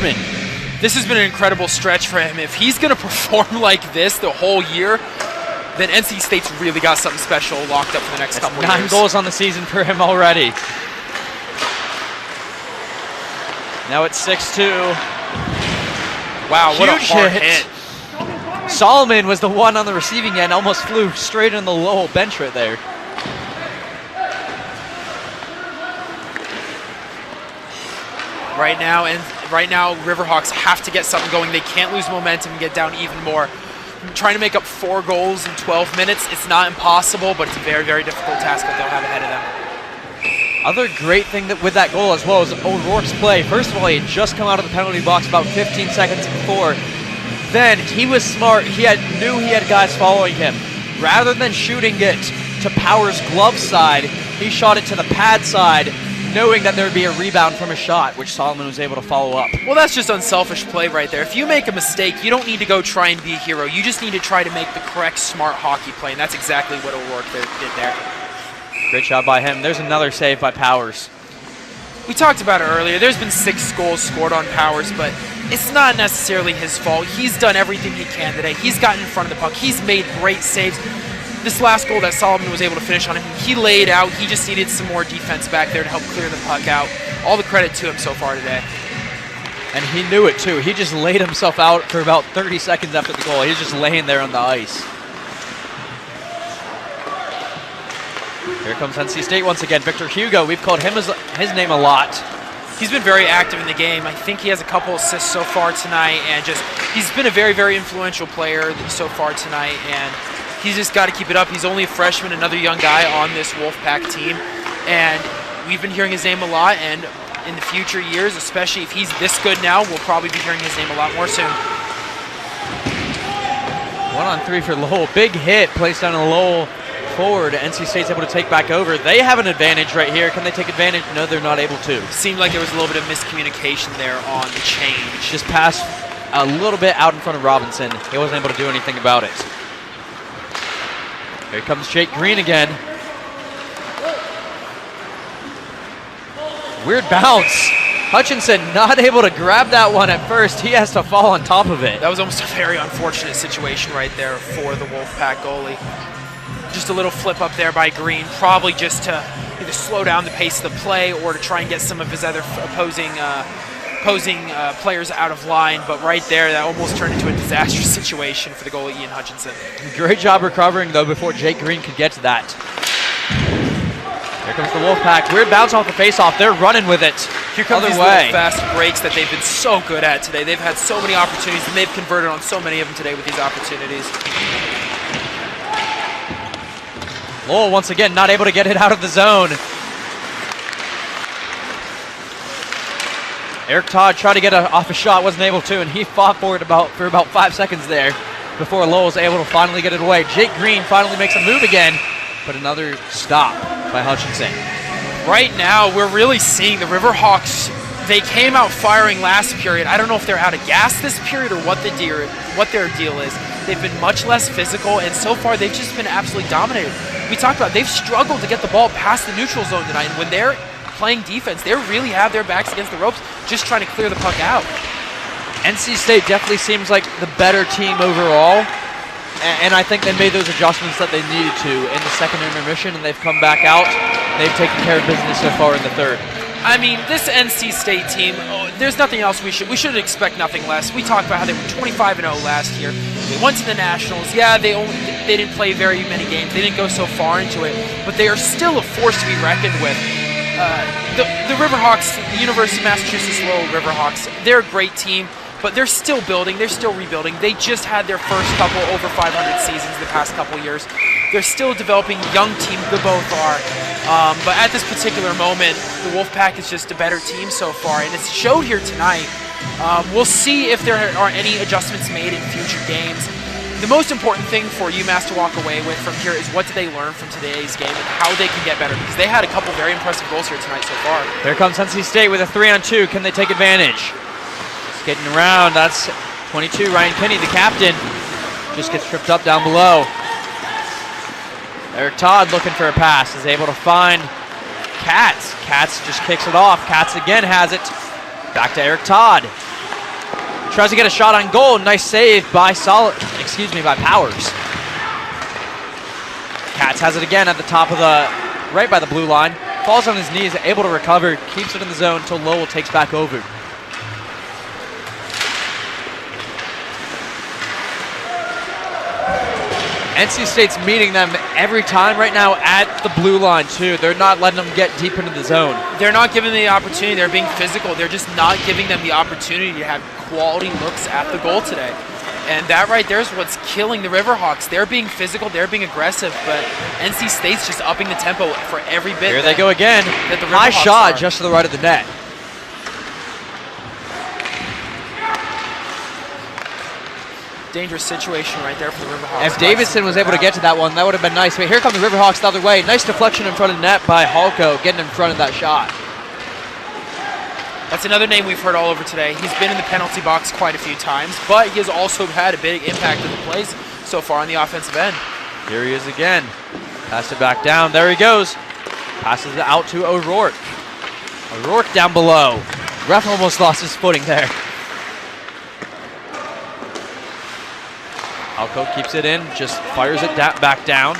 freshman. This has been an incredible stretch for him. If he's going to perform like this the whole year, then NC State's really got something special locked up for the next couple of years. 9 goals on the season for him already. Now it's 6-2. Wow, what a Huge hard hit. hit. Solomon was the one on the receiving end, almost flew straight in the Lowell bench right there. Right now, Riverhawks have to get something going. They can't lose momentum and get down even more. Trying to make up 4 goals in 12 minutes, it's not impossible, but it's a very, very difficult task that they'll have ahead of them. Other great thing with that goal as well is O'Rourke's play. First of all, he had just come out of the penalty box about 15 seconds before. Then he was smart. He knew he had guys following him. Rather than shooting it to Power's glove side, he shot it to the pad side, knowing that there would be a rebound from a shot, which Solomon was able to follow up. Well, that's just unselfish play right there. If you make a mistake, you don't need to go try and be a hero. You just need to try to make the correct, smart hockey play, and that's exactly what O'Rourke did there. Great job by him. There's another save by Powers. We talked about it earlier. There's been 6 goals scored on Powers, but it's not necessarily his fault. He's done everything he can today. He's gotten in front of the puck. He's made great saves. This last goal that Solomon was able to finish on him, he laid out. He just needed some more defense back there to help clear the puck out. All the credit to him so far today. And he knew it too. He just laid himself out for about 30 seconds after the goal. He was just laying there on the ice. Here comes NC State once again. Victor Hugo, we've called him his name a lot. He's been very active in the game. I think he has a couple assists so far tonight, and he's been a very, very influential player so far tonight, and he's just got to keep it up. He's only a freshman, another young guy on this Wolfpack team, and we've been hearing his name a lot, and in the future years, especially if he's this good now, we'll probably be hearing his name a lot more soon. 1-on-3 for Lowell. Big hit placed on a Lowell forward. NC State's able to take back over. They have an advantage right here. Can they take advantage? No, they're not able to. Seemed like there was a little bit of miscommunication there on the change. Just passed a little bit out in front of Robinson. He wasn't able to do anything about it. Here comes Jake Green again. Weird bounce. Hutchinson not able to grab that one at first. He has to fall on top of it. That was almost a very unfortunate situation right there for the Wolfpack goalie. Just a little flip up there by Green, probably just to either slow down the pace of the play or to try and get some of his other opposing players out of line. But right there, that almost turned into a disastrous situation for the goalie, Ian Hutchinson. Great job recovering, though, before Jake Green could get to that. Here comes the Wolfpack. Weird bounce off the faceoff. They're running with it. Here comes these little fast breaks that they've been so good at today. They've had so many opportunities, and they've converted on so many of them today with these opportunities. Lowell, once again, not able to get it out of the zone. Eric Todd tried to get off a shot, wasn't able to, and he fought for it for about 5 seconds there before Lowell was able to finally get it away. Jake Green finally makes a move again, but another stop by Hutchinson. Right now, we're really seeing the Riverhawks. They came out firing last period. I don't know if they're out of gas this period or what their deal is. They've been much less physical, and so far they've just been absolutely dominated. We talked about they've struggled to get the ball past the neutral zone tonight, and when they're playing defense, they really have their backs against the ropes, just trying to clear the puck out. NC State definitely seems like the better team overall, and I think they made those adjustments that they needed to in the second intermission, and they've come back out. They've taken care of business so far in the third. I mean, this NC State team, there's nothing else we should expect nothing less. We talked about how they were 25-0 last year. They went to the Nationals. Yeah, they didn't play very many games. They didn't go so far into it, but they are still a force to be reckoned with. The Riverhawks, the University of Massachusetts Lowell Riverhawks, they're a great team, but they're still building. They're still rebuilding. They just had their first couple over 500 seasons the past couple years. They're still developing young team. They both are. But at this particular moment, the Wolfpack is just a better team so far, and it's showed here tonight. We'll see if there are any adjustments made in future games. The most important thing for UMass to walk away with from here is what did they learn from today's game and how they can get better, because they had a couple very impressive goals here tonight so far. Here comes NC State with a 3-on-2. Can they take advantage? Skating around, that's 22, Ryan Kinney, the captain. Just gets tripped up down below. Eric Todd looking for a pass, is able to find Katz. Katz just kicks it off. Katz again has it. Back to Eric Todd. Tries to get a shot on goal. Nice save by Powers. Katz has it again at the top of right by the blue line. Falls on his knees, able to recover, keeps it in the zone until Lowell takes back over. NC State's meeting them every time right now at the blue line too. They're not letting them get deep into the zone. They're not giving them the opportunity. They're being physical. They're just not giving them the opportunity to have quality looks at the goal today. And that right there is what's killing the Riverhawks. They're being physical, they're being aggressive, but NC State's just upping the tempo for every bit. Here they go again. High shot just to the right of the net. Dangerous situation right there for the Riverhawks. If Davidson was able to get to that one, that would have been nice. But here come the Riverhawks the other way. Nice deflection in front of the net by Halko, getting in front of that shot. That's another name we've heard all over today. He's been in the penalty box quite a few times, but he has also had a big impact in the plays so far on the offensive end. Here he is again. Pass it back down. There he goes. Passes it out to O'Rourke. O'Rourke down below. Ref almost lost his footing there. Halko keeps it in, just fires it back down.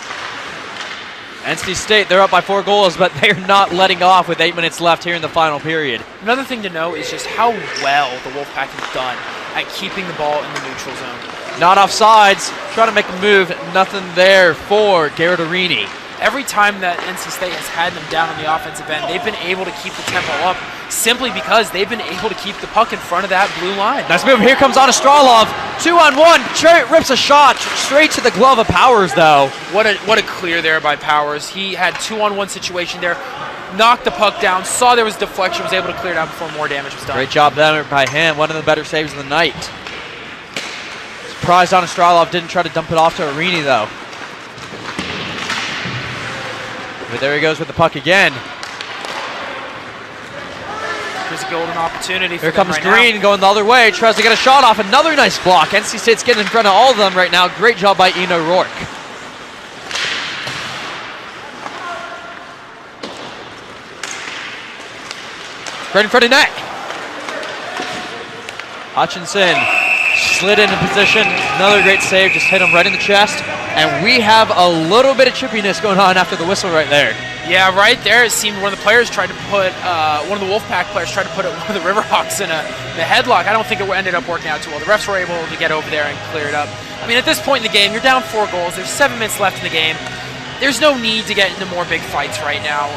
NC State, they're up by 4 goals, but they're not letting off with 8 minutes left here in the final period. Another thing to know is just how well the Wolfpack has done at keeping the ball in the neutral zone. Not offsides, trying to make a move, nothing there for Garrett Arini. Every time that NC State has had them down on the offensive end, they've been able to keep the tempo up simply because they've been able to keep the puck in front of that blue line. Nice move. Here comes Anastrolov. 2-on-1. Rips a shot straight to the glove of Powers, though. What a clear there by Powers. He had 2-on-1 situation there. Knocked the puck down. Saw there was deflection. Was able to clear it out before more damage was done. Great job there by him. One of the better saves of the night. Surprised Anastrolov didn't try to dump it off to Arini, though. But there he goes with the puck again. Here's a golden opportunity for Here comes right Green now. going the other way. Tries to get a shot off. Another nice block. NC State's getting in front of all of them right now. Great job by Ian O'Rourke. Right in front of net. Hutchinson slid into position. Another great save. Just hit him right in the chest. And we have a little bit of chippiness going on after the whistle right there. Yeah, right there it seemed one of the players tried to put, one of the Wolfpack players tried to put one of the Riverhawks in a headlock. I don't think it ended up working out too well. The refs were able to get over there and clear it up. I mean, at this point in the game, you're down 4 goals. There's 7 minutes left in the game. There's no need to get into more big fights right now.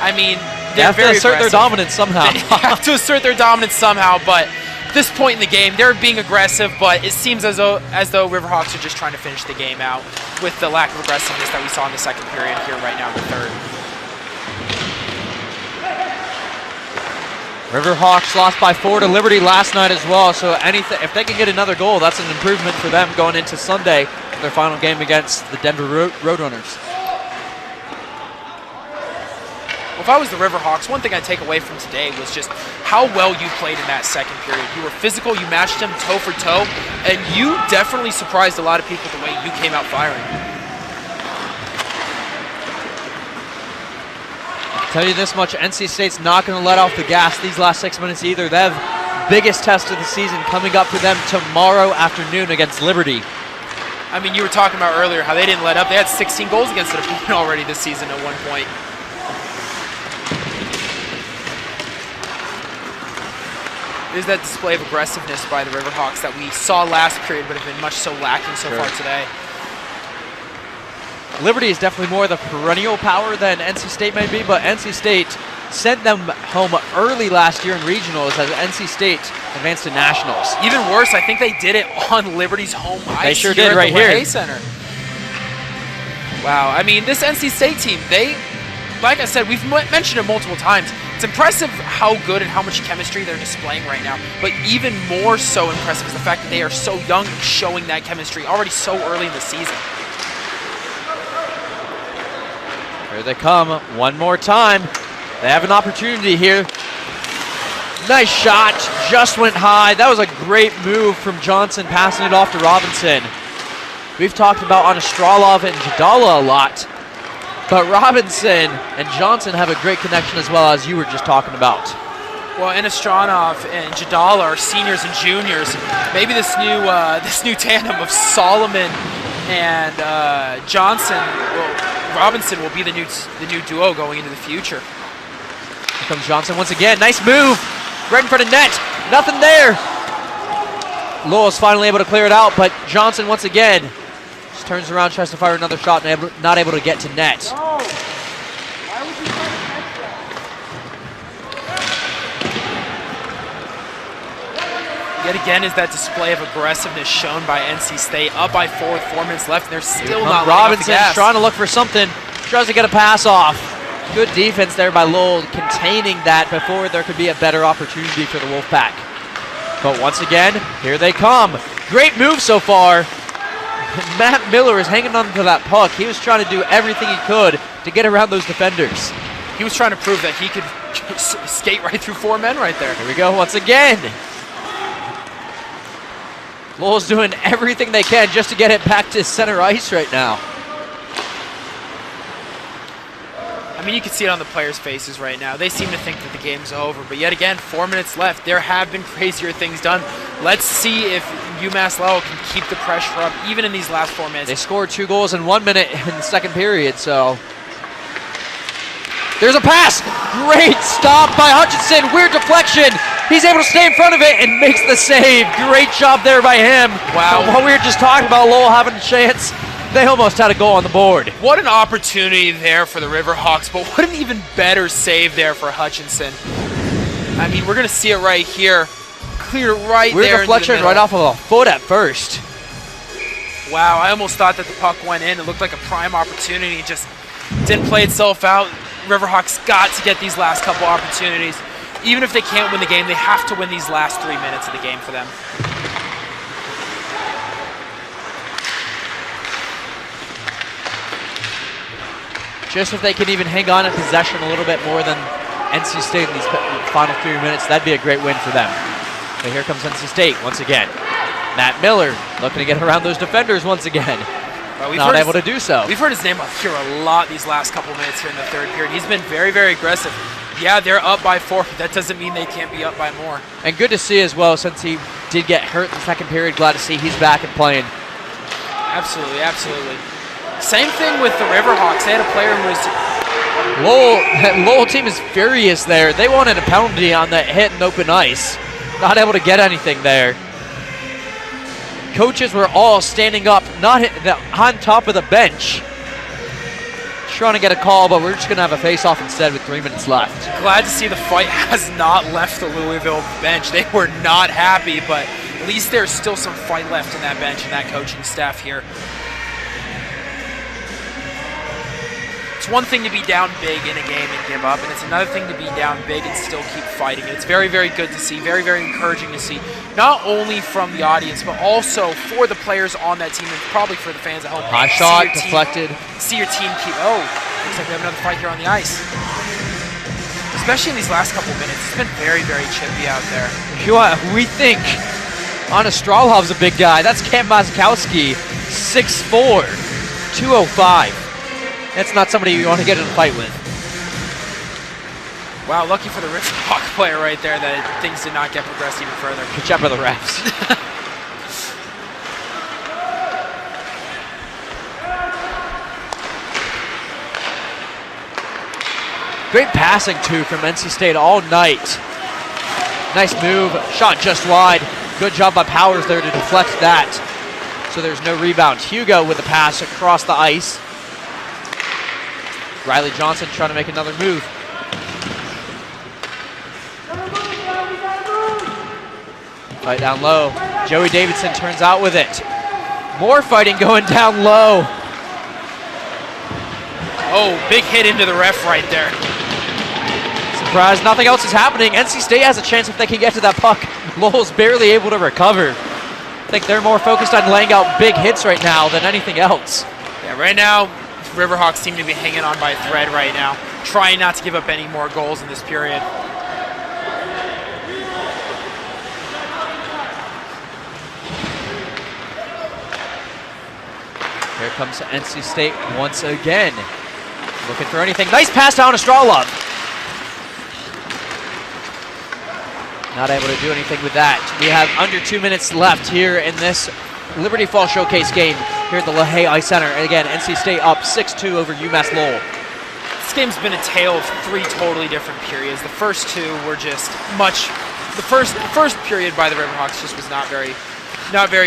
I mean, they have to assert their dominance somehow. They have to assert their dominance somehow, but at this point in the game, they're being aggressive, but it seems as though Riverhawks are just trying to finish the game out with the lack of aggressiveness that we saw in the second period here right now in the third. Riverhawks lost by 4 to Liberty last night as well, so if they can get another goal, that's an improvement for them going into Sunday, their final game against the Denver Roadrunners. If I was the Riverhawks, one thing I'd take away from today was just how well you played in that second period. You were physical, you matched them toe for toe, and you definitely surprised a lot of people the way you came out firing. I'll tell you this much, NC State's not going to let off the gas these last 6 minutes either. They have biggest test of the season coming up for them tomorrow afternoon against Liberty. I mean, you were talking about earlier how they didn't let up. They had 16 goals against the opponent already this season at one point. There's that display of aggressiveness by the Riverhawks that we saw last period but have been much so lacking so far today. Liberty is definitely more the perennial power than NC State may be, but NC State sent them home early last year in regionals as NC State advanced to nationals. Even worse, I think they did it on Liberty's home ice. They sure did right here. Center. Wow, I mean, this NC State team, like I said, we've mentioned it multiple times. It's impressive how good and how much chemistry they're displaying right now, but even more so impressive is the fact that they are so young and showing that chemistry already so early in the season. Here they come one more time. They have an opportunity here. Nice shot, just went high. That was a great move from Johnson, passing it off to Robinson. We've talked about Anastrolov and Jadala a lot, but Robinson and Johnson have a great connection as well, as you were just talking about. Well, and Astronov and Jadala are seniors and juniors. Maybe this new tandem of Solomon and Robinson will be the new duo going into the future. Here comes Johnson once again. Nice move, right in front of net. Nothing there. Lowell's finally able to clear it out, but Johnson once again just turns around, tries to fire another shot, and not able to get to net. No. Why would you try to catch that? Yet again is that display of aggressiveness shown by NC State. Up by 4 with 4 minutes left, and they're still not letting off the gas. Trying to look for something, tries to get a pass off. Good defense there by Lowell, containing that before there could be a better opportunity for the Wolfpack. But once again, here they come. Great move so far. Matt Miller is hanging on to that puck. He was trying to do everything he could to get around those defenders. He was trying to prove that he could skate right through 4 men right there. Here we go once again. Lowell's doing everything they can just to get it back to center ice right now. I mean, you can see it on the players' faces right now. They seem to think that the game's over, but yet again, 4 minutes left. There have been crazier things done. Let's see if UMass Lowell can keep the pressure up, even in these last 4 minutes. They scored 2 goals in 1 minute in the second period, so. There's a pass. Great stop by Hutchinson. Weird deflection. He's able to stay in front of it and makes the save. Great job there by him. Wow. While we were just talking about Lowell having a chance, they almost had a goal on the board. What an opportunity there for the Riverhawks, but what an even better save there for Hutchinson. I mean, we're going to see it right here. Clear right Weird there. Weird deflection right off of a foot at first. Wow, I almost thought that the puck went in. It looked like a prime opportunity. It just didn't play itself out. Riverhawks got to get these last couple opportunities. Even if they can't win the game, they have to win these last 3 minutes of the game for them. Just if they can even hang on in possession a little bit more than NC State in these final 3 minutes, that'd be a great win for them. But here comes NC State once again. Matt Miller looking to get around those defenders once again. Well, not able to do so. We've heard his name up here a lot these last couple minutes here in the third period. He's been very, very aggressive. Yeah, they're up by 4, but that doesn't mean they can't be up by more. And good to see as well, since he did get hurt in the second period. Glad to see he's back and playing. Absolutely, absolutely. Same thing with the Riverhawks. They had a player who was... Lowell team is furious there. They wanted a penalty on that hit in open ice. Not able to get anything there. Coaches were all standing up, not on top of the bench. Trying to get a call, but we're just going to have a face-off instead with 3 minutes left. Glad to see the fight has not left the Louisville bench. They were not happy, but at least there's still some fight left in that bench and that coaching staff here. It's one thing to be down big in a game and give up, and it's another thing to be down big and still keep fighting. And it's very, very good to see, very, very encouraging to see, not only from the audience, but also for the players on that team and probably for the fans at home. High shot, deflected. See your team keep, looks like we have another fight here on the ice. Especially in these last couple minutes. It's been very, very chippy out there. We think Anastralov's a big guy. That's Cam Mazakowski, 6'4", 205. That's not somebody you want to get in a fight with. Wow, lucky for the Riverhawk player right there that things did not get progressed even further. Good job by the refs. Great passing, too, from NC State all night. Nice move, shot just wide. Good job by Powers there to deflect that. So there's no rebound. Hugo with the pass across the ice. Riley Johnson trying to make another move. Fight down low. Joey Davidson turns out with it. More fighting going down low. Oh, big hit into the ref right there. Surprise, nothing else is happening. NC State has a chance if they can get to that puck. Lowell's barely able to recover. I think they're more focused on laying out big hits right now than anything else. Yeah, right now, Riverhawks seem to be hanging on by a thread right now, trying not to give up any more goals in this period. Here comes NC State once again. Looking for anything. Nice pass to Anastrolov. Not able to do anything with that. We have under 2 minutes left here in this Liberty Fall Showcase game here at the LaHaye Ice Center. And again, NC State up 6-2 over UMass Lowell. This game's been a tale of 3 totally different periods. The first 2 were just much. The first period by the Riverhawks just was not very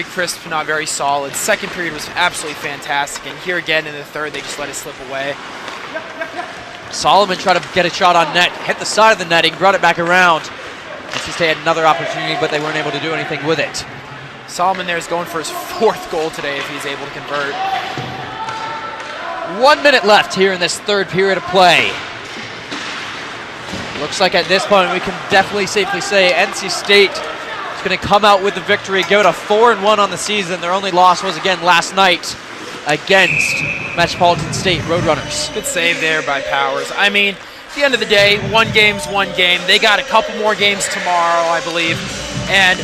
crisp, not very solid. Second period was absolutely fantastic, and here again in the third, they just let it slip away. Solomon tried to get a shot on net, hit the side of the netting, brought it back around. NC State had another opportunity, but they weren't able to do anything with it. Solomon there is going for his 4th goal today if he's able to convert. 1 minute left here in this third period of play. Looks like at this point we can definitely safely say NC State is going to come out with the victory, give it a 4-1 on the season. Their only loss was again last night against Metropolitan State Roadrunners. Good save there by Powers. I mean, at the end of the day, one game's one game. They got a couple more games tomorrow, I believe. And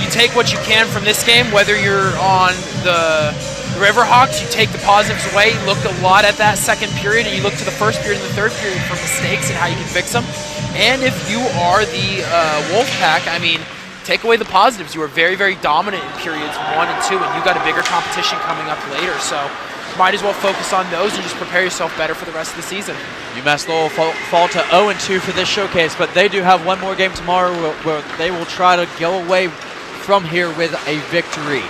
you take what you can from this game, whether you're on the Riverhawks, you take the positives away. You look a lot at that second period, and you look to the first period and the third period for mistakes and how you can fix them. And if you are the Wolfpack, I mean, take away the positives. You were very, very dominant in periods 1 and 2, and you got a bigger competition coming up later. So might as well focus on those and just prepare yourself better for the rest of the season. UMass Lowell fall to 0-2 for this showcase, but they do have one more game tomorrow where they will try to go away from here with a victory.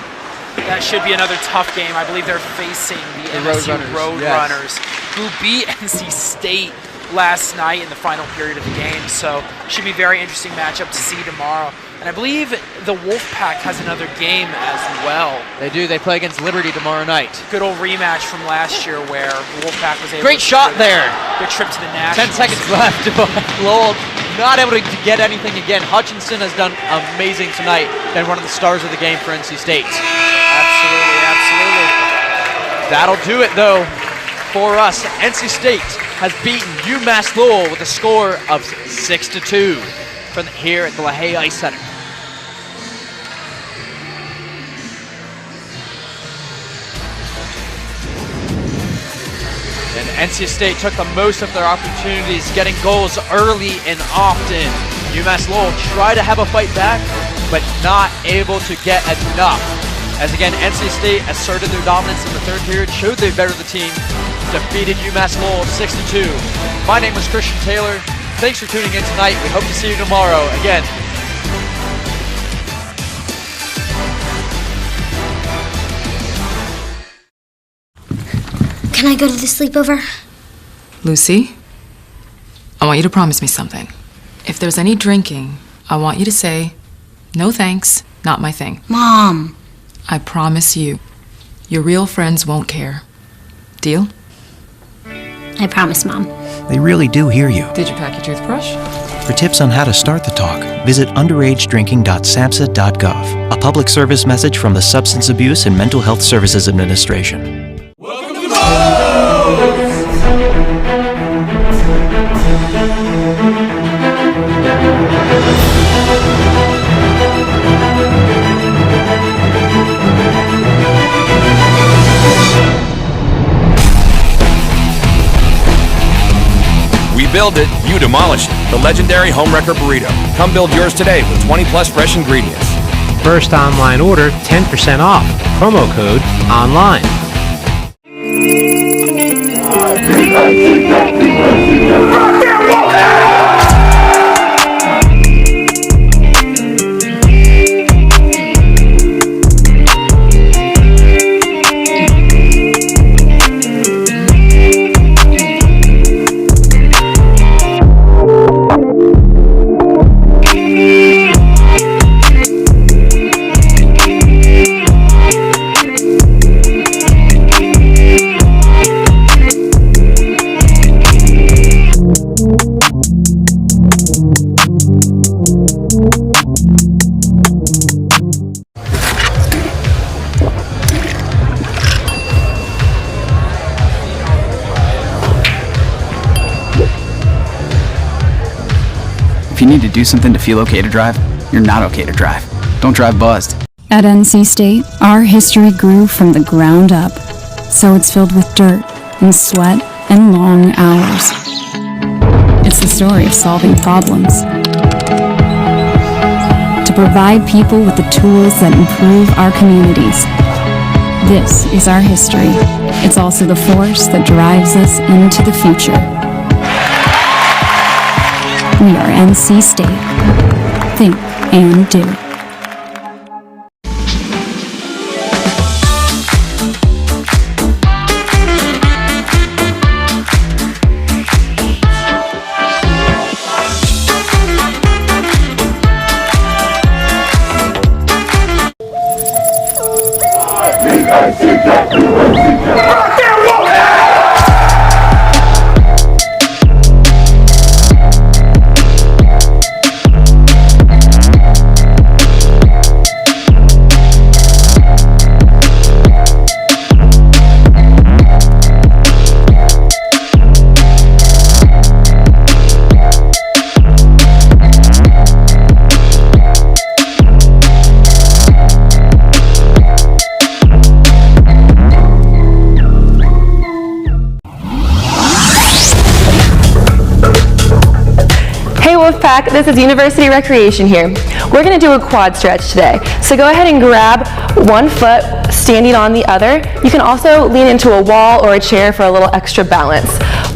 That should be another tough game. I believe they're facing the MSU Roadrunners, who beat NC State last night in the final period of the game. So should be a very interesting matchup to see tomorrow. And I believe the Wolfpack has another game as well. They do. They play against Liberty tomorrow night. Good old rematch from last year where the Wolfpack was able Great to shot there. Good trip to the Nationals. 10 seconds left. Lowell not able to get anything again. Hutchinson has done amazing tonight. Been one of the stars of the game for NC State. Absolutely, absolutely. That'll do it though for us. NC State has beaten UMass Lowell with a score of 6-2 from here at the LaHaye Ice Center. And NC State took the most of their opportunities, getting goals early and often. UMass Lowell tried to have a fight back, but not able to get enough. As again, NC State asserted their dominance in the third period, showed they better the team, defeated UMass Lowell 6-2. My name was Christian Taylor. Thanks for tuning in tonight. We hope to see you tomorrow. Again, can I go to the sleepover? Lucy, I want you to promise me something. If there's any drinking, I want you to say, no thanks, not my thing. Mom. I promise you, your real friends won't care. Deal? I promise, Mom. They really do hear you. Did you pack your toothbrush? For tips on how to start the talk, visit underagedrinking.samhsa.gov. A public service message from the Substance Abuse and Mental Health Services Administration. Welcome to Bowls! We build it, you demolish it. The legendary Homewrecker Burrito. Come build yours today with 20 plus fresh ingredients. First online order, 10% off. Promo code ONLINE. If you need to do something to feel okay to drive, you're not okay to drive. Don't drive buzzed. At NC State, our history grew from the ground up, so it's filled with dirt and sweat and long hours. It's the story of solving problems. provide people with the tools that improve our communities. This is our history. It's also the force that drives us into the future. We are NC State. Think and do. Wolfpack, this is University Recreation here. We're going to do a quad stretch today. So go ahead and grab one foot standing on the other. You can also lean into a wall or a chair for a little extra balance.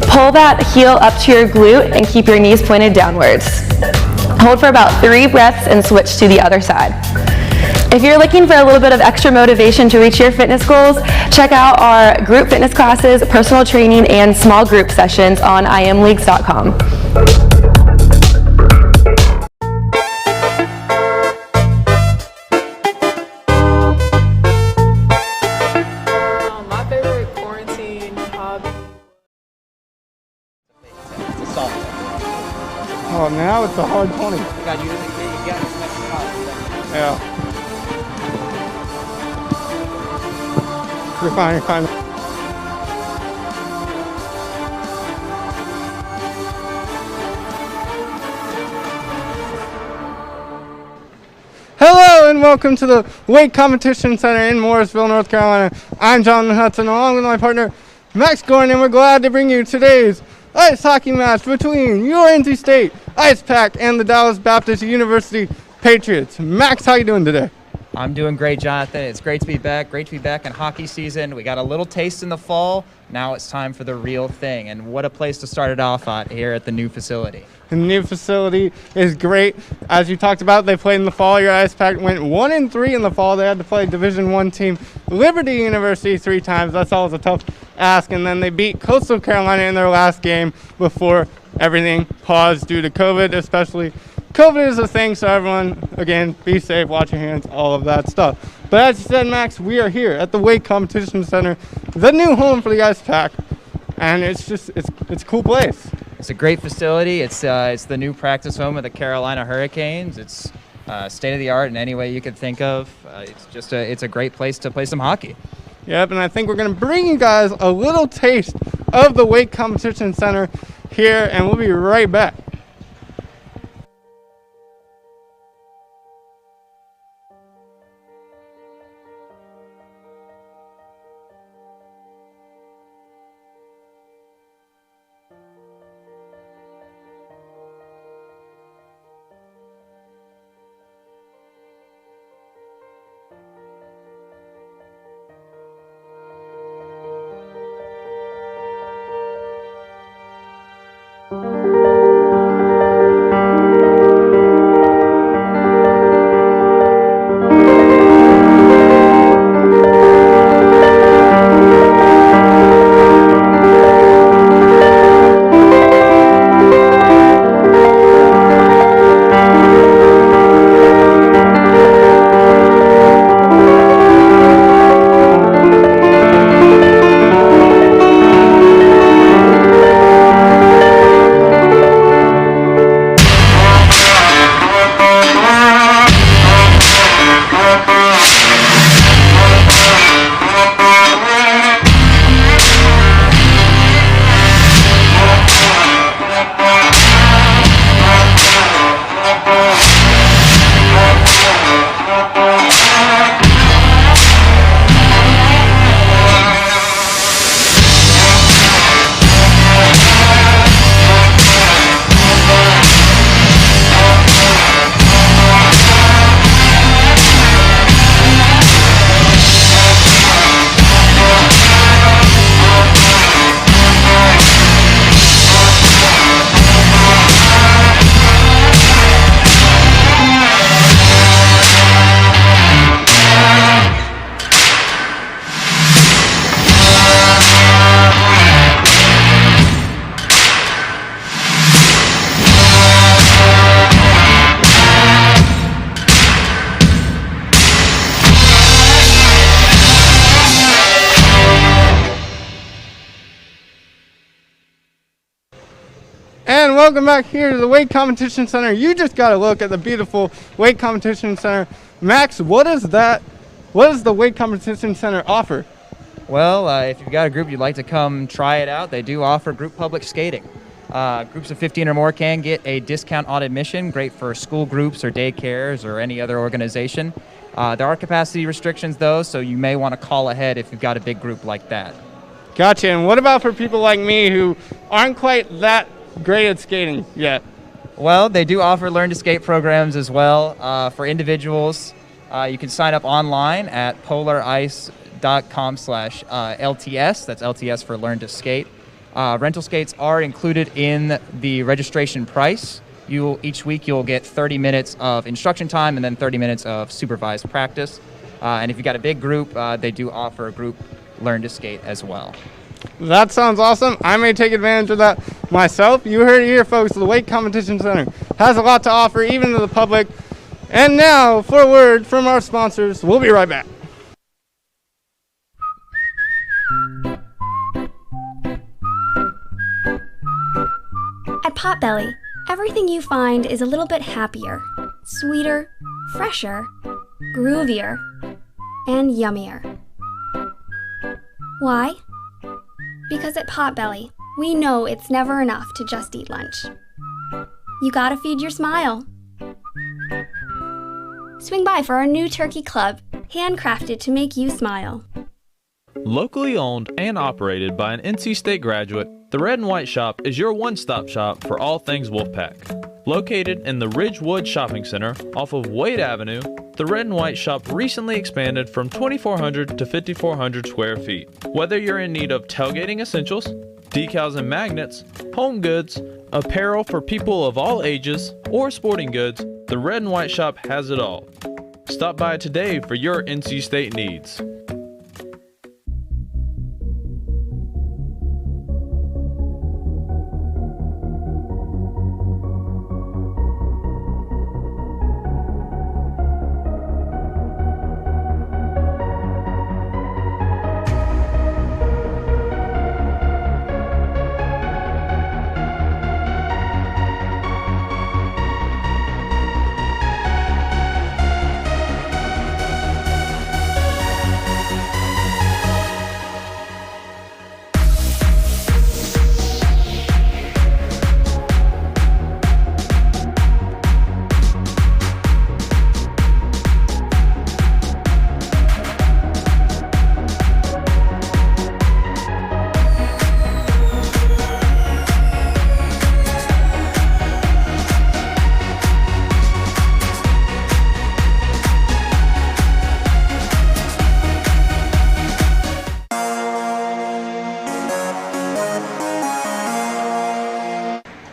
Pull that heel up to your glute and keep your knees pointed downwards. Hold for about 3 breaths and switch to the other side. If you're looking for a little bit of extra motivation to reach your fitness goals, check out our group fitness classes, personal training, and small group sessions on imleagues.com. Oh, now it's a hard 20. Yeah. You're fine, you're fine. Hello and welcome to the Weight Competition Center in Morrisville, North Carolina. I'm Jonathan Hudson along with my partner Max Gordon, and we're glad to bring you today's ice hockey match between your NC State Ice Pack and the Dallas Baptist University Patriots. Max, how you doing today? I'm doing great, Jonathan. It's great to be back. Great to be back in hockey season. We got a little taste in the fall. Now it's time for the real thing. And what a place to start it off at here at the new facility. The new facility is great. As you talked about, they played in the fall. Your Ice Pack went 1-3 in the fall. They had to play Division I team Liberty University 3 times. That's always a tough ask. And then they beat Coastal Carolina in their last game before everything paused due to COVID, especially. COVID is a thing, so everyone, again, be safe, wash your hands, all of that stuff. But as you said, Max, we are here at the Weight Competition Center, the new home for the Ice Pack, and it's a cool place. It's a great facility. It's the new practice home of the Carolina Hurricanes. It's state of the art in any way you could think of. It's a great place to play some hockey. Yep, and I think we're going to bring you guys a little taste of the Weight Competition Center here, and we'll be right back. welcome back here to the Weight Competition Center. You just got a look at the beautiful Weight Competition Center. Max, what does the Weight Competition Center offer? Well, if you've got a group you'd like to come try it out, they do offer group public skating. Groups of 15 or more can get a discount on admission, great for school groups or daycares or any other organization. There are capacity restrictions, though, so you may want to call ahead if you've got a big group like that. Gotcha. And what about for people like me who aren't quite that great at skating yet? Well, they do offer Learn to Skate programs as well. For individuals, you can sign up online at polarice.com/LTS. That's LTS for Learn to Skate. Rental skates are included in the registration price. Each week you'll get 30 minutes of instruction time and then 30 minutes of supervised practice. And if you've got a big group, they do offer a group Learn to Skate as well. That sounds awesome. I may take advantage of that myself. You heard it here, folks. The Weight Competition Center has a lot to offer, even to the public. And now, for a word from our sponsors, we'll be right back. At Potbelly, everything you find is a little bit happier, sweeter, fresher, groovier, and yummier. Why? Because at Potbelly, we know it's never enough to just eat lunch. You gotta feed your smile. Swing by for our new turkey club, handcrafted to make you smile. Locally owned and operated by an NC State graduate, the Red and White Shop is your one-stop shop for all things Wolfpack. Located in the Ridgewood Shopping Center off of Wade Avenue, the Red and White Shop recently expanded from 2,400 to 5,400 square feet. Whether you're in need of tailgating essentials, decals and magnets, home goods, apparel for people of all ages, or sporting goods, the Red and White Shop has it all. Stop by today for your NC State needs.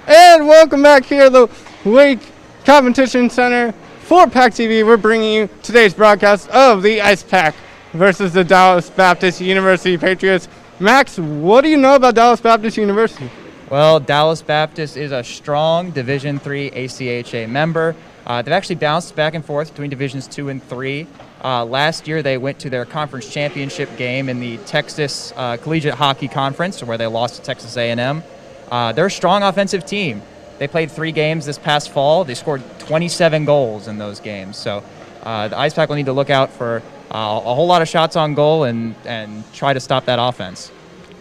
And welcome back here to the Weight Competition Center. For PackTV, we're bringing you today's broadcast of the Ice Pack versus the Dallas Baptist University Patriots. Max, what do you know about Dallas Baptist University? Well, Dallas Baptist is a strong Division III ACHA member. They've actually bounced back and forth between Divisions 2 and 3. Last year, they went to their conference championship game in the Texas Collegiate Hockey Conference, where they lost to Texas A&M. They're a strong offensive team. They played 3 games this past fall. They scored 27 goals in those games. So the Ice Pack will need to look out for a whole lot of shots on goal and try to stop that offense.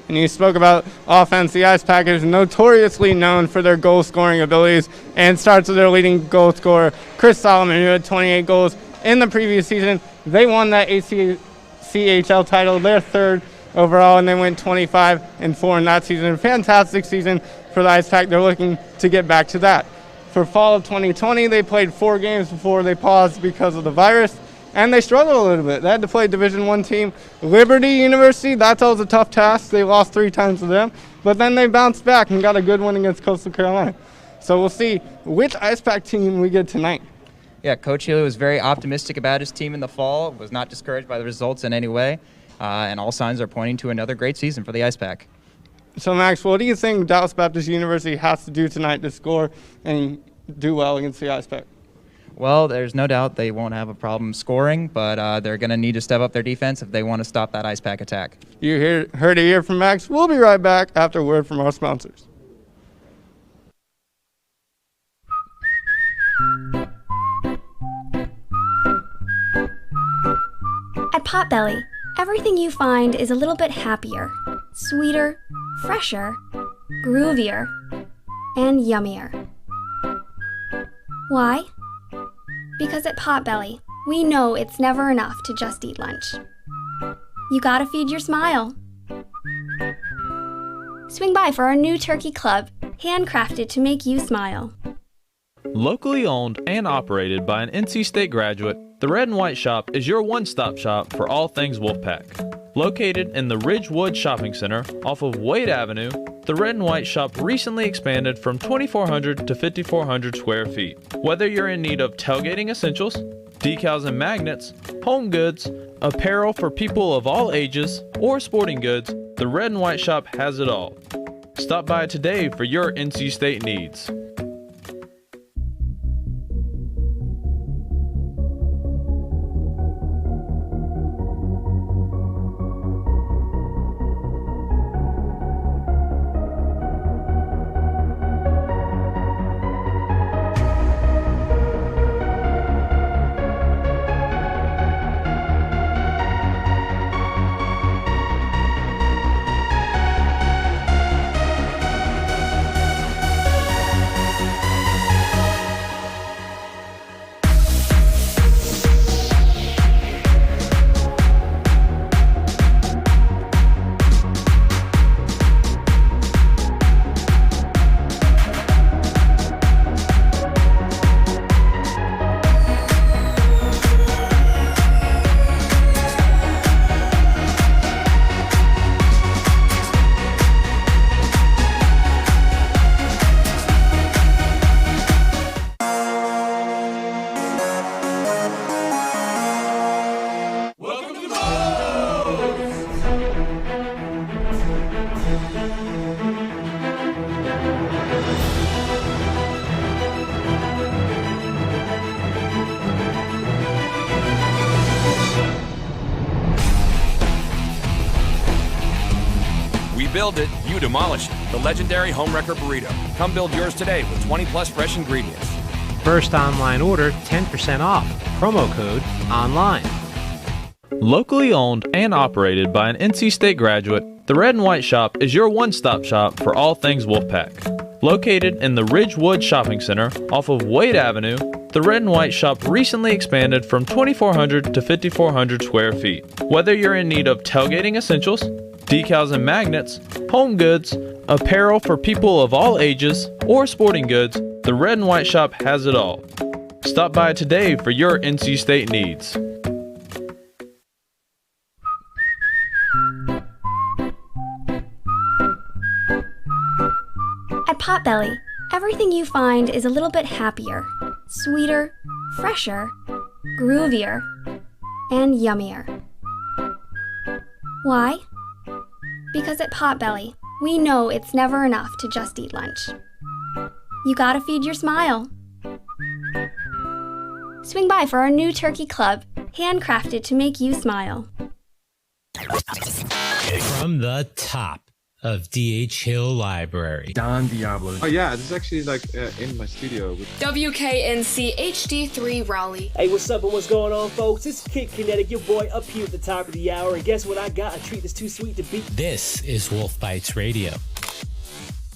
And you spoke about offense. The Ice Pack is notoriously known for their goal-scoring abilities, and starts with their leading goal scorer, Chris Solomon, who had 28 goals in the previous season. They won that ACHL title, their 3rd overall, and they went 25-4 in that season. Fantastic season for the Ice Pack. They're looking to get back to that. For fall of 2020, they played 4 games before they paused because of the virus, and they struggled a little bit. They had to play Division I team, Liberty University. That's always a tough task. They lost 3 times to them, but then they bounced back and got a good win against Coastal Carolina. So we'll see which Ice Pack team we get tonight. Yeah, Coach Healy was very optimistic about his team in the fall, was not discouraged by the results in any way, and all signs are pointing to another great season for the Ice Pack. So, Max, what do you think Dallas Baptist University has to do tonight to score and do well against the Ice Pack? Well, there's no doubt they won't have a problem scoring, but they're going to need to step up their defense if they want to stop that Ice Pack attack. Heard it here from Max. We'll be right back after a word from our sponsors. At Potbelly, everything you find is a little bit happier, sweeter, fresher, groovier, and yummier. Why? Because at Potbelly, we know it's never enough to just eat lunch. You gotta feed your smile. Swing by for our new turkey club, handcrafted to make you smile. Locally owned and operated by an NC State graduate, the Red and White Shop is your one-stop shop for all things Wolfpack. Located in the Ridgewood Shopping Center off of Wade Avenue, the Red and White Shop recently expanded from 2,400 to 5,400 square feet. Whether you're in need of tailgating essentials, decals and magnets, home goods, apparel for people of all ages, or sporting goods, the Red and White Shop has it all. Stop by today for your NC State needs. Build it, you demolish it. The legendary Homewrecker Burrito. Come build yours today with 20 plus fresh ingredients. First online order, 10% off. Promo code ONLINE. Locally owned and operated by an NC State graduate, the Red and White Shop is your one-stop shop for all things Wolfpack. Located in the Ridgewood Shopping Center off of Wade Avenue, the Red and White Shop recently expanded from 2,400 to 5,400 square feet. Whether you're in need of tailgating essentials, decals and magnets, home goods, apparel for people of all ages, or sporting goods, the Red and White Shop has it all. Stop by today for your NC State needs. At Potbelly, everything you find is a little bit happier, sweeter, fresher, groovier, and yummier. Why? Because at Potbelly, we know it's never enough to just eat lunch. You gotta feed your smile. Swing by for our new turkey club, handcrafted to make you smile. From the top of D.H. Hill Library. Don Diablo. Oh yeah, this is actually in my studio. WKNC HD3 Raleigh. Hey, what's up and what's going on, folks? It's Kid Kinetic, your boy, up here at the top of the hour. And guess what I got? A treat that's too sweet to beat. This is Wolf Bites Radio.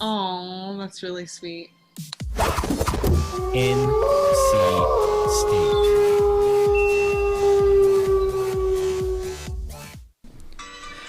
Oh, that's really sweet. NC State.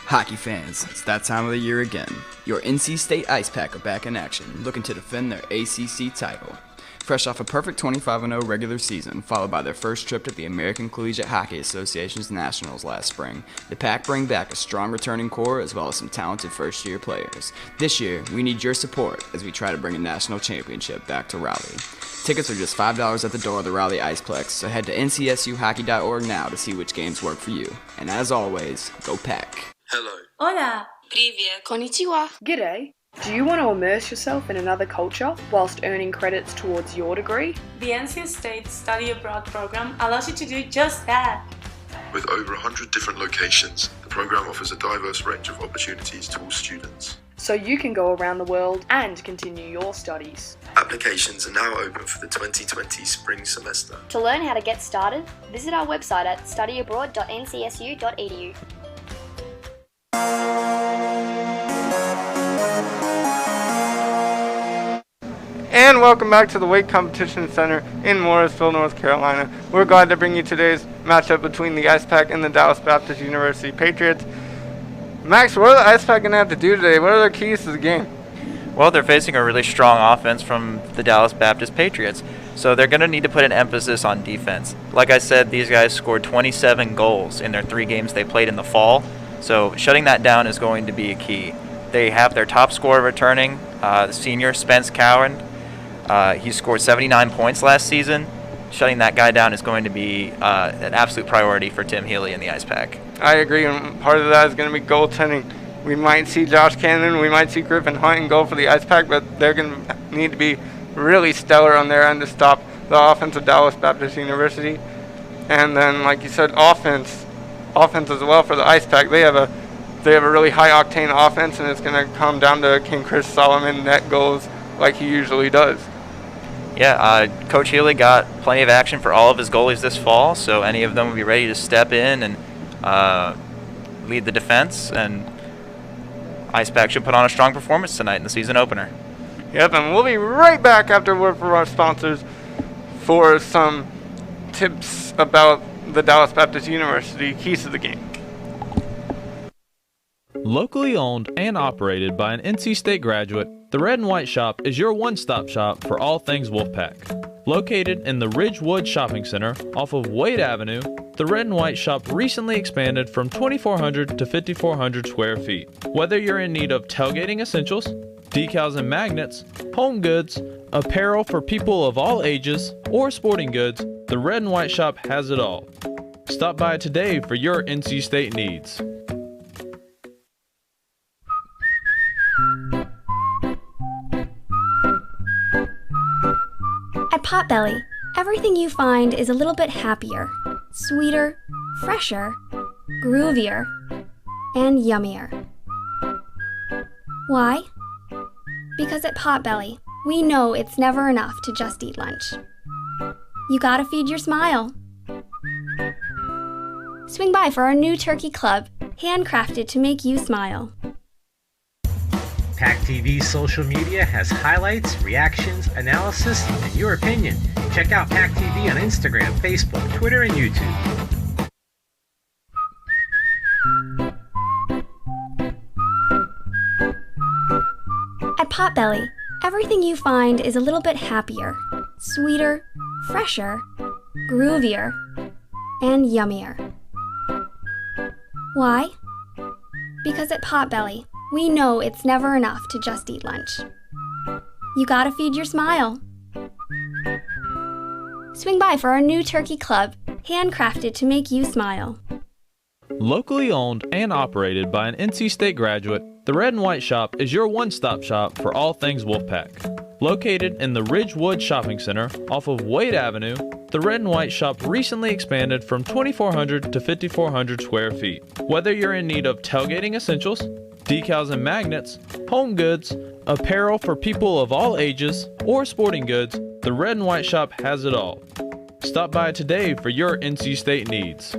Hockey fans, it's that time of the year again. Your NC State Ice Pack are back in action, looking to defend their ACC title. Fresh off a perfect 25-0 regular season, followed by their first trip to the American Collegiate Hockey Association's Nationals last spring, the Pack bring back a strong returning core as well as some talented first-year players. This year, we need your support as we try to bring a national championship back to Raleigh. Tickets are just $5 at the door of the Raleigh Iceplex, so head to ncsuhockey.org now to see which games work for you. And as always, go Pack! Hello. Hola. Привет. Konnichiwa. G'day. Do you want to immerse yourself in another culture whilst earning credits towards your degree? The NC State Study Abroad program allows you to do just that. With over 100 different locations, the program offers a diverse range of opportunities to all students. so you can go around the world and continue your studies. Applications are now open for the 2020 spring semester. To learn how to get started, visit our website at studyabroad.ncsu.edu. And welcome back to the Weight Competition Center in Morrisville, North Carolina. We're glad to bring you today's matchup between the Ice Pack and the Dallas Baptist University Patriots. Max, what are the Ice Pack going to have to do today? What are their keys to the game? Well, they're facing a really strong offense from the Dallas Baptist Patriots, so they're going to need to put an emphasis on defense. Like I said, these guys scored 27 goals in their 3 games they played in the fall, so shutting that down is going to be a key. They have their top scorer returning, the senior Spence Cowan. He scored 79 points last season. Shutting that guy down is going to be an absolute priority for Tim Healy and the Ice Pack. I agree, and part of that is going to be goaltending. We might see Josh Cannon, we might see Griffin Hunt in goal for the Ice Pack, but they're going to need to be really stellar on their end to stop the offense of Dallas Baptist University. And then, like you said, offense as well for the Ice Pack. They have a really high-octane offense, and it's going to come down to can Chris Solomon net goals like he usually does. Yeah, Coach Healy got plenty of action for all of his goalies this fall, so any of them will be ready to step in and lead the defense, and Ice Pack should put on a strong performance tonight in the season opener. Yep, and we'll be right back after word from our sponsors for some tips about the Dallas Baptist University keys to the game. Locally owned and operated by an NC State graduate, the Red and White Shop is your one-stop shop for all things Wolfpack. Located in the Ridgewood Shopping Center off of Wade Avenue, the Red and White Shop recently expanded from 2,400 to 5,400 square feet. Whether you're in need of tailgating essentials, decals and magnets, home goods, apparel for people of all ages, or sporting goods, the Red and White Shop has it all. Stop by today for your NC State needs. At Potbelly, everything you find is a little bit happier, sweeter, fresher, groovier, and yummier. Why? Because at Potbelly, we know it's never enough to just eat lunch. You gotta feed your smile. Swing by for our new turkey club, handcrafted to make you smile. PackTV's social media has highlights, reactions, analysis, and your opinion. Check out PackTV on Instagram, Facebook, Twitter, and YouTube. At Potbelly, everything you find is a little bit happier, sweeter, fresher, groovier, and yummier. Why? Because at Potbelly, we know it's never enough to just eat lunch. You gotta feed your smile. Swing by for our new turkey club, handcrafted to make you smile. Locally owned and operated by an NC State graduate, the Red and White Shop is your one-stop shop for all things Wolfpack. Located in the Ridgewood Shopping Center off of Wade Avenue, the Red and White Shop recently expanded from 2,400 to 5,400 square feet. Whether you're in need of tailgating essentials, decals and magnets, home goods, apparel for people of all ages, or sporting goods, the Red and White Shop has it all. Stop by today for your NC State needs.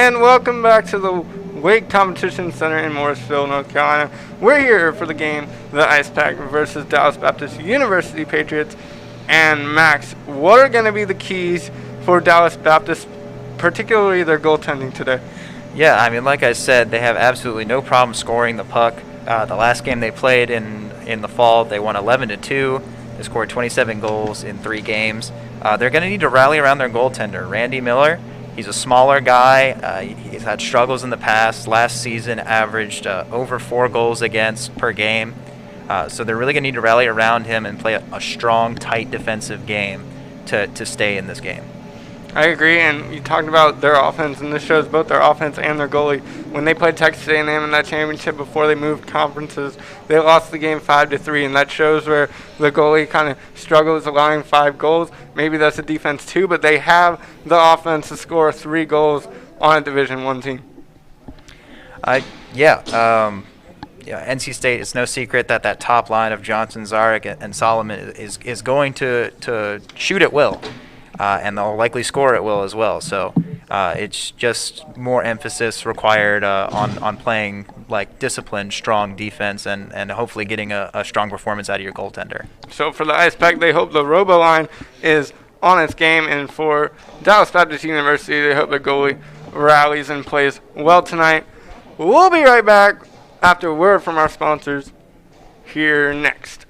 And welcome back to the Weight Competition Center in Morrisville, North Carolina. We're here for the game, the Ice Pack versus Dallas Baptist University Patriots. And Max, what are going to be the keys for Dallas Baptist, particularly their goaltending today? Yeah, I mean, like I said, they have absolutely no problem scoring the puck. The last game they played in the fall, they won 11-2. They scored 27 goals in 3 games. They're going to need to rally around their goaltender, Randy Miller. He's a smaller guy. He's had struggles in the past. Last season averaged over 4 goals against per game. So they're really going to need to rally around him and play a strong, tight defensive game to stay in this game. I agree, and you talked about their offense, and this shows both their offense and their goalie. When they played Texas A&M in that championship before they moved conferences, they lost the game 5-3, and that shows where the goalie kind of struggles allowing 5 goals. Maybe that's a defense too, but they have the offense to score 3 goals on a Division I team. NC State, it's no secret that top line of Johnson, Zarek, and Solomon is going to shoot at will. And they'll likely score at will as well. So it's just more emphasis required on playing like disciplined, strong defense and hopefully getting a strong performance out of your goaltender. So for the Ice Pack, they hope the Robo line is on its game, and for Dallas Baptist University, they hope the goalie rallies and plays well tonight. We'll be right back after a word from our sponsors here next.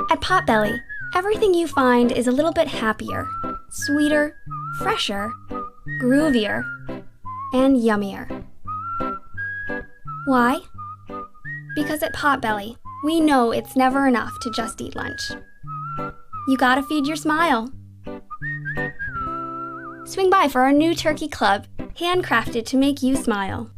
At Potbelly, everything you find is a little bit happier, sweeter, fresher, groovier, and yummier. Why? Because at Potbelly, we know it's never enough to just eat lunch. You gotta feed your smile. Swing by for our new turkey club, handcrafted to make you smile.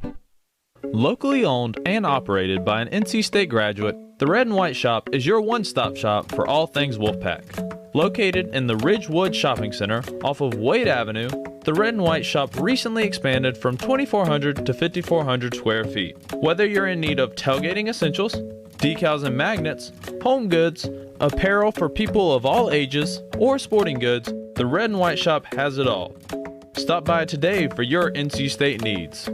Locally owned and operated by an NC State graduate, the Red and White Shop is your one-stop shop for all things Wolfpack. Located in the Ridgewood Shopping Center off of Wade Avenue, the Red and White Shop recently expanded from 2,400 to 5,400 square feet. Whether you're in need of tailgating essentials, decals and magnets, home goods, apparel for people of all ages, or sporting goods, the Red and White Shop has it all. Stop by today for your NC State needs.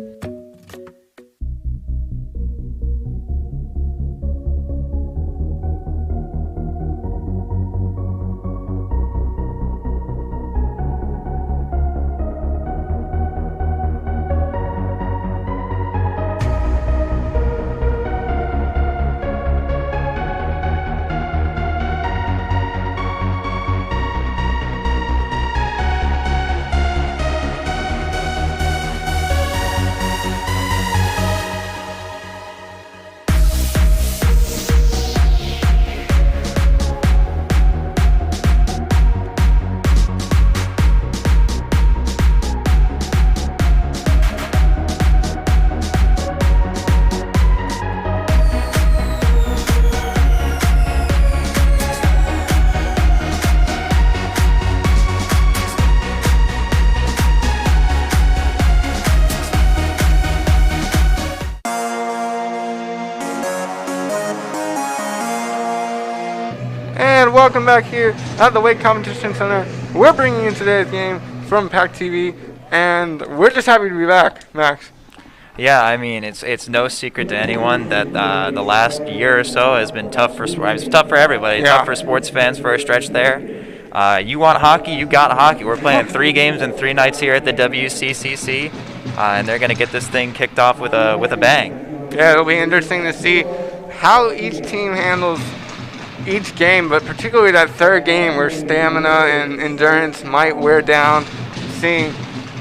And welcome back here at the Wake Competition Center. We're bringing you today's game from PackTV, and we're just happy to be back, Max. Yeah, I mean, it's no secret to anyone that the last year or so has been tough for it's tough for everybody. Yeah. Tough for sports fans for a stretch there. You want hockey, you got hockey. We're playing 3 games in 3 nights here at the WCCC, and they're going to get this thing kicked off with a bang. Yeah, it'll be interesting to see how each team handles each game, but particularly that third game where stamina and endurance might wear down, seeing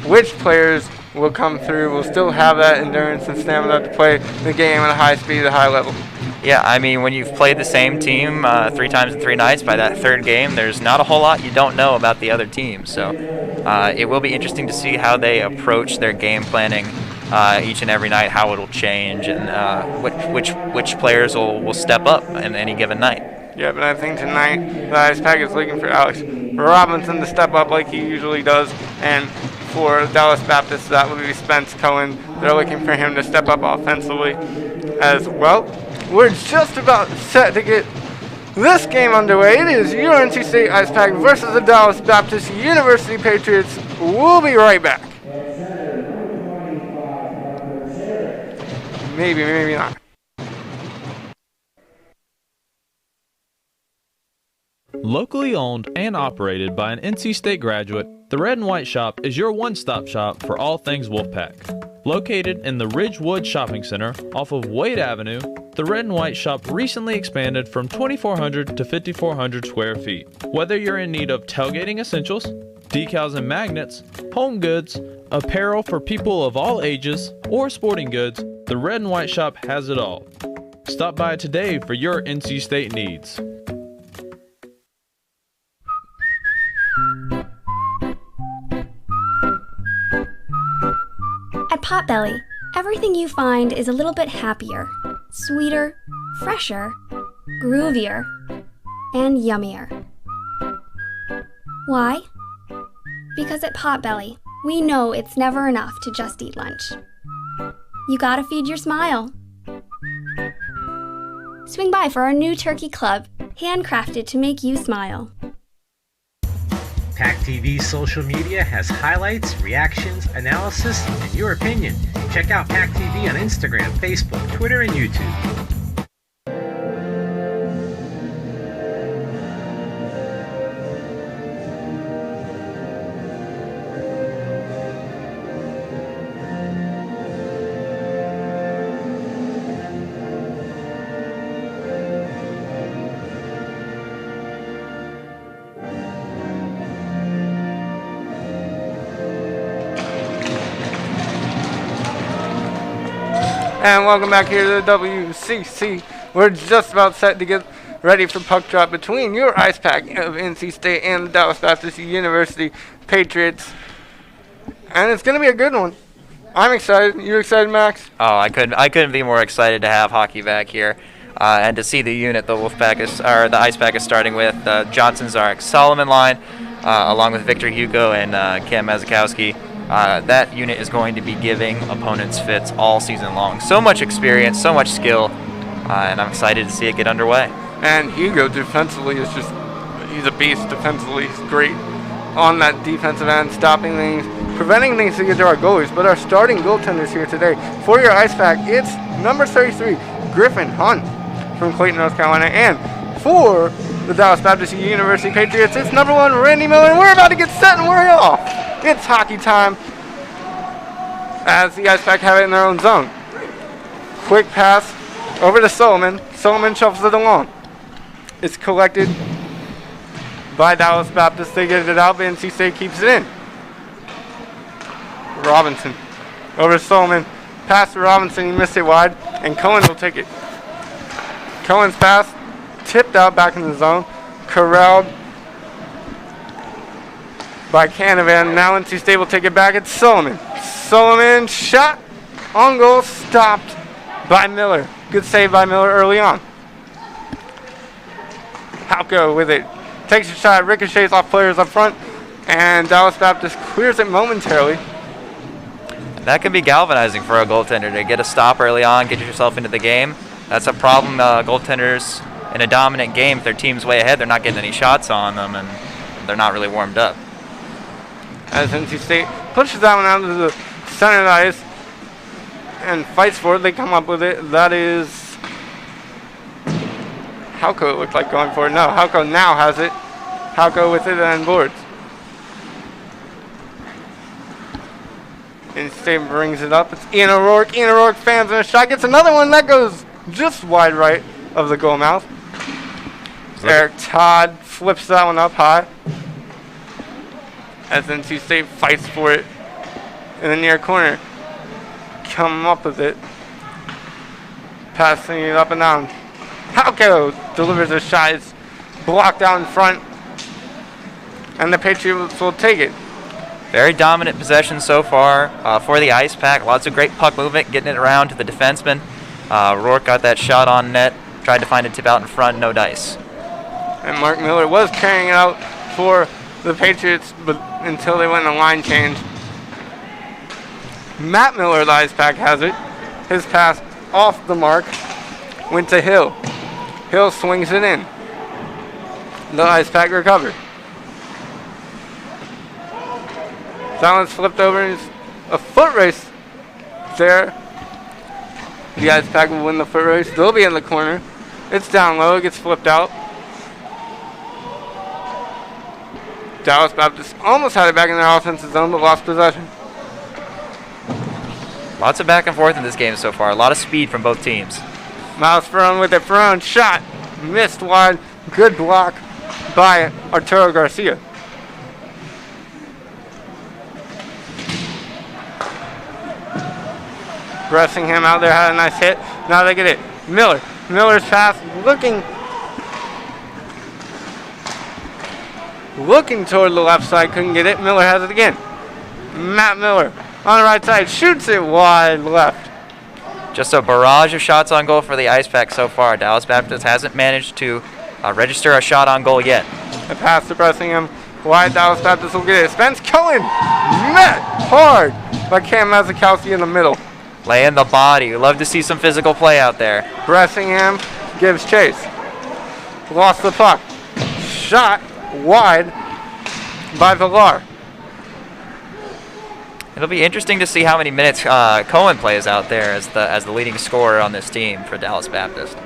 which players will come through, will still have that endurance and stamina to play the game at a high speed, at a high level. Yeah, I mean, when you've played the same team 3 times in 3 nights, by that third game, there's not a whole lot you don't know about the other team. So it will be interesting to see how they approach their game planning each and every night, how it'll change, and which players will step up in any given night. Yeah, but I think tonight the Ice Pack is looking for Alex Robinson to step up like he usually does, and for Dallas Baptist, that would be Spence Cohen. They're looking for him to step up offensively as well. We're just about set to get this game underway. It is UNC State Ice Pack versus the Dallas Baptist University Patriots. We'll be right back. Maybe, maybe not. Locally owned and operated by an NC State graduate, the Red and White Shop is your one-stop shop for all things Wolfpack. Located in the Ridgewood Shopping Center off of Wade Avenue, the Red and White Shop recently expanded from 2,400 to 5,400 square feet. Whether you're in need of tailgating essentials, decals and magnets, home goods, apparel for people of all ages, or sporting goods, the Red and White Shop has it all. Stop by today for your NC State needs. At Potbelly, everything you find is a little bit happier, sweeter, fresher, groovier, and yummier. Why? Because at Potbelly, we know it's never enough to just eat lunch. You gotta feed your smile. Swing by for our new turkey club, handcrafted to make you smile. PackTV's social media has highlights, reactions, analysis, and your opinion. Check out PackTV on Instagram, Facebook, Twitter, and YouTube. And welcome back here to the WCC. We're just about set to get ready for puck drop between your Ice Pack of NC State and the Dallas Baptist University Patriots. And it's going to be a good one. I'm excited. You excited, Max? Oh, I couldn't be more excited to have hockey back here. And to see the unit the Ice Pack is starting with, Johnson, Zarek, Solomon line, along with Victor Hugo and Cam Mazakowski, that unit is going to be giving opponents fits all season long. So much experience, so much skill, and I'm excited to see it get underway. And Hugo defensively is he's a beast defensively. He's great on that defensive end, stopping things, preventing things to get to our goalies. But our starting goaltenders here today for your Ice Pack, it's number 33, Griffin Hunt from Clayton, North Carolina. And for the Dallas Baptist University Patriots, it's number 1, Randy Miller. And we're about to get set and we're off. It's hockey time as the Ice Pack have it in their own zone. Quick pass over to Solomon. Solomon shuffles it along. It's collected by Dallas Baptist. They get it out, but NC State keeps it in. Robinson over to Solomon. Pass to Robinson. He missed it wide, and Cohen will take it. Cohen's pass tipped out back in the zone. Corralled by Canavan. Now NC State will take it back. It's Solomon. Solomon shot on goal, stopped by Miller. Good save by Miller early on. Halko with it. Takes a shot, ricochets off players up front, and Dallas Baptist clears it momentarily. That can be galvanizing for a goaltender to get a stop early on, get yourself into the game. That's a problem. Goaltenders in a dominant game, if their team's way ahead, they're not getting any shots on them, and they're not really warmed up. As NC State pushes that one out to the center of the ice and fights for it, they come up with it. That is Halko, it looked like going for it. No, Halko now has it. Halko with it and boards. NC State brings it up. It's Ian O'Rourke. Ian O'Rourke fans in a shot. Gets another one that goes just wide right of the goal mouth. Eric Todd flips that one up high as NC State fights for it in the near corner. Come up with it. Passing it up and down. Halko delivers a shot. It's blocked out in front, and the Patriots will take it. Very dominant possession so far for the Ice Pack. Lots of great puck movement, getting it around to the defenseman. Rourke got that shot on net, tried to find a tip out in front, no dice. And Mark Miller was carrying it out for the Patriots, but until they went in a line change. Matt Miller, the Ice Pack, has it. His pass off the mark went to Hill. Hill swings it in. The Ice Pack recovered. That one's flipped over. It's a foot race there. The Ice Pack will win the foot race. They'll be in the corner. It's down low. It gets flipped out. Dallas Baptist almost had it back in their offensive zone, but lost possession. Lots of back and forth in this game so far. A lot of speed from both teams. Miles Ferron with it. Ferron shot. Missed wide. Good block by Arturo Garcia. Bressingham out there had a nice hit. Now they get it. Miller. Miller's pass looking toward the left side. Couldn't get it. Miller has it again. Matt Miller on the right side. Shoots it wide left. Just a barrage of shots on goal for the Ice Pack so far. Dallas Baptist hasn't managed to register a shot on goal yet. A pass to Bressingham. Wide. Dallas Baptist will get it. Spence Cohen met hard by Cam Mazakowski in the middle. Laying the body. We love to see some physical play out there. Bressingham gives chase. Lost the puck. Shot wide by Villar. It'll be interesting to see how many minutes Cohen plays out there as the leading scorer on this team for Dallas Baptist.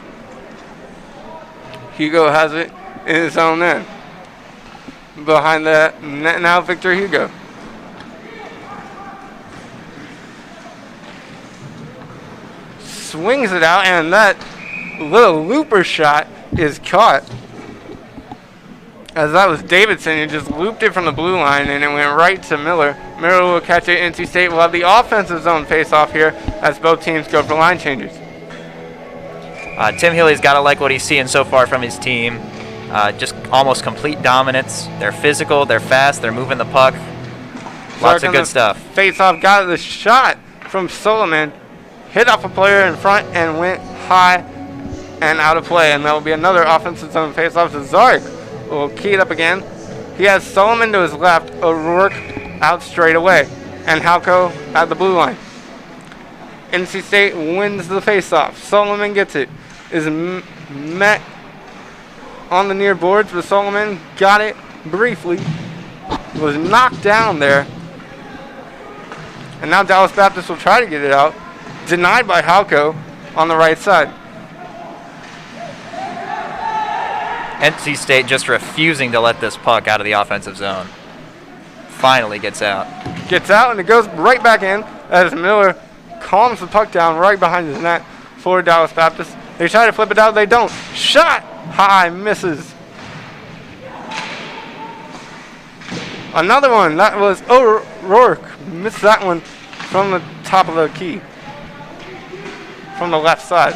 Hugo has it in his own end. Behind that net now, Victor Hugo. Swings it out, and that little looper shot is caught. As that was Davidson who just looped it from the blue line, and it went right to Miller. Miller will catch it. NC State will have the offensive zone face-off here as both teams go for line changes. Tim Healy's got to like what he's seeing so far from his team. Just almost complete dominance. They're physical, they're fast, they're moving the puck. Lots of good stuff. Face-off got the shot from Solomon. Hit off a player in front and went high and out of play, and that will be another offensive zone face-off. So Zark will key it up again. He has Solomon to his left, O'Rourke out straight away, and Halco at the blue line. NC State wins the face-off. Solomon gets it. Is met on the near boards, but Solomon got it briefly. Was knocked down there. And now Dallas Baptist will try to get it out. Denied by Halco on the right side. NC State just refusing to let this puck out of the offensive zone. Finally gets out. Gets out, and it goes right back in as Miller calms the puck down right behind his net for Dallas Baptist. They try to flip it out. They don't. Shot high, misses. Another one. That was O'Rourke. Missed that one from the top of the key. From the left side.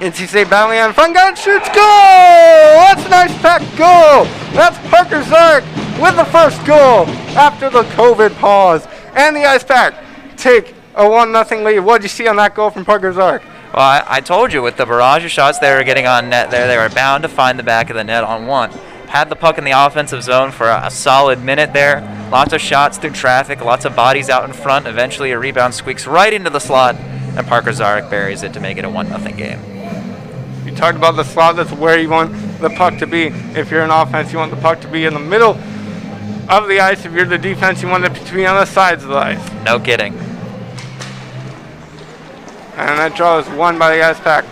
NC State battling on front. Gun shoots. Goal! That's a nice pack goal. That's Parker Zark with the first goal after the COVID pause. And the Ice Pack take a 1-0 lead. What did you see on that goal from Parker Zark? Well, I told you, with the barrage of shots they were getting on net there, they were bound to find the back of the net on one. Had the puck in the offensive zone for a solid minute there. Lots of shots through traffic, lots of bodies out in front. Eventually a rebound squeaks right into the slot, and Parker Zarek buries it to make it a 1-0 game. You talked about the slot. That's where you want the puck to be. If you're an offense, you want the puck to be in the middle of the ice. If you're the defense, you want it to be on the sides of the ice. No kidding. And that draw is won by the Ice Pack.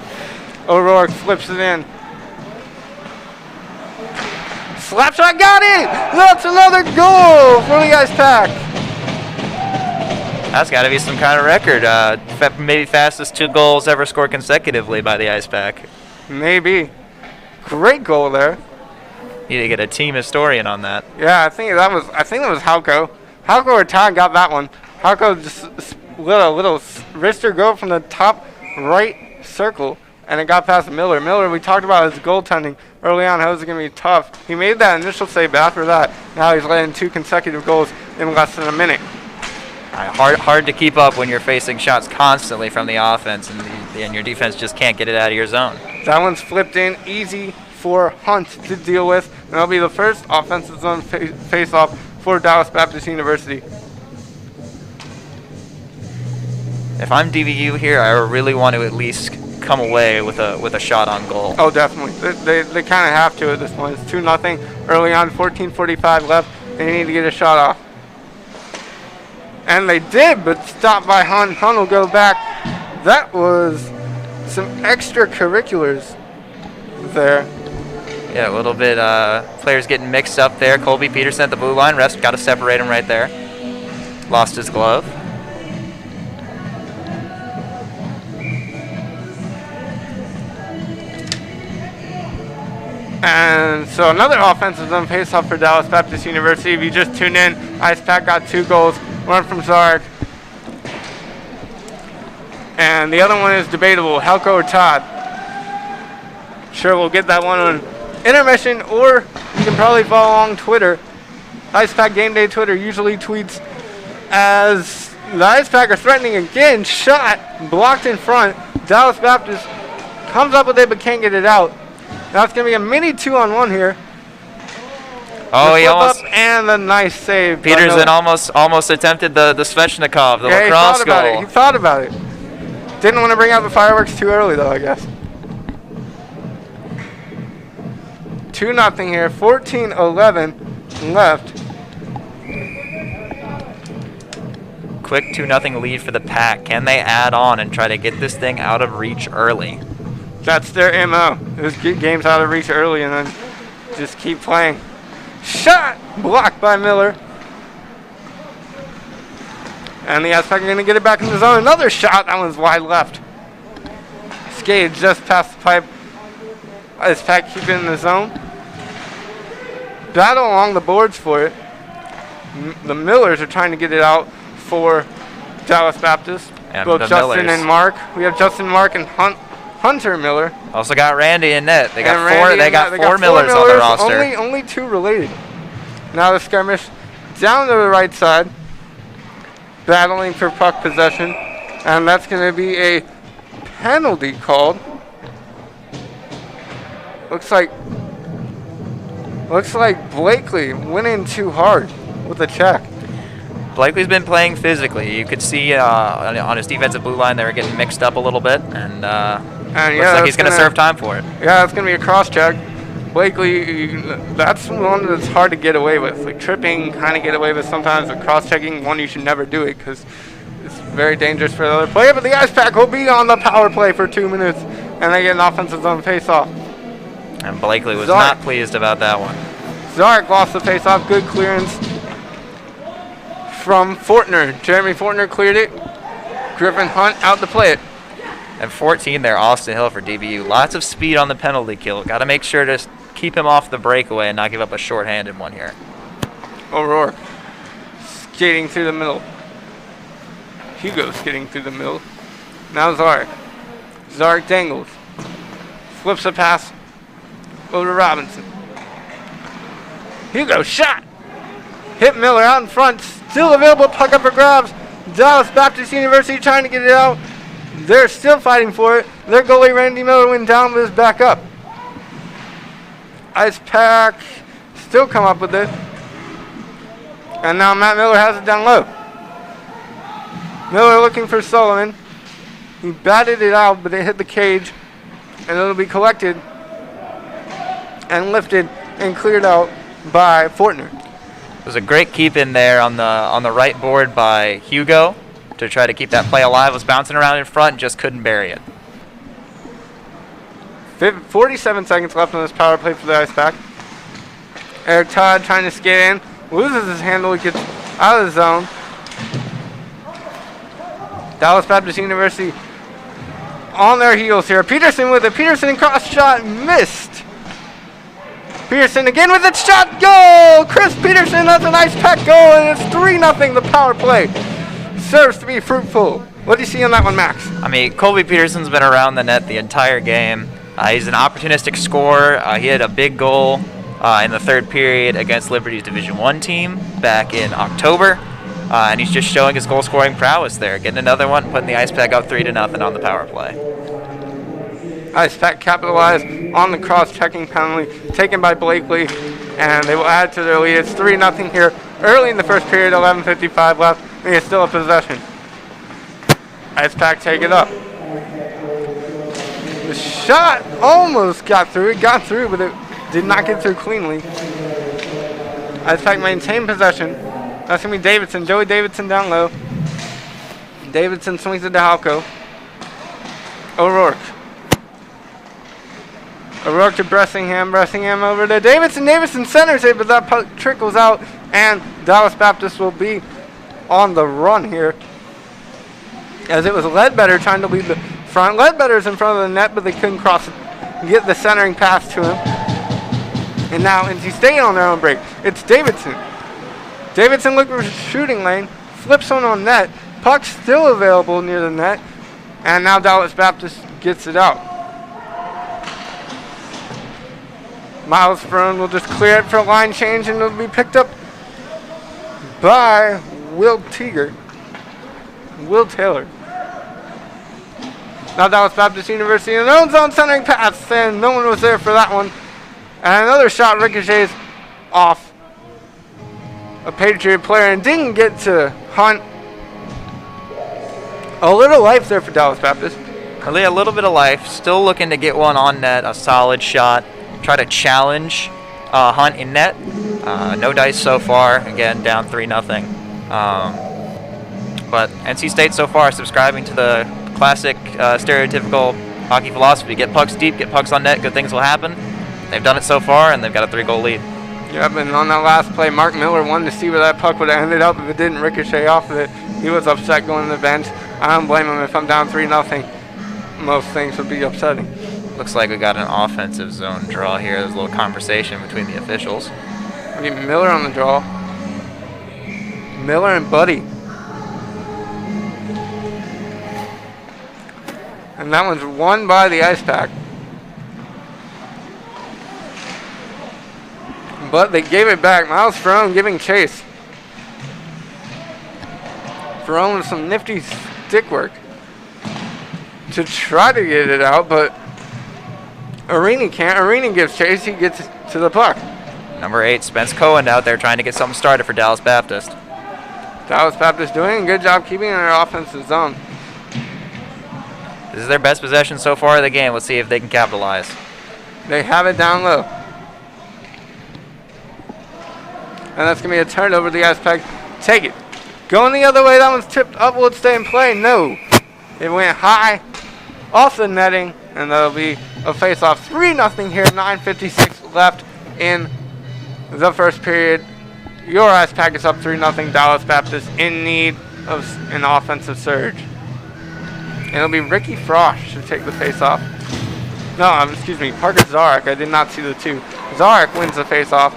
O'Rourke flips it in. Slap shot, got it! That's another goal for the Ice Pack. That's got to be some kind of record. Maybe fastest 2 goals ever scored consecutively by the Ice Pack. Maybe. Great goal there. Need to get a team historian on that. Yeah, I think it was Halco. Halco or Todd got that one. Halco just let a little wrister go from the top right circle, and it got past Miller. Miller, we talked about his goaltending early on, how it was going to be tough. He made that initial save, but after that, now he's letting 2 consecutive goals in less than a minute. Hard to keep up when you're facing shots constantly from the offense, and your defense just can't get it out of your zone. That one's flipped in, easy for Hunt to deal with, and that'll be the first offensive zone face-off for Dallas Baptist University. If I'm DVU here, I really want to at least come away with a shot on goal. Oh, definitely. They kind of have to at this point. It's 2-0 early on, 14:45 left. They need to get a shot off. And they did, but stopped by Hunt. Hunt will go back. That was some extracurriculars there. Yeah, a little bit players getting mixed up there. Colby Peterson at the blue line. Ref's got to separate him right there. Lost his glove. And so another offensive zone face-off for Dallas Baptist University. If you just tuned in, Ice Pack got 2 goals, one from Zark. And the other one is debatable, Halco or Todd. Sure, we'll get that one on intermission, or you can probably follow along Twitter. Ice Pack Game Day Twitter usually tweets as the Ice Pack are threatening again. Shot blocked in front. Dallas Baptist comes up with it but can't get it out. Now it's going to be a mini 2-on-1 here. Oh, he almost... And a nice save. Peterson almost attempted the Svechnikov, the lacrosse goal. He thought about it. Didn't want to bring out the fireworks too early, though, I guess. 2-0 here. 14:11 left. Quick 2-0 lead for the Pack. Can they add on and try to get this thing out of reach early? That's their MO. Is get games out of reach early and then just keep playing. Shot! Blocked by Miller. And the Ice Pack are going to get it back in the zone. Another shot. That one's wide left. Skated just past the pipe. Ice Pack keep it in the zone. Battle along the boards for it. The Millers are trying to get it out for Dallas Baptist. And both the Justin Millers. and Mark. We have Justin, Mark, and Hunter Miller. Also got Randy in net. They got four Millers on the roster. Only 2 related. Now the skirmish down to the right side, battling for puck possession, and that's going to be a penalty called Looks like Blakely went in too hard with the check. Blakely's been playing physically. You could see on his defensive blue line they were getting mixed up a little bit, and looks like he's going to serve time for it. Yeah, it's going to be a cross check. Blakely, that's one that's hard to get away with. Like tripping, kind of get away with sometimes. With cross checking, one you should never do it because it's very dangerous for the other player. But the Ice Pack will be on the power play for 2 minutes, and they get an offensive zone face-off. And Blakely was not pleased about that one. Zarek lost the face-off. Good clearance from Fortner. Jeremy Fortner cleared it. Griffin Hunt out to play it. And 14 there, Austin Hill for DBU. Lots of speed on the penalty kill. Got to make sure to keep him off the breakaway and not give up a shorthanded one here. O'Rourke skating through the middle. Hugo skating through the middle. Now Zarek. Zarek dangles. Flips a pass over to Robinson. Hugo shot. Hit Miller out in front. Still available. Puck up for grabs. Dallas Baptist University trying to get it out. They're still fighting for it. Their goalie Randy Miller went down, but is back up. Ice Pack still come up with it. And now Matt Miller has it down low. Miller looking for Sullivan. He batted it out, but it hit the cage. And it'll be collected and lifted and cleared out by Fortner. It was a great keep in there on the right board by Hugo to try to keep that play alive. Was bouncing around in front and just couldn't bury it. 47 seconds left on this power play for the Ice Pack. Eric Todd trying to skate in. Loses his handle. He gets out of the zone. Dallas Baptist University on their heels here. Peterson with it. Peterson cross shot. Missed. Peterson again with its shot. Goal! Chris Peterson. That's a nice Pack goal. And it's 3-0 the power play. Serves to be fruitful. What do you see on that one, Max? I mean, Colby Peterson's been around the net the entire game. He's an opportunistic scorer. He had a big goal in the third period against Liberty's Division I team back in October. And he's just showing his goal-scoring prowess there. Getting another one, putting the Ice Pack up 3-0 on the power play. Ice Pack capitalized on the cross-checking penalty taken by Blakely, and they will add to their lead. It's 3-0 here early in the first period, 11:55 left, and it's still a possession. Ice Pack take it up. The shot almost got through. It got through, but it did not get through cleanly. Ice Pack maintained possession. That's going to be Davidson. Joey Davidson down low. Davidson swings it to Halko. O'Rourke. O'Rourke to Bressingham. Bressingham over to Davidson. Davidson centers it, but that puck trickles out, and Dallas Baptist will be on the run here. As it was Ledbetter trying to lead the front. Ledbetter's in front of the net, but they couldn't cross it. Get the centering pass to him. And now NC State on their own break. It's Davidson. Davidson looking for shooting lane. Flips one on net. Puck still available near the net. And now Dallas Baptist gets it out. Miles Frone will just clear it for a line change, and it'll be picked up by Will Taylor. Now Dallas Baptist University in their own zone centering pass, and no one was there for that one. And another shot ricochets off a Patriot player and didn't get to Hunt. A little life there for Dallas Baptist. A little bit of life. Still looking to get one on net, a solid shot. Try to challenge Hunt in net. No dice so far. Again, down 3-0. But NC State so far subscribing to the classic stereotypical hockey philosophy. Get pucks deep, get pucks on net, good things will happen. They've done it so far, and they've got a 3-goal lead. Yep, and on that last play, Mark Miller wanted to see where that puck would have ended up if it didn't ricochet off of it. He was upset going to the bench. I don't blame him. If I'm down 3-0, most things would be upsetting. Looks like we got an offensive zone draw here. There's a little conversation between the officials. We get Miller on the draw. Miller and Buddy. And that one's won by the Ice Pack. But they gave it back. Miles Ferone giving chase. Ferone with some nifty stick work to try to get it out, but Arini can't. Arini gives chase. He gets to the puck. Number 8, Spence Cohen out there trying to get something started for Dallas Baptist. Dallas Baptist doing a good job keeping in their offensive zone. This is their best possession so far of the game. Let's see if they can capitalize. They have it down low. And that's going to be a turnover. The Ice Pack take it. Going the other way. That one's tipped up. Will it stay in play? No. It went high off the netting. And that'll be a face-off. 3-0 here. 9:56 left in the first period. Your Ice Pack is up 3-0. Dallas Baptist in need of an offensive surge. And it'll be Ricky Frosch to take the face-off. No, excuse me, Parker Zarek. I did not see the two. Zarek wins the face-off.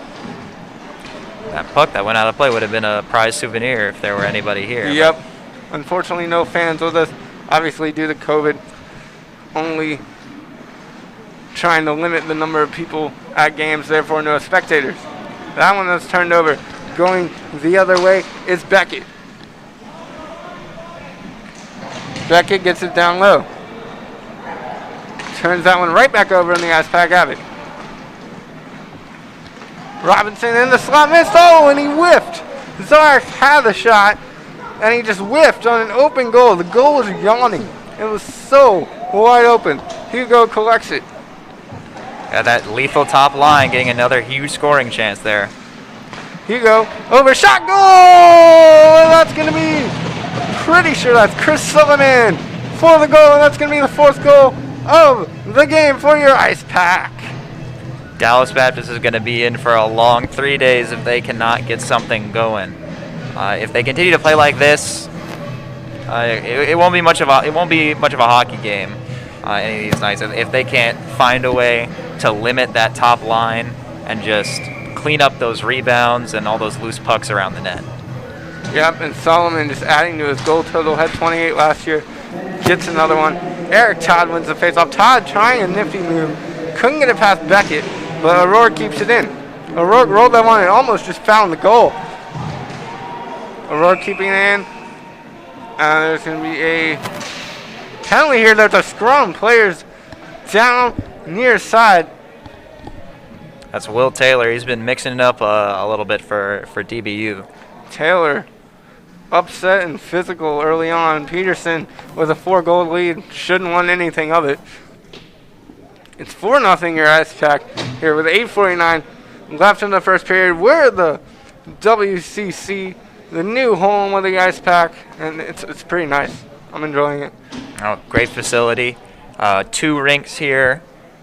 That puck that went out of play would have been a prize souvenir if there were anybody here. Yep. Unfortunately, no fans with us. Obviously, due to COVID, only trying to limit the number of people at games, therefore no spectators. That one that's turned over. Going the other way is Beckett. Beckett gets it down low. Turns that one right back over, and the Ice Pack have it. Robinson in the slot, missed. Oh, and he whiffed. Zarek had the shot, and he just whiffed on an open goal. The goal was yawning. It was so wide open. Hugo collects it. Got that lethal top line, getting another huge scoring chance there. Hugo, overshot, goal! And that's going to be, pretty sure that's Chris Sullivan for the goal, and that's going to be the 4th goal of the game for your Ice Pack. Dallas Baptist is going to be in for a long 3 days if they cannot get something going. If they continue to play like this, it won't be much of a hockey game any of these nights. If they can't find a way to limit that top line and just clean up those rebounds and all those loose pucks around the net. Yep, and Solomon just adding to his goal total. Had 28 last year. Gets another one. Eric Todd wins the faceoff. Todd trying a nifty move. Couldn't get it past Beckett, but O'Rourke keeps it in. O'Rourke rolled that one and almost just found the goal. O'Rourke keeping it in. There's going to be a penalty here. There's a scrum. Players down near side. That's Will Taylor. He's been mixing it up a little bit for DBU. Taylor upset and physical early on. Peterson with a 4-goal lead. Shouldn't want anything of it. It's 4-0 your Ice Pack here with 8:49 left in the first period. We're the WCC, the new home of the Ice Pack, and it's pretty nice. I'm enjoying it. Oh, great facility. 2 rinks here.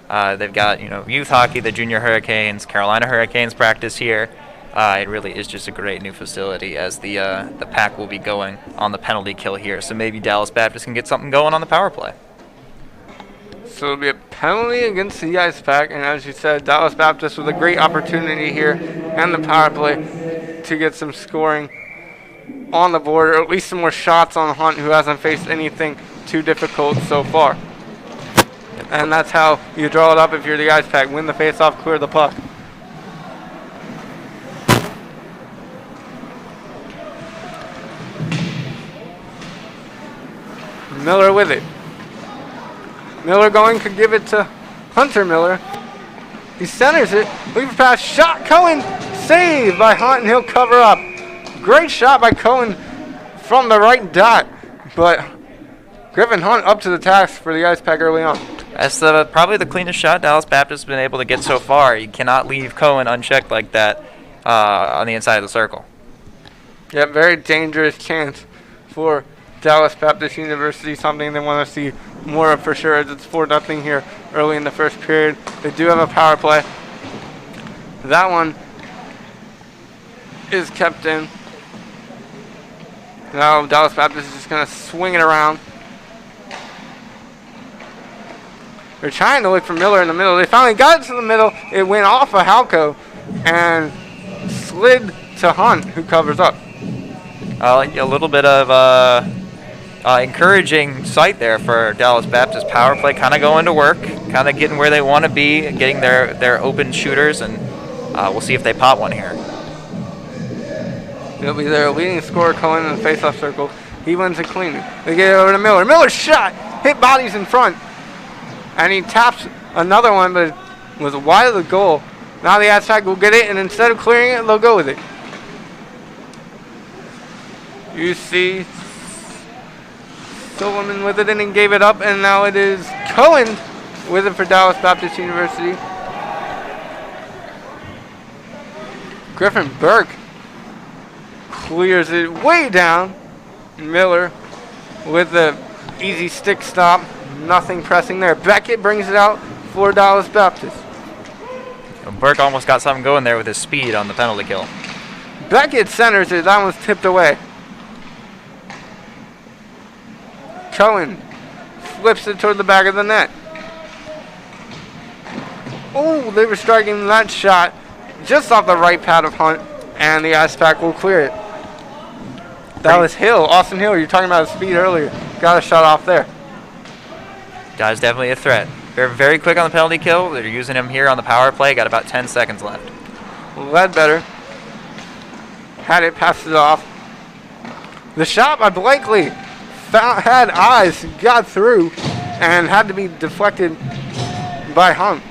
They've got youth hockey, the Junior Hurricanes, Carolina Hurricanes practice here. It really is just a great new facility as the Pack will be going on the penalty kill here. So maybe Dallas Baptist can get something going on the power play. So it'll be a penalty against the Ice Pack, and as you said, Dallas Baptist with a great opportunity here and the power play to get some scoring on the board, or at least some more shots on Hunt, who hasn't faced anything too difficult so far. And that's how you draw it up if you're the Ice Pack. Win the face-off, clear the puck. Miller with it. Miller going, could give it to Hunter Miller. He centers it. Looking for pass. Shot. Cohen saved by Hunt, and he'll cover up. Great shot by Cohen from the right dot. But Griffin Hunt up to the task for the Ice Pack early on. That's probably the cleanest shot Dallas Baptist has been able to get so far. You cannot leave Cohen unchecked like that on the inside of the circle. Yeah, very dangerous chance for Dallas Baptist University, something they want to see more of for sure, as it's 4-0 here early in the first period. They do have a power play. That one is kept in. Now Dallas Baptist is just going to swing it around. They're trying to look for Miller in the middle. They finally got it to the middle. It went off of Halco and slid to Hunt, who covers up. A little bit of encouraging sight there for Dallas Baptist. Power play kind of going to work, kind of getting where they want to be, getting their open shooters, and we'll see if they pop one here. It'll be their leading scorer, Cohen, in the face-off circle. He wins it clean. They get it over to Miller. Miller's shot hit bodies in front, and he taps another one, but it was wide of the goal. Now the Aztec will get it, and instead of clearing it, they'll go with it. You see Solomon with it and gave it up, and now it is Cohen with it for Dallas Baptist University. Griffin Burke clears it way down. Miller with the easy stick stop. Nothing pressing there. Beckett brings it out for Dallas Baptist. Burke almost got something going there with his speed on the penalty kill. Beckett centers it. That one's tipped away. Cohen flips it toward the back of the net. Oh, they were striking that shot just off the right pad of Hunt, and the Ice Pack will clear it. That was Hill, Austin Hill. You're talking about his speed earlier. Got a shot off there. Guy's definitely a threat. They're very quick on the penalty kill. They're using him here on the power play. Got about 10 seconds left. Ledbetter had it, passed it off. The shot by Blakely had eyes, got through, and had to be deflected by Hunt.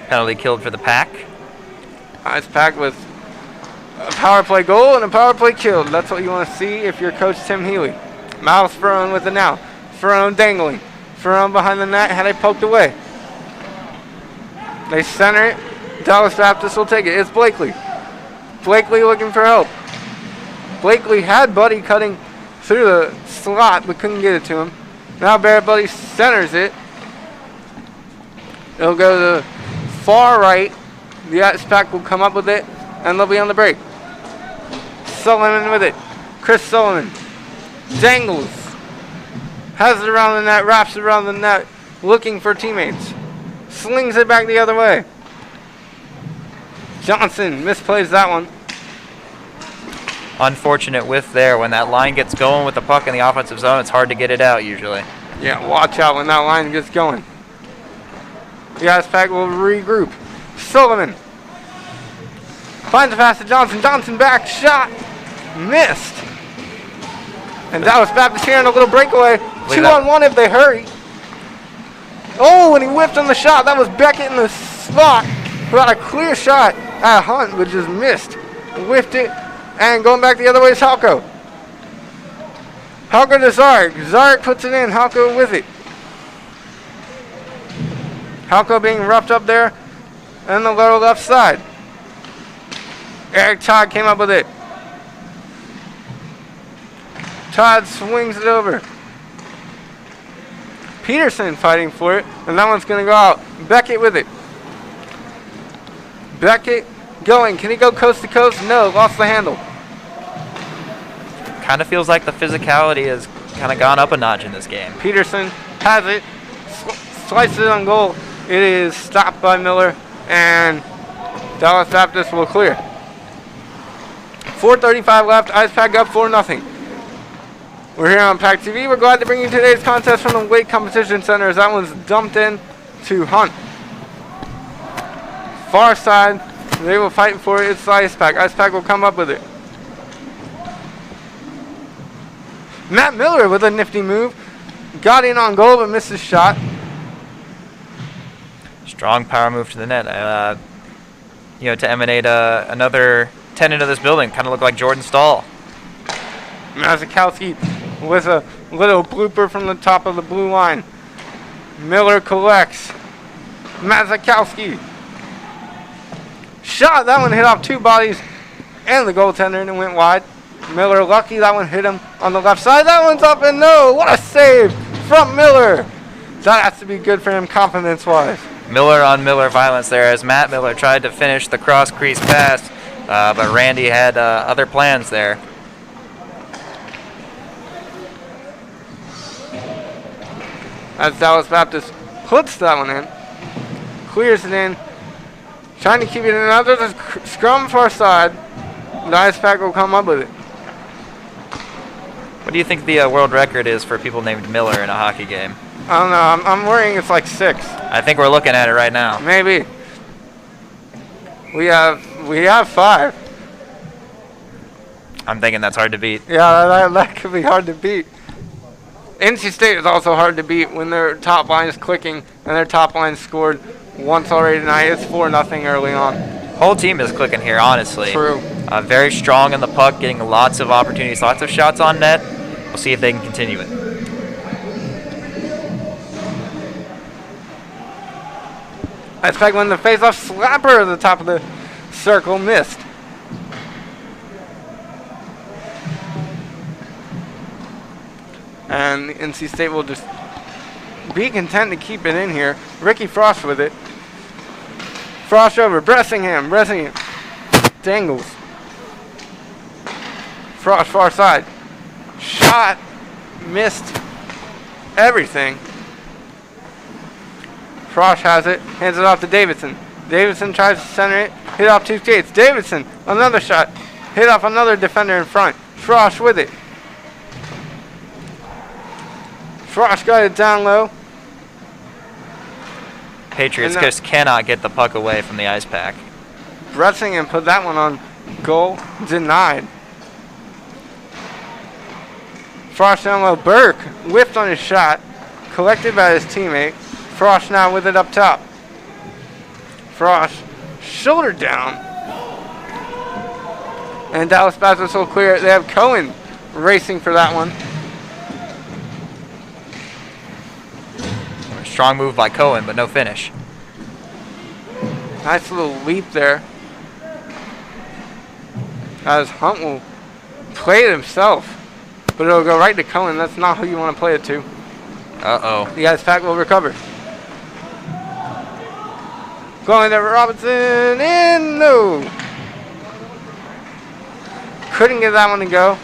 Penalty killed for the Pack. Ice Pack with a power play goal and a power play killed. That's what you want to see if you're Coach Tim Healy. Miles Ferone with it now. Ferone dangling. Ferone behind the net, had it poked away. They center it. Dallas Baptist will take it. It's Blakely. Blakely looking for help. Blakely had Buddy cutting through the slot, but couldn't get it to him. Now Barrett Buddy centers it. It'll go to the far right. The Ice Pack will come up with it, and they'll be on the break. Sullivan with it. Chris Sullivan dangles. Has it around the net, wraps it around the net, looking for teammates. Slings it back the other way. Johnson misplays that one. Unfortunate whiff there. When that line gets going with the puck in the offensive zone, it's hard to get it out usually. Yeah, watch out when that line gets going. The Ice Pack will regroup. Sullivan finds a pass to Johnson. Johnson back, shot, missed. And Dallas Baptist here in a little breakaway. 2-on-1 if they hurry. Oh, and he whipped on the shot. That was Beckett in the slot, who had a clear shot at Hunt, but just missed. Whiffed it, and going back the other way is Halko. Halko to Zarek. Zarek puts it in. Halko with it. Halko being roughed up there on the lower left side. Eric Todd came up with it. Todd swings it over. Peterson fighting for it, and that one's going to go out. Beckett with it. Beckett going. Can he go coast to coast? No, lost the handle. Kind of feels like the physicality has kind of gone up a notch in this game. Peterson has it. Slices it on goal. It is stopped by Miller, and Dallas Baptist will clear. 4:35 left. Ice Pack up 4-0. We're here on PackTV. We're glad to bring you today's contest from the Weight Competition Center as that one's dumped in to Hunt. Far side, they will fight for it. It's the Ice Pack. Ice Pack will come up with it. Matt Miller with a nifty move. Got in on goal but missed his shot. Strong power move to the net. To emanate another tenant of this building. Kind of look like Jordan Stahl. Mazakowski with a little blooper from the top of the blue line. Miller collects. Mazakowski. Shot. That one hit off two bodies and the goaltender, and it went wide. Miller lucky. That one hit him on the left side. That one's up and no. What a save from Miller. That has to be good for him confidence-wise. Miller on Miller violence there as Matt Miller tried to finish the cross crease pass, but Randy had other plans there. As Dallas Baptist puts that one in, clears it in, trying to keep it in. Another scrum far side. The Ice Pack will come up with it. What do you think the world record is for people named Miller in a hockey game? I don't know. I'm worrying it's like 6. I think we're looking at it right now. Maybe. We have 5. I'm thinking that's hard to beat. Yeah, that could be hard to beat. NC State is also hard to beat when their top line is clicking and their top line scored once already tonight. It's 4-0 early on. Whole team is clicking here, honestly. True. Very strong in the puck, getting lots of opportunities, lots of shots on net. We'll see if they can continue it. That's like when the face-off slapper at the top of the circle missed. And NC State will just be content to keep it in here. Ricky Frost with it. Frost over. Bressingham. Dangles. Frost far side. Shot. Missed. Everything. Frost has it. Hands it off to Davidson. Davidson tries to center it. Hit off two skates. Davidson. Another shot. Hit off another defender in front. Frost with it. Frost got it down low. Patriots just cannot get the puck away from the ice pack. Bressingham put that one on goal. Denied. Frost down low. Burke whiffed on his shot. Collected by his teammate. Frost now with it up top. Frost shoulder down. And Dallas Baptist will clear it. They have Cohen racing for that one. Strong move by Cohen, but no finish. Nice little leap there. As Hunt will play it himself. But it'll go right to Cohen. That's not who you want to play it to. Uh-oh. The ice pack will recover. Going to Robinson. In. No. Couldn't get that one to go.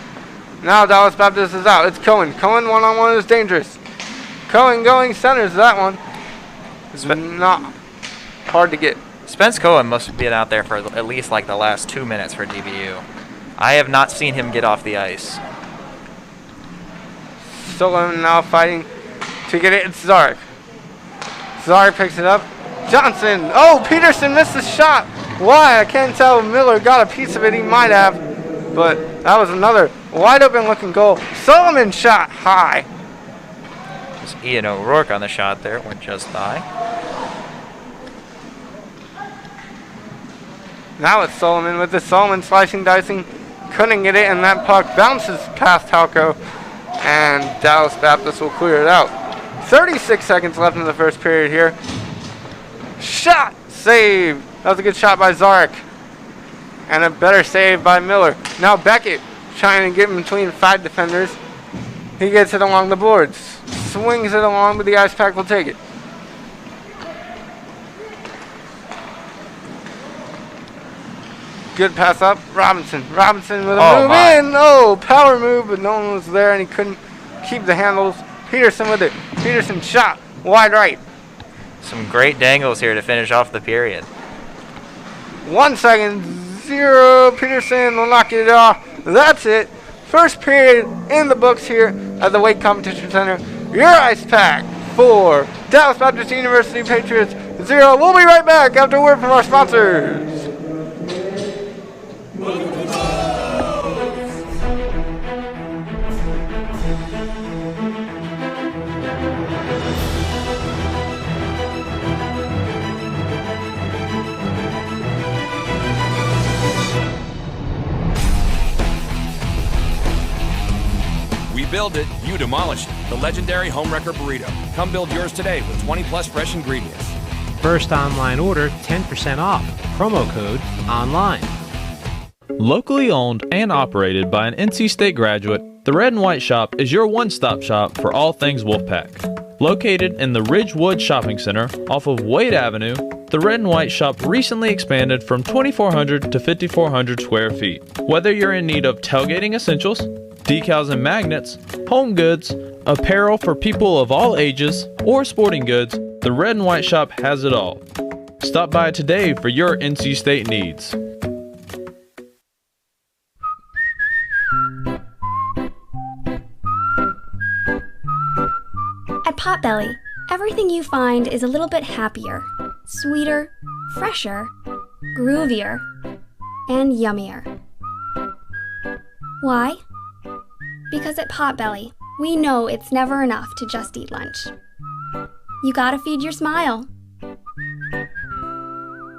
Now Dallas Baptist is out. It's Cohen. Cohen one-on-one is dangerous. Cohen going centers that one. It's not hard to get. Spence Cohen must have been out there for at least like the last 2 minutes for DBU. I have not seen him get off the ice. Stolen now fighting to get it. It's Zarek. Zarek picks it up. Johnson. Oh, Peterson missed the shot. Why? I can't tell. Miller got a piece of it. He might have. But that was another wide open looking goal. Solomon shot high. It's Ian O'Rourke on the shot there. Went just high. Now it's Solomon with the Solomon slicing, dicing. Couldn't get it, and that puck bounces past Halco. And Dallas Baptist will clear it out. 36 seconds left in the first period here. Shot! Save! That was a good shot by Zarek. And a better save by Miller. Now Beckett trying to get in between 5 defenders. He gets it along the boards. Swings it along, but the ice pack will take it. Good pass up. Robinson. Robinson with a move in. Oh, power move, but no one was there, and he couldn't keep the handles. Peterson with it. Peterson shot. Wide right. Some great dangles here to finish off the period. 1 second. 0. Peterson will knock it off. That's it. First period in the books here at the Wake Competition Center. Your ice pack for Dallas Baptist University Patriots 0. We'll be right back after a word from our sponsors. We build it, you demolish it. The legendary Homewrecker Burrito. Come build yours today with 20 plus fresh ingredients. First online order, 10% off. Promo code ONLINE. Locally owned and operated by an NC State graduate, the Red and White Shop is your one-stop shop for all things Wolfpack. Located in the Ridgewood Shopping Center off of Wade Avenue, the Red and White Shop recently expanded from 2,400 to 5,400 square feet. Whether you're in need of tailgating essentials, decals and magnets, home goods, apparel for people of all ages, or sporting goods, the Red and White Shop has it all. Stop by today for your NC State needs. At Potbelly, everything you find is a little bit happier, sweeter, fresher, groovier, and yummier. Why? Because at Potbelly, we know it's never enough to just eat lunch. You gotta feed your smile.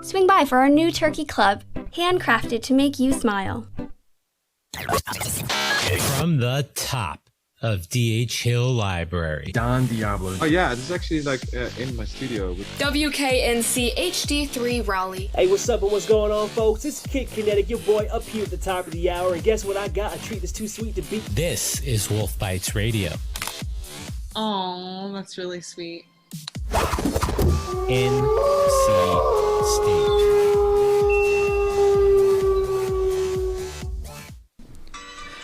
Swing by for our new turkey club, handcrafted to make you smile. From the top of D.H. Hill Library. Don Diablo. Oh yeah, this is actually like in my studio. WKNC HD3 Raleigh. Hey, what's up and what's going on, folks? It's Kid Kinetic, your boy up here at the top of the hour. And guess what I got? A treat that's too sweet to beat. This is Wolf Bites Radio. Oh, that's really sweet. NC State.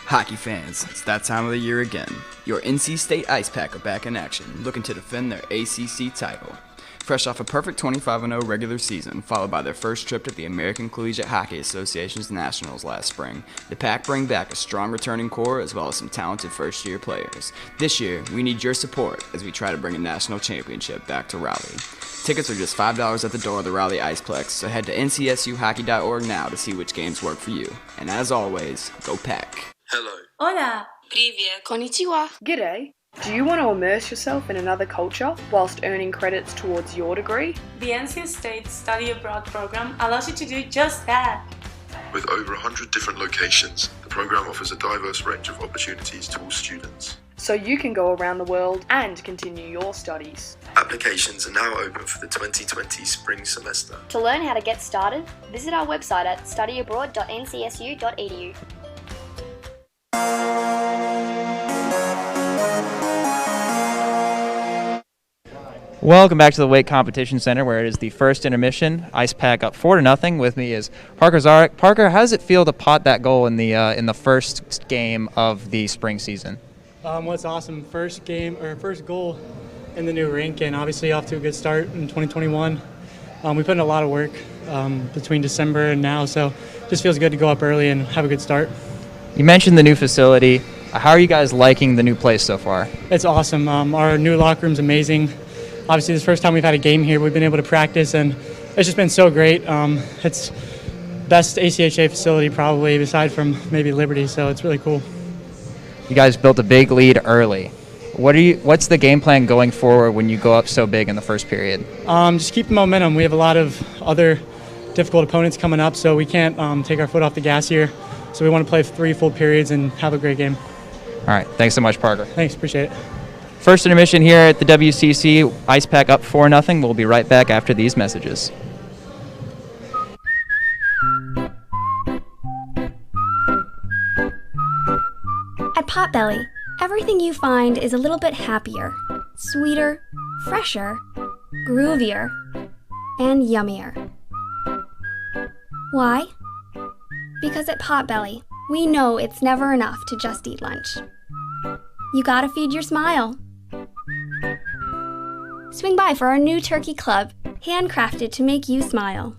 Hockey fans, it's that time of the year again. Your NC State Ice Pack are back in action, looking to defend their ACC title. Fresh off a perfect 25-0 regular season, followed by their first trip to the American Collegiate Hockey Association's Nationals last spring, the Pack bring back a strong returning core as well as some talented first-year players. This year, we need your support as we try to bring a national championship back to Raleigh. Tickets are just $5 at the door of the Raleigh Iceplex, so head to ncsuhockey.org now to see which games work for you. And as always, go Pack! Hello. Hola. Привет. Konnichiwa. G'day. Do you want to immerse yourself in another culture whilst earning credits towards your degree? The NC State Study Abroad program allows you to do just that. With over 100 different locations, the program offers a diverse range of opportunities to all students. So you can go around the world and continue your studies. Applications are now open for the 2020 spring semester. To learn how to get started, visit our website at studyabroad.ncsu.edu. Welcome back to the Weight Competition Center, where it is the first intermission. Ice Pack up 4-0. With me is Parker Zarek. Parker, how does it feel to pot that goal in the first game of the spring season? Well, it's awesome. First goal in the new rink, and obviously off to a good start in 2021. We put in a lot of work between December and now, so it just feels good to go up early and have a good start. You mentioned the new facility. How are you guys liking the new place so far? It's awesome. Our new locker room's amazing. Obviously, this is the first time we've had a game here. We've been able to practice, and it's just been so great. It's best ACHA facility probably, aside from maybe Liberty, so it's really cool. You guys built a big lead early. What's the game plan going forward when you go up so big in the first period? Just keep the momentum. We have a lot of other difficult opponents coming up, so we can't take our foot off the gas here. So we want to play 3 full periods and have a great game. All right. Thanks so much, Parker. Thanks. Appreciate it. First intermission here at the WCC. Ice Pack up 4-0. We'll be right back after these messages. At Potbelly, everything you find is a little bit happier, sweeter, fresher, groovier, and yummier. Why? Because at Potbelly, we know it's never enough to just eat lunch. You gotta feed your smile. Swing by for our new turkey club, handcrafted to make you smile.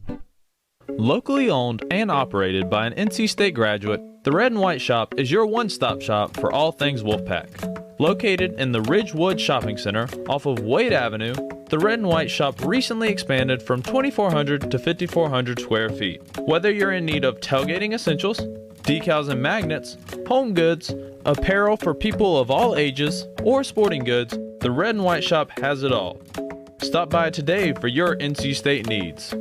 Locally owned and operated by an NC State graduate, the Red and White Shop is your one-stop shop for all things Wolfpack. Located in the Ridgewood Shopping Center off of Wade Avenue, the Red and White Shop recently expanded from 2,400 to 5,400 square feet. Whether you're in need of tailgating essentials, decals and magnets, home goods, apparel for people of all ages, or sporting goods, the Red and White Shop has it all. Stop by today for your NC State needs.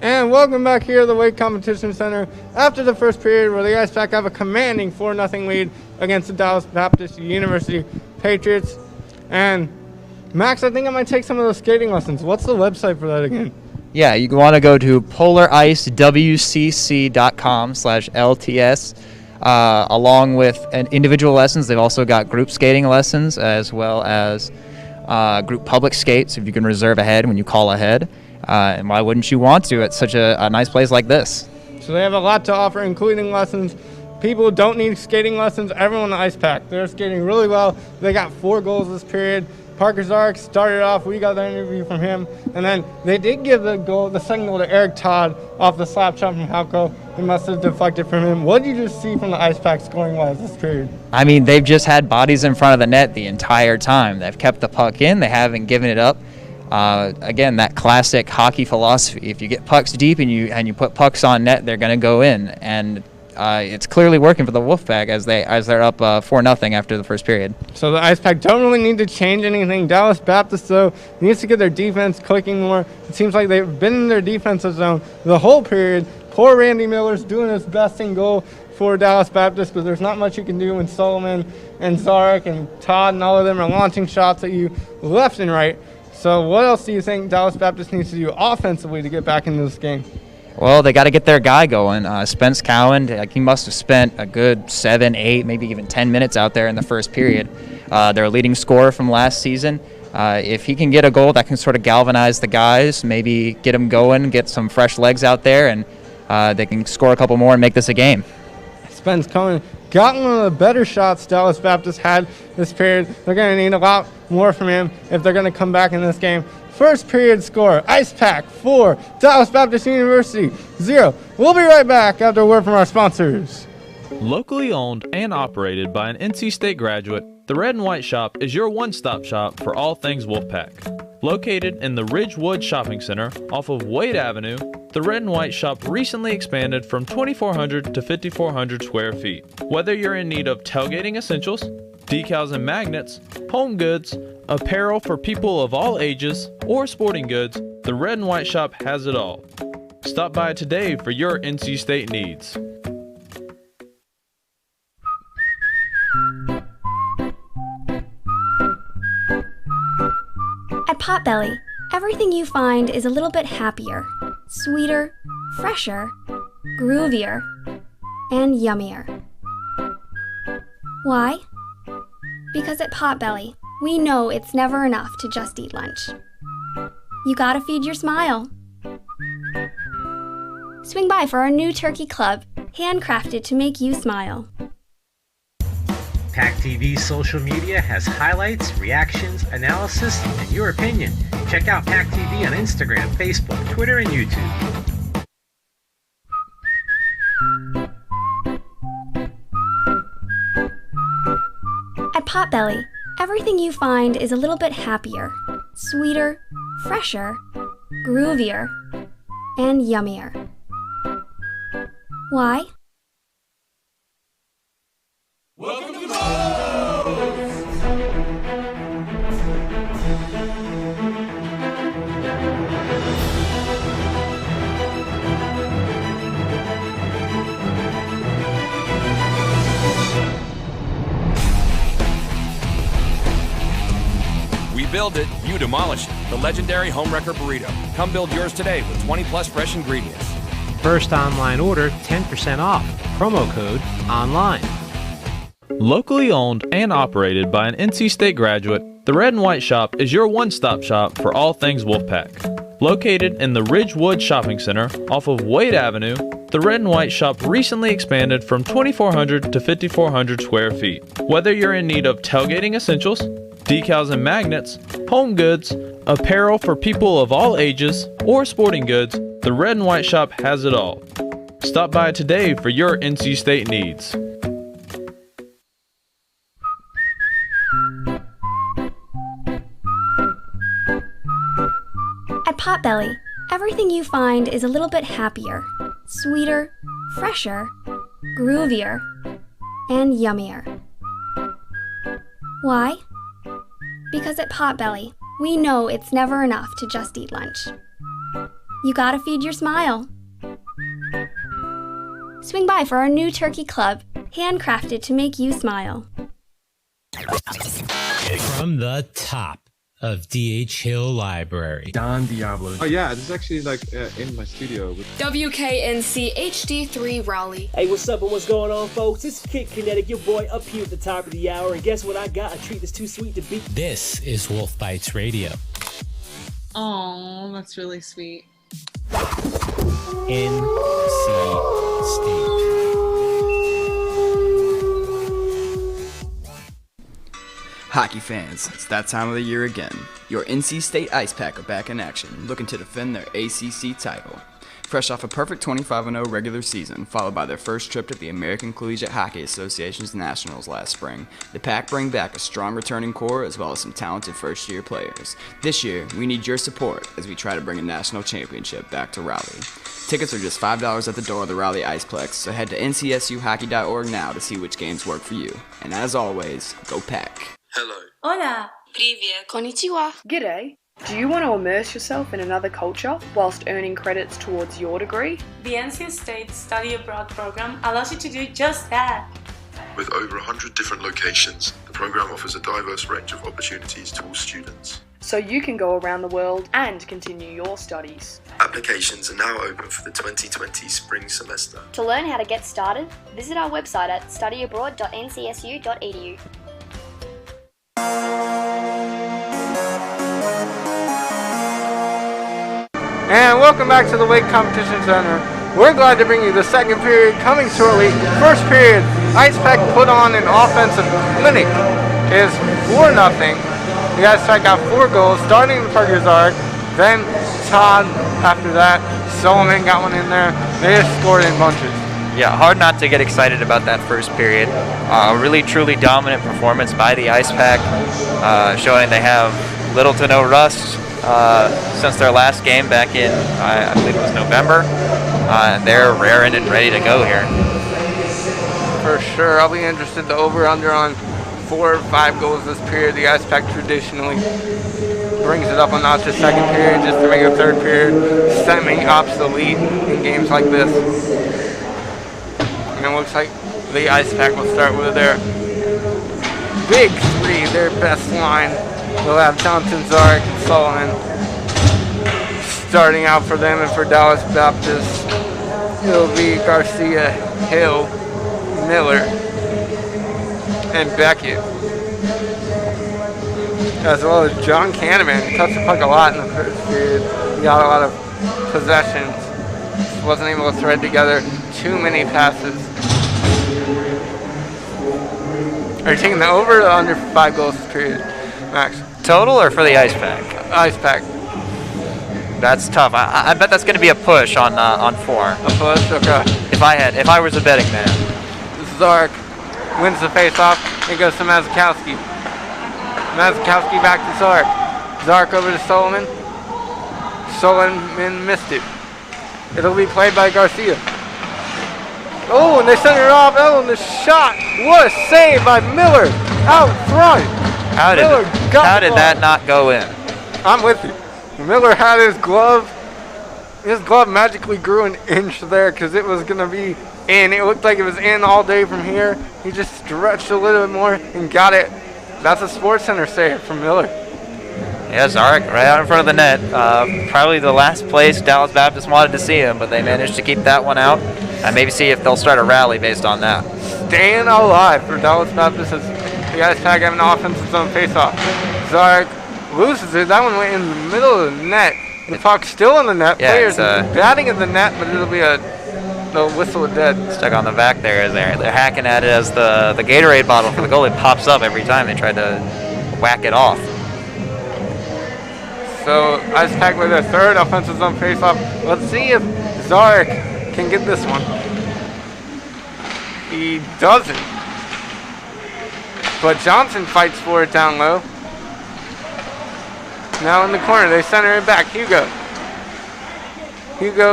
And welcome back here to the Weight Competition Center after the first period where the Ice Pack have a commanding 4-0 lead against the Dallas Baptist University Patriots. And Max, I think I might take some of those skating lessons. What's the website for that again? Yeah, you want to go to polaricewcc.com/LTS. Along with individual lessons, they've also got group skating lessons as well as group public skates if you can reserve ahead when you call ahead. And why wouldn't you want to at such a nice place like this? So they have a lot to offer, including lessons. People who don't need skating lessons, everyone in the Ice Pack, they're skating really well. They got 4 goals this period. Parker Zarek started off, we got the interview from him, and then they did give the second goal to Eric Todd off the slap shot from Halko. He must have deflected from him. What did you just see from the Ice Pack scoring-wise this period? I mean, they've just had bodies in front of the net the entire time. They've kept the puck in. They haven't given it up. Again, that classic hockey philosophy. If you get pucks deep and you put pucks on net, they're going to go in. And it's clearly working for the Wolfpack as they're up 4-0 after the first period. So the Ice Pack don't really need to change anything. Dallas Baptist, though, needs to get their defense clicking more. It seems like they've been in their defensive zone the whole period. Poor Randy Miller's doing his best in goal for Dallas Baptist, but there's not much you can do when Solomon and Zarek and Todd and all of them are launching shots at you left and right. So what else do you think Dallas Baptist needs to do offensively to get back into this game? Well, they got to get their guy going. Spence Cowan, he must have spent a good 7, 8, maybe even 10 minutes out there in the first period. Their leading scorer from last season. If he can get a goal, that can sort of galvanize the guys, maybe get them going, get some fresh legs out there, and they can score a couple more and make this a game. Spence Cowan got one of the better shots Dallas Baptist had this period. They're going to need a lot more from him if they're going to come back in this game. First period score, Ice Pack 4, Dallas Baptist University 0. We'll be right back after a word from our sponsors. Locally owned and operated by an NC State graduate, the Red and White Shop is your one-stop shop for all things Wolfpack. Located in the Ridgewood Shopping Center off of Wade Avenue, the Red and White Shop recently expanded from 2,400 to 5,400 square feet. Whether you're in need of tailgating essentials, decals and magnets, home goods, apparel for people of all ages, or sporting goods, the Red and White Shop has it all. Stop by today for your NC State needs. At Potbelly, everything you find is a little bit happier, sweeter, fresher, groovier, and yummier. Why? Because at Potbelly, we know it's never enough to just eat lunch. You gotta feed your smile. Swing by for our new turkey club, handcrafted to make you smile. PackTV's social media has highlights, reactions, analysis, and your opinion. Check out PackTV on Instagram, Facebook, Twitter, and YouTube. At Potbelly, everything you find is a little bit happier, sweeter, fresher, groovier, and yummier. Why? Welcome to We build it, you demolish it. The legendary Homewrecker Burrito. Come build yours today with 20+ fresh ingredients. First online order, 10% off. Promo code ONLINE. Locally owned and operated by an NC State graduate, the Red and White Shop is your one-stop shop for all things Wolfpack. Located in the Ridgewood Shopping Center off of Wade Avenue, the Red and White Shop recently expanded from 2,400 to 5,400 square feet. Whether you're in need of tailgating essentials, decals and magnets, home goods, apparel for people of all ages, or sporting goods, the Red and White Shop has it all. Stop by today for your NC State needs. At Potbelly, everything you find is a little bit happier, sweeter, fresher, groovier, and yummier. Why? Because at Potbelly, we know it's never enough to just eat lunch. you gotta feed your smile. Swing by for our new turkey club, handcrafted to make you smile. From the top of D.H. Hill Library. Don Diablo. Oh yeah, this is actually like in my studio. WKNC HD3 Raleigh. Hey, what's up and what's going on, folks? It's Kid Kinetic, your boy up here at the top of the hour. And guess what I got? A treat that's too sweet to beat. This is Wolf Bites Radio. Oh, that's really sweet. NC State. Hockey fans, it's that time of the year again. Your NC State Ice Pack are back in action, looking to defend their ACC title. Fresh off a perfect 25-0 regular season, followed by their first trip to the American Collegiate Hockey Association's Nationals last spring, the Pack bring back a strong returning core as well as some talented first-year players. This year, we need your support as we try to bring a national championship back to Raleigh. Tickets are just $5 at the door of the Raleigh Iceplex, so head to ncsuhockey.org now to see which games work for you. And as always, go Pack! Hello. Hola. Привет. Konnichiwa. G'day. Do you want to immerse yourself in another culture whilst earning credits towards your degree? The NC State Study Abroad program allows you to do just that. With over 100 different locations, the program offers a diverse range of opportunities to all students. So you can go around the world and continue your studies. Applications are now open for the 2020 spring semester. To learn how to get started, visit our website at studyabroad.ncsu.edu. And welcome back to the Lake Competition Center. We're glad to bring you the second period coming shortly. First period, Ice Pack put on an offensive clinic. It is 4-0. The Ice Pack got 4 goals, starting with Parkersark, then Todd after that. Solomon got one in there. They just scored in bunches. Yeah, hard not to get excited about that first period. Really, truly dominant performance by the Ice Pack, showing they have little to no rust since their last game back in, I believe it was November. They're raring and ready to go here. For sure, I'll be interested to over-under on 4 or 5 goals this period. The Ice Pack traditionally brings it up a notch the second period just to make a third period semi-obsolete in games like this. And it looks like the Ice Pack will start with their big 3, their best line. They'll have Johnson, Zarek, and Solomon starting out for them, and for Dallas Baptist, it'll be Garcia, Hill, Miller, and Beckett, as well as John Kahneman. He touched the puck a lot in the first period. He got a lot of possessions. Wasn't able to thread together too many passes. Are you taking the over or under 5 goals this period, Max? Total or for the Ice Pack? Ice Pack. That's tough. I bet that's going to be a push on 4. A push, okay. If I was a betting man. Zarek wins the face-off and goes to Mazakowski. Mazakowski back to Zarek. Zarek over to Solomon. Solomon missed it. It'll be played by Garcia. Oh, and they sent it off. Oh, and the shot. What a save by Miller out front. How did that not go in? I'm with you. Miller had his glove. His glove magically grew an inch there because it was going to be in. It looked like it was in all day from here. He just stretched a little bit more and got it. That's a Sports Center save from Miller. Yeah, Zarek right out in front of the net. Probably the last place Dallas Baptist wanted to see him, but they managed to keep that one out. And maybe see if they'll start a rally based on that. Staying alive for Dallas Baptist as the Ice Pack having an offensive zone face-off. Zarek loses it. That one went in the middle of the net. The puck's still in the net. Yeah, Players batting at the net, but it'll be the whistle of dead. Stuck on the back there. They're hacking at it as the Gatorade bottle for the goalie pops up every time they try to whack it off. So Ice Pack with their third offensive zone face-off. Let's see if Zarek can get this one. He doesn't. But Johnson fights for it down low. Now in the corner, they center it back. Hugo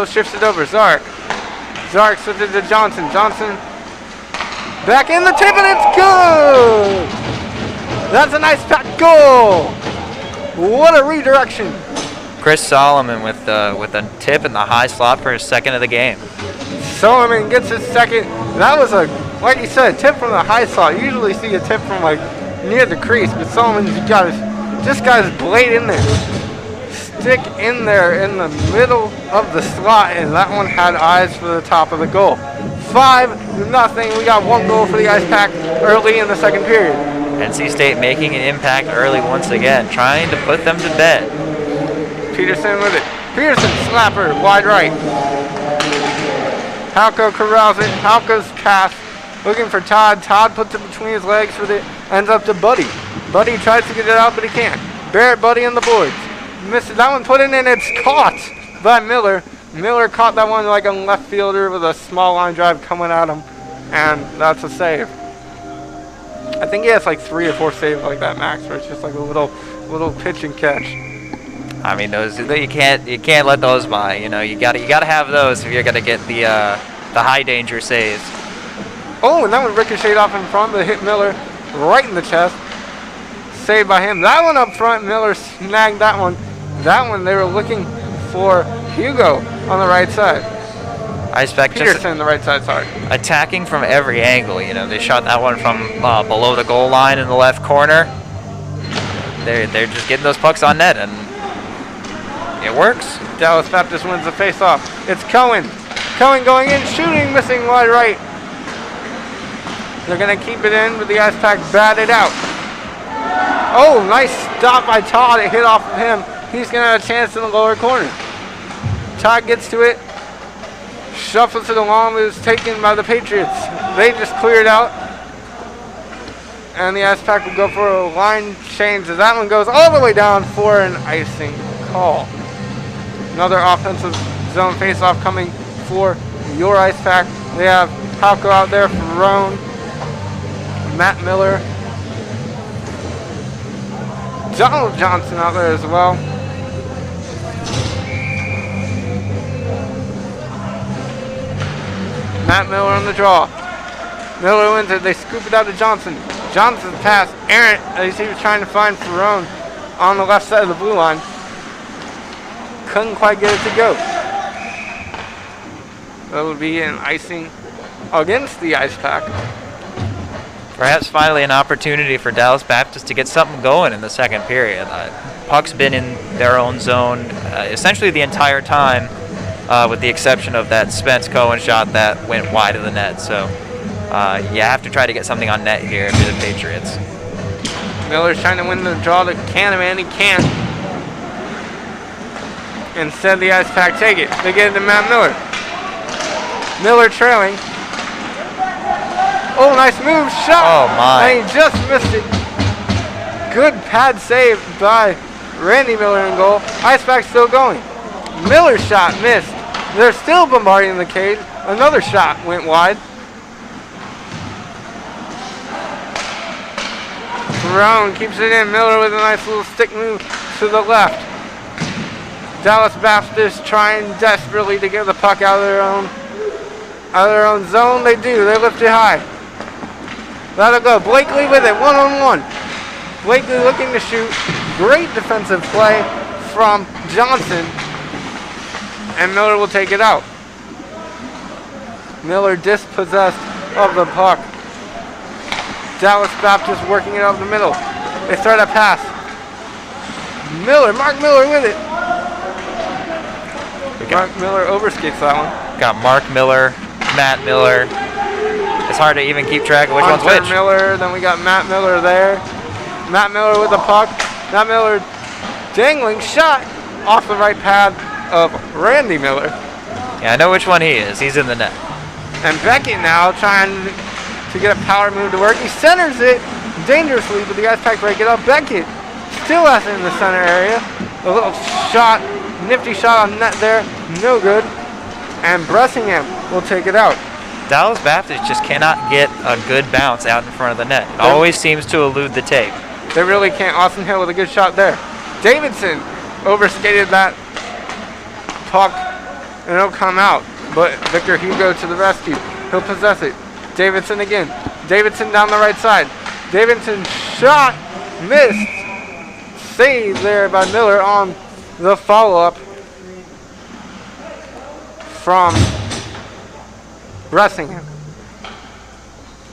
shifts it over. Zarek switches it to Johnson. Johnson back in the tip, and it's good! That's an Ice Pack goal! What a redirection Chris Solomon with a tip in the high slot for his second of the game. Solomon gets his second. That was like you said, a tip from the high slot. You usually see a tip from like near the crease, but Solomon's got his blade in there. Stick in there in the middle of the slot, and that one had eyes for the top of the goal. 5-0. We got 1 goal for the Ice Pack early in the second period. NC State making an impact early once again, trying to put them to bed. Peterson with it. Peterson slapper, wide right. Halko corrals it. Halko's pass, looking for Todd. Todd puts it between his legs for the, ends up to Buddy. Buddy tries to get it out, but he can't. Barrett, Buddy on the boards. Misses that one, put it in, it's caught by Miller. Miller caught that one like a left fielder with a small line drive coming at him, and that's a save. I think he has like 3 or 4 saves like that, Max, where it's just like a little pitch and catch. I mean, those you can't let those by. You know, you gotta have those if you're gonna get the high danger saves. Oh, and that one ricocheted off in front, but hit Miller right in the chest. Saved by him. That one up front, Miller snagged that one. That one they were looking for Hugo on the right side. Ice Pack Peterson on the right side, sorry. Attacking from every angle. You know, they shot that one from below the goal line in the left corner. They're just getting those pucks on net, and it works. Dallas Baptist wins the face-off. It's Cohen. Cohen going in, shooting, missing wide right. They're going to keep it in, but the Ice Pack batted out. Oh, nice stop by Todd. It hit off of him. He's going to have a chance in the lower corner. Todd gets to it. Shuffles it along, but it's taken by the Patriots. They just cleared out. And the Ice Pack will go for a line change as that one goes all the way down for an icing call. Another offensive zone face-off coming for your Ice Pack. They have Halko out there for Roan. Matt Miller. Donald Johnson out there as well. Matt Miller on the draw. Miller wins it. They scoop it out to Johnson. Johnson's pass errant as he was trying to find Ferrone on the left side of the blue line. Couldn't quite get it to go. That would be an icing against the Ice Pack. Perhaps finally an opportunity for Dallas Baptist to get something going in the second period. Puck's been in their own zone essentially the entire time, with the exception of that Spence Cohen shot that went wide of the net. So you have to try to get something on net here if you're the Patriots. Miller's trying to win the draw to Kahneman. He can't. Instead, the Ice Pack take it. They get it to Matt Miller. Miller trailing. Oh, nice move. Shot. Oh, my. And he just missed it. Good pad save by Randy Miller in goal. Ice Pack still going. Miller's shot missed. They're still bombarding the cage. Another shot went wide. Brown keeps it in. Miller with a nice little stick move to the left. Dallas Baptist trying desperately to get the puck out of their own zone. They do. They lift it high. That'll go. Blakely with it. 1-on-1. Blakely looking to shoot. Great defensive play from Johnson. And Miller will take it out. Miller dispossessed of the puck. Dallas Baptist working it up the middle. They start a pass. Miller, Mark Miller with it. Mark Miller overskates that one. Got Mark Miller, Matt Miller. It's hard to even keep track of which one's which. Miller, then we got Matt Miller there. Matt Miller with the puck. Matt Miller dangling shot off the right pad of Randy Miller. Yeah, I know which one he is. He's in the net. And Beckett now trying to get a power move to work. He centers it dangerously, but the Ice Pack break it up. Beckett still has it in the center area. A little shot, nifty shot on net there. No good. And Bressingham will take it out. Dallas Baptist just cannot get a good bounce out in front of the net. It always seems to elude the tape. They really can't. Austin Hill with a good shot there. Davidson overskated that puck, and it'll come out. But Victor Hugo to the rescue. He'll possess it. Davidson again. Davidson down the right side. Davidson shot, missed. Saved there by Miller on the follow-up from Bressingham.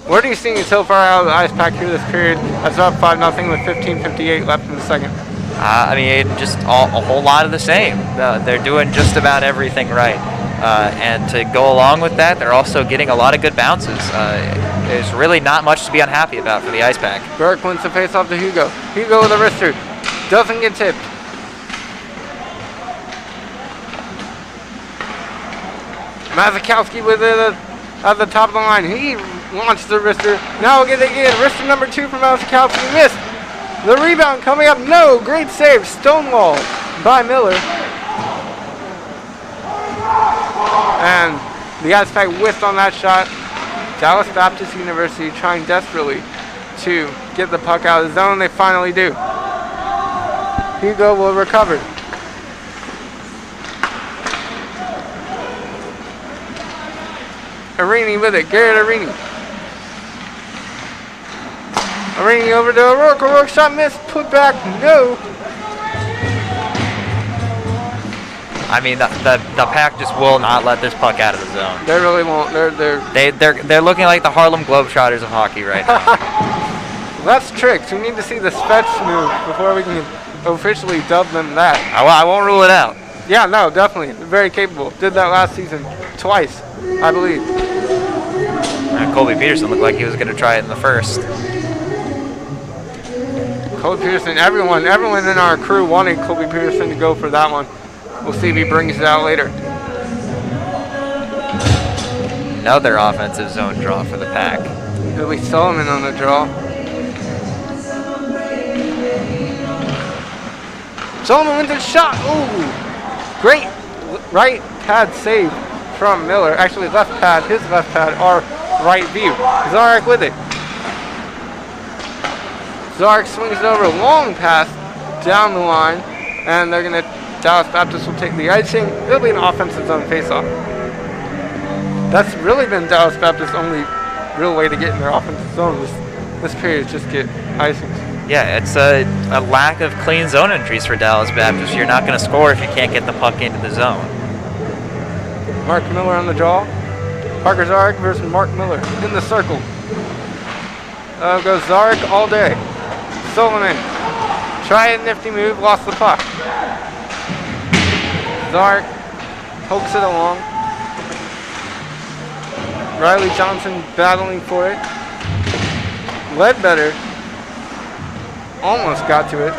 What are you seeing so far out of the ice pack here this period? That's up 5-0 with 15:58 left in the second. I mean, just a whole lot of the same. They're doing just about everything right. And to go along with that, they're also getting a lot of good bounces. There's really not much to be unhappy about for the ice pack. Burke wins the face off to Hugo. Hugo with a wrister. Doesn't get tipped. Mazakowski with it at the top of the line. He launched the wrister. Now we'll get it again. Wrister number 2 from Mazakowski. Missed. The rebound coming up. No. Great save. Stonewall by Miller. And the ice pack whiffed on that shot. Dallas Baptist University trying desperately to get the puck out of the zone. They finally do. Hugo will recover. Arini with it. Garrett Arini. Arini over to O'Rourke. O'Rourke shot missed. Put back. No. I mean, the pack just will not let this puck out of the zone. They really won't. They're looking like the Harlem Globetrotters of hockey right now. That's tricks. We need to see the Spets move before we can officially dub them that. I won't rule it out. Yeah, no, definitely. They're very capable. Did that last season twice, I believe. Colby Peterson looked like he was going to try it in the first. Colby Peterson, everyone in our crew wanted Colby Peterson to go for that one. We'll see if he brings it out later. Another offensive zone draw for the pack. Billy Solomon on the draw. Solomon wins his shot. Ooh, great right pad save from Miller. Actually, left pad, his left pad, our right view. Zarek with it. Zarek swings it over, long pass down the line, and they're gonna. Dallas Baptist will take the icing. It'll be an offensive zone faceoff. That's really been Dallas Baptist's only real way to get in their offensive zone this period is just get icings. Yeah, it's a lack of clean zone entries for Dallas Baptist. You're not going to score if you can't get the puck into the zone. Mark Miller on the draw. Parker Zarek versus Mark Miller in the circle. Goes Zarek all day. Solomon. Try a nifty move, lost the puck. Zarek pokes it along. Riley Johnson battling for it. Ledbetter almost got to it.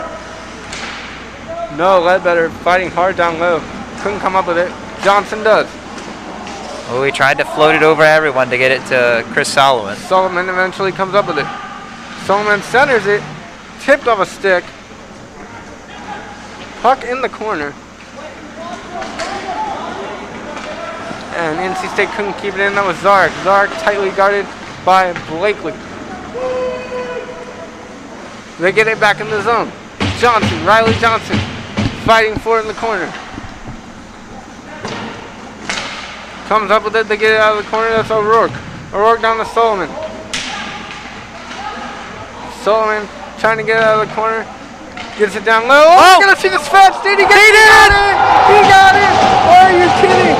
No, Ledbetter fighting hard down low. Couldn't come up with it. Johnson does. Well, we tried to float it over everyone to get it to Chris Solomon. Solomon eventually comes up with it. Solomon centers it. Tipped off a stick. Puck in the corner. And NC State couldn't keep it in. That was Zarek. Zarek tightly guarded by Blakely. They get it back in the zone. Johnson, Riley Johnson, fighting for it in the corner. Comes up with it. They get it out of the corner. That's O'Rourke. O'Rourke down to Solomon. Solomon trying to get it out of the corner. Gets it down low. Oh, we're going to see the stretch. Did he get it? He got it. Are you kidding?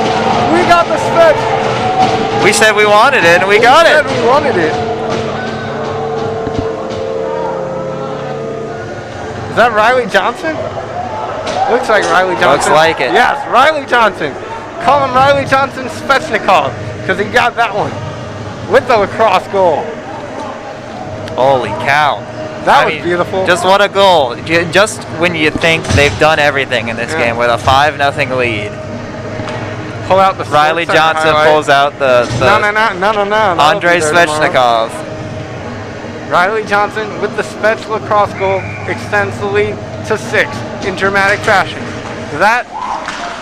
We got the stretch. We said we wanted it, and we got it. We wanted it. Is that Riley Johnson? Looks like Riley Johnson. Looks like it. Yes, Riley Johnson. Call him Riley Johnson Svechnikov because he got that one with the lacrosse goal. Holy cow. That was beautiful. Just what a goal. Just when you think they've done everything in this game with a 5-0 lead. Pull out the Riley Johnson pulls out the no. Andrei Svechnikov. Riley Johnson with the Spets lacrosse goal extends the lead to 6 in dramatic fashion. That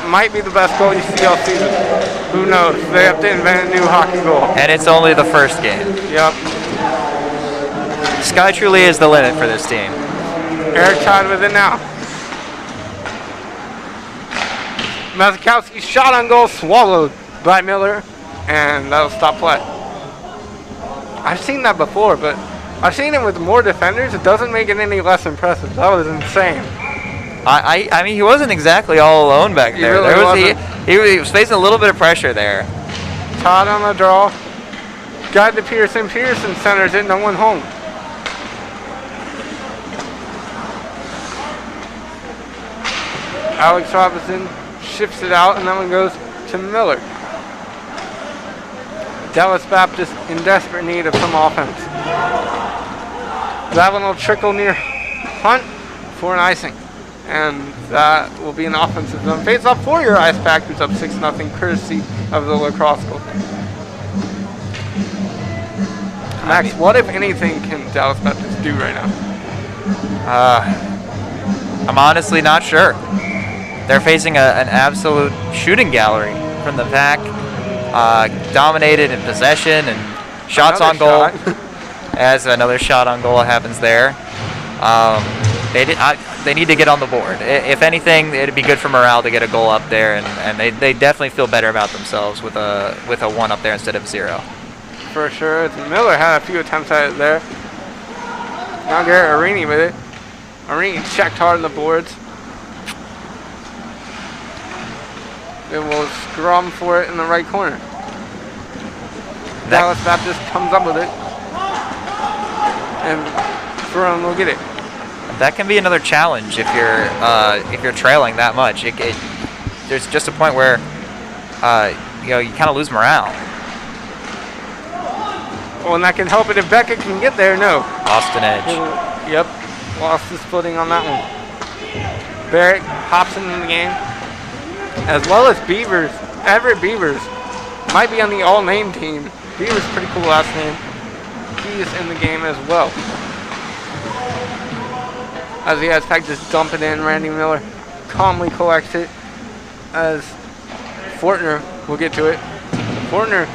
might be the best goal you see all season. Who knows? They have to invent a new hockey goal. And it's only the first game. Yep. Sky truly is the limit for this team. Eric Todd with it now. Mazakowski's shot on goal swallowed by Miller, and that'll stop play. I've seen that before, but I've seen it with more defenders. It doesn't make it any less impressive. That was insane. I mean, he wasn't exactly all alone back there. He was facing a little bit of pressure there. Todd on the draw. Got to Pearson. Pearson centers it, no one home. Alex Robinson shifts it out, and that one goes to Miller. Dallas Baptist in desperate need of some offense. That one will trickle near Hunt for an icing. And that will be an offensive zone face-off for your Ice Pack, who's up 6-0, courtesy of the lacrosse goal. Max, what if anything can Dallas Baptist do right now? I'm honestly not sure. They're facing an absolute shooting gallery from the Pack. Dominated in possession and shots on goal. As another shot on goal happens there. They need to get on the board. If anything, it'd be good for morale to get a goal up there, and they definitely feel better about themselves with a 1 up there instead of 0. For sure. Miller had a few attempts at it there. Now Garrett Arini with it. Arini checked hard on the boards. It will scrum for it in the right corner. Dallas Baptist comes up with it. And Ferron will get it. That can be another challenge if you're trailing that much. There's just a point where you kind of lose morale. Well, and that can help it if Beckett can get there. No. Lost an edge. Yep. Lost his footing on that one. Barrett hops into the game. As well as Beavers. Everett Beavers might be on the all-name team. Beavers, pretty cool last name. He is in the game as well. As the Aztec just dump it in, Randy Miller calmly collects it as Fortner will get to it. Fortner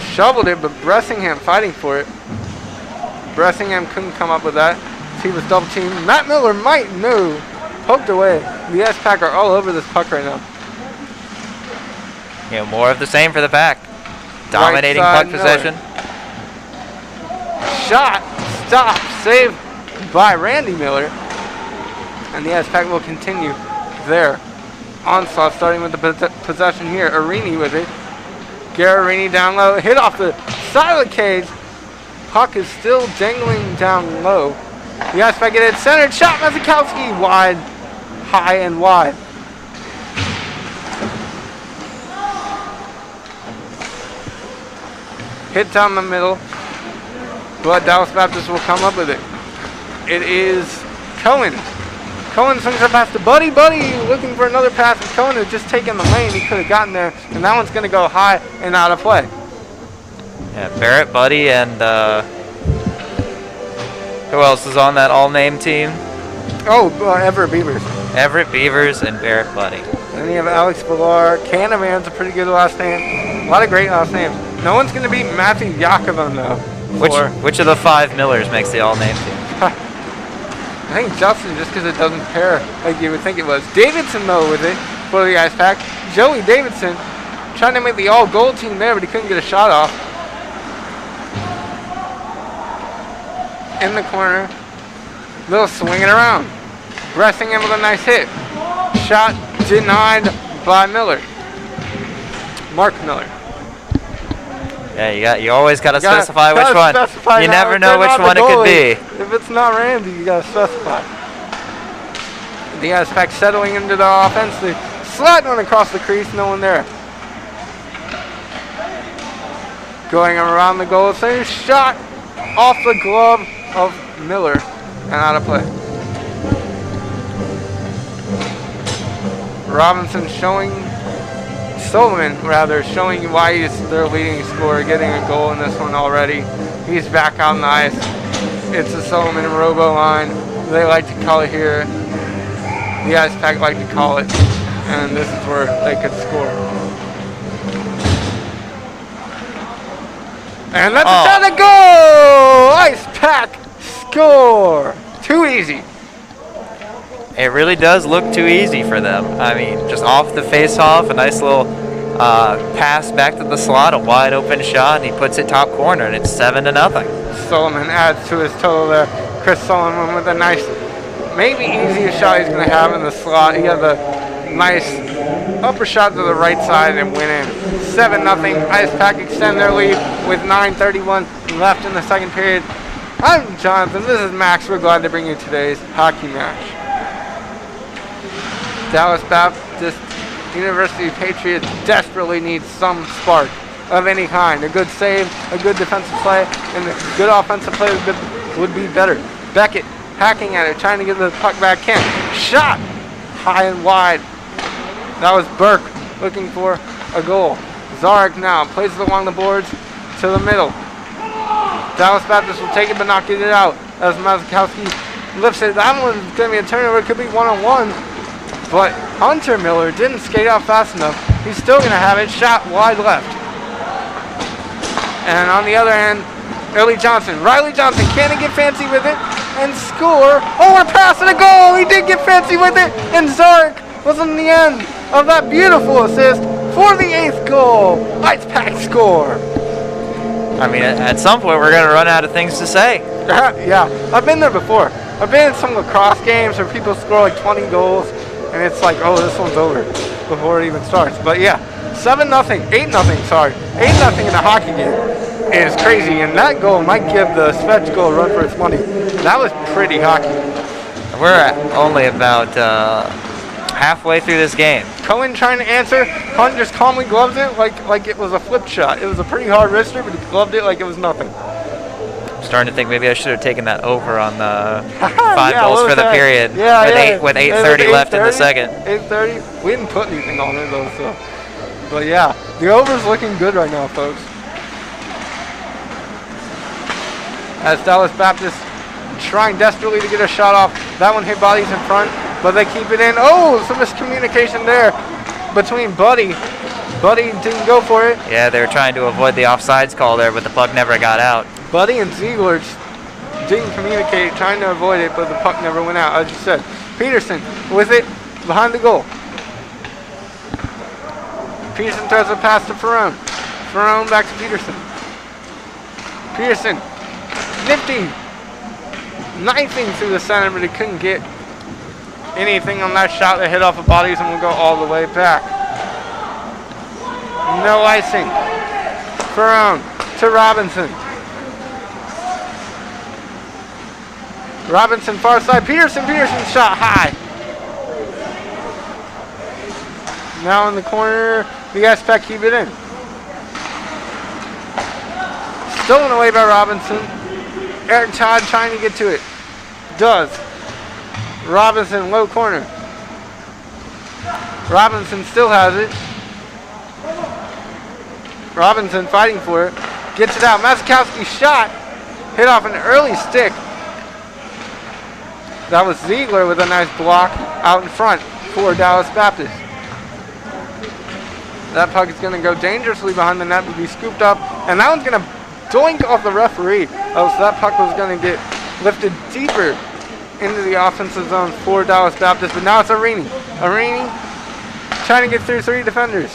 shoveled it, but Bressingham fighting for it. Bressingham couldn't come up with that. He was double teamed. Matt Miller might know. Poked away. The S-Pack are all over this puck right now. Yeah, more of the same for the Pack. Dominating puck possession. Shot, stop, save by Randy Miller. And the S-Pack will continue their onslaught, starting with the possession here. Arini with it. Garrini down low, hit off the side of the cage. Puck is still dangling down low. The S-Pack get it centered, shot, Mazikowski wide, high and wide. Hit down the middle, but Dallas Baptist will come up with it. It is Cohen. Cohen swings it past to Buddy. Buddy looking for another pass. And Cohen has just taken the lane. He could have gotten there, and that one's going to go high and out of play. Yeah, Barrett, Buddy, and who else is on that all-name team? Oh, Everett Beavers. Everett Beavers and Barrett, Buddy. Then you have Alex Villar. Canavan's a pretty good last name. A lot of great last names. No one's going to beat Matthew Yakovon, though. Which of the 5 Millers makes the all-name team? I think Justin, just because it doesn't pair like you would think it was. Davidson, though, with it for the Ice Pack. Joey Davidson trying to make the all-gold team there, but he couldn't get a shot off. In the corner. Little swinging around. Bressingham with a nice hit. Shot denied by Miller. Mark Miller. Yeah, you always gotta specify which one. You never know which one it could be. If it's not Randy, you gotta specify. The Aztec settling into the offense. They slide one across the crease, no one there. Going around the goal, same shot off the glove of Miller and out of play. Robinson Solomon showing you why he's their leading scorer, getting a goal in this one already. He's back on the ice. It's a Solomon Robo line. They like to call it here. The Ice Pack like to call it. And this is where they could score. And that's a shot to goal! Ice Pack score! Too easy. It really does look too easy for them. I mean, just off the face-off, a nice little pass back to the slot, a wide open shot, and he puts it top corner, and it's 7-0. Solomon adds to his total there. Chris Solomon with a nice maybe easiest shot he's going to have in the slot. He has a nice upper shot to the right side and win in. 7-0. Ice Pack extend their lead with 9:31 left in the second period. I'm Jonathan. This is Max. We're glad to bring you today's hockey match. Dallas Baptist University Patriots desperately need some spark of any kind. A good save, a good defensive play, and a good offensive play would be better. Beckett hacking at it, trying to get the puck back. Kent shot high and wide. That was Burke looking for a goal. Zarek now plays it along the boards to the middle. Dallas Baptist will take it but not get it out as Mazakowski lifts it. That one's going to be a turnover. It could be one-on-one. But Hunter Miller didn't skate out fast enough. He's still going to have it. Shot wide left. And on the other end, Riley Johnson. Can he get fancy with it and score? Oh, we're passing a goal. He did get fancy with it. And Zarek was in the end of that beautiful assist for the 8th goal. Ice Pack score. I mean, at some point, we're going to run out of things to say. Yeah, I've been there before. I've been in some lacrosse games where people score like 20 goals, and it's like, oh, this one's over before it even starts. But yeah, 8-0 in a hockey game is crazy, and that goal might give the Svetch goal a run for its money. That was pretty hockey. We're only about halfway through this game. Cohen trying to answer. Hunt just calmly gloves it like it was a flip shot. It was a pretty hard wrister, but he gloved it like it was nothing. I'm starting to think maybe I should have taken that over on the 5 goals for the period with 8:30 left in the second. 8:30. We didn't put anything on it though, so. But yeah, the over's looking good right now, folks. As Dallas Baptist trying desperately to get a shot off. That one hit bodies in front, but they keep it in. Oh, some miscommunication there between Buddy. Buddy didn't go for it. Yeah, they were trying to avoid the offsides call there, but the puck never got out. Buddy and Ziegler didn't communicate, trying to avoid it, but the puck never went out, as you said. Peterson with it behind the goal. Peterson throws a pass to Ferrone. Ferrone back to Peterson. Peterson, nifty, knifing through the center, but he couldn't get anything on that shot that hit off of bodies and will go all the way back. No icing. Ferrone to Robinson. Robinson far side. Peterson shot high. Now in the corner, the Ice Pack keep it in. Stolen away by Robinson. Eric Todd trying to get to it. Does. Robinson, low corner. Robinson still has it. Robinson fighting for it. Gets it out. Mazakowski shot. Hit off an early stick. That was Ziegler with a nice block out in front for Dallas Baptist. That puck is going to go dangerously behind the net, but be scooped up. And that one's going to doink off the referee. Oh, so that puck was going to get lifted deeper into the offensive zone for Dallas Baptist, but now it's Arini. Arini trying to get through 3 defenders.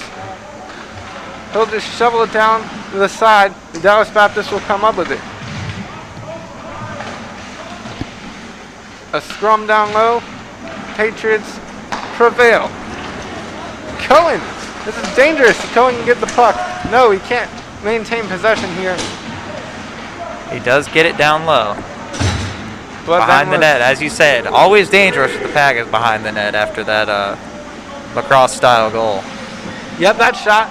He'll just shovel it down to the side. The Dallas Baptist will come up with it. A scrum down low. Patriots prevail. Cohen. This is dangerous. Cohen can get the puck. No, he can't maintain possession here. He does get it down low. But behind the net, as you said. Always dangerous if the Pack is behind the net after that lacrosse-style goal. Yep, that shot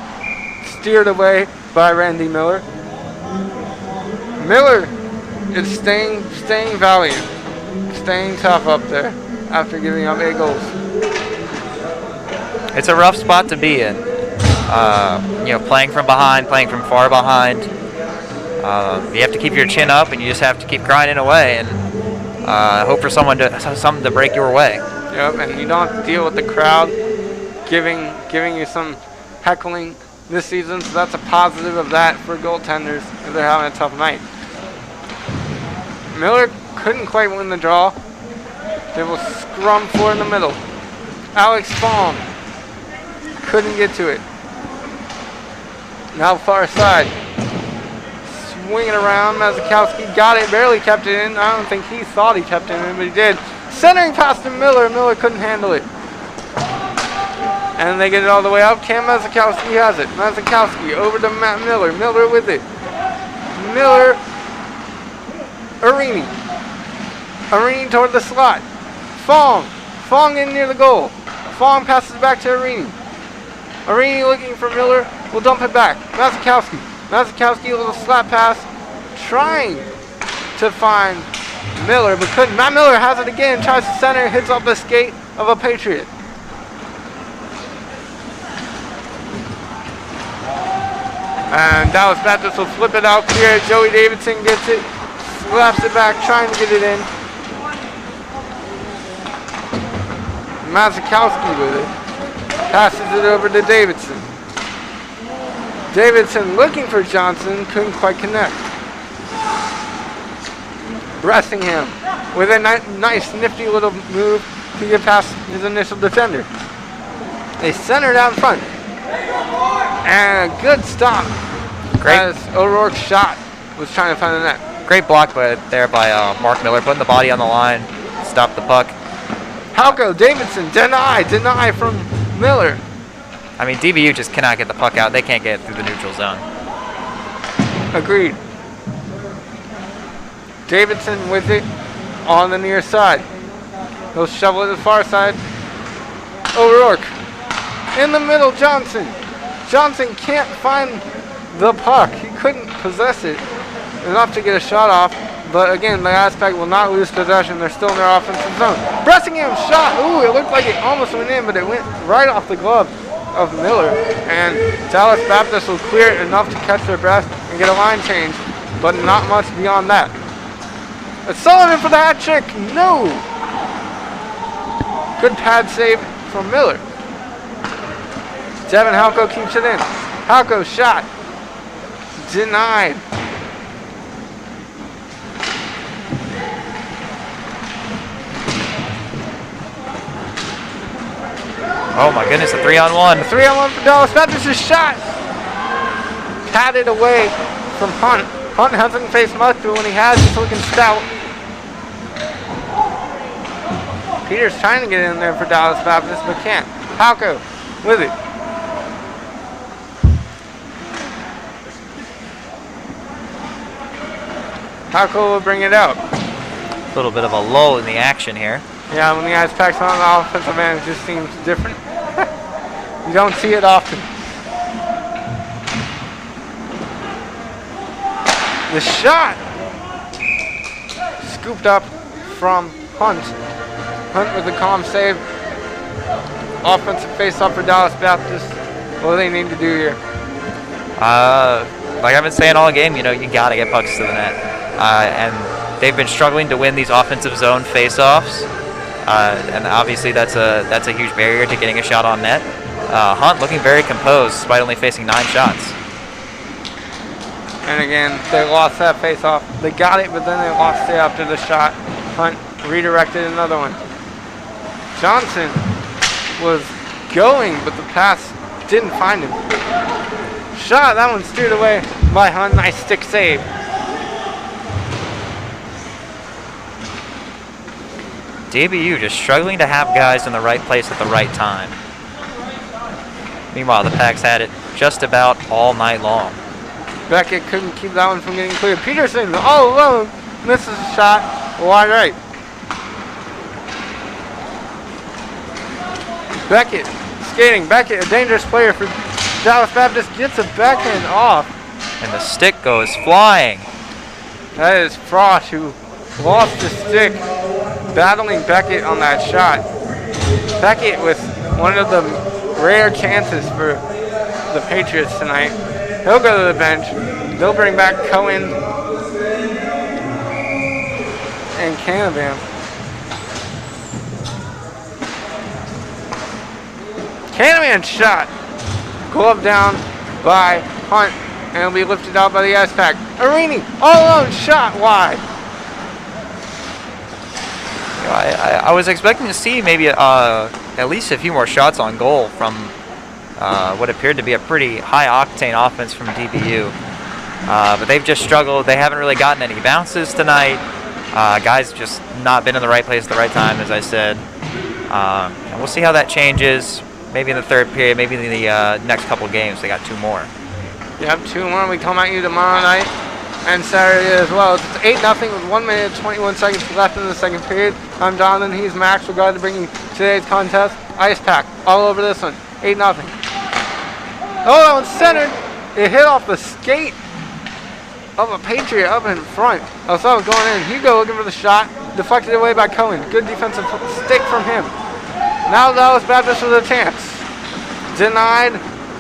steered away by Randy Miller. Miller is staying valiant, staying tough up there after giving up 8 goals. It's a rough spot to be in. Playing from behind, playing from far behind. You have to keep your chin up, and you just have to keep grinding away and hope for something to break your way. Yep, and you don't have to deal with the crowd giving you some heckling this season, so that's a positive of that for goaltenders if they're having a tough night. Miller couldn't quite win the draw. They will scrum for in the middle. Alex Fong couldn't get to it. Now far side. Swinging around, Mazakowski got it, barely kept it in. I don't think he thought he kept it in, but he did. Centering pass to Miller. Miller couldn't handle it. And they get it all the way up. Cam Mazakowski has it. Mazakowski over to Matt Miller. Miller with it. Miller. Arini. Arini toward the slot. Fong. Fong in near the goal. Fong passes back to Arini. Arini looking for Miller. Will dump it back. Mazakowski. Mazakowski, a little slap pass. Trying to find Miller, but couldn't. Matt Miller has it again. Tries to center. Hits off the skate of a Patriot. And Dallas Baptist will flip it out clear. Joey Davidson gets it. Slaps it back, trying to get it in. Mazakowski with it. Passes it over to Davidson. Davidson looking for Johnson. Couldn't quite connect. Bressingham with a nice, nifty little move to get past his initial defender. They center down front. And a good stop. Great. As O'Rourke's shot was trying to find the net. Great block there by Mark Miller, putting the body on the line, stop the puck. Halko Davidson, deny from Miller. I mean, DBU just cannot get the puck out. They can't get it through the neutral zone. Agreed. Davidson with it on the near side. He'll shovel it to the far side. O'Rourke. In the middle, Johnson. Johnson can't find the puck. He couldn't possess it enough to get a shot off. But again, the Aztec will not lose possession. They're still in their offensive zone. Bressingham's shot. Ooh, it looked like it almost went in, but it went right off the glove of Miller. And Dallas Baptist will clear it enough to catch their breath and get a line change, but not much beyond that. It's Sullivan for the hat trick. No. Good pad save from Miller. Devin Halko keeps it in. Halko shot. Denied. Oh my goodness, a 3-on-1. A 3-on-1 for Dallas Baptist. A shot. Patted away from Hunt. Hunt hasn't faced much, but when he has, he's looking stout. Peters trying to get in there for Dallas Baptist, but can't. Halko with it. Halko will bring it out. A little bit of a lull in the action here. Yeah, when the guys pack on the offensive end, it just seems different. You don't see it often. The shot! Scooped up from Hunt. Hunt with the calm save. Offensive face-off for Dallas Baptist. What do they need to do here? Like I've been saying all game, you got to get pucks to the net. And they've been struggling to win these offensive zone face-offs. And obviously that's a huge barrier to getting a shot on net. Hunt looking very composed despite only facing 9 shots. And again, they lost that face-off. They got it, but then they lost it after the shot. Hunt redirected another one. Johnson was going, but the pass didn't find him. Shot, that one steered away by Hunt. Nice stick save. DBU just struggling to have guys in the right place at the right time. Meanwhile, the Packs had it just about all night long. Beckett couldn't keep that one from getting clear. Peterson all alone misses a shot wide right. Beckett skating. Beckett, a dangerous player for Dallas Baptist, gets a backhand off. And the stick goes flying. That is Frost, who lost the stick battling Beckett on that shot. Beckett with one of the rare chances for the Patriots tonight. He'll go to the bench. They'll bring back Cohen and Canavan. Canavan shot. Glove down by Hunt, and it'll be lifted out by the S-Pack. Arini, all alone, shot wide. I was expecting to see maybe at least a few more shots on goal from what appeared to be a pretty high-octane offense from DBU. But they've just struggled. They haven't really gotten any bounces tonight. Guys just not been in the right place at the right time, as I said. And we'll see how that changes. Maybe in the third period, maybe in the next couple games. They got 2 more. Yep, 2-1. We come at you tomorrow night and Saturday as well. It's 8-0 with 1 minute and 21 seconds left in the second period. I'm Jonathan. He's Max. We're glad to bring you today's contest. Ice Pack all over this one. 8-0. Oh, that one's centered. It hit off the skate of a Patriot up in front. I saw it going in. Hugo looking for the shot. Deflected away by Cohen. Good defensive stick from him. Now Dallas Baptist with a chance. Denied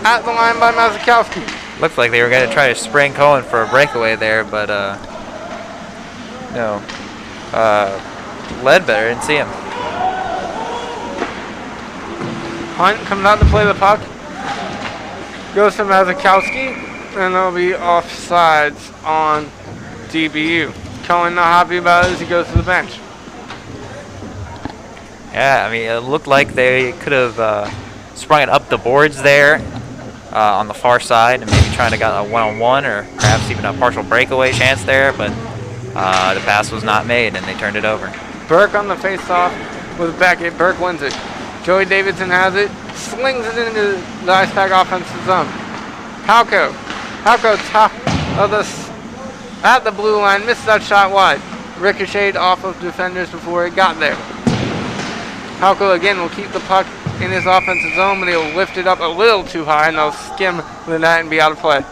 at the line by Mazikowski. Looked like they were going to try to spring Cohen for a breakaway there, but no. Ledbetter didn't see him. Hunt comes out to play the puck. Goes to Mazikowski, and there'll be offsides on DBU. Cohen not happy about it as he goes to the bench. Yeah, I mean, it looked like they could have sprung it up the boards there on the far side and maybe trying to get a one-on-one or perhaps even a partial breakaway chance there, but the pass was not made and they turned it over. Burke on the face-off with Beckett. Burke wins it. Joey Davidson has it, slings it into the Ice Pack offensive zone. Halko top of at the blue line, missed that shot wide. Ricocheted off of defenders before it got there. Halko again will keep the puck in his offensive zone, but he'll lift it up a little too high and they'll skim the net and be out of play.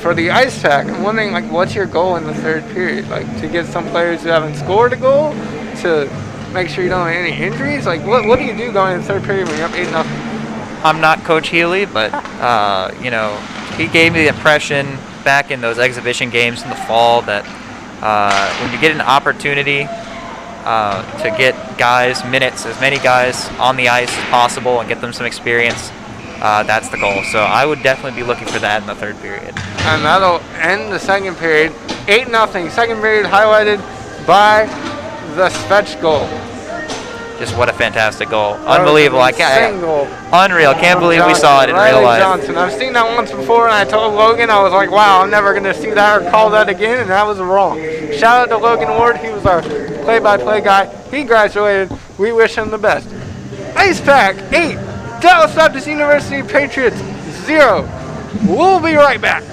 For the Ice Pack, I'm wondering, like, what's your goal in the third period? Like, to get some players who haven't scored a goal, to make sure you don't have any injuries? Like, what do you do going in the third period when you're up 8-0? I'm not Coach Healy, but, you know, he gave me the impression back in those exhibition games in the fall that when you get an opportunity to get guys minutes, as many guys on the ice as possible and get them some experience, that's the goal. So I would definitely be looking for that in the third period. And that'll end the second period. 8-0. Second period highlighted by the Svetch goal. Just what a fantastic goal. Unbelievable. Goal. Unreal. Can't believe we saw it in real life. Johnson. I've seen that once before, and I told Logan, I was like, wow, I'm never going to see that or call that again, and that was wrong. Shout out to Logan Ward. He was our play-by-play guy. He graduated. We wish him the best. Ice Pack 8. Dallas Baptist University Patriots 0. We'll be right back.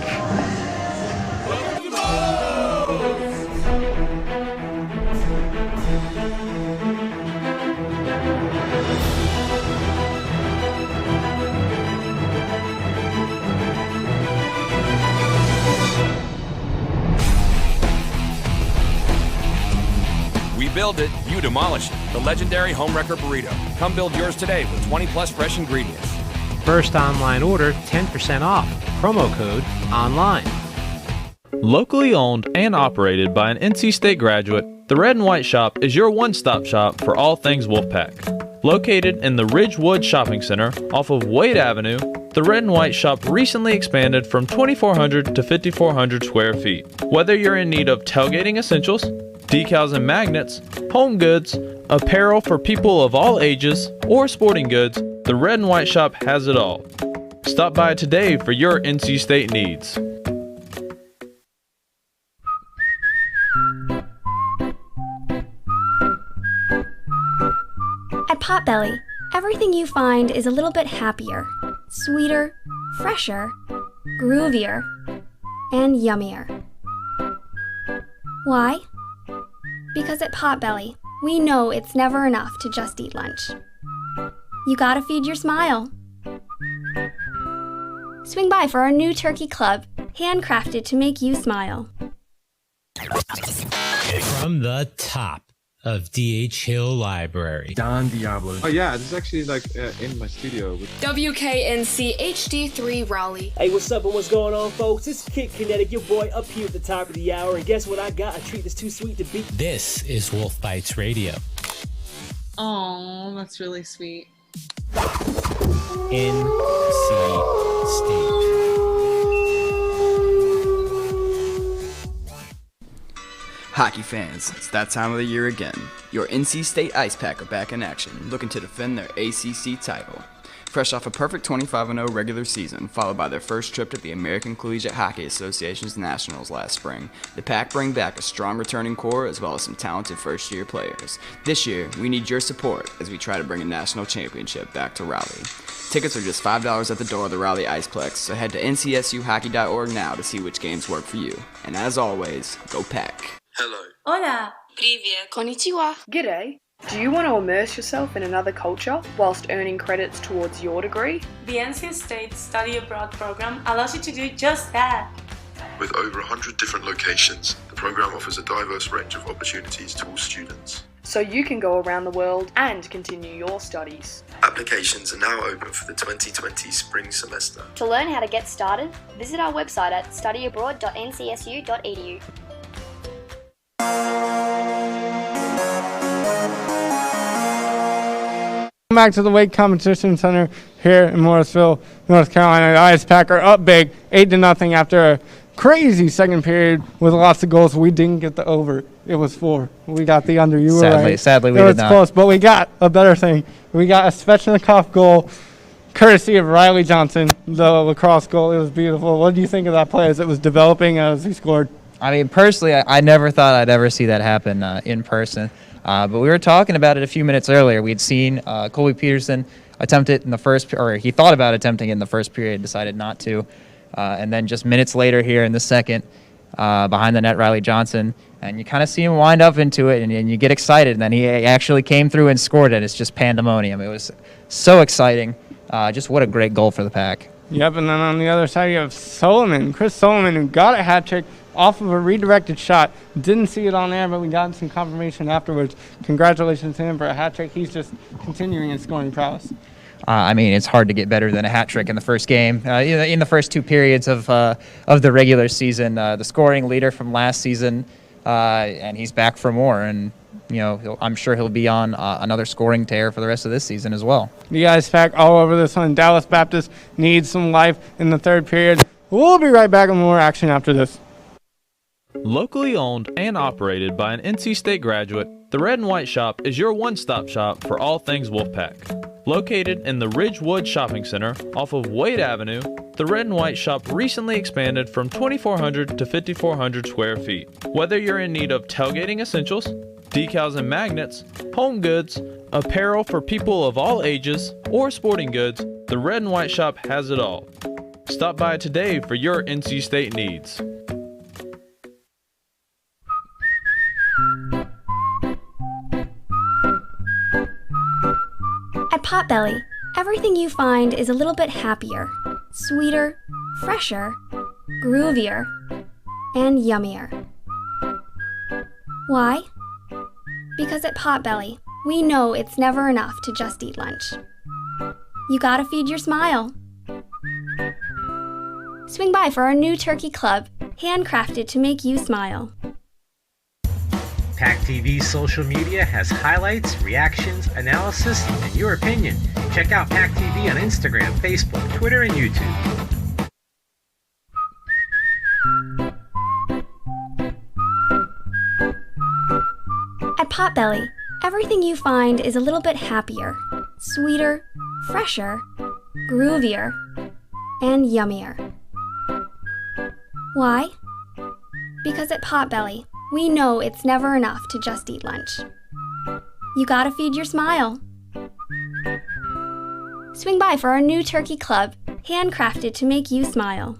We build it, you demolish it. The legendary Homewrecker Burrito. Come build yours today with 20+ fresh ingredients. First online order, 10% off. Promo code ONLINE. Locally owned and operated by an NC State graduate, the Red and White Shop is your one-stop shop for all things Wolfpack. Located in the Ridgewood Shopping Center off of Wade Avenue, the Red and White Shop recently expanded from 2,400 to 5,400 square feet. Whether you're in need of tailgating essentials, decals and magnets, home goods, apparel for people of all ages, or sporting goods, the Red and White Shop has it all. Stop by today for your NC State needs. At Potbelly, everything you find is a little bit happier, sweeter, fresher, groovier, and yummier. Why? Because at Potbelly, we know it's never enough to just eat lunch. You gotta feed your smile. Swing by for our new turkey club, handcrafted to make you smile. From the top of D.H. Hill Library. Don Diablo. Oh yeah, this is actually like in my studio. WKNC HD3 Raleigh. Hey, what's up and what's going on, folks? It's Kid Kinetic, your boy up here at the top of the hour. And guess what I got? A treat that's too sweet to beat. This is Wolf Bites Radio. Oh, that's really sweet. NC State. Hockey fans, it's that time of the year again. Your NC State Ice Pack are back in action, looking to defend their ACC title. Fresh off a perfect 25-0 regular season, followed by their first trip to the American Collegiate Hockey Association's Nationals last spring, the Pack bring back a strong returning core as well as some talented first-year players. This year, we need your support as we try to bring a national championship back to Raleigh. Tickets are just $5 at the door of the Raleigh Iceplex, so head to ncsuhockey.org now to see which games work for you. And as always, go Pack! Hello. Hola. Привет. Konnichiwa. G'day. Do you want to immerse yourself in another culture whilst earning credits towards your degree? The NC State Study Abroad program allows you to do just that. With over 100 different locations, the program offers a diverse range of opportunities to all students. So you can go around the world and continue your studies. Applications are now open for the 2020 spring semester. To learn how to get started, visit our website at studyabroad.ncsu.edu. Back to the Weight Competition Center here in Morrisville, North Carolina. The Ice Pack are up big, 8-0 after a crazy second period with lots of goals. We didn't get the over. It was 4. We got the under. You were right. Sadly, we did not. It was close, but we got a better thing. We got a Svechnikov goal, courtesy of Riley Johnson, the lacrosse goal. It was beautiful. What do you think of that play as it was developing as he scored? I mean, personally, I never thought I'd ever see that happen in person. But we were talking about it a few minutes earlier. We'd seen Colby Peterson attempt it in the first, or he thought about attempting it in the first period, decided not to. And then just minutes later here in the second, behind the net, Riley Johnson, and you kind of see him wind up into it, and you get excited. And then he actually came through and scored it. It's just pandemonium. It was so exciting. Just what a great goal for the Pack. Yep, and then on the other side you have Chris Solomon, who got a hat trick off of a redirected shot. Didn't see it on air, but we got some confirmation afterwards. Congratulations to him for a hat trick. He's just continuing his scoring prowess. I mean, it's hard to get better than a hat trick in the first game. In the first 2 periods of the regular season, the scoring leader from last season, and he's back for more. And I'm sure he'll be on another scoring tear for the rest of this season as well. The Ice Pack all over this one. Dallas Baptist needs some life in the third period. We'll be right back with more action after this. Locally owned and operated by an NC State graduate, the Red and White Shop is your one-stop shop for all things Wolfpack. Located in the Ridgewood Shopping Center off of Wade Avenue, the Red and White Shop recently expanded from 2,400 to 5,400 square feet. Whether you're in need of tailgating essentials, decals and magnets, home goods, apparel for people of all ages, or sporting goods, the Red and White Shop has it all. Stop by today for your NC State needs. At Potbelly, everything you find is a little bit happier, sweeter, fresher, groovier, and yummier. Why? Because at Potbelly, we know it's never enough to just eat lunch. You gotta feed your smile. Swing by for our new turkey club, handcrafted to make you smile. PackTV's social media has highlights, reactions, analysis, and your opinion. Check out PackTV on Instagram, Facebook, Twitter, and YouTube. At Potbelly, everything you find is a little bit happier, sweeter, fresher, groovier, and yummier. Why? Because at Potbelly, we know it's never enough to just eat lunch. You gotta feed your smile. Swing by for our new turkey club, handcrafted to make you smile.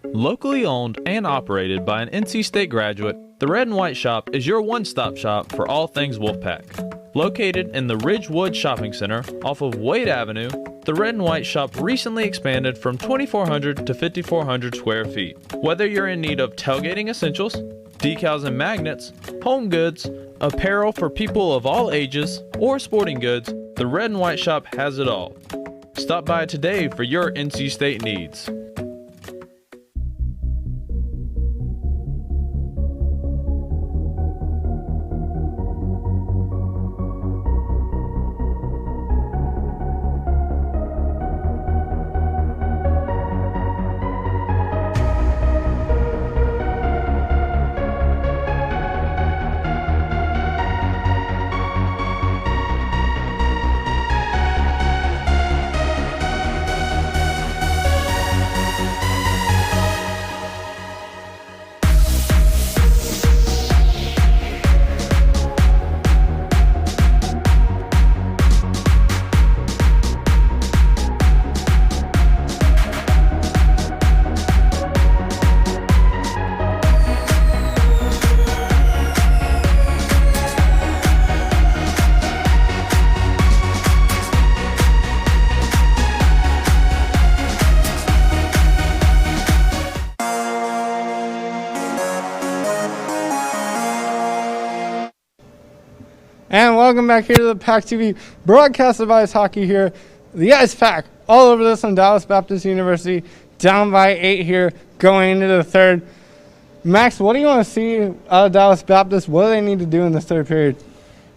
Locally owned and operated by an NC State graduate, the Red and White Shop is your one-stop shop for all things Wolfpack. Located in the Ridgewood Shopping Center off of Wade Avenue, the Red and White Shop recently expanded from 2,400 to 5,400 square feet. Whether you're in need of tailgating essentials, decals and magnets, home goods, apparel for people of all ages, or sporting goods, the Red and White Shop has it all. Stop by today for your NC State needs. And welcome back here to the PackTV broadcast of ice hockey here. The Ice Pack all over this on Dallas Baptist University, down by 8 here, going into the third. Max, what do you want to see out of Dallas Baptist? What do they need to do in this third period?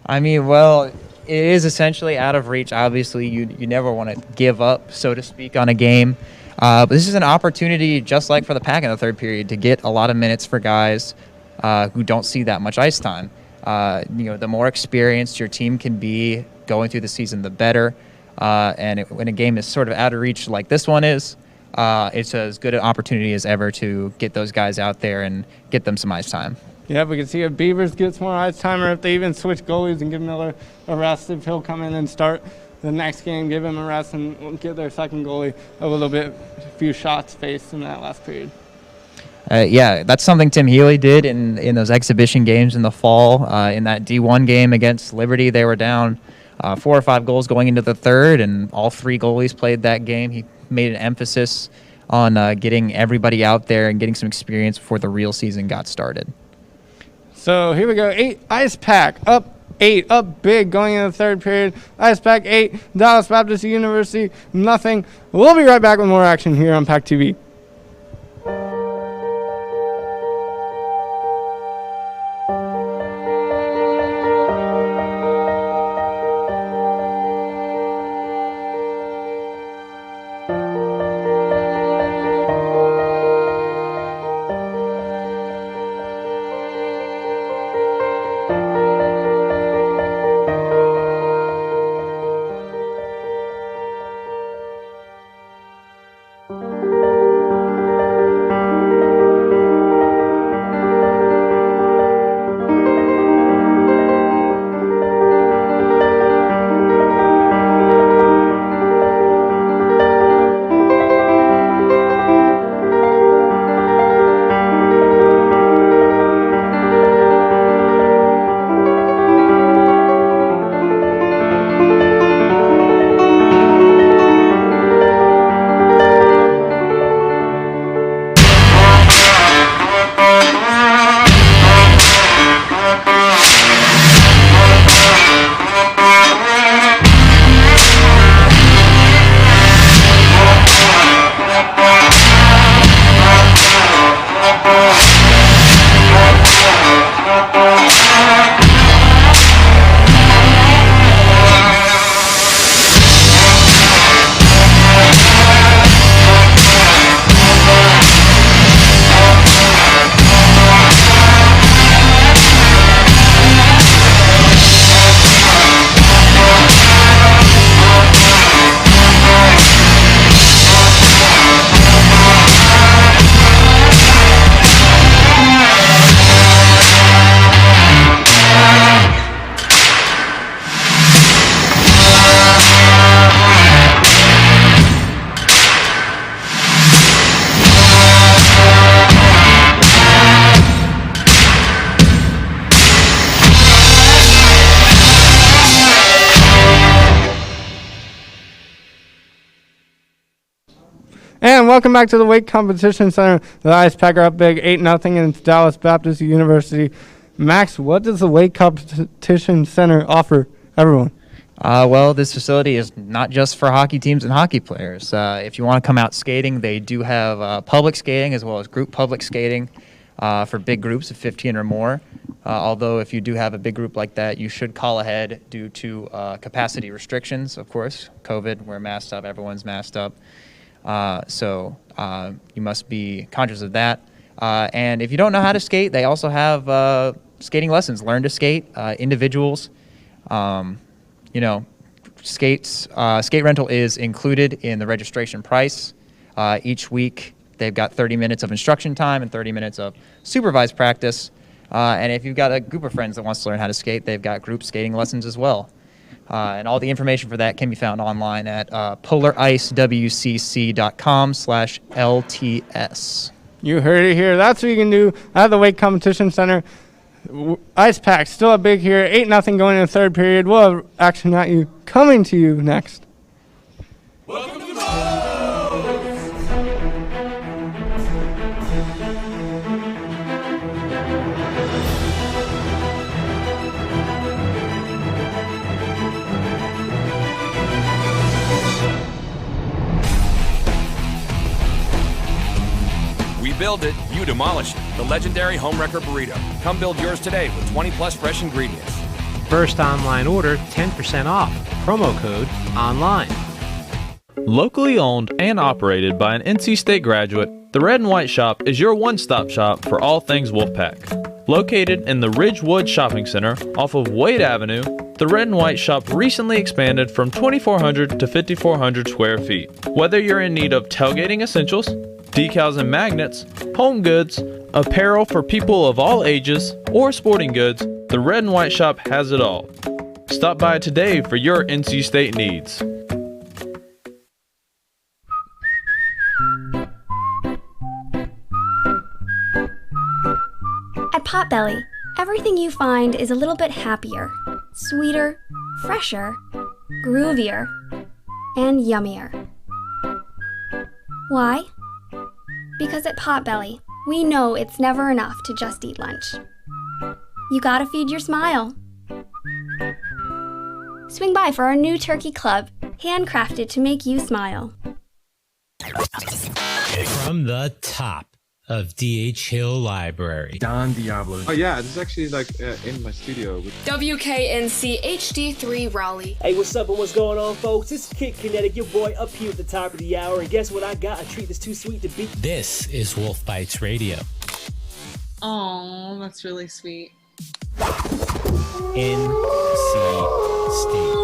I mean, well, it is essentially out of reach. Obviously, you never want to give up, so to speak, on a game. But this is an opportunity, just like for the Pack in the third period, to get a lot of minutes for guys who don't see that much ice time. The more experienced your team can be going through the season, the better. When a game is sort of out of reach like this one is, it's as good an opportunity as ever to get those guys out there and get them some ice time. Yeah, we can see if Beavers gets more ice time, or if they even switch goalies and give Miller a rest, if he'll come in and start the next game, give him a rest, and give their second goalie a few shots faced in that last period. Yeah, that's something Tim Healy did in those exhibition games in the fall. In that D1 game against Liberty, they were down 4 or 5 goals going into the third, and all 3 goalies played that game. He made an emphasis on getting everybody out there and getting some experience before the real season got started. So here we go. 8 Ice Pack up 8, up big going into the third period. Ice Pack 8, Dallas Baptist University nothing. We'll be right back with more action here on PackTV. And welcome back to the Weight Competition Center. The Ice Pack are up big, 8-0 against Dallas Baptist University. Max, what does the Weight Competition Center offer everyone? Well, this facility is not just for hockey teams and hockey players. If you want to come out skating, they do have public skating as well as group public skating for big groups of 15 or more. Although if you do have a big group like that, you should call ahead due to capacity restrictions, of course. COVID, we're masked up, everyone's masked up. So you must be conscious of that. And if you don't know how to skate, they also have skating lessons. Learn to skate, individuals. Skate rental is included in the registration price. Each week they've got 30 minutes of instruction time and 30 minutes of supervised practice. And if you've got a group of friends that wants to learn how to skate, they've got group skating lessons as well. And all the information for that can be found online at polaricewcc.com/LTS. You heard it here. That's what you can do at the Weight Competition Center. Ice Pack still up big here. 8-0 going in the third period. We'll have action at you coming to you next. Welcome to build it, you demolish it. The legendary homewrecker burrito. Come build yours today with 20+ fresh ingredients. First online order, 10% off. Promo code ONLINE. Locally owned and operated by an NC State graduate, the Red and White Shop is your one-stop shop for all things Wolfpack. Located in the Ridgewood Shopping Center off of Wade Avenue, the Red and White Shop recently expanded from 2,400 to 5,400 square feet. Whether you're in need of tailgating essentials, decals and magnets, home goods, apparel for people of all ages, or sporting goods, the Red and White Shop has it all. Stop by today for your NC State needs. At Potbelly, everything you find is a little bit happier, sweeter, fresher, groovier, and yummier. Why? Because at Potbelly, we know it's never enough to just eat lunch. You gotta feed your smile. Swing by for our new turkey club, handcrafted to make you smile. From the top of D.H. Hill Library. Don Diablo. Oh yeah, this is actually in my studio. WKNC HD3 Raleigh. Hey, what's up and what's going on, folks? It's Kid Kinetic, your boy up here at the top of the hour. And guess what I got? A treat that's too sweet to beat. This is Wolf Bites Radio. Oh, that's really sweet. NC State.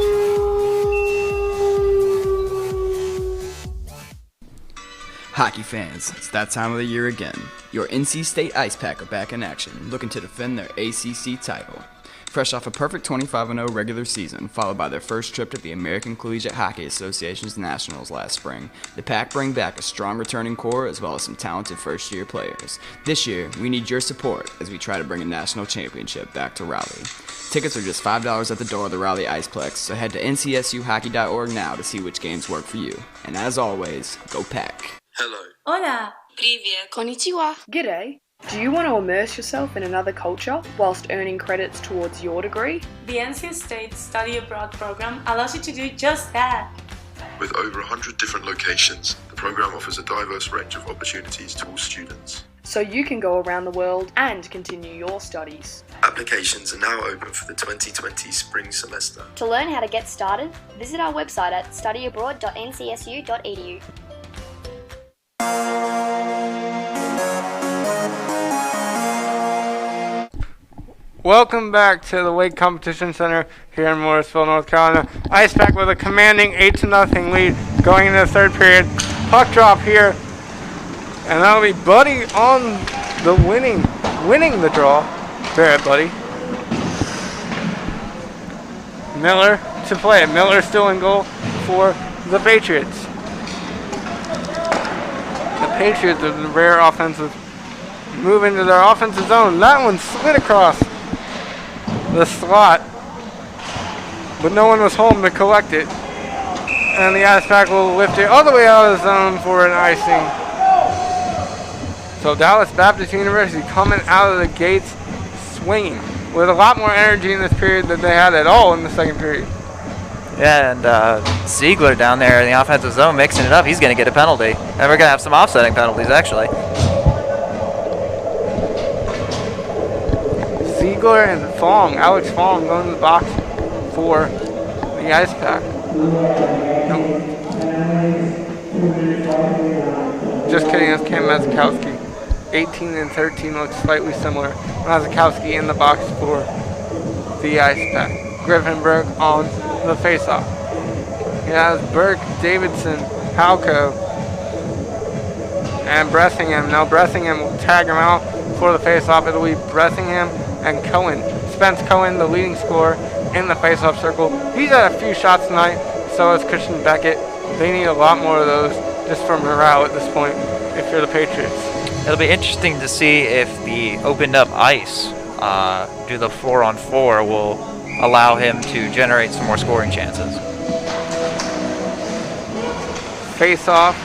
Hockey fans, it's that time of the year again. Your NC State Ice Pack are back in action, looking to defend their ACC title. Fresh off a perfect 25-0 regular season, followed by their first trip to the American Collegiate Hockey Association's Nationals last spring, the Pack bring back a strong returning core as well as some talented first-year players. This year, we need your support as we try to bring a national championship back to Raleigh. Tickets are just $5 at the door of the Raleigh Iceplex, so head to ncsuhockey.org now to see which games work for you. And as always, go Pack! Hello. Hola. Привет. Konnichiwa. G'day. Do you want to immerse yourself in another culture whilst earning credits towards your degree? The NC State Study Abroad program allows you to do just that. With over 100 different locations, the program offers a diverse range of opportunities to all students. So you can go around the world and continue your studies. Applications are now open for the 2020 spring semester. To learn how to get started, visit our website at studyabroad.ncsu.edu. Welcome back to the Wake Competition Center here in Morrisville, North Carolina. Ice Pack with a commanding 8-0 lead going into the third period. Puck drop here, and that'll be Buddy on the winning the draw. Very Buddy. Miller to play. Miller still in goal for the Patriots. The Patriots are the rare offensive move into their offensive zone. That one slid across the slot, but no one was home to collect it. And the Ice Pack will lift it all the way out of the zone for an icing. So Dallas Baptist University coming out of the gates swinging with a lot more energy in this period than they had at all in the second period. Yeah, and Ziegler down there in the offensive zone mixing it up. He's going to get a penalty. And we're going to have some offsetting penalties, actually. Ziegler and Alex Fong going to the box for the Ice Pack. Nope. Just kidding, that's Cam Mazikowski. 18 and 13 looks slightly similar. Mazikowski in the box for the Ice Pack. Griffinberg on the faceoff. He has Burke, Davidson, Halco, and Bressingham. Now Bressingham will tag him out for the faceoff. It'll be Bressingham and Cohen. Spence Cohen, the leading scorer in the faceoff circle. He's had a few shots tonight, so is Christian Beckett. They need a lot more of those just for morale at this point if you're the Patriots. It'll be interesting to see if the opened up ice do the 4-on-4 will allow him to generate some more scoring chances. Face off.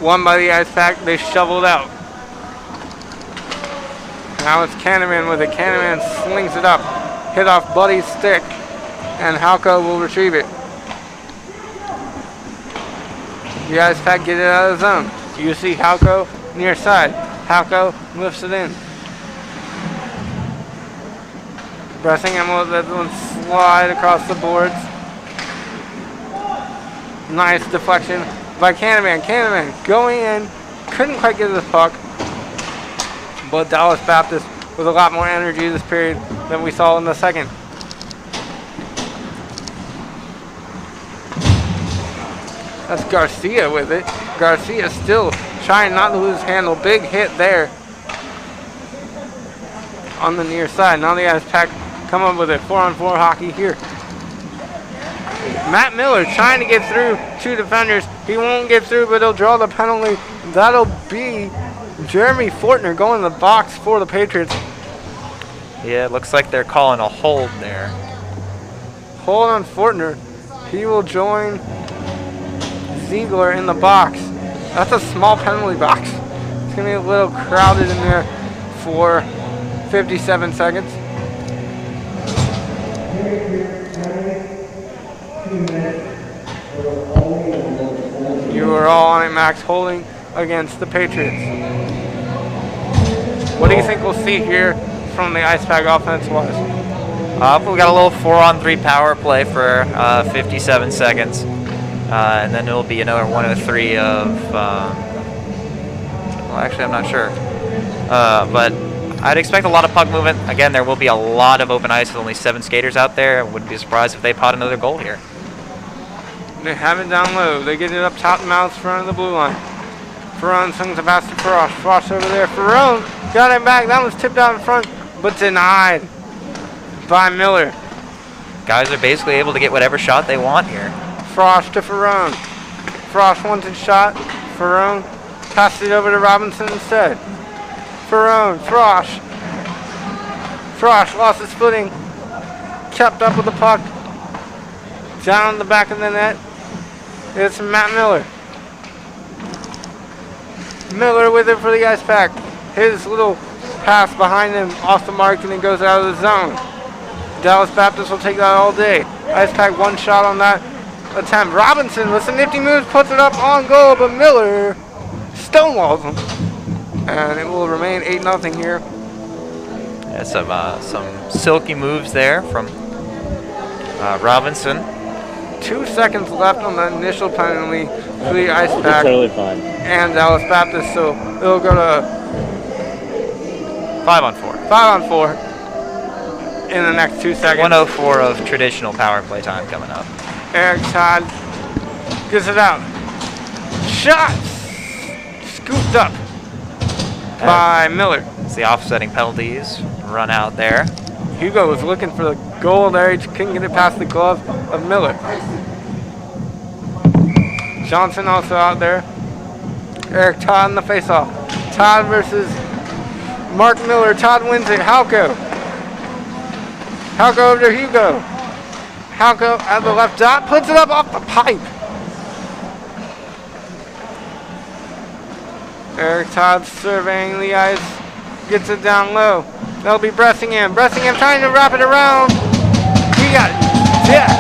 Won by the Ice Pack. They shoveled out. Now it's Candyman with it. Candyman slings it up. Hit off Buddy's stick. And Halco will retrieve it. The Ice Pack get it out of the zone. You see Halko near side. Halko lifts it in. Bressingham will let one slide across the boards. Nice deflection by Candyman. Candyman going in. Couldn't quite get to the puck. But Dallas Baptist with a lot more energy this period than we saw in the second. That's Garcia with it. Garcia still trying not to lose handle. Big hit there on the near side. Now the Ice Pack come up with it. 4-on-4 hockey here. Matt Miller trying to get through 2 defenders. He won't get through, but he'll draw the penalty. That'll be Jeremy Fortner going to the box for the Patriots. Yeah, it looks like they're calling a hold there. Hold on Fortner. He will join Ziegler in the box. That's a small penalty box. It's going to be a little crowded in there for 57 seconds. You are all on it, Max, holding against the Patriots. What do you think we'll see here from the Ice Pack offense-wise? We got a little 4-on-3 power play for 57 seconds. And then it'll be another 103 of, well, actually, I'm not sure. But I'd expect a lot of puck movement. Again, there will be a lot of open ice with only 7 skaters out there. I wouldn't be surprised if they pot another goal here. They have it down low. They get it up top and out front of the blue line. Ferrone swings the pass to Frost. Frost over there. Ferrone got it back. That was tipped out in front, but denied by Miller. Guys are basically able to get whatever shot they want here. Frost to Ferrone. Frost wants a shot. Ferrone passes it over to Robinson instead. Ferrone, Frost. Frost lost his footing. Kept up with the puck. Down the back of the net. It's Matt Miller. Miller with it for the Ice Pack. His little pass behind him off the mark and it goes out of the zone. Dallas Baptist will take that all day. Ice Pack 1 shot on that attempt. Robinson with some nifty moves puts it up on goal, but Miller stonewalls him. And it will remain 8-0 here. Yeah, some silky moves there from Robinson. 2 seconds left on the initial penalty for the Ice Pack. Totally fine. And Dallas Baptist, so it'll go to 5-on-4. 5-on-4 in the next 2 seconds. 104 of traditional power play time coming up. Eric Todd gets it out. Shot! Scooped up by Miller. It's the offsetting penalties run out there. Hugo was looking for the goal there. He just couldn't get it past the glove of Miller. Johnson also out there. Eric Todd in the faceoff. Todd versus Mark Miller. Todd wins it. Halko. Halko over to Hugo. Halko at the left dot. Puts it up off the pipe. Eric Todd surveying the ice. Gets it down low. That'll be Bressingham. Bressingham trying to wrap it around. He got decked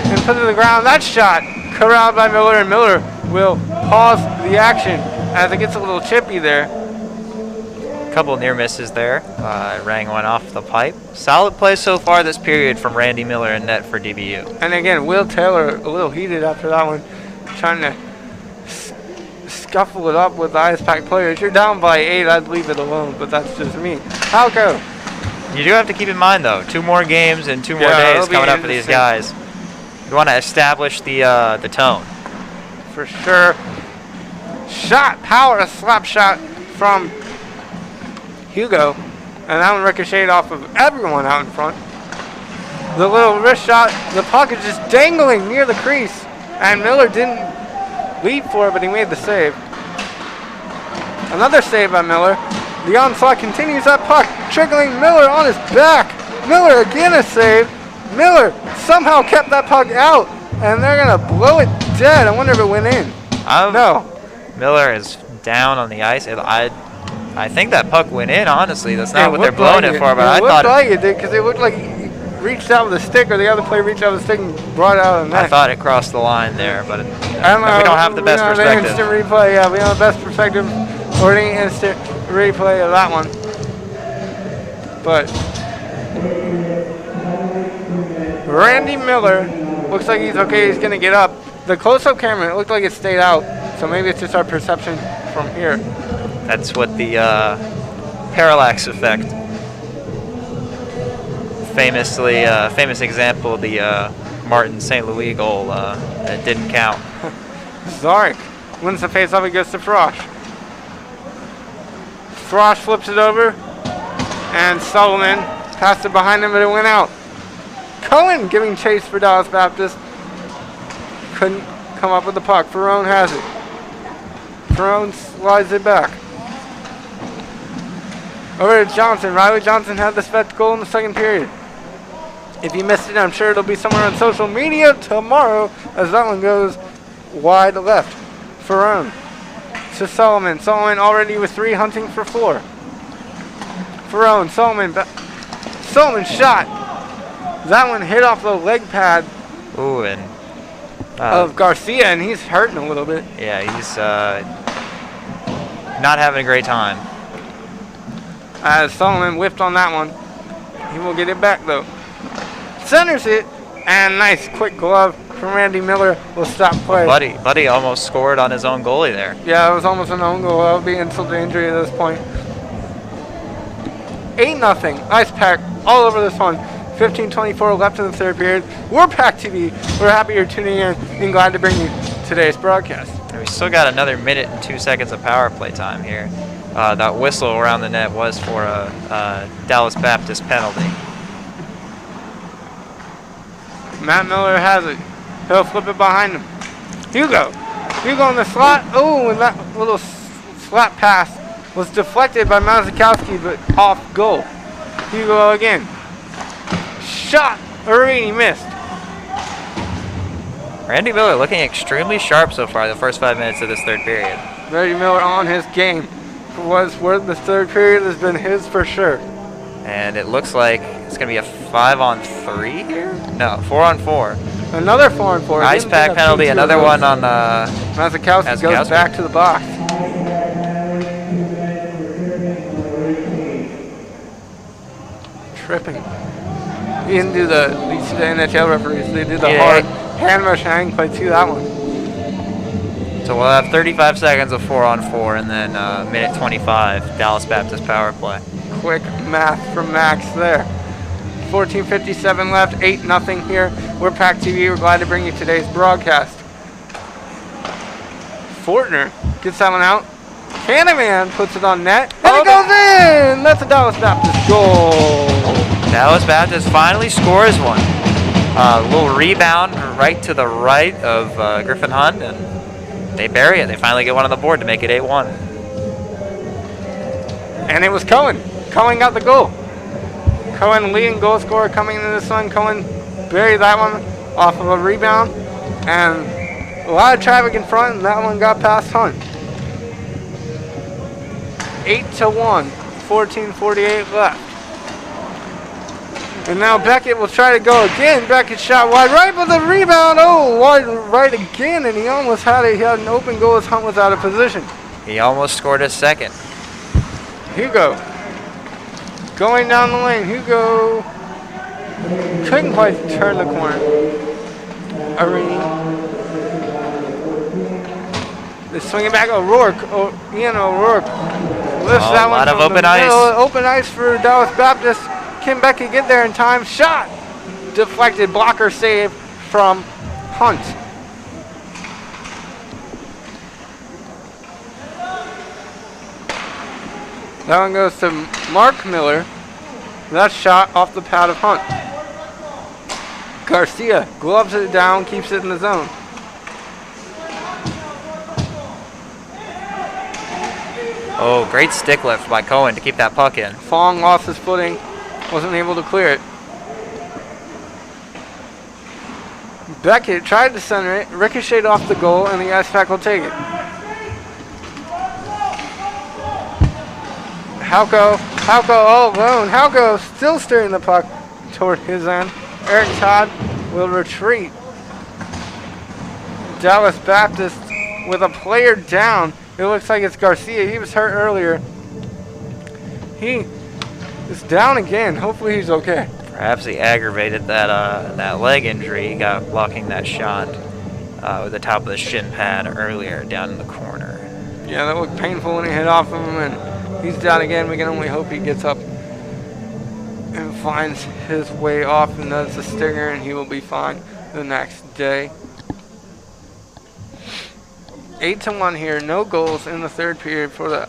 and put it to the ground. That shot corralled by Miller, and Miller will pause the action as it gets a little chippy there. A couple near misses there. Rang one off the pipe. Solid play so far this period from Randy Miller in net for DBU. And again, Will Taylor a little heated after that one, trying to scuffle it up with the Ice Pack players. You're down by 8, I'd leave it alone, but that's just me. Halko. You do have to keep in mind, though, 2 more games and 2 more days coming up for these guys. You want to establish the tone. For sure. Shot, power, a slap shot from Hugo. And that one ricocheted off of everyone out in front. The little wrist shot, the puck is just dangling near the crease. And Miller didn't leap for it, but he made the save. Another save by Miller. The onslaught continues. That puck trickling Miller on his back. Miller again a save. Miller somehow kept that puck out, and they're going to blow it dead. I wonder if it went in. No. Miller is down on the ice. I think that puck went in, honestly. That's not what they're blowing it for, but I thought it did because it looked like he reached out with a stick, or the other player reached out with a stick and brought it out of the net. I thought it crossed the line there, but I don't know, we don't have the best The perspective. instant replay, yeah, we don't have the best perspective or the instant replay of that one. But Randy Miller looks like he's okay. He's gonna get up. The close-up camera, it looked like it stayed out, so maybe it's just our perception from here. That's what the parallax effect. Famous example, the Martin St. Louis goal that didn't count. Zarek wins the face-off. He goes to Frosch. Frosch flips it over, and Sullivan passed it behind him, but it went out. Cohen giving chase for Dallas Baptist. Couldn't come up with the puck. Ferrone has it. Ferrone slides it back. Over to Johnson. Riley Johnson had the best goal in the second period. If you missed it, I'm sure it'll be somewhere on social media tomorrow as that one goes wide left. Ferrone to Solomon. Solomon already with 3, hunting for 4. Ferrone, Solomon shot. That one hit off the leg pad of Garcia, and he's hurting a little bit. Yeah, he's not having a great time. As Solomon whipped on that one. He will get it back, though. Centers it, and nice quick glove from Randy Miller will stop play. Buddy almost scored on his own goalie there. Yeah, it was almost an own goal. That would be insult to injury at this point. 8-0. Ice Pack all over this one. 15:24 left in the third period. We're PackTV. We're happy you're tuning in and glad to bring you today's broadcast. And we still got another minute and 2 seconds of power play time here. That whistle around the net was for a Dallas Baptist penalty. Matt Miller has it. He'll flip it behind him. Hugo in the slot. Oh, and that little slap pass was deflected by Mazikowski, but off goal. Hugo again. Shot. Arini missed. Randy Miller looking extremely sharp so far the first 5 minutes of this third period. Randy Miller on his game. Was where the third period has been his for sure. And it looks like it's going to be a 5-on-3 here? No, 4-on-4. Another 4-on-4. Ice Pack penalty, another one on Mazikowski goes back to the box. Tripping. These are the NHL referees. They did the hard hand rush hang play to that one. So we'll have 35 seconds of 4-on-4 and then minute 25 Dallas Baptist power play. Quick math from Max there. 14:57 left, 8-0 here. We're PackTV. We're glad to bring you today's broadcast. Fortner gets that one out. Candyman puts it on net, and it goes in! That's a Dallas Baptist goal. Dallas Baptist finally scores one. A little rebound right to the right of Griffin Hunt, and they bury it. They finally get one on the board to make it 8-1. And it was Cohen. Cohen got the goal. Cohen leading goal scorer coming into this one. Cohen buried that one off of a rebound. And a lot of traffic in front, and that one got past Hunt. 8-1. 14:48 left. And now Beckett will try to go again. Beckett shot wide right with the rebound. Oh, wide right again, and he almost had it. He had an open goal as Hunt was out of position. He almost scored a second. Hugo going down the lane. Hugo couldn't quite turn the corner. Arini. They're swinging back. O'Rourke. Ian O'Rourke lifts that one. A lot of open ice. ice. Open ice for Dallas Baptist. Can Beckett get there in time? Shot! Deflected. Blocker save from Hunt. That one goes to Mark Miller. That shot off the pad of Hunt. Garcia gloves it down, keeps it in the zone. Oh, great stick lift by Cohen to keep that puck in. Fong lost his footing, wasn't able to clear it. Beckett tried to center it, ricocheted off the goal, and the Ice Pack will take it. Halko, all alone. Halko still steering the puck toward his end. Eric Todd will retreat. Dallas Baptist with a player down. It looks like it's Garcia. He was hurt earlier. He is down again. Hopefully he's okay. Perhaps he aggravated that leg injury he got blocking that shot with the top of the shin pad earlier down in the corner. Yeah, that looked painful when he hit off of him, and he's down again. We can only hope he gets up and finds his way off and does the stinger, and he will be fine the next day. 8-1 here. No goals in the third period for the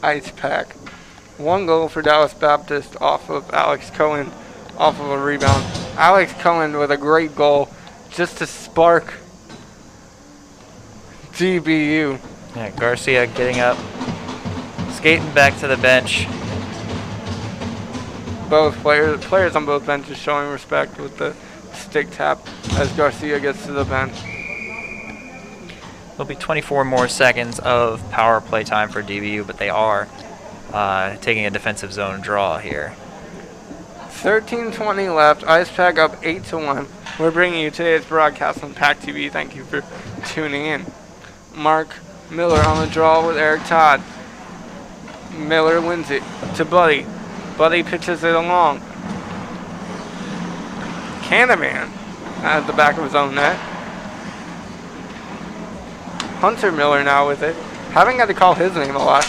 Ice Pack. 1 goal for Dallas Baptist off of Alex Cohen, off of a rebound. Alex Cohen with a great goal just to spark DBU. Yeah, Garcia getting up, skating back to the bench. Both players on both benches showing respect with the stick tap as Garcia gets to the bench. There'll be 24 more seconds of power play time for DBU, but they are taking a defensive zone draw here. 13:20 left. Ice Pack up 8-1. We're bringing you today's broadcast on PackTV. Thank you for tuning in. Mark Miller on the draw with Eric Todd. Miller wins it to Buddy. Buddy pitches it along. Candyman at the back of his own net. Hunter Miller now with it. Haven't got to call his name a lot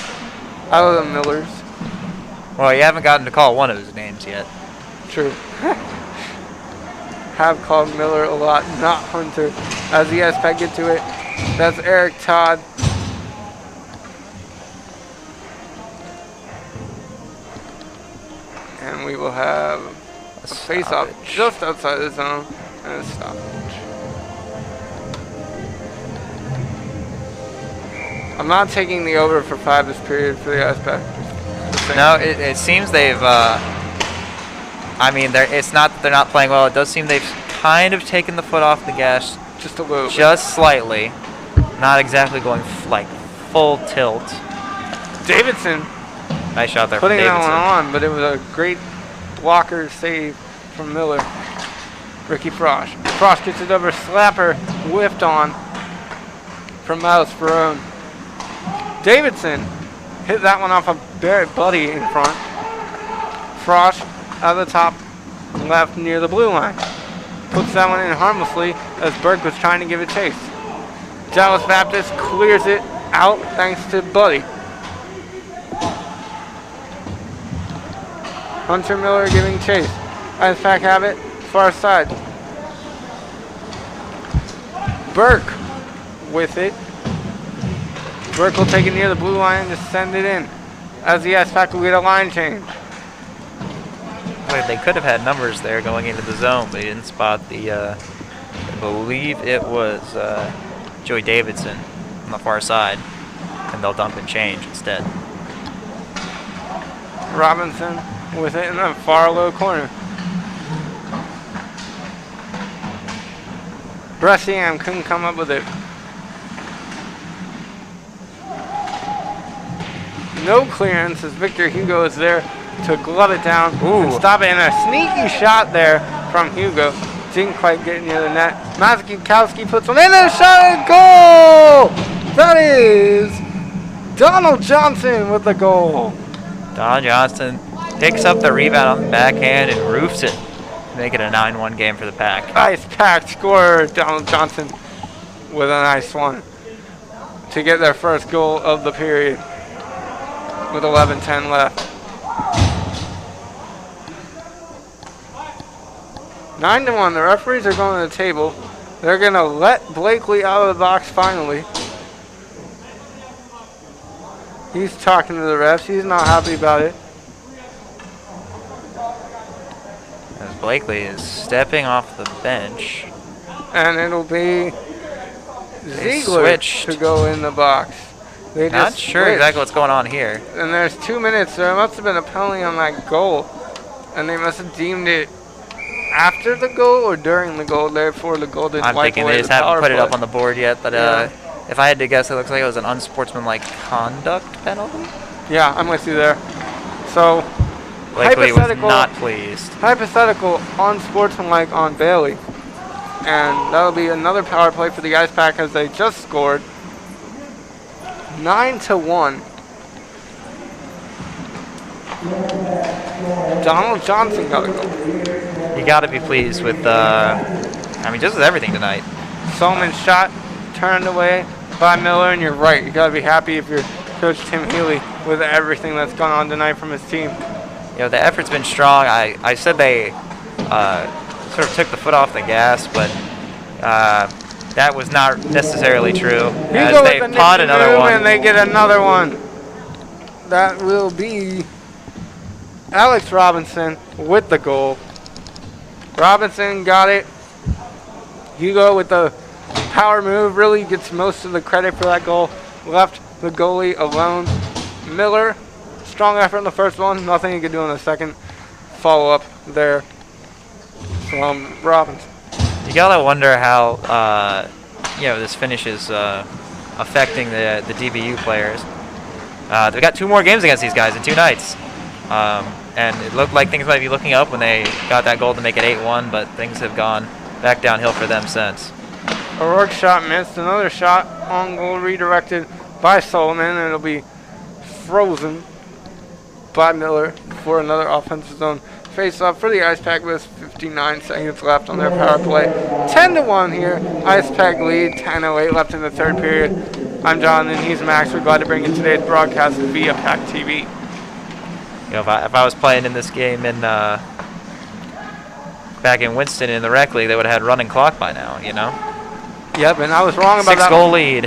out of the Millers. Well, you haven't gotten to call one of his names yet. True. Have called Miller a lot, not Hunter. As the Pack get to it, that's Eric Todd. And we will have a face-off just outside the zone and a stoppage. I'm not taking the over for 5 this period for the Ice Pack. No, it seems they've. I mean, it's not that they're not playing well. It does seem they've kind of taken the foot off the gas, just a little, just slightly. Not exactly going like full tilt. Davidson, nice shot there. Putting from that Davidson. one on, but it was a great blocker save from Miller. Ricky Frosch. Frosch gets it over. Slapper whiffed on from Miles Ferrone. Davidson hit that one off of Barrett Buddy in front. Frosch out of the top left near the blue line. Puts that one in harmlessly as Burke was trying to give it chase. Dallas Baptist clears it out thanks to Buddy. Hunter Miller giving chase. Ice Pack have it, far side. Burke with it. Burke will take it near the blue line and just send it in. As the Ice Pack will get a line change. Wait, they could have had numbers there going into the zone, but he didn't spot the, I believe it was Joey Davidson on the far side, and they'll dump and change instead. Robinson with it in the far low corner. Brescian couldn't come up with it. No clearance as Victor Hugo is there to glove it down and stop it. And a sneaky shot there from Hugo. Didn't quite get near the net. Mazikowski puts one in and a shot and goal! That is Donald Johnson with the goal. Donald Johnson picks up the rebound on the backhand and roofs it. Make it a 9-1 game for the Pack. Ice Pack scorer Donald Johnson with a nice one to get their first goal of the period with 11:10 left. 9-1. The referees are going to the table. They're going to let Blakely out of the box finally. He's talking to the refs. He's not happy about it. As Blakely is stepping off the bench. And it'll be Ziegler to go in the box. They Not just sure switched. exactly what's going on here. And there's 2 minutes. There must have been a penalty on that goal. And they must have deemed it after the goal or during the goal. Therefore, the goal didn't I'm wipe thinking away they just the haven't power put it play. up on the board yet, but Yeah. if I had to guess, it looks like it was an unsportsmanlike conduct penalty. Yeah, I'm with you there. So, Blakely was not pleased. Hypothetical, unsportsmanlike on Bailey. And that'll be another power play for the Ice Pack as they just scored. 9-1. Donald Johnson got a goal. You got to be pleased with, just with everything tonight. Solomon shot turned away by Miller, and you're right. You got to be happy if you're Coach Tim Healy with everything that's gone on tonight from his team. You know, the effort's been strong. I said they sort of took the foot off the gas, but that was not necessarily true. As they pot another one. And they get another one. That will be Alex Robinson with the goal. Robinson got it. Hugo with the power move really gets most of the credit for that goal. Left the goalie alone. Miller, strong effort in the first one. Nothing he could do in the second. Follow up there from Robinson. You gotta wonder how this finish is affecting the DBU players. They've got 2 more games against these guys in 2 nights. And it looked like things might be looking up when they got that goal to make it 8-1, but things have gone back downhill for them since. O'Rourke's shot missed. Another shot on goal redirected by Solomon, and it'll be frozen by Miller for another offensive zone face-off for the Ice Pack with 59 seconds left on their power play. 10-1 here. Ice Pack lead. 10:08 left in the third period. I'm Jonathan. He's Max. We're glad to bring you today's broadcast via PackTV. You know, if I was playing in this game in back in Winston in the rec league, they would have had running clock by now. You know. Yep, and I was wrong about that. 6-goal lead.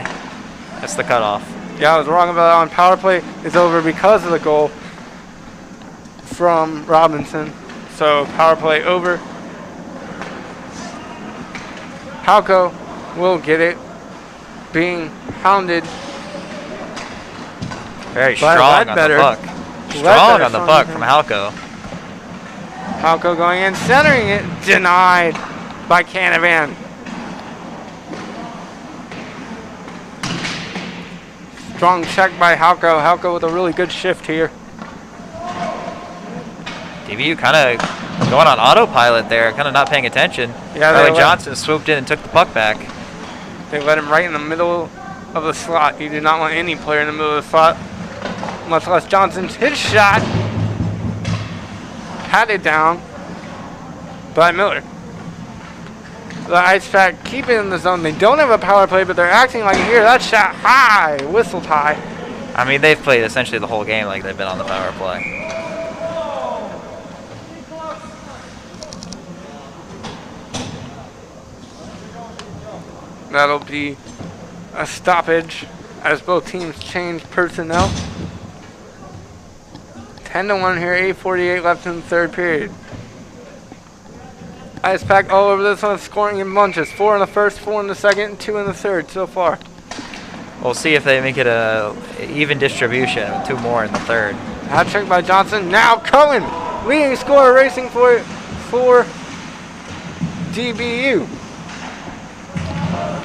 That's the cutoff. Yeah, I was wrong about that one. Power play is over because of the goal from Robinson. So power play over. Halco will get it. Being hounded. Very strong on the puck. Strong on the puck from Halco. Halco going in, centering it. Denied by Canavan. Strong check by Halco. Halco with a really good shift here. DBU kind of going on autopilot there, kind of not paying attention. Yeah, Riley Johnson swooped in and took the puck back. They let him right in the middle of the slot. You do not want any player in the middle of the slot, much less Johnson's. His shot patted down by Miller. The Ice Pack keep it in the zone. They don't have a power play, but they're acting like here. That shot high, whistled high. I mean, they've played essentially the whole game like they've been on the power play. That'll be a stoppage as both teams change personnel. 10-1 here, 8:48 left in the third period. Ice Pack all over this one, scoring in bunches. 4 in the first, 4 in the second, and 2 in the third so far. We'll see if they make it a even distribution, 2 more in the third. Hat trick by Johnson. Now Cohen, leading scorer, racing for it for DBU.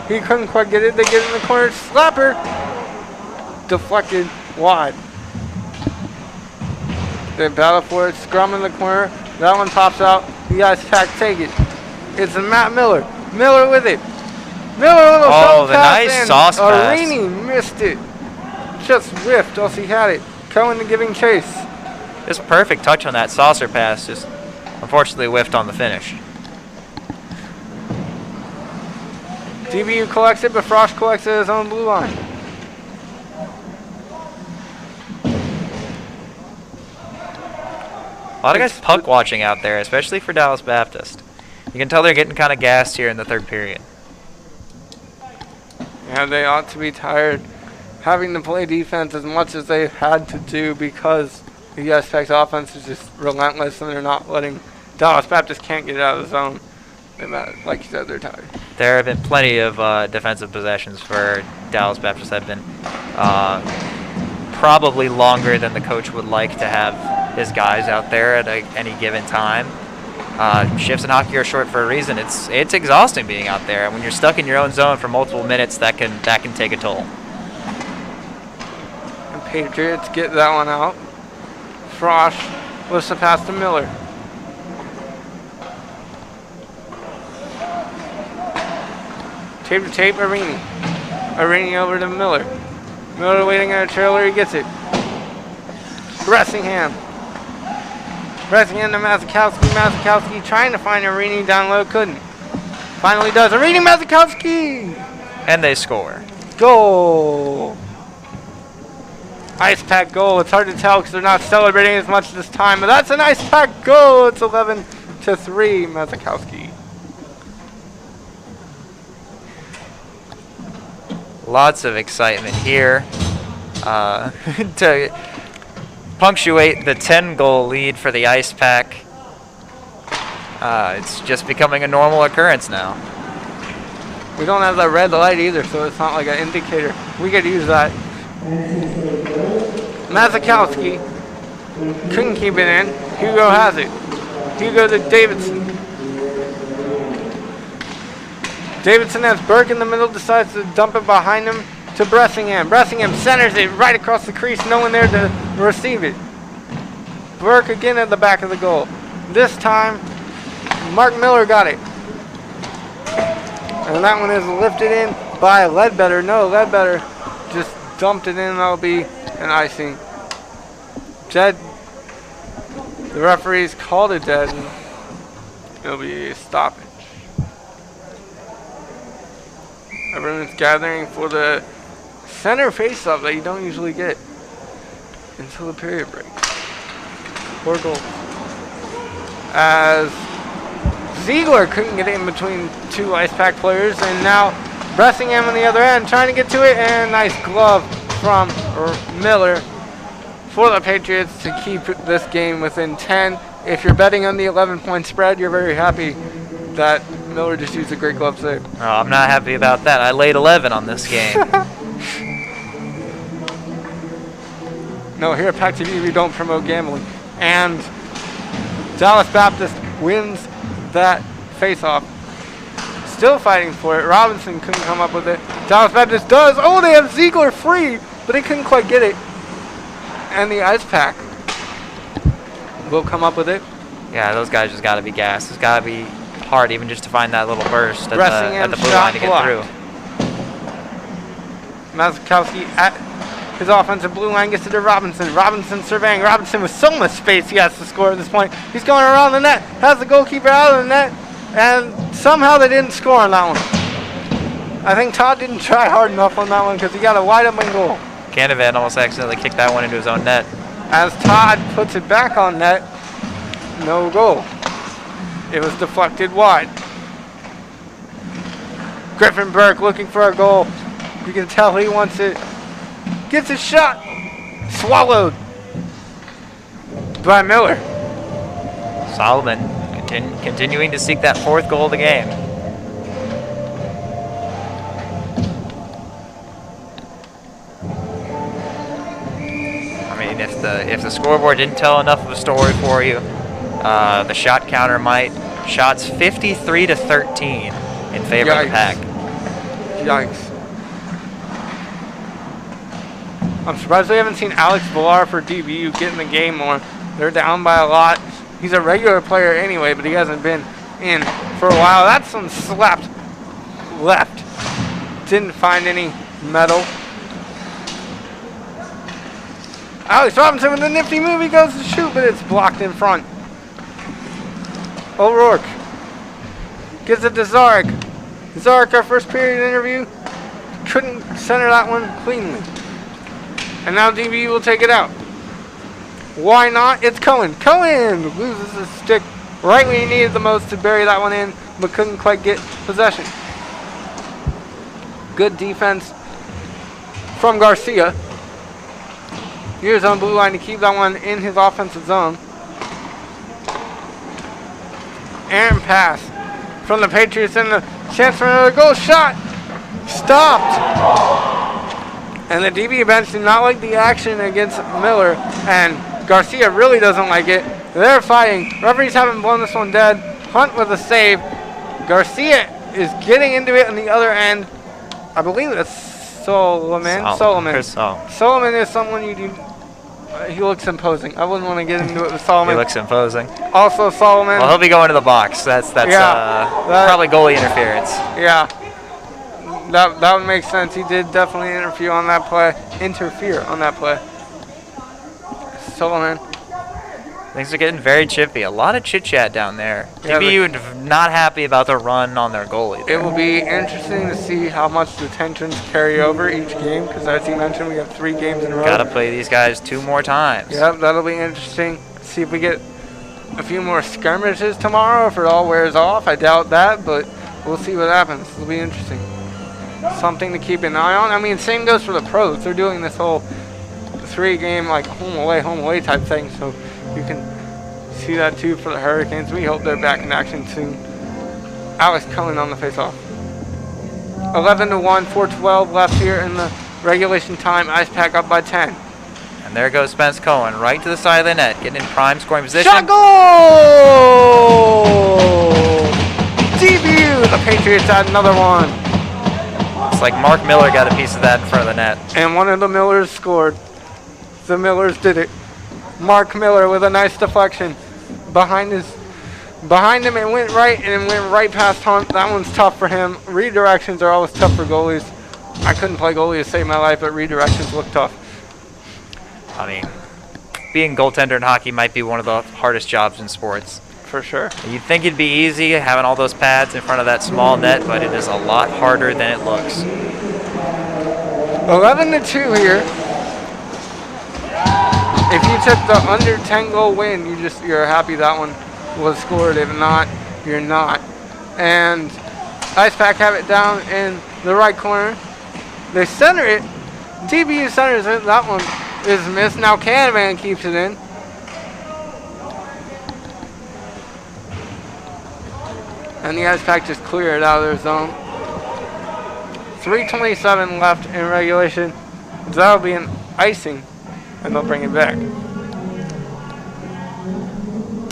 He couldn't quite get it. They get it in the corner. Slapper deflected wide. They battle for it. Scrum in the corner. That one pops out. The Ice Pack take it. It's Matt Miller. Miller with it. Miller with a the nice sauce pass. Arini missed it. Just whiffed else he had it. Cohen giving chase. Just perfect touch on that saucer pass. Just unfortunately whiffed on the finish. DBU collects it, but Frosch collects it at his own blue line. A lot of guys puck watching out there, especially for Dallas Baptist. You can tell they're getting kind of gassed here in the third period. Yeah, they ought to be tired having to play defense as much as they've had to do because the Ice Pack's offense is just relentless and they're not letting Dallas Baptist can't get it out of the zone. Like you said, they're tired. There have been plenty of defensive possessions for Dallas Baptist that have been probably longer than the coach would like to have his guys out there at any given time. Shifts in hockey are short for a reason. It's exhausting being out there. When you're stuck in your own zone for multiple minutes, that can take a toll. And Patriots get that one out. Frosch Lifts the pass to Miller. Tape to tape, Arini. Arini over to Miller. Miller waiting on a trailer, he gets it. Bressingham. Bressingham to Mazakowski. Mazakowski trying to find Arini down low, couldn't. Finally does. Arini Mazakowski! And they score. Goal! Ice Pack goal. It's hard to tell because they're not celebrating as much this time, but that's an Ice Pack goal. It's 11-3, Mazakowski. Lots of excitement here to punctuate the 10-goal lead for the Ice Pack. It's just becoming a normal occurrence now. We don't have that red light either, so it's not like an indicator. We could use that. Mazakowski couldn't keep it in. Hugo has it. Hugo to Davidson. Davidson has Burke in the middle, decides to dump it behind him to Bressingham. Bressingham centers it right across the crease, no one there to receive it. Burke again at the back of the goal. This time, Mark Miller got it. And that one is lifted in by Ledbetter. No, Ledbetter just dumped it in. That'll be an icing. Dead. The referees called it dead. And it'll be a stoppage. Everyone's gathering for the center face-off that you don't usually get until the period break. 4 goals. As Ziegler couldn't get in between 2 Ice Pack players, and now Bressingham on the other end trying to get to it, and nice glove from Miller for the Patriots to keep this game within 10. If you're betting on the 11-point spread, you're very happy that Miller just used a great glove save. Oh, I'm not happy about that. I laid 11 on this game. No, here at PackTV we don't promote gambling. And Dallas Baptist wins that face-off. Still fighting for it. Robinson couldn't come up with it. Dallas Baptist does. Oh, they have Ziegler free, but they couldn't quite get it. And the Ice Pack will come up with it. Yeah, those guys just got to be gassed. It's got to be hard even just to find that little burst at the blue line to get through. Mazakowski at his offensive blue line gets it to Robinson. Robinson surveying. Robinson with so much space he has to score at this point. He's going around the net. Has the goalkeeper out of the net. And somehow they didn't score on that one. I think Todd didn't try hard enough on that one because he got a wide open goal. Canavan almost accidentally kicked that one into his own net. As Todd puts it back on net, no goal. It was deflected wide. Griffin Burke looking for a goal. You can tell he wants it. Gets a shot. Swallowed by Miller. Solomon continuing to seek that 4th goal of the game. I mean, if the scoreboard didn't tell enough of a story for you, the shot counter might. Shots 53-13 in favor of the Pack. Yikes. I'm surprised we haven't seen Alex Villar for DBU get in the game more. They're down by a lot. He's a regular player anyway, but he hasn't been in for a while. That's some slapped left. Didn't find any metal. Alex Robinson with a nifty move. He goes to shoot, but it's blocked in front. O'Rourke gives it to Zarek. Zarek, our first period interview, couldn't center that one cleanly. And now DB will take it out. Why not? It's Cohen. Cohen loses his stick right when he needed the most to bury that one in, but couldn't quite get possession. Good defense from Garcia. Here's on blue line to keep that one in his offensive zone. And pass from the Patriots, and the chance for another goal. Shot stopped. And the DB bench did not like the action against Miller, and Garcia really doesn't like it. They're fighting. Referees haven't blown this one dead. Hunt with a save. Garcia is getting into it on the other end. I believe it's Solomon. Solomon. Solomon is someone you do. He looks imposing. I wouldn't want to get into it with Solomon. He looks imposing. Also, Solomon. Well, he'll be going to the box. That's probably goalie interference. Yeah. That would make sense. He did definitely interfere on that play. Solomon. Things are getting very chippy. A lot of chit-chat down there. Yeah, DBU not happy about the run on their goalie there. It will be interesting to see how much the tensions carry over each game, because as you mentioned, we have 3 games in a row. Got to play these guys 2 more times. Yep, that'll be interesting. See if we get a few more skirmishes tomorrow, if it all wears off. I doubt that, but we'll see what happens. It'll be interesting. Something to keep an eye on. I mean, same goes for the pros. They're doing this whole 3-game, like, home away type thing, so you can see that too for the Hurricanes. We hope they're back in action soon. Alex Cullen on the face-off. 11-1, 4:12 left here in the regulation time. Ice Pack up by 10. And there goes Spence Cohen right to the side of the net, getting in prime scoring position. Shot goal! DBU! The Patriots had another one. It's like Mark Miller got a piece of that in front of the net. And one of the Millers scored. The Millers did it. Mark Miller with a nice deflection behind him. It went right and went right past Hunt. That one's tough for him. Redirections are always tough for goalies. I couldn't play goalie to save my life, but redirections look tough. I mean, being goaltender in hockey might be one of the hardest jobs in sports. For sure. You'd think it'd be easy having all those pads in front of that small net, but it is a lot harder than it looks. 11-2 here. If you took the under 10 goal win, you're happy that one was scored. If not, you're not. And Ice Pack have it down in the right corner. They center it. DBU centers it. That one is missed. Now Canavan keeps it in. And the Ice Pack just clear it out of their zone. 3:27 left in regulation. That'll be an icing. And they'll bring it back.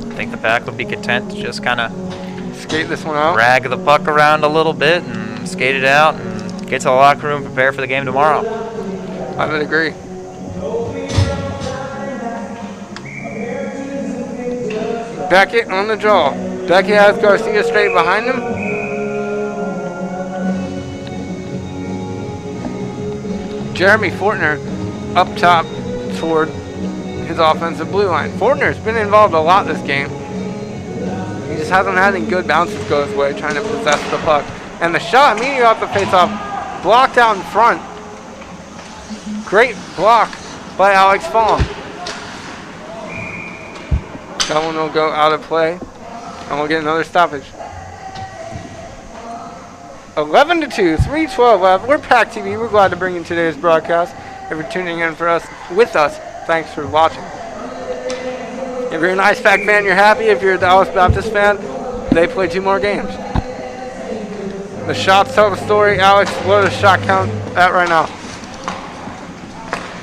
I think the Pack will be content to just kind of skate this one out, drag the puck around a little bit and skate it out and get to the locker room, prepare for the game tomorrow. I would agree. Beckett on the draw. Beckett has Garcia straight behind him. Jeremy Fortner up top toward his offensive blue line. Fortner's been involved a lot this game. He just hasn't had any good bounces go his way trying to possess the puck. And the shot immediately off the faceoff, blocked out in front. Great block by Alex Fong. That one will go out of play, and we'll get another stoppage. 11-2, 3:12 left. We're PackTV. We're glad to bring you today's broadcast. If you're tuning in with us, thanks for watching. If you're an Ice Pack fan, you're happy. If you're a Dallas Baptist fan, they play 2 more games. The shots tell the story. Alex, what is the shot count at right now?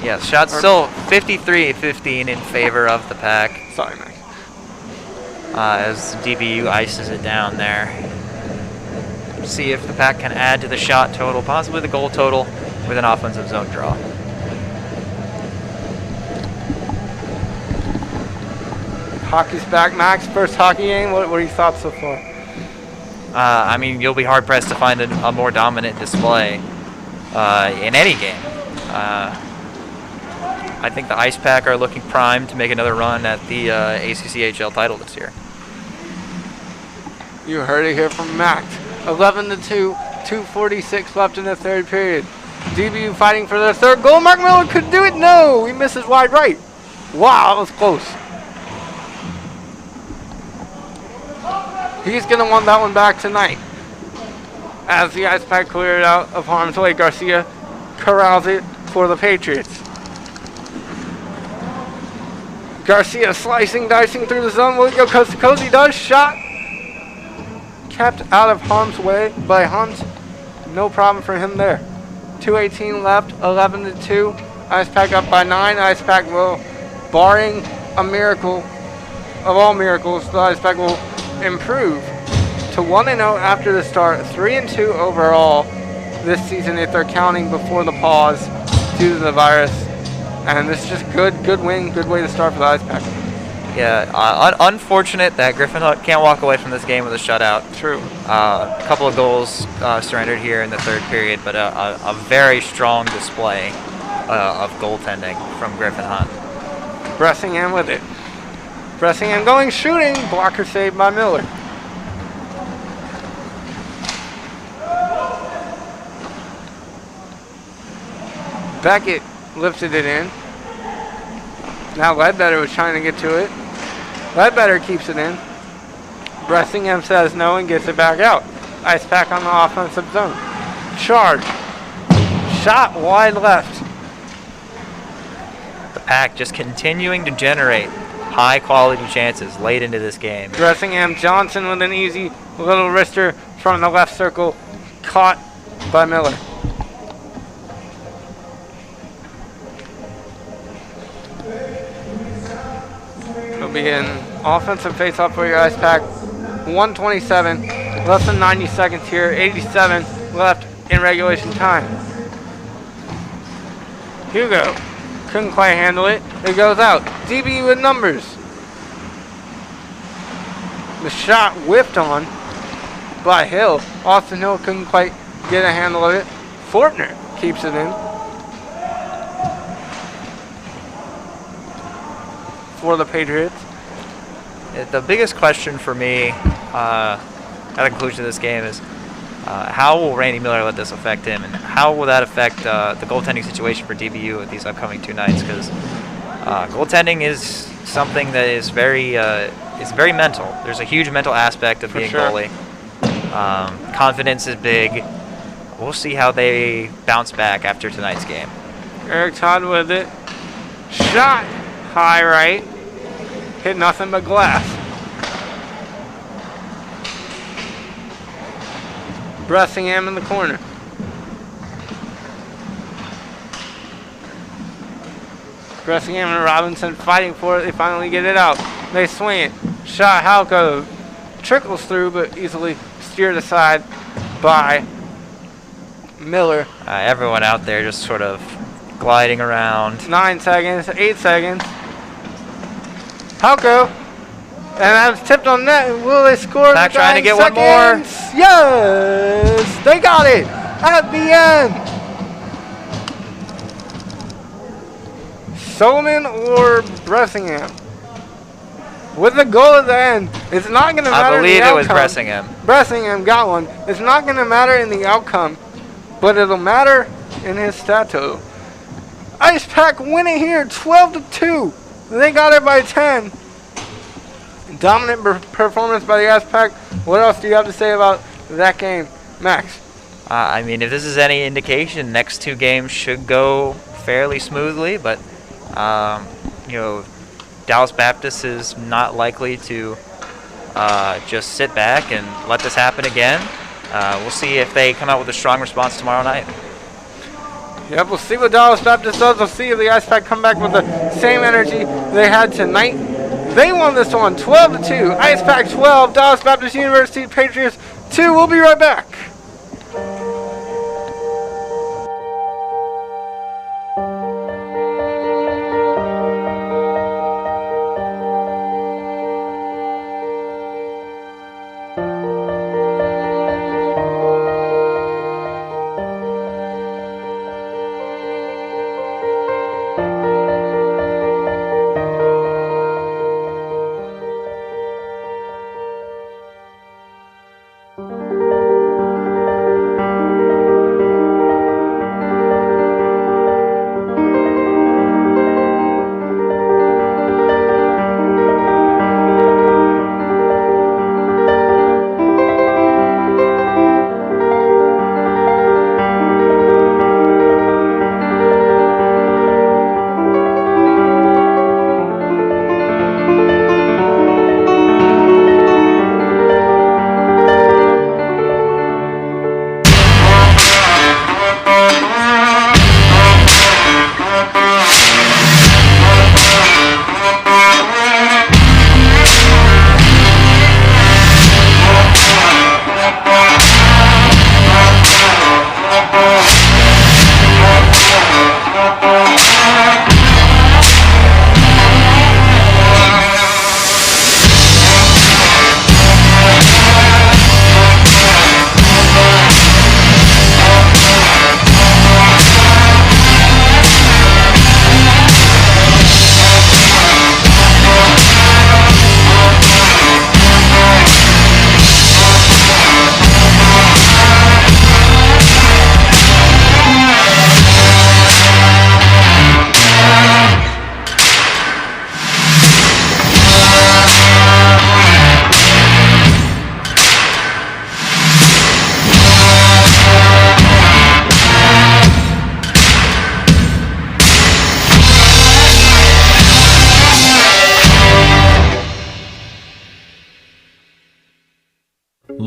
Yeah, the shot's still 53-15 in favor of the Pack. Sorry, Mike. As DBU ices it down there. See if the Pack can add to the shot total, possibly the goal total, with an offensive zone draw. Hockey's back, Max. First hockey game. What are your thoughts so far? I mean, you'll be hard-pressed to find a more dominant display in any game. I think the Ice Pack are looking primed to make another run at the ACCHL title this year. You heard it here from Max. 11-2, 2:46 left in the third period. DBU fighting for their third goal. Mark Miller could do it. No, he misses wide right. Wow, that was close. He's going to want that one back tonight. As the Ice Pack clear it out of harm's way, Garcia corrals it for the Patriots. Garcia slicing, dicing through the zone. Will he go coast to coast? He does. Shot. Kept out of harm's way by Hunt. No problem for him there. 2:18 left, 11-2. Ice Pack up by 9. Ice Pack will, barring a miracle of all miracles, the Ice Pack will improve to 1-0 after the start. 3-2 overall this season if they're counting before the pause due to the virus. And it's just good win, good way to start for the Ice Pack. Yeah, unfortunate that Griffin Hook can't walk away from this game with a shutout. True. A couple of goals surrendered here in the third period, but a very strong display of goaltending from Griffin Hunt. Bressingham with it. Bressingham going shooting. Blocker saved by Miller. Beckett lifted it in. Now Ledbetter was trying to get to it. Ledbetter keeps it in. Bressingham says no and gets it back out. Ice Pack on the offensive zone. Charge. Shot wide left. The Pack just continuing to generate high quality chances late into this game. Bressingham Johnson with an easy little wrister from the left circle. Caught by Miller. It'll be an offensive face-off for your Ice Pack. 127, less than 90 seconds here. 87 left in regulation time. Hugo couldn't quite handle it. It goes out. DB with numbers. The shot whipped on by Hill. Austin Hill couldn't quite get a handle of it. Fortner keeps it in. For the Patriots. The biggest question for me at the conclusion of this game is how will Randy Miller let this affect him, and how will that affect the goaltending situation for DBU at these upcoming 2 nights? Because goaltending is something that is very mental. There's a huge mental aspect of being goalie. Confidence is big. We'll see how they bounce back after tonight's game. Eric Todd with it. Shot high right. Hit nothing but glass. Bressingham in the corner. Bressingham and Robinson fighting for it. They finally get it out. They swing it. Shot Halko trickles through, but easily steered aside by Miller. Everyone out there just sort of gliding around. 9 seconds, 8 seconds. Halko, and that's tipped on net. Will they score? Pack trying to get seconds? one more. Yes, they got it at the end. Solomon or Bressingham with the goal at the end. It's not going to matter. I believe it was Bressingham. Bressingham. Bressingham got one. It's not going to matter in the outcome, but it'll matter in his stat total. Ice Pack winning here, 12-2. They got it by 10. Dominant performance by the Ice Pack. What else do you have to say about that game, Max? I mean, if this is any indication, next 2 games should go fairly smoothly, but Dallas Baptist is not likely to just sit back and let this happen again. We'll see if they come out with a strong response tomorrow night. Yep, we'll see what Dallas Baptist does. We'll see if the Ice Pack come back with the same energy they had tonight. They won this one 12-2. Ice Pack 12, Dallas Baptist University Patriots 2. We'll be right back.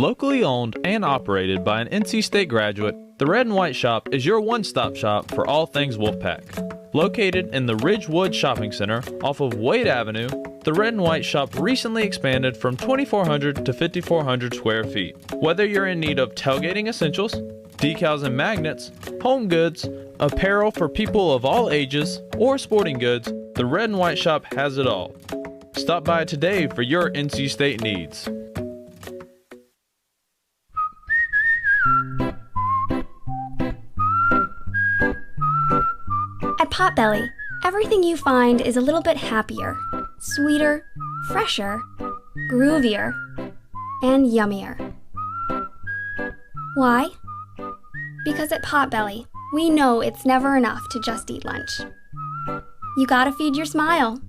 Locally owned and operated by an NC State graduate, the Red and White Shop is your one-stop shop for all things Wolfpack. Located in the Ridgewood Shopping Center off of Wade Avenue, the Red and White Shop recently expanded from 2,400 to 5,400 square feet. Whether you're in need of tailgating essentials, decals and magnets, home goods, apparel for people of all ages, or sporting goods, the Red and White Shop has it all. Stop by today for your NC State needs. At Potbelly, everything you find is a little bit happier, sweeter, fresher, groovier, and yummier. Why? Because at Potbelly, we know it's never enough to just eat lunch. You gotta feed your smile.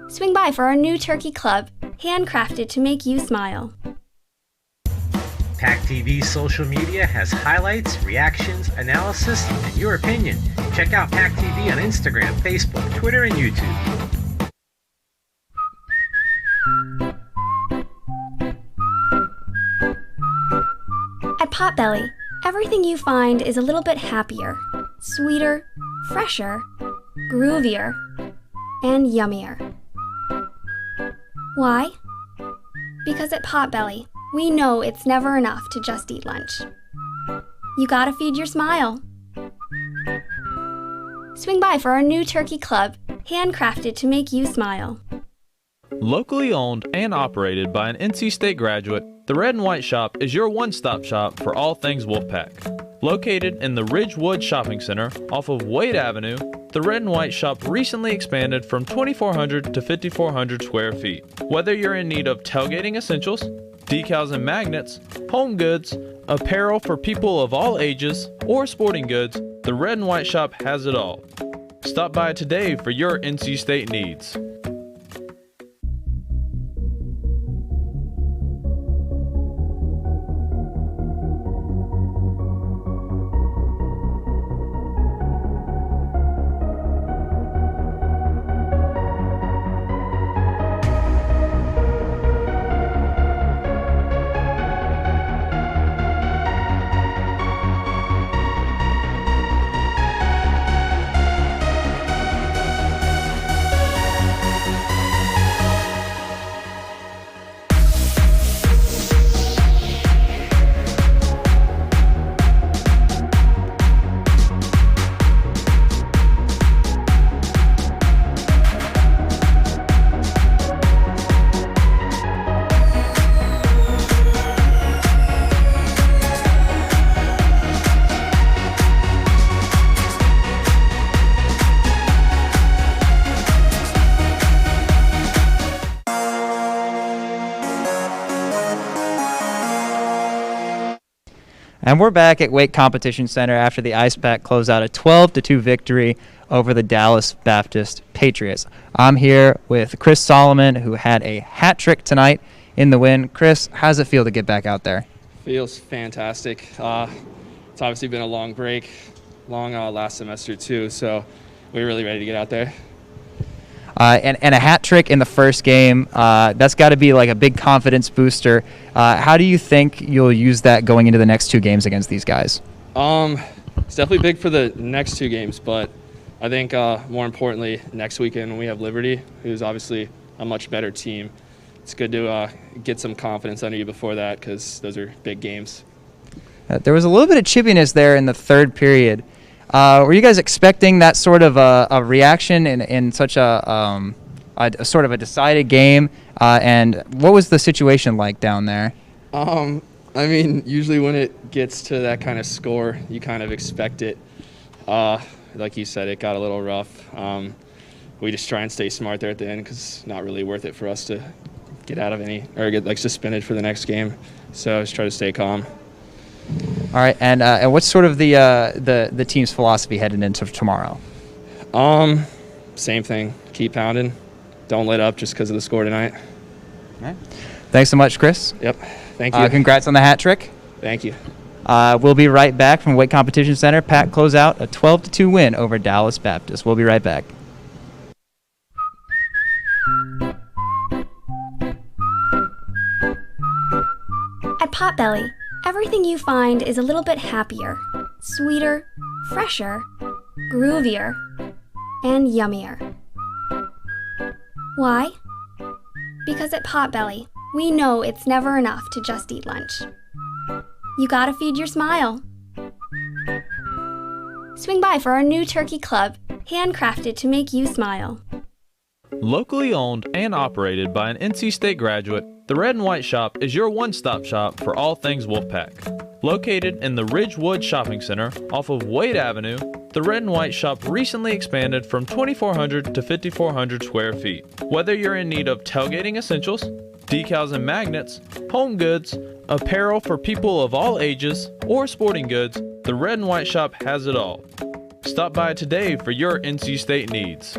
Swing by for our new turkey club, handcrafted to make you smile. PackTV's social media has highlights, reactions, analysis, and your opinion. Check out PackTV on Instagram, Facebook, Twitter, and YouTube. At Potbelly, everything you find is a little bit happier, sweeter, fresher, groovier, and yummier. Why? Because at Potbelly, we know it's never enough to just eat lunch. You gotta feed your smile. Swing by for our new turkey club, handcrafted to make you smile. Locally owned and operated by an NC State graduate, the Red and White Shop is your one-stop shop for all things Wolfpack. Located in the Ridgewood Shopping Center off of Wade Avenue, the Red and White Shop recently expanded from 2,400 to 5,400 square feet. Whether you're in need of tailgating essentials, decals and magnets, home goods, apparel for people of all ages, or sporting goods, the Red and White Shop has it all. Stop by today for your NC State needs. And we're back at Wake Competition Center after the Ice Pack closed out a 12-2 victory over the Dallas Baptist Patriots. I'm here with Chris Solomon, who had a hat trick tonight in the win. Chris, how does it feel to get back out there? Feels fantastic. It's obviously been a long break, long last semester too, so we're really ready to get out there. And a hat trick in the first game, that's got to be like a big confidence booster. How do you think you'll use that going into the next two games against these guys? It's definitely big for the next two games, but I think more importantly, next weekend when we have Liberty, who's obviously a much better team, it's good to get some confidence under you before that because those are big games. There was a little bit of chippiness there in the third period. Were you guys expecting that sort of a reaction in such a sort of a decided game? And what was the situation like down there? I mean, usually when it gets to that kind of score, you kind of expect it. Like you said, it got a little rough. We just try and stay smart there at the end because it's not really worth it for us to get out of any or get like suspended for the next game. So just try to stay calm. All right, and what's sort of the team's philosophy heading into tomorrow? Same thing. Keep pounding. Don't let up just because of the score tonight. All right. Thanks so much, Chris. Yep. Thank you. Congrats on the hat trick. Thank you. We'll be right back from Wake Competition Center. Pack close out a 12-2 win over Dallas Baptist. We'll be right back. Potbelly, everything you find is a little bit happier, sweeter, fresher, groovier, and yummier. Why? Because at Potbelly, we know it's never enough to just eat lunch. You gotta feed your smile. Swing by for our new turkey club, handcrafted to make you smile. Locally owned and operated by an NC State graduate, the Red and White Shop is your one-stop shop for all things Wolfpack. Located in the Ridgewood Shopping Center off of Wade Avenue, the Red and White Shop recently expanded from 2,400 to 5,400 square feet. Whether you're in need of tailgating essentials, decals and magnets, home goods, apparel for people of all ages, or sporting goods, the Red and White Shop has it all. Stop by today for your NC State needs.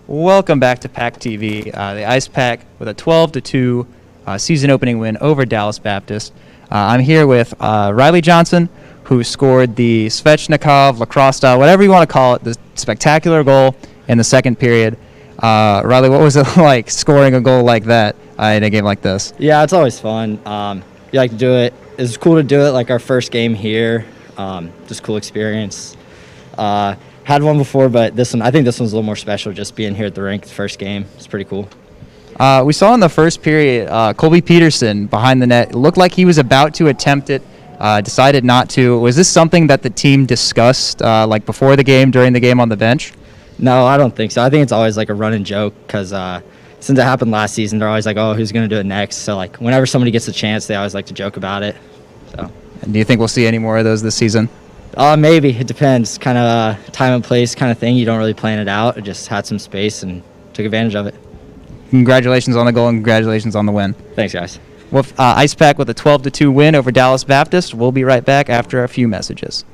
Welcome back to PackTV. The Ice Pack with a 12-2 season opening win over Dallas Baptist. I'm here with Riley Johnson, who scored the Svechnikov lacrosse style, whatever you want to call it, the spectacular goal in the second period. Riley, what was it like scoring a goal like that in a game like this? Yeah, it's always fun. You like to do it. It's cool to do it like our first game here. Just cool experience. Had one before, but I think this one's a little more special, just being here at the rink, the first game. It's pretty cool. We saw in the first period, Colby Peterson behind the net. It looked like he was about to attempt it, decided not to. Was this something that the team discussed like before the game, during the game on the bench? No, I don't think so. I think it's always like a running joke because since it happened last season, they're always like, oh, who's going to do it next? So like whenever somebody gets a chance, they always like to joke about it. So. And do you think we'll see any more of those this season? Maybe. It depends. Kind of time and place kind of thing. You don't really plan it out. I just had some space and took advantage of it. Congratulations on the goal and congratulations on the win. Thanks, guys. Well, Ice Pack with a 12-2 win over Dallas Baptist. We'll be right back after a few messages.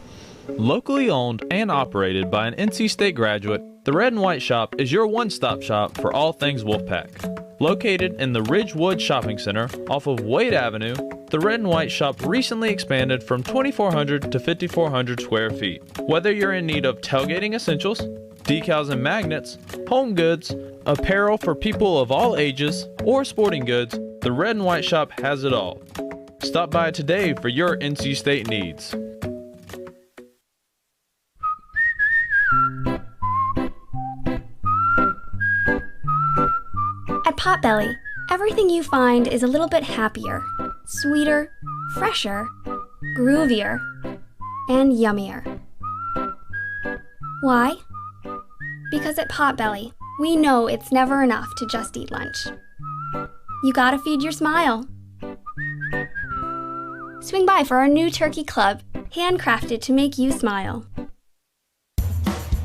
Locally owned and operated by an NC State graduate, the Red and White Shop is your one-stop shop for all things Wolfpack. Located in the Ridgewood Shopping Center off of Wade Avenue, the Red and White Shop recently expanded from 2,400 to 5,400 square feet. Whether you're in need of tailgating essentials, decals and magnets, home goods, apparel for people of all ages, or sporting goods, the Red and White Shop has it all. Stop by today for your NC State needs. At Potbelly, everything you find is a little bit happier, sweeter, fresher, groovier, and yummier. Why? Because at Potbelly, we know it's never enough to just eat lunch. You gotta feed your smile. Swing by for our new turkey club, handcrafted to make you smile.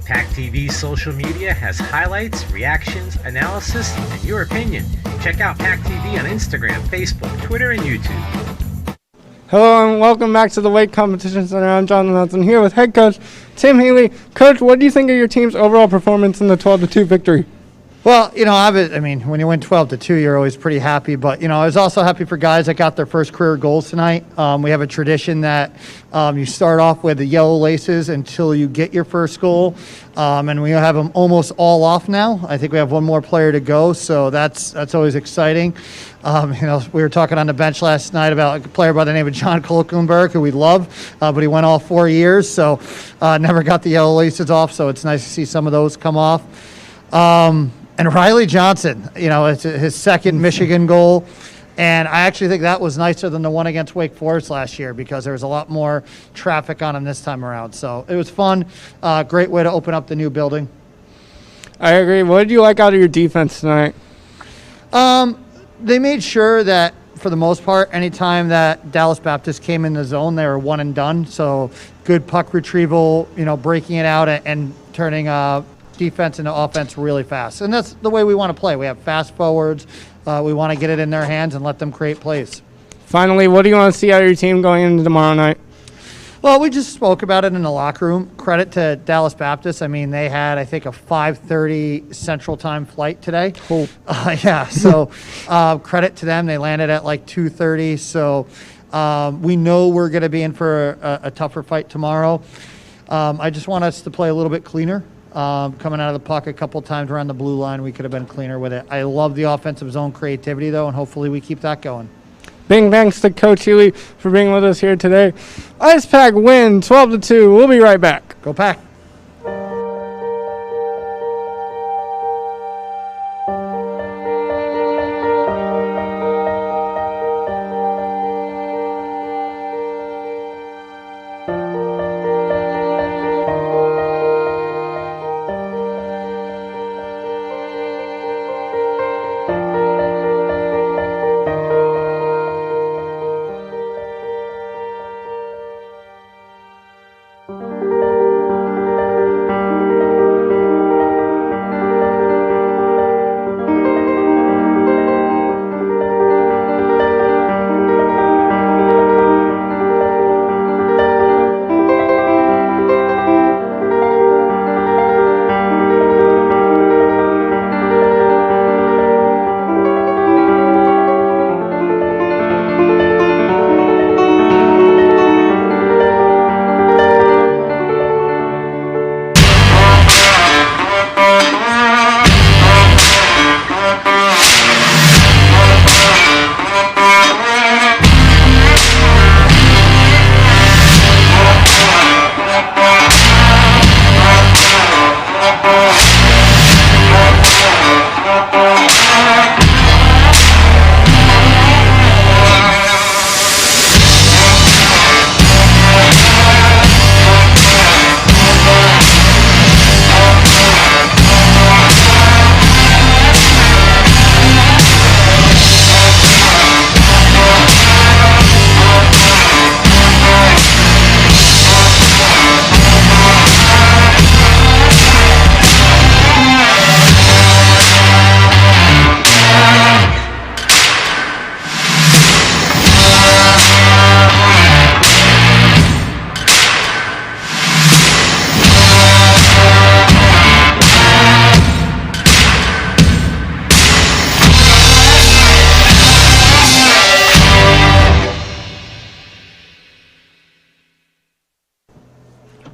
PackTV's social media has highlights, reactions, analysis, and your opinion. Check out PackTV on Instagram, Facebook, Twitter, and YouTube. Hello and welcome back to the Weight Competition Center. I'm John Nelson here with head coach Tim Healy. Coach, what do you think of your team's overall performance in the 12-2 victory? Well, I mean, when you win 12-2, you're always pretty happy. But, I was also happy for guys that got their first career goals tonight. We have a tradition that you start off with the yellow laces until you get your first goal. And we have them almost all off now. I think we have one more player to go, so that's always exciting. We were talking on the bench last night about a player by the name of John Kolkenberg, who we love, but he went all 4 years, so never got the yellow laces off, so it's nice to see some of those come off. And Riley Johnson, it's his second Michigan goal. And I actually think that was nicer than the one against Wake Forest last year because there was a lot more traffic on him this time around. So it was fun. Great way to open up the new building. I agree. What did you like out of your defense tonight? They made sure that, for the most part, anytime that Dallas Baptist came in the zone, they were one and done. So good puck retrieval, breaking it out and turning defense into offense really fast. And that's the way we want to play. We have fast forwards. We want to get it in their hands and let them create plays. Finally, what do you want to see out of your team going into tomorrow night? Well, we just spoke about it in the locker room. Credit to Dallas Baptist. I mean, they had, I think, a 5:30 Central Time flight today. Cool. So credit to them. They landed at like 2:30. So we know we're going to be in for a tougher fight tomorrow. I just want us to play a little bit cleaner. Coming out of the puck a couple times around the blue line, we could have been cleaner with it. I love the offensive zone creativity, though, and hopefully we keep that going. Big thanks to Coach Healy for being with us here today. Ice Pack win 12-2. We'll be right back. Go Pack.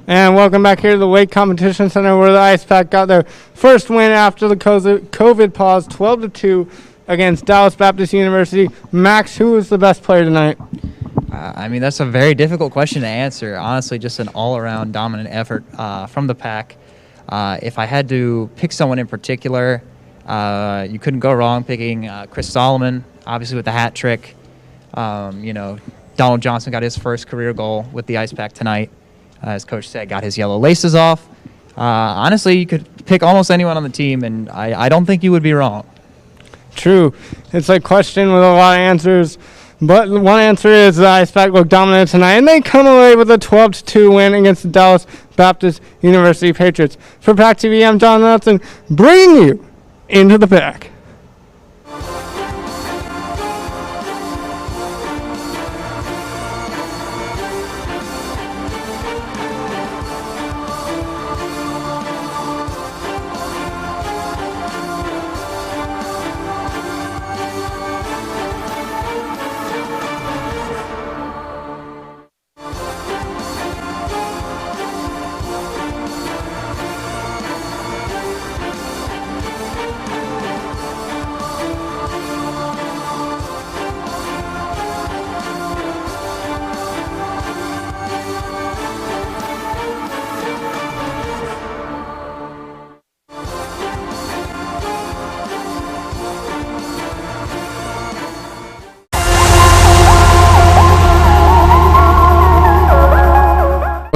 And welcome back here to the Lake Competition Center where the Ice Pack got their first win after the COVID pause, 12-2 against Dallas Baptist University. Max, who was the best player tonight? I mean, that's a very difficult question to answer. Honestly, just an all-around dominant effort from the Pack. If I had to pick someone in particular, you couldn't go wrong picking Chris Solomon, obviously with the hat trick. Donald Johnson got his first career goal with the Ice Pack tonight. As Coach said, got his yellow laces off. Honestly, you could pick almost anyone on the team, and I don't think you would be wrong. True. It's a question with a lot of answers, but one answer is the Ice Pack looked dominant tonight, and they come away with a 12-2 win against the Dallas Baptist University Patriots. For PackTV, I'm John Nelson, bringing you into the Pack.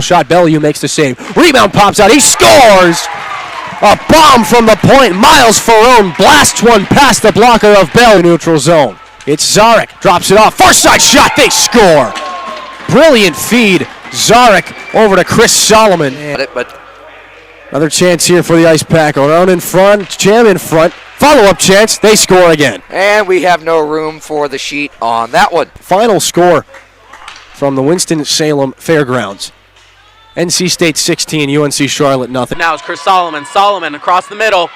Shot, Bellew makes the save. Rebound pops out, he scores! A bomb from the point. Miles Ferrone blasts one past the blocker of Bell. Neutral zone. It's Zarek, drops it off. Far side shot, they score! Brilliant feed. Zarek over to Chris Solomon. But another chance here for the Ice Pack. Around in front, Jam in front. Follow-up chance, they score again. And we have no room for the sheet on that one. Final score from the Winston-Salem Fairgrounds. NC State 16, UNC Charlotte nothing. Now it's Chris Solomon. Solomon across the middle.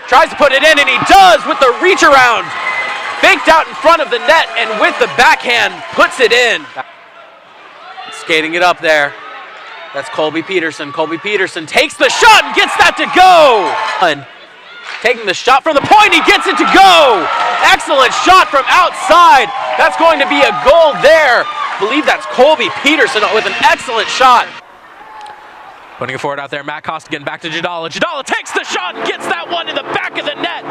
Tries to put it in, and he does with the reach around. Faked out in front of the net, and with the backhand, puts it in. Skating it up there. That's Colby Peterson. Colby Peterson takes the shot and gets that to go. Taking the shot from the point, he gets it to go. Excellent shot from outside. That's going to be a goal there. I believe that's Colby Peterson with an excellent shot. Putting it forward out there, Matt Costigan back to Jadala. Jadala takes the shot and gets that one in the back of the net.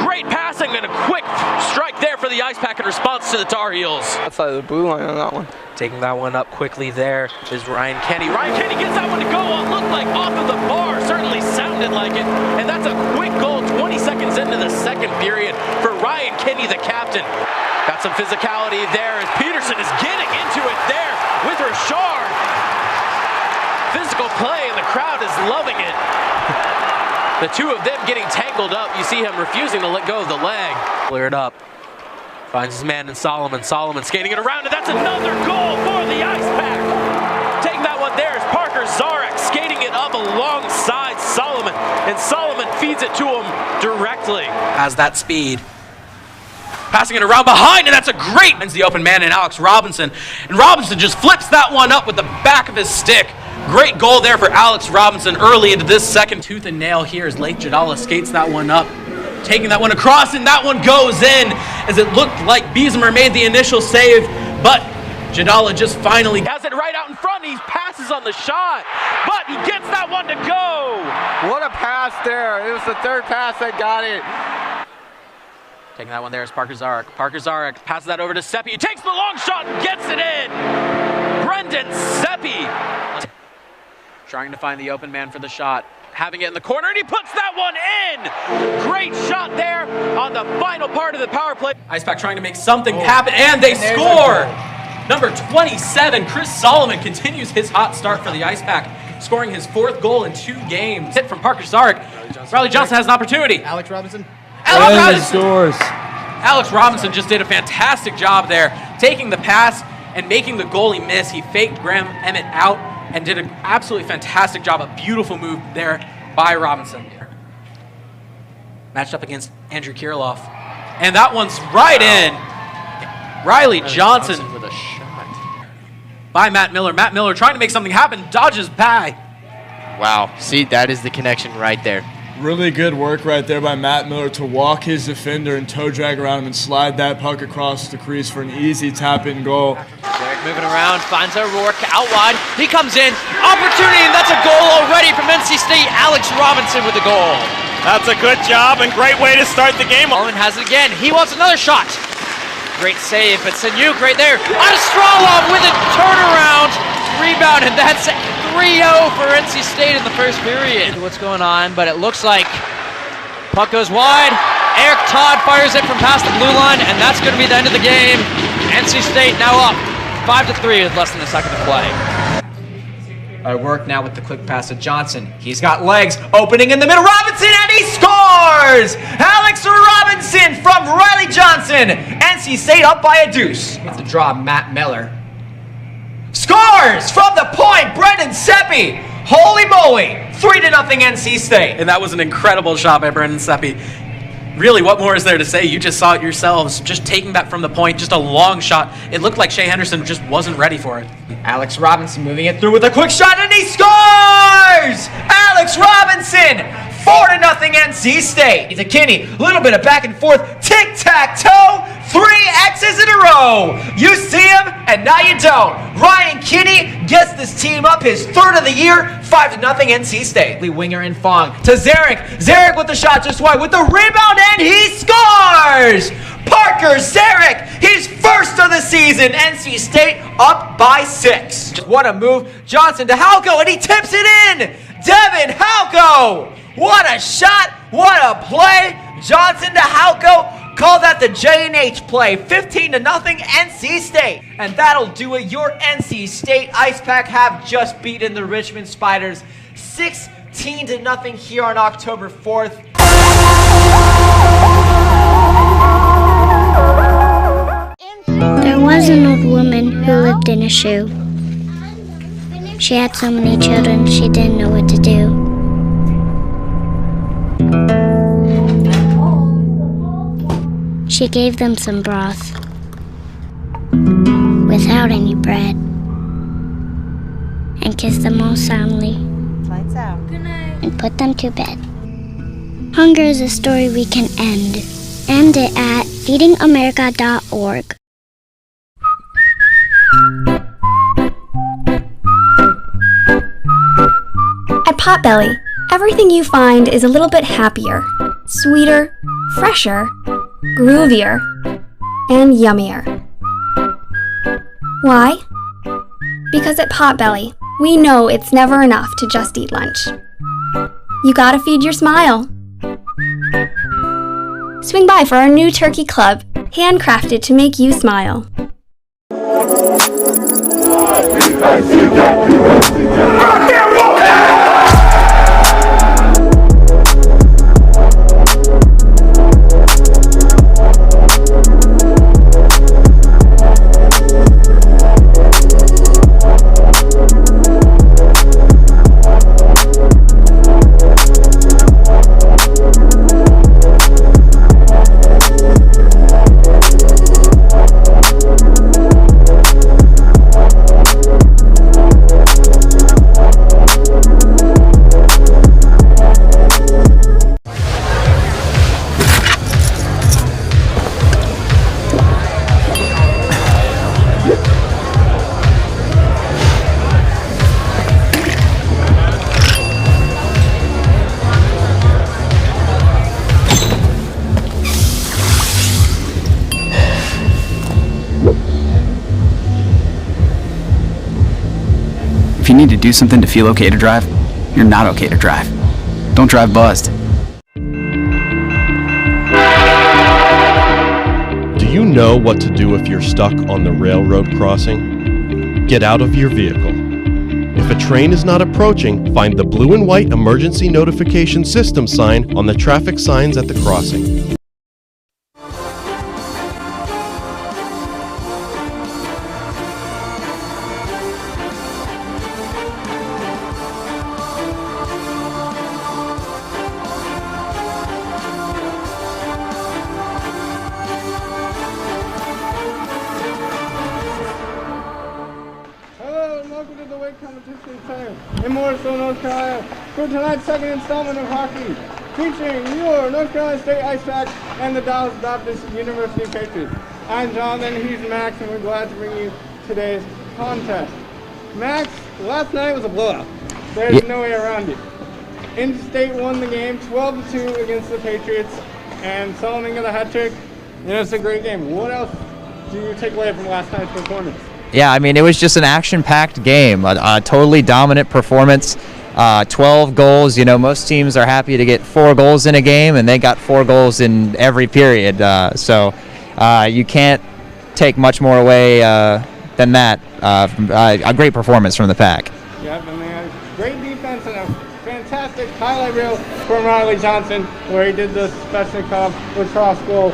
Great passing and a quick strike there for the Ice Pack in response to the Tar Heels. Outside of the blue line on that one. Taking that one up quickly there is Ryan Kenny. Ryan Kenny gets that one to go. It looked like off of the bar. Certainly sounded like it. And that's a quick goal 20 seconds into the second period for Ryan Kenny, the captain. Got some physicality there as Peterson is getting into it there with Richard. Physical play, and the crowd is loving it. The two of them getting tangled up. You see him refusing to let go of the leg. Cleared up. Finds his man in Solomon. Solomon skating it around, and that's another goal for the Ice Pack. Taking that one there is Parker Zarek skating it up alongside Solomon, and Solomon feeds it to him directly. Has that speed. Passing it around behind, and that's a great. Finds the open man in Alex Robinson, and Robinson just flips that one up with the back of his stick. Great goal there for Alex Robinson early into this second. Tooth and nail here as Lake Jadala skates that one up. Taking that one across, and that one goes in as it looked like Biesemer made the initial save, but Jadala just finally has it right out in front. He passes on the shot, but he gets that one to go. What a pass there. It was the third pass that got it. Taking that one there is Parker Zarek. Parker Zarek passes that over to Seppi. He takes the long shot and gets it in. Brendan Seppi. Trying to find the open man for the shot. Having it in the corner, and he puts that one in! Great shot there on the final part of the power play. Ice Pack trying to make something happen, and they score! Number 27, Chris Solomon continues his hot start for the Ice Pack, scoring his 4th goal in 2 games. Hit from Parker Zarek. Riley Johnson has an opportunity. Alex Robinson. Alex Robinson scores. Alex Robinson just did a fantastic job there, taking the pass and making the goalie miss. He faked Graham Emmett out and did an absolutely fantastic job. A beautiful move there by Robinson. Matched up against Andrew Kirilov. And that one's right in. Riley Johnson with a shot by Matt Miller. Matt Miller trying to make something happen, dodges by. Wow, see, that is the connection right there. Really good work right there by Matt Miller to walk his defender and toe drag around him and slide that puck across the crease for an easy tap-in goal. Derek moving around, finds O'Rourke out wide. He comes in, opportunity, and that's a goal already from NC State. Alex Robinson with the goal. That's a good job and great way to start the game. Owen has it again. He wants another shot. Great save, but Sanyuk right there. Astrolov with a turnaround. Rebound, and that's 3-0 for NC State in the first period. What's going on, but it looks like puck goes wide. Eric Todd fires it from past the blue line, and that's going to be the end of the game. NC State now up 5-3 with less than a second to play. Work now with the quick pass to Johnson. He's got legs, opening in the middle. Robinson, and he scores! Alex Robinson from Riley Johnson. NC State up by a deuce. With the draw, Matt Miller. Scores from the point, Brendan Seppi. Holy moly, 3-0 NC State. And that was an incredible shot by Brendan Seppi. Really, what more is there to say? You just saw it yourselves, just taking that from the point, just a long shot. It looked like Shea Henderson just wasn't ready for it. Alex Robinson moving it through with a quick shot, and he scores! Alex Robinson, 4-0 NC State. He's a Kinney, a little bit of back and forth, tic-tac-toe, 3 X's in a row. You see him, and now you don't. Ryan Kinney gets this team up his 3rd of the year, 5-0 NC State. Winger and Fong to Zarek. Zarek with the shot just wide with the rebound, and he scores! Parker Zarek, his first first of the season. NC State up by 6. What a move. Johnson to Halco, and he tips it in. Devin Halco. What a shot. What a play. Johnson to Halco. Call that the J&H play. 15-0 NC State. And that'll do it. Your NC State Ice Pack have just beaten the Richmond Spiders 16-0 here on October 4th. There was an old woman who lived in a shoe. She had so many children, she didn't know what to do. She gave them some broth without any bread and kissed them all soundly. Lights out. Good night. And put them to bed. Hunger is a story we can end. End it at feedingamerica.org. At Potbelly, everything you find is a little bit happier, sweeter, fresher, groovier, and yummier. Why? Because at Potbelly, we know it's never enough to just eat lunch. You gotta feed your smile. Swing by for our new turkey club, handcrafted to make you smile. If you need to do something to feel okay to drive, you're not okay to drive. Don't drive buzzed. Do you know what to do if you're stuck on the railroad crossing? Get out of your vehicle. If a train is not approaching, find the blue and white emergency notification system sign on the traffic signs at the crossing. In Morrisville, North Carolina, for tonight's second installment of hockey, featuring your North Carolina State Ice Pack and the Dallas Baptist University Patriots. I'm Jonathan, he's Max, and we're glad to bring you today's contest. Max, last night was a blowout. There's no way around it. NC State won the game 12-2 against the Patriots, and Solomon got a hat trick. It's a great game. What else do you take away from last night's performance? Yeah, I mean, it was just an action-packed game, a totally dominant performance, 12 goals. You know, most teams are happy to get 4 goals in a game, and they got 4 goals in every period. So you can't take much more away than that. A great performance from the Pack. Yep, and they had great defense and a fantastic highlight reel from Riley Johnson, where he did the Svechnikov lacrosse goal,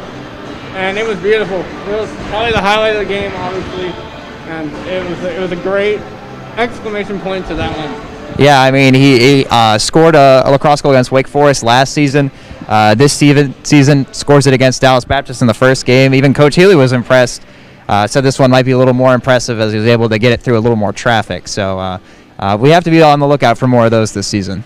and it was beautiful. It was probably the highlight of the game, obviously. And it was a great exclamation point to that one. Yeah, I mean, he scored a lacrosse goal against Wake Forest last season. This season scores it against Dallas Baptist in the first game. Even Coach Healy was impressed. Said this one might be a little more impressive as he was able to get it through a little more traffic. So we have to be on the lookout for more of those this season.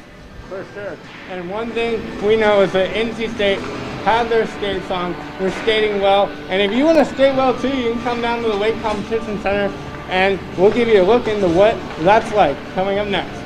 For sure. And one thing we know is that NC State had their skates on. They're skating well. And if you want to skate well too, you can come down to the Lake Competition Center and we'll give you a look into what that's like coming up next.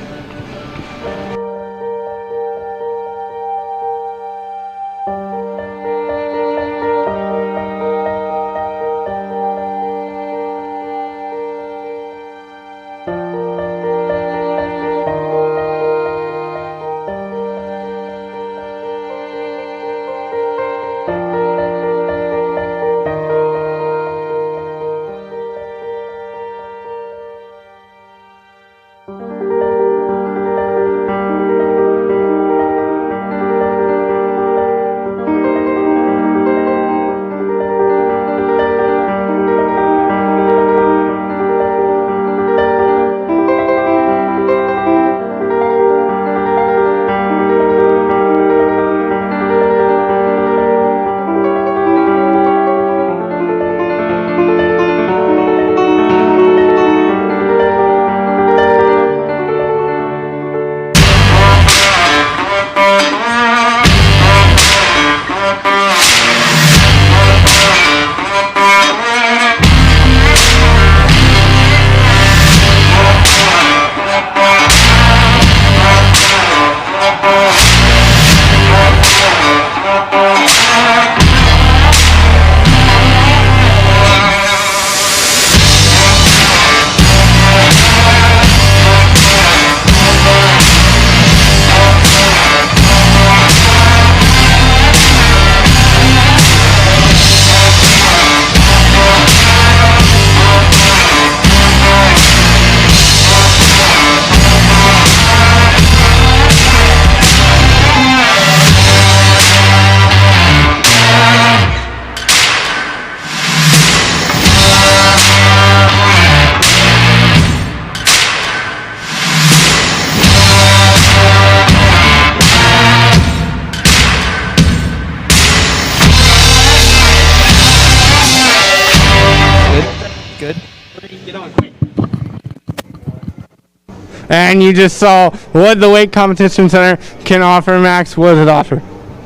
And you just saw what the Weight Competition Center can offer. Max, what does it offer?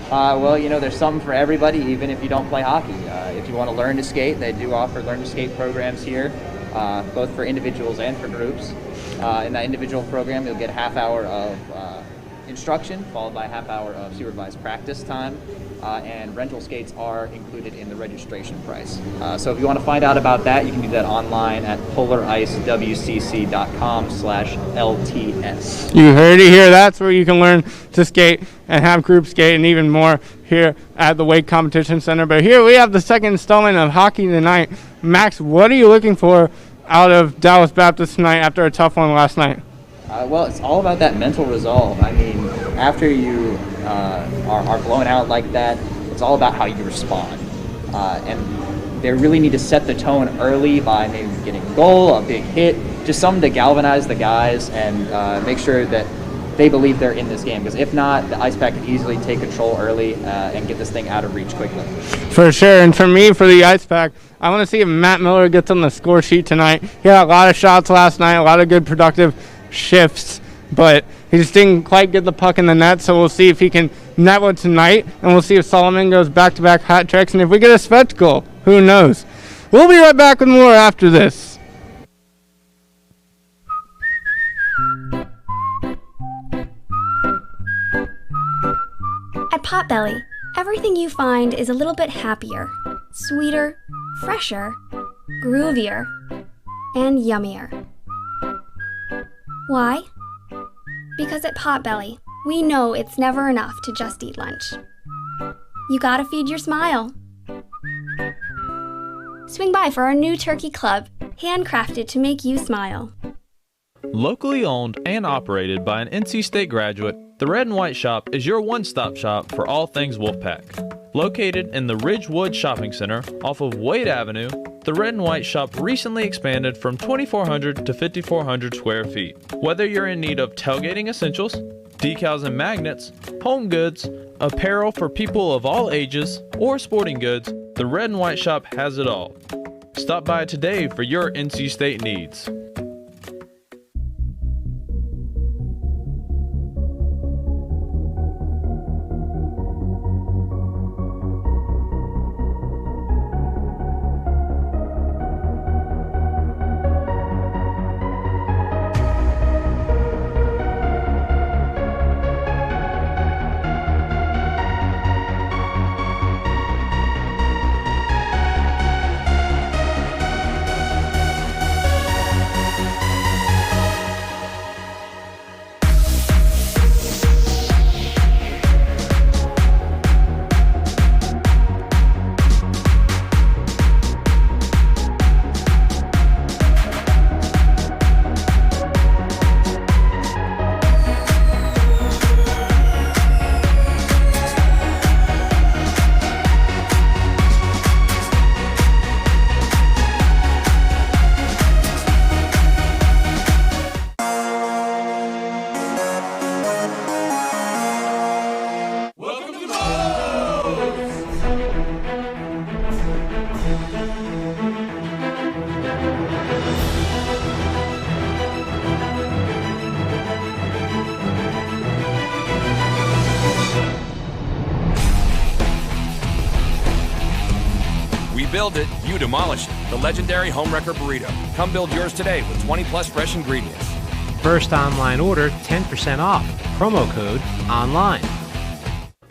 Well, you know, there's something for everybody, even if you don't play hockey. If you want to learn to skate, they do offer learn to skate programs here, both for individuals and for groups. In that individual program, you'll get a half hour of instruction, followed by a half hour of supervised practice time, and rental skates are included in the registration price. So if you want to find out about that, you can do that online at polaricewcc.com/LTS. You heard it here. That's where you can learn to skate and have group skate and even more here at the Weight Competition Center. But here we have the second installment of hockey tonight. Max, what are you looking for out of Dallas Baptist tonight after a tough one last night? Well, it's all about that mental resolve. I mean, after you are blown out like that, it's all about how you respond. And they really need to set the tone early by maybe getting a goal, a big hit, just something to galvanize the guys and make sure that they believe they're in this game. Because if not, the Ice Pack could easily take control early and get this thing out of reach quickly. For sure. And for me, for the Ice Pack, I want to see if Matt Miller gets on the score sheet tonight. He had a lot of shots last night, a lot of good productive shifts, but he just didn't quite get the puck in the net. So we'll see if he can net one tonight, and we'll see if Solomon goes back-to-back hat tricks, and if we get a spectacle, who knows. We'll be right back with more after this. At Potbelly, everything you find is a little bit happier, sweeter, fresher, groovier, and yummier. Why? Because at Potbelly, we know it's never enough to just eat lunch. You gotta feed your smile. Swing by for our new turkey club, handcrafted to make you smile. Locally owned and operated by an NC State graduate, the Red and White Shop is your one-stop shop for all things Wolfpack. Located in the Ridgewood Shopping Center off of Wade Avenue, the Red and White Shop recently expanded from 2,400 to 5,400 square feet. Whether you're in need of tailgating essentials, decals and magnets, home goods, apparel for people of all ages, or sporting goods, the Red and White Shop has it all. Stop by today for your NC State needs. Build it, you demolish it. The legendary Homewrecker Burrito. Come build yours today with 20 plus fresh ingredients. First online order, 10% off. Promo code ONLINE.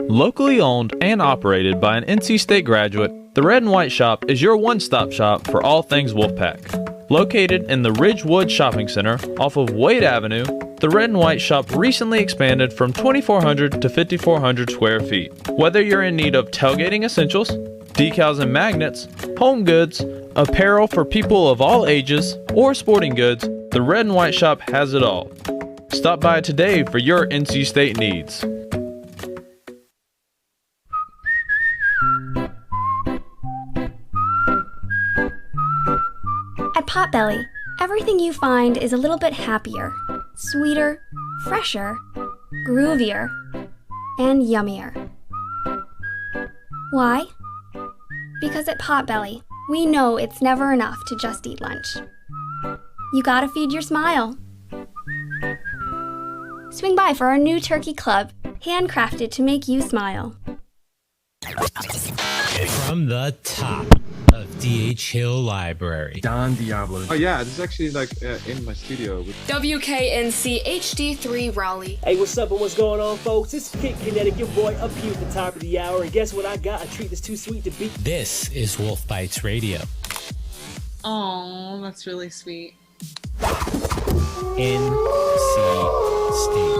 Locally owned and operated by an NC State graduate, the Red and White Shop is your one-stop shop for all things Wolfpack. Located in the Ridgewood Shopping Center off of Wade Avenue, the Red and White Shop recently expanded from 2,400 to 5,400 square feet. Whether you're in need of tailgating essentials, decals and magnets, home goods, apparel for people of all ages, or sporting goods, the Red and White Shop has it all. Stop by today for your NC State needs. At Potbelly, everything you find is a little bit happier, sweeter, fresher, groovier, and yummier. Why? Because at Potbelly, we know it's never enough to just eat lunch. You gotta feed your smile. Swing by for our new turkey club, handcrafted to make you smile. From the top of D.H. Hill Library. Don Diablo. Oh yeah, this is actually in my studio. WKNC HD3 Raleigh. Hey, what's up and what's going on, folks? It's Kid Kinetic, your boy, up here at the top of the hour. And guess what I got? A treat that's too sweet to beat. This is Wolf Bites Radio. Oh, that's really sweet. NC State.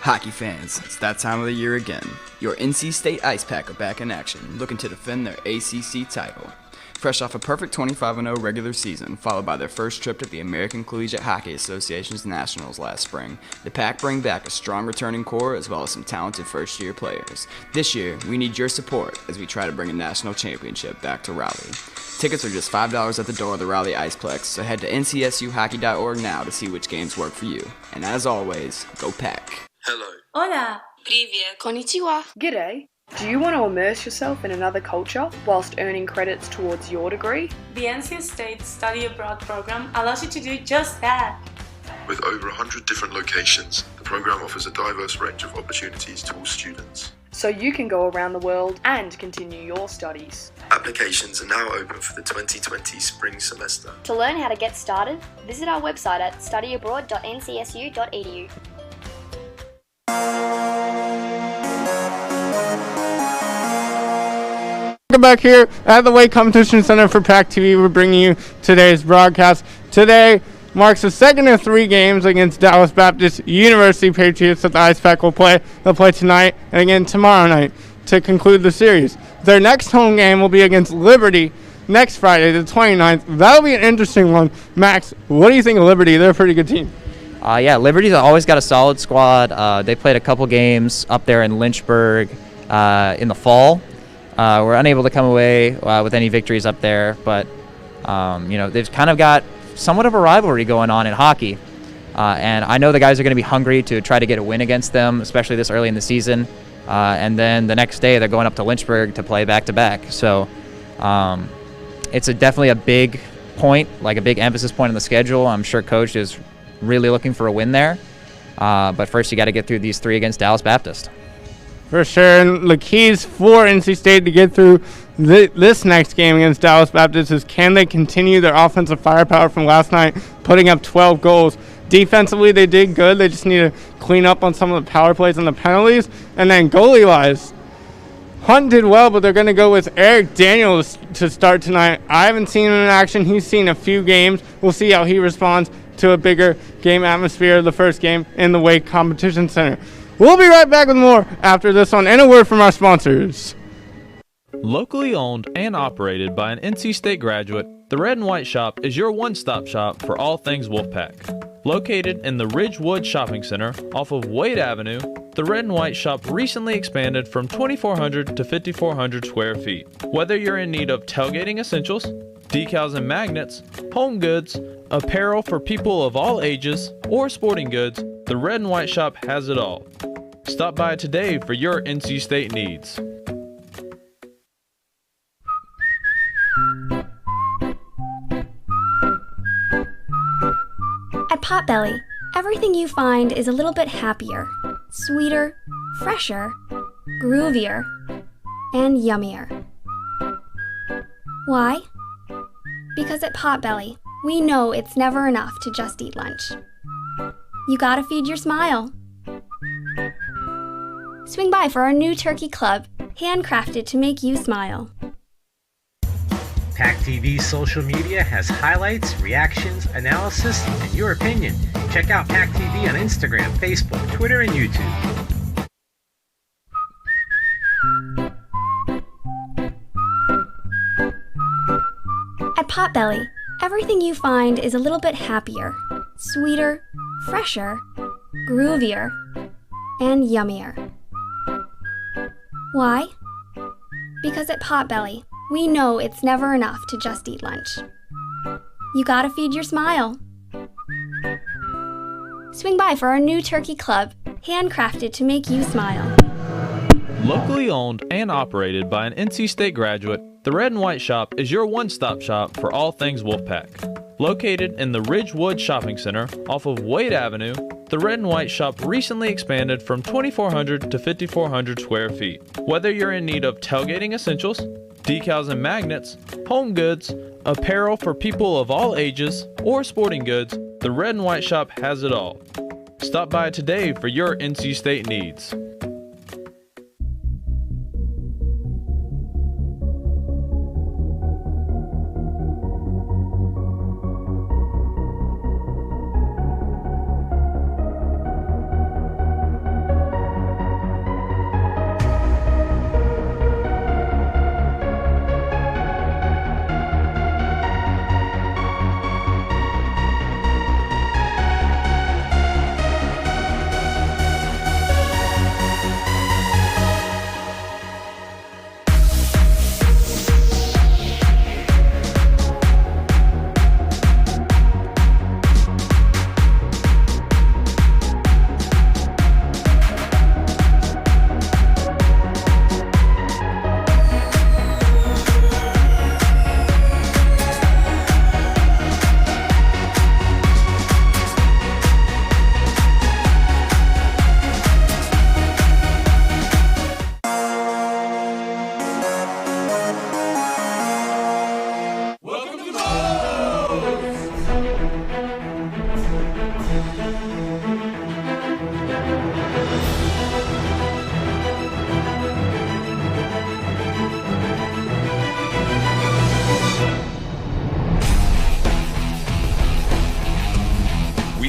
Hockey fans, it's that time of the year again. Your NC State Ice Pack are back in action, looking to defend their ACC title. Fresh off a perfect 25-0 regular season, followed by their first trip to the American Collegiate Hockey Association's Nationals last spring, the Pack bring back a strong returning core as well as some talented first-year players. This year, we need your support as we try to bring a national championship back to Raleigh. Tickets are just $5 at the door of the Raleigh Iceplex, so head to ncsuhockey.org now to see which games work for you. And as always, go Pack! Hello. Hola. Привет. Konnichiwa. G'day. Do you want to immerse yourself in another culture whilst earning credits towards your degree? The NC State Study Abroad program allows you to do just that. With over 100 different locations, the program offers a diverse range of opportunities to all students. So you can go around the world and continue your studies. Applications are now open for the 2020 spring semester. To learn how to get started, visit our website at studyabroad.ncsu.edu. Welcome back here at the Weight Competition Center for PackTV. We're bringing you today's broadcast. Today marks the second of 3 games against Dallas Baptist University Patriots that the Ice Pack will play. They'll play tonight and again tomorrow night to conclude the series. Their next home game will be against Liberty next Friday, the 29th. That'll be an interesting one. Max, what do you think of Liberty? They're a pretty good team. Yeah, Liberty's always got a solid squad. They played a couple games up there in Lynchburg in the fall. We're unable to come away with any victories up there, but they've kind of got somewhat of a rivalry going on in hockey. And I know the guys are going to be hungry to try to get a win against them, especially this early in the season. And then the next day they're going up to Lynchburg to play back-to-back. So it's definitely a big point, like a big emphasis point on the schedule. I'm sure Coach is really looking for a win there. But first you got to get through these 3 against Dallas Baptist. For sure, and the keys for NC State to get through this next game against Dallas Baptist is, can they continue their offensive firepower from last night, putting up 12 goals? Defensively, they did good. They just need to clean up on some of the power plays and the penalties. And then goalie-wise, Hunt did well, but they're going to go with Eric Daniels to start tonight. I haven't seen him in action. He's seen a few games. We'll see how he responds to a bigger game atmosphere, the first game in the Wake Competition Center. We'll be right back with more after this one, and a word from our sponsors. Locally owned and operated by an NC State graduate, the Red and White Shop is your one-stop shop for all things Wolfpack. Located in the Ridgewood Shopping Center off of Wade Avenue, the Red and White Shop recently expanded from 2,400 to 5,400 square feet. Whether you're in need of tailgating essentials, decals and magnets, home goods, apparel for people of all ages, or sporting goods, the Red and White Shop has it all. Stop by today for your NC State needs. At Potbelly, everything you find is a little bit happier, sweeter, fresher, groovier, and yummier. Why? Because at Potbelly, we know it's never enough to just eat lunch. You gotta feed your smile. Swing by for our new turkey club, handcrafted to make you smile. PackTV's social media has highlights, reactions, analysis, and your opinion. Check out PackTV on Instagram, Facebook, Twitter, and YouTube. At Potbelly, everything you find is a little bit happier, sweeter, fresher, groovier, and yummier. Why? Because at Potbelly, we know it's never enough to just eat lunch. You gotta feed your smile. Swing by for our new turkey club, handcrafted to make you smile. Locally owned and operated by an NC State graduate, the Red and White Shop is your one-stop shop for all things Wolfpack. Located in the Ridgewood Shopping Center off of Wade Avenue, the Red and White Shop recently expanded from 2,400 to 5,400 square feet. Whether you're in need of tailgating essentials, decals and magnets, home goods, apparel for people of all ages, or sporting goods, the Red and White Shop has it all. Stop by today for your NC State needs.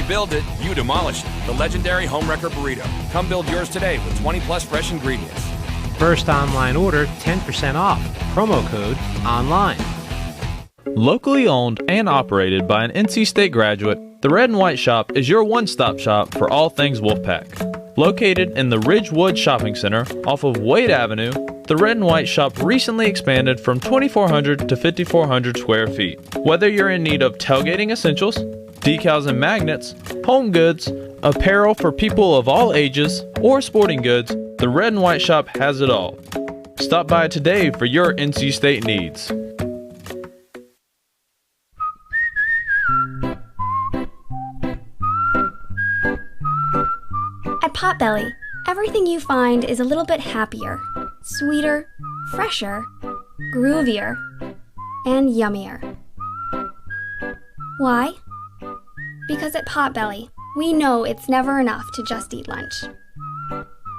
Build it, you demolish it. The legendary Homewrecker Burrito. Come build yours today with 20 plus fresh ingredients. First online order, 10% off. Promo code ONLINE. Locally owned and operated by an NC State graduate, the Red and White Shop is your one-stop shop for all things Wolfpack. Located in the Ridgewood Shopping Center off of Wade Avenue, the Red and White Shop recently expanded from 2,400 to 5,400 square feet. Whether you're in need of tailgating essentials, decals and magnets, home goods, apparel for people of all ages, or sporting goods, the Red and White Shop has it all. Stop by today for your NC State needs. At Potbelly, everything you find is a little bit happier, sweeter, fresher, groovier, and yummier. Why? Because at Potbelly, we know it's never enough to just eat lunch.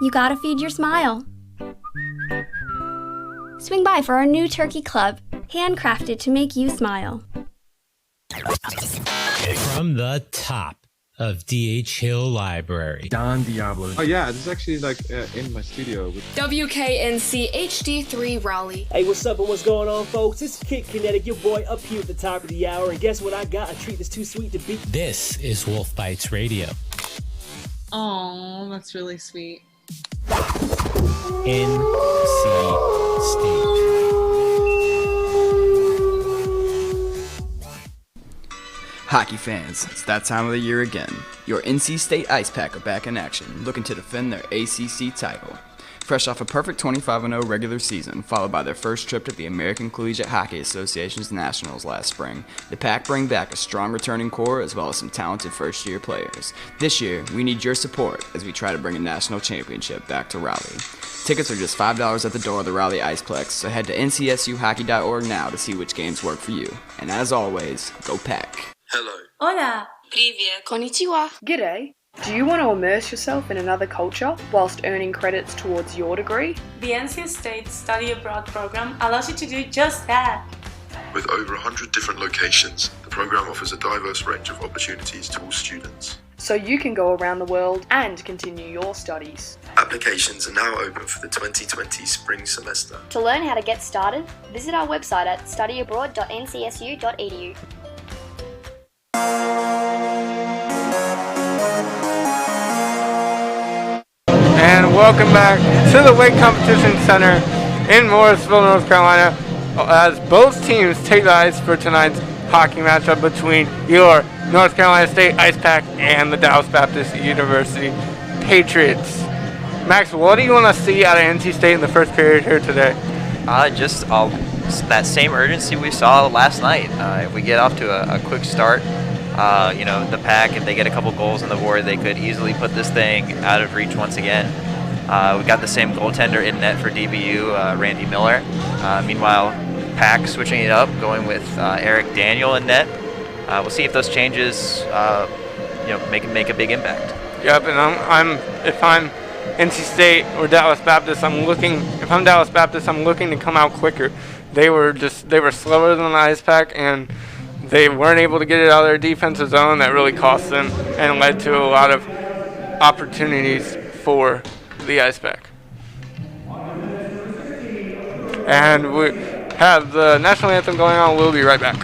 You gotta feed your smile. Swing by for our new turkey club, handcrafted to make you smile. From the top of D.H. Hill Library. Don Diablo. Oh yeah, this is actually like in my studio. WKNC HD3 Raleigh. Hey, what's up and what's going on, folks? It's Kid Kinetic, your boy up here at the top of the hour. And guess what I got? A treat that's too sweet to beat. This is Wolf Bites Radio. Oh, that's really sweet. NC State. Hockey fans, it's that time of the year again. Your NC State Ice Pack are back in action, looking to defend their ACC title. Fresh off a perfect 25-0 regular season, followed by their first trip to the American Collegiate Hockey Association's Nationals last spring, the Pack bring back a strong returning core as well as some talented first-year players. This year, we need your support as we try to bring a national championship back to Raleigh. Tickets are just $5 at the door of the Raleigh Iceplex, so head to ncsuhockey.org now to see which games work for you. And as always, go Pack! Hello. Hola. Привет. Konnichiwa. G'day. Do you want to immerse yourself in another culture whilst earning credits towards your degree? The NC State Study Abroad program allows you to do just that. With over 100 different locations, the program offers a diverse range of opportunities to all students. So you can go around the world and continue your studies. Applications are now open for the 2020 spring semester. To learn how to get started, visit our website at studyabroad.ncsu.edu. And welcome back to the Weight Competition Center in Morrisville, North Carolina, as both teams take the ice for tonight's hockey matchup between your North Carolina State Ice Pack and the Dallas Baptist University Patriots. Max, what do you want to see out of NC State in the first period here today? Just that same urgency we saw last night. If we get off to a quick start, the Pack, if they get a couple goals on the board, they could easily put this thing out of reach once again. We got the same goaltender in net for DBU, Randy Miller. Meanwhile, Pack switching it up, going with Eric Daniel in net. We'll see if those changes, make a big impact. Yep, and if I'm NC State or Dallas Baptist, if I'm Dallas Baptist, I'm looking to come out quicker. They were slower than the Ice Pack, and they weren't able to get it out of their defensive zone. That really cost them and led to a lot of opportunities for the Ice Pack. And we have the national anthem going on. We'll be right back.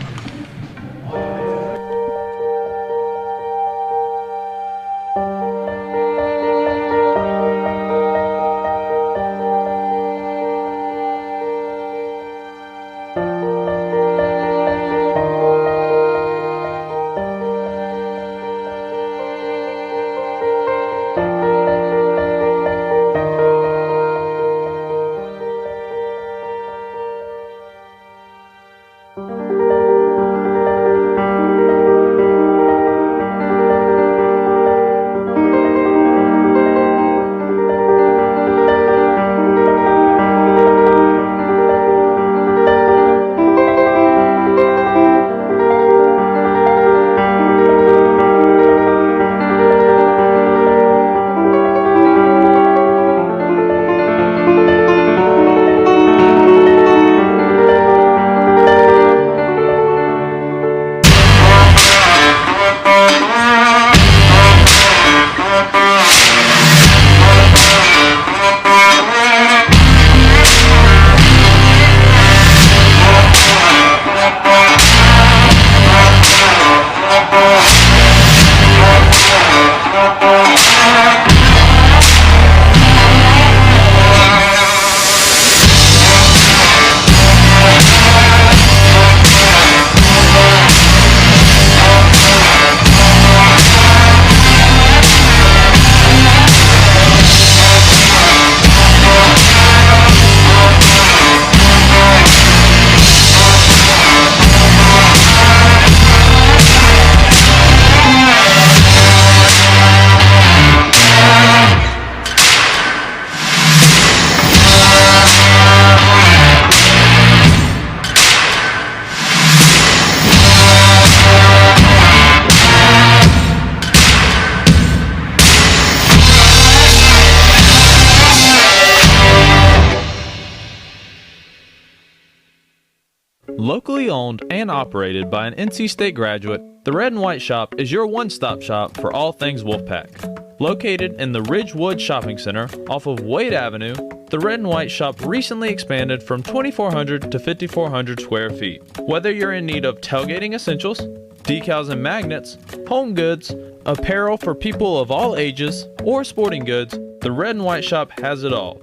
Locally owned and operated by an NC State graduate, the Red and White Shop is your one-stop shop for all things Wolfpack. Located in the Ridgewood Shopping Center off of Wade Avenue, the Red and White Shop recently expanded from 2,400 to 5,400 square feet. Whether you're in need of tailgating essentials, decals and magnets, home goods, apparel for people of all ages, or sporting goods, the Red and White Shop has it all.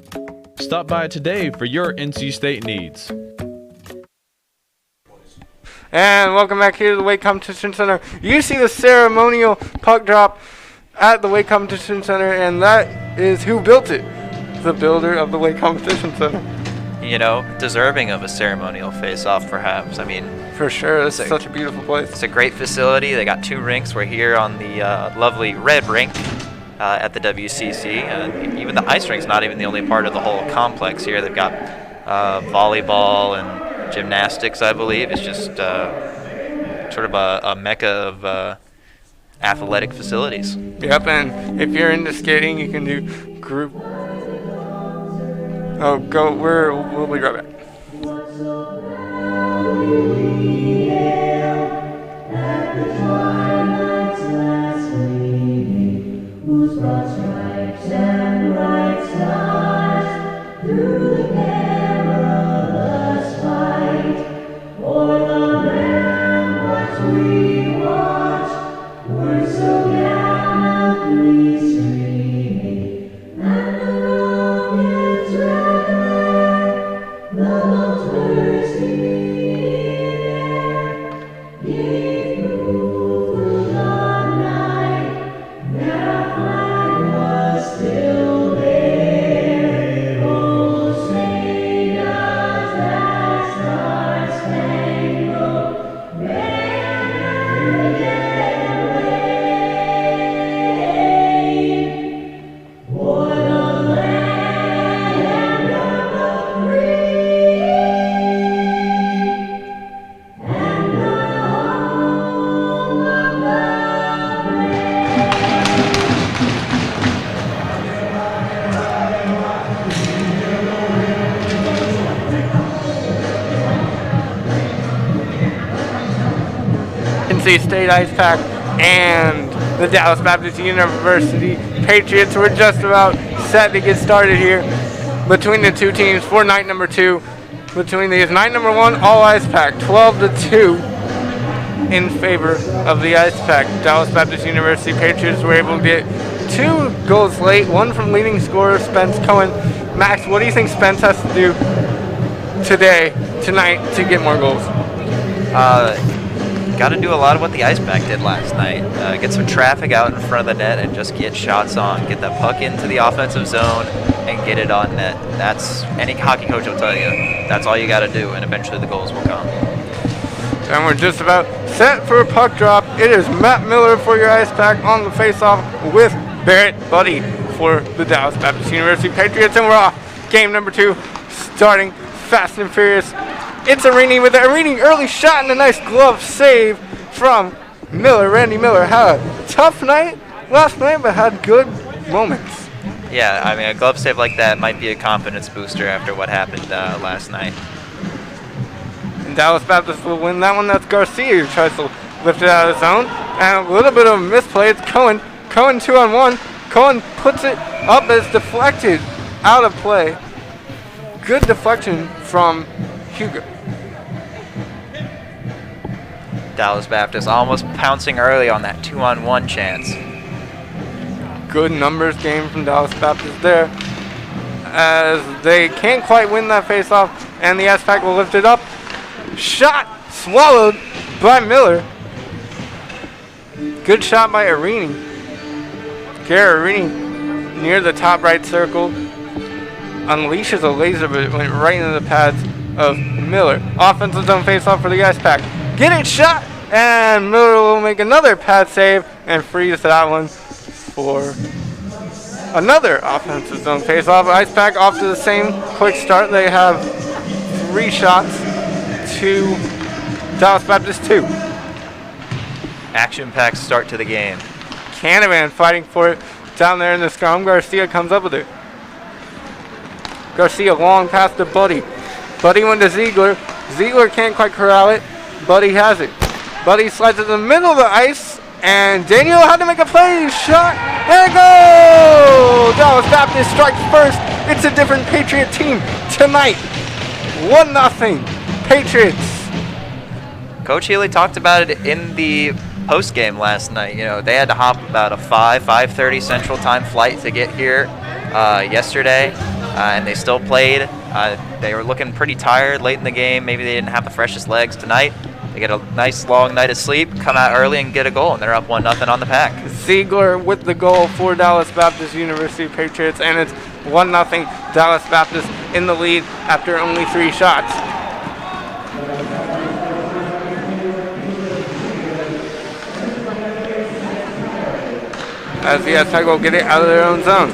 Stop by today for your NC State needs. And welcome back here to the Weight Competition Center. You see the ceremonial puck drop at the Weight Competition Center, and that is who built it. The builder of the Weight Competition Center. Deserving of a ceremonial face-off, perhaps. I mean, for sure, it's such a beautiful place. It's a great facility. They got 2 rinks. We're here on the lovely red rink at the WCC. Even the ice rink's not even the only part of the whole complex here. They've got volleyball and gymnastics, I believe. It's just sort of a mecca of athletic facilities. Yep, and if you're into skating, you can do group. We'll be right back. NC State Ice Pack and the Dallas Baptist University Patriots. We're just about set to get started here between the two teams for night number 2. Between these, night number 1, all Ice Pack, 12-2 in favor of the Ice Pack. Dallas Baptist University Patriots were able to get 2 goals late, one from leading scorer Spence Cohen. Max, what do you think Spence has to do tonight to get more goals? Got to do a lot of what the Ice Pack did last night. Get some traffic out in front of the net and just get shots on. Get the puck into the offensive zone and get it on net. That's, any hockey coach will tell you, that's all you got to do, and eventually the goals will come. And we're just about set for a puck drop. It is Matt Miller for your Ice Pack on the faceoff with Barrett Buddy for the Dallas Baptist University Patriots. And we're off. Game number 2 starting fast and furious. It's Arini with the Arini early shot and a nice glove save from Miller. Randy Miller had a tough night last night, but had good moments. Yeah, I mean, a glove save like that might be a confidence booster after what happened last night. And Dallas Baptist will win that one. That's Garcia who tries to lift it out of his zone. And a little bit of a misplay. It's Cohen. Cohen 2-on-1. Cohen puts it up, but it's deflected out of play. Good deflection from Hugo. Dallas Baptist almost pouncing early on that 2-on-1 chance. Good numbers game from Dallas Baptist there, as they can't quite win that faceoff, and the Ice Pack will lift it up. Shot swallowed by Miller. Good shot by Arini. Garrett Arini near the top right circle unleashes a laser, but it went right into the pads of Miller. Offensive zone faceoff for the Ice Pack. Get it shot, and Miller will make another pad save and freeze that one for another offensive zone faceoff. Ice Pack off to the same quick start. They have 3 shots to Dallas Baptist 2. Action-packed start to the game. Canavan fighting for it down there in the scrum. Garcia comes up with it. Garcia long pass to Buddy. Buddy went to Ziegler. Ziegler can't quite corral it. Buddy has it. Buddy slides to the middle of the ice, and Daniel had to make a play. Shot and goal! Dallas Baptist strikes first. It's a different Patriot team tonight. 1-0 Patriots. Coach Healy talked about it in the post-game last night. You know, they had to hop about a 5:30 Central Time flight to get here yesterday, and they still played. They were looking pretty tired late in the game. Maybe they didn't have the freshest legs tonight. They get a nice long night of sleep, come out early and get a goal, and they're up 1-0 on the Pack. Ziegler with the goal for Dallas Baptist University Patriots, and it's 1-0 Dallas Baptist in the lead after only 3 shots. As the Ice Pack will get it out of their own zone.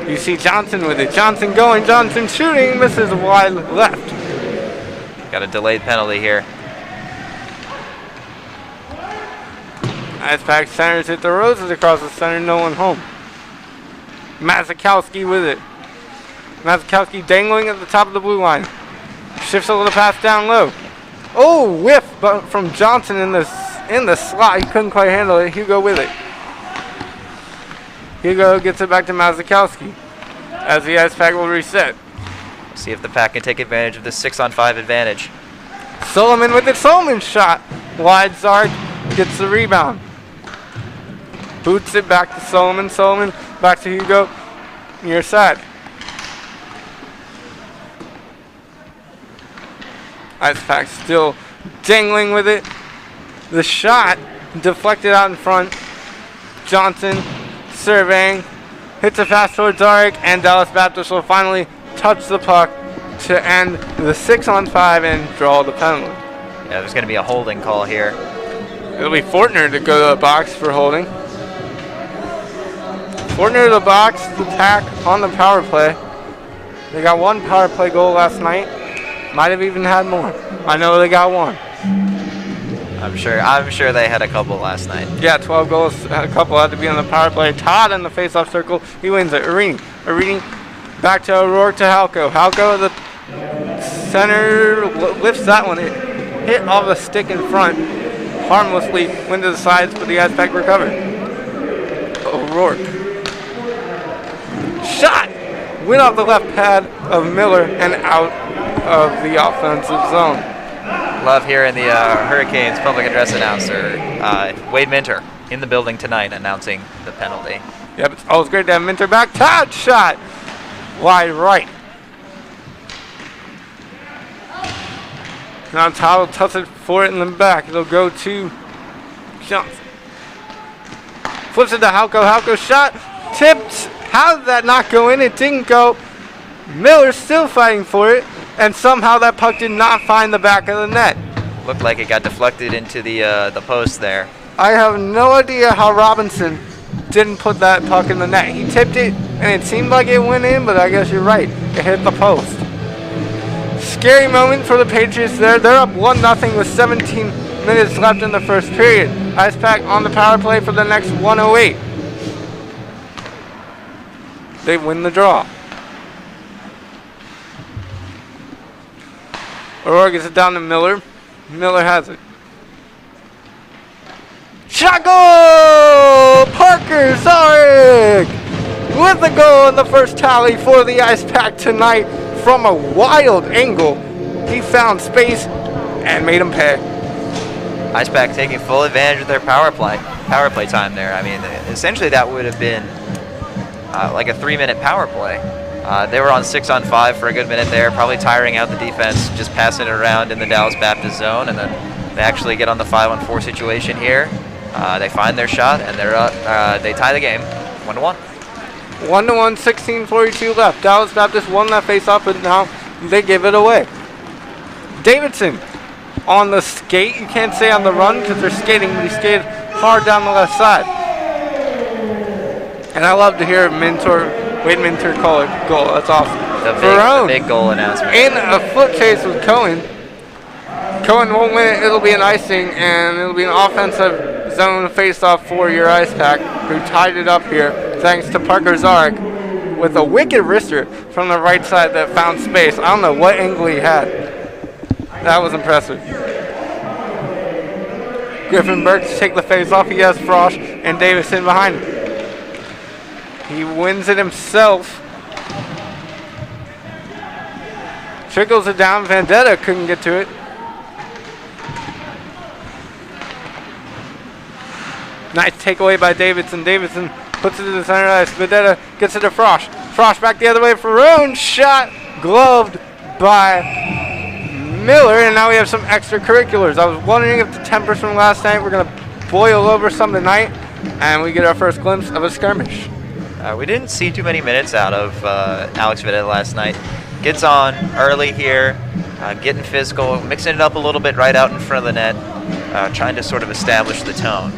You see Johnson with it. Johnson going. Johnson shooting. Misses wide left. Got a delayed penalty here. Ice Pack centers it. The Roses across the center. No one home. Mazakowski with it. Mazakowski dangling at the top of the blue line. Shifts a little pass down low. Oh, whiff from Johnson in the slot. He couldn't quite handle it. Hugo with it. Hugo gets it back to Mazakowski as the Ice Pack will reset. See if the Pack can take advantage of this 6-on-5 advantage. Solomon with it. Solomon shot. Wide Zark gets the rebound. Boots it back to Solomon. Solomon back to Hugo. Near side. Ice Pack still dangling with it. The shot deflected out in front. Johnson surveying. Hits a pass towards Zarek, and Dallas Baptist will finally touch the puck to end the 6-on-5 and draw the penalty. Yeah, there's going to be a holding call here. It'll be Fortner to go to the box for holding. Fortner to the box, the Pack on the power play. They got 1 power play goal last night. Might have even had more. I know they got 1. I'm sure they had a couple last night. Yeah, 12 goals. A couple had to be on the power play. Todd in the face-off circle. He wins it. Arini back to O'Rourke to Halco. Halco, the center, lifts that one. It hit off the stick in front. harmlessly went to the sides, but the Ice Pack recovered. O'Rourke. Shot! Went off the left pad of Miller and out of the offensive zone. Love hearing the Hurricanes public address announcer, Wade Minter, in the building tonight announcing the penalty. Yep, it's always great to have Minter back. Todd shot! Wide right. Now Todd will toss it for it in the back. It'll go to Johnson. Flips it to Halko. Halko shot. Tipped. How did that not go in? It didn't go. Miller's still fighting for it. And somehow that puck did not find the back of the net. Looked like it got deflected into the post there. I have no idea how Robinson didn't put that puck in the net. He tipped it, and it seemed like it went in, but I guess you're right. It hit the post. Scary moment for the Patriots there. They're up 1-0 with 17 minutes left in the first period. Ice Pack on the power play for the next 1:08. They win the draw. Aurora gets it down to Miller. Miller has it. Shot goal! Parker Zarek with the goal in the first tally for the Ice Pack tonight from a wild angle. He found space and made him pay. Ice Pack taking full advantage of their power play time there. I mean, essentially that would have been like a 3-minute power play. They were on 6-on-5 for a good minute there, probably tiring out the defense, just passing it around in the Dallas Baptist zone, and then they actually get on the 5-on-4 situation here. They find their shot, and they're up. They tie the game, 1-1. 1-1, 16:42 left. Dallas Baptist won that face-off, but now they give it away. Davidson on the skate. You can't say on the run because they're skating, but he skated hard down the left side. And I love to hear Wade Minter call it goal. That's awesome. The big goal announcement. In a foot chase with Cohen. Cohen won't win it. It'll be an icing, and it'll be an offensive zone face-off for your Ice Pack, who tied it up here thanks to Parker Zarek with a wicked wrister from the right side that found space. I don't know what angle he had. That was impressive. Griffin Burks take the face-off. He has Frosch and Davison behind him. He wins it himself. Trickles it down. Vendetta couldn't get to it. Nice takeaway by Davidson. Davidson puts it to the center ice. Vendetta gets it to Frosch. Frosch back the other way for Roan. Shot gloved by Miller. And now we have some extracurriculars. I was wondering if the tempers from last night were going to boil over some tonight. And we get our first glimpse of a skirmish. We didn't see too many minutes out of Alex Vendetta last night. Gets on early here, getting physical, mixing it up a little bit right out in front of the net, trying to sort of establish the tone.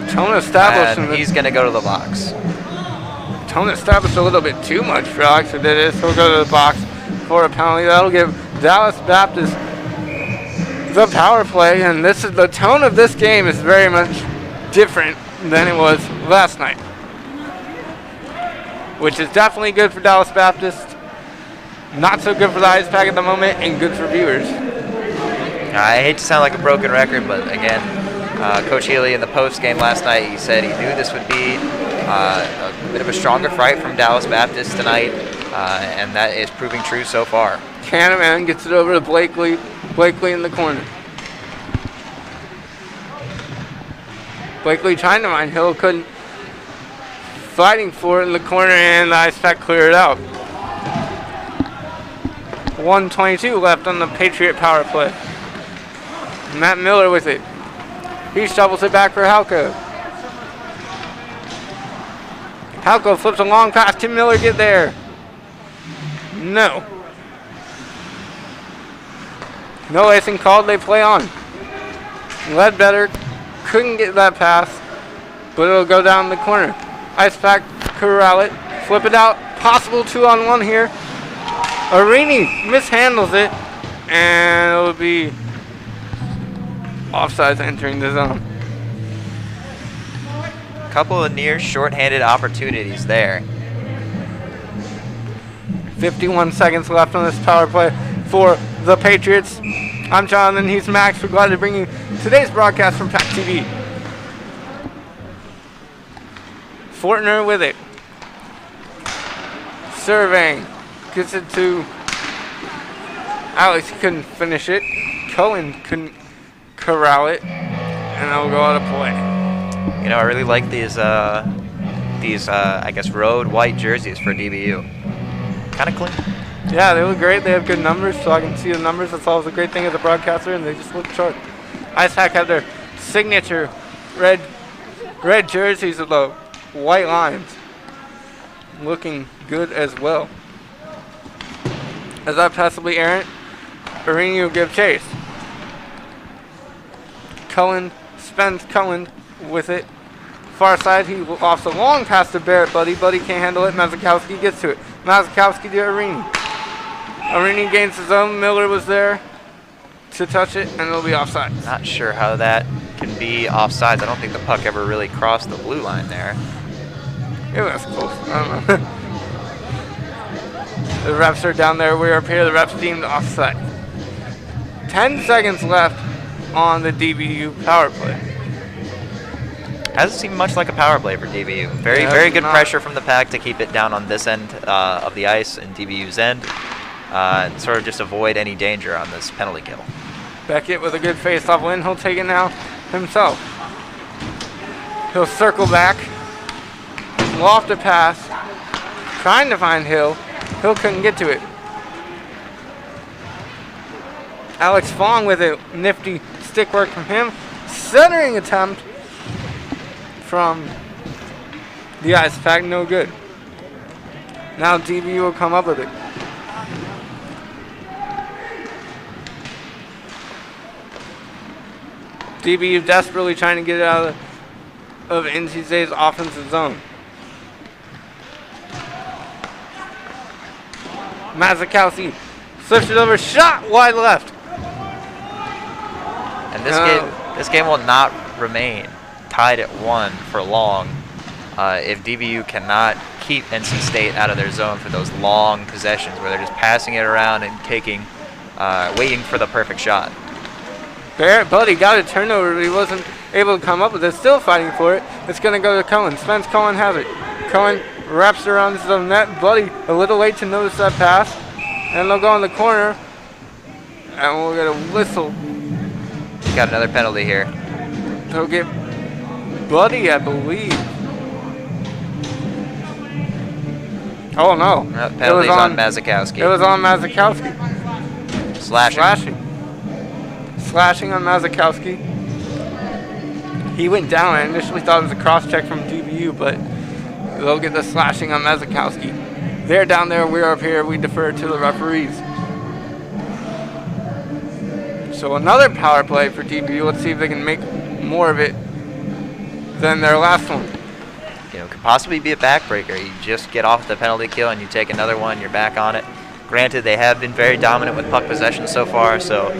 Tone established. And he's going to go to the box. Tone established a little bit too much for Alex Vendetta. He'll go to the box for a penalty. That'll give Dallas Baptist the power play, and this is the tone of this game is very much different than it was last night, which is definitely good for Dallas Baptist, not so good for the Ice Pack at the moment, and good for viewers. I hate to sound like a broken record, but again, Coach Healy in the post game last night, he said he knew this would be a bit of a stronger fight from Dallas Baptist tonight, and that is proving true so far. Cannon gets it over to Blakely. Blakely in the corner. Blakely trying to mind Hill, couldn't. Fighting for it in the corner, and the Ice Pack cleared it out. 1:22 left on the Patriot power play. Matt Miller with it. He shovels it back for Halko. Halko flips a long pass. Can Miller get there? No. No icing called. They play on. Ledbetter couldn't get that pass, but it'll go down the corner. Ice Pack corral it. Flip it out. Possible 2-on-1 here. Arini mishandles it, and it'll be offsides entering the zone. Couple of near shorthanded opportunities there. 51 seconds left on this power play for the Patriots. I'm Jonathan, he's Max. We're glad to bring you today's broadcast from PackTV. Fortner with it. Serving. Gets it to Alex. He couldn't finish it. Cohen couldn't corral it. And it'll go out of play. You know, I really like these I guess, road white jerseys for DBU. Kind of clean. Yeah, they look great. They have good numbers, so I can see the numbers. That's always a great thing as a broadcaster, and they just look sharp. Ice Pack have their signature red jerseys with the white lines. Looking good as well. As I possibly errant, Arini will give chase. Cullen spends Cullen with it. Far side, he offs a long pass to Barrett. Buddy can't handle it. Mazakowski gets to it. Mazakowski to Arini. Arini gains his own. Miller was there to touch it, and it'll be offside. Not sure how that can be offsides. I don't think the puck ever really crossed the blue line there. It was close. I don't know. The refs are down there. We're up here. The refs deemed offside. 10 seconds left on the DBU power play. Hasn't seemed much like a power play for DBU. Very good pressure from the Pack to keep it down on this end of the ice and DBU's end. Sort of just avoid any danger on this penalty kill. Beckett with a good face-off win. He'll take it now himself. He'll circle back. Loft a pass. Trying to find Hill. Hill couldn't get to it. Alex Fong with a nifty stick work from him. Centering attempt from the Ice Pack, no good. Now DBU will come up with it. DBU desperately trying to get it out of NC State's offensive zone. Mazakowski flips it over, shot wide left. And this game will not remain tied at 1 for long if DBU cannot keep NC State out of their zone for those long possessions where they're just passing it around and waiting for the perfect shot. Barrett Buddy got a turnover, but he wasn't able to come up with it. Still fighting for it. It's going to go to Cohen. Spence Cohen has it. Cohen wraps around the net. Buddy a little late to notice that pass. And they'll go in the corner. And we'll get a whistle. Got another penalty here. They'll get Buddy, I believe. Oh, no. Penalty's on Mazakowski. It was on Mazakowski. Slashing on Mazakowski. He went down. I initially thought it was a cross-check from DBU, but they'll get the slashing on Mazakowski. They're down there. We're up here. We defer to the referees. So another power play for DBU. Let's see if they can make more of it than their last one. You know, could possibly be a backbreaker. You just get off the penalty kill and you take another one. You're back on it. Granted, they have been very dominant with puck possession so far, so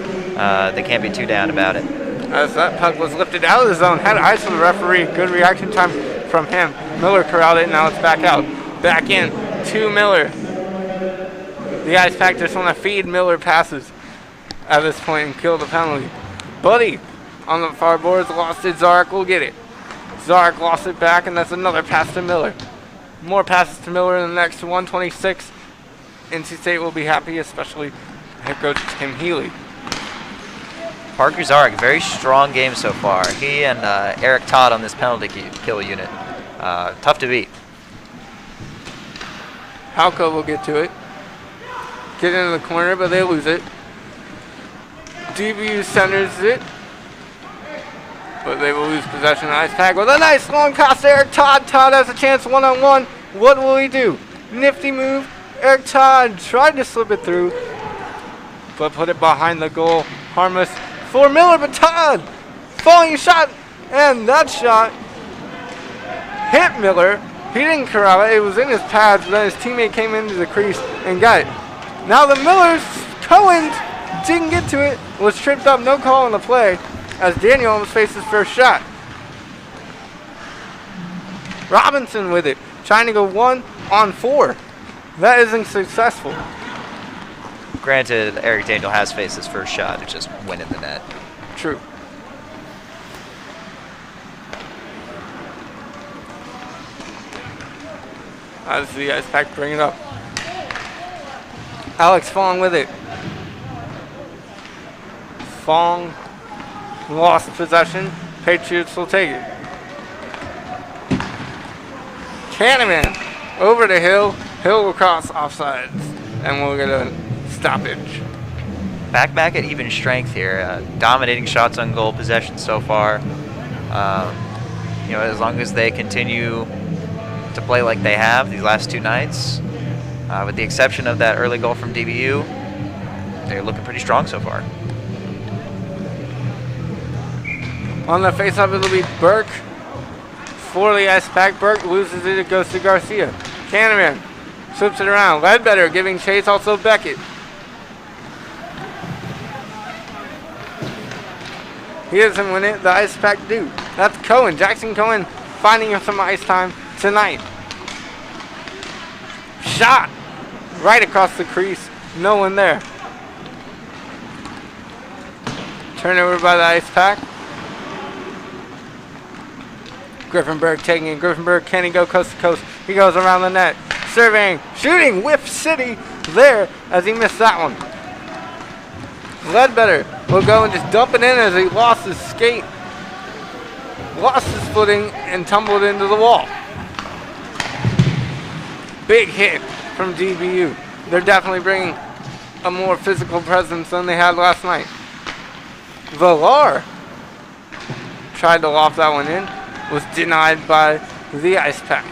they can't be too down about it. As that puck was lifted out of the zone, had eyes from the referee. Good reaction time from him. Miller corralled it. Now it's back out. Back in to Miller. The Ice Pack just want to feed Miller passes at this point and kill the penalty. Buddy on the far boards lost it. Zarek will get it. Zarek lost it back, and that's another pass to Miller. More passes to Miller in the next 126. NC State will be happy, especially head coach Tim Healy. Parker Zarek, very strong game so far. He and Eric Todd on this penalty kill unit. Tough to beat. Halko will get to it. Get into the corner, but they lose it. DBU centers it, but they will lose possession. Ice Pack with a nice long pass to Eric Todd. Todd has a chance one-on-one. What will he do? Nifty move. Eric Todd tried to slip it through, but put it behind the goal. Harmless for Miller, but Todd falling shot, and that shot hit Miller. He didn't corral it. It was in his pads, but then his teammate came into the crease and got it. Now the Millers, Cohen didn't get to it, was tripped up, no call on the play, as Daniel almost faced his first shot. Robinson with it, trying to go 1-on-4. That isn't successful. Granted, Eric Daniel has faced his first shot. It just went in the net. True. As the Ice Pack bring it up. Alex Fong with it. Fong lost possession. Patriots will take it. Cannon over to Hill. Hill will cross offsides. And we'll get a stoppage. Back at even strength here. Dominating shots on goal, possession so far. As long as they continue to play like they have these last 2 nights, with the exception of that early goal from DBU, they're looking pretty strong so far. On the face-off, it'll be Burke. For the Ice Pack, Burke loses it. It goes to Garcia. Cannon flips it around. Ledbetter giving chase, also Beckett. He doesn't win it. The Ice Pack do. That's Cohen. Jackson Cohen finding some ice time tonight. Shot right across the crease. No one there. Turnover by the Ice Pack. Griffinberg taking it. Griffinberg, can he go coast to coast? He goes around the net. Surveying, shooting, Whip City there as he missed that one. Ledbetter will go and just dump it in as he lost his skate. Lost his footing and tumbled into the wall. Big hit from DBU. They're definitely bringing a more physical presence than they had last night. Villar tried to loft that one in. Was denied by the Ice Pack.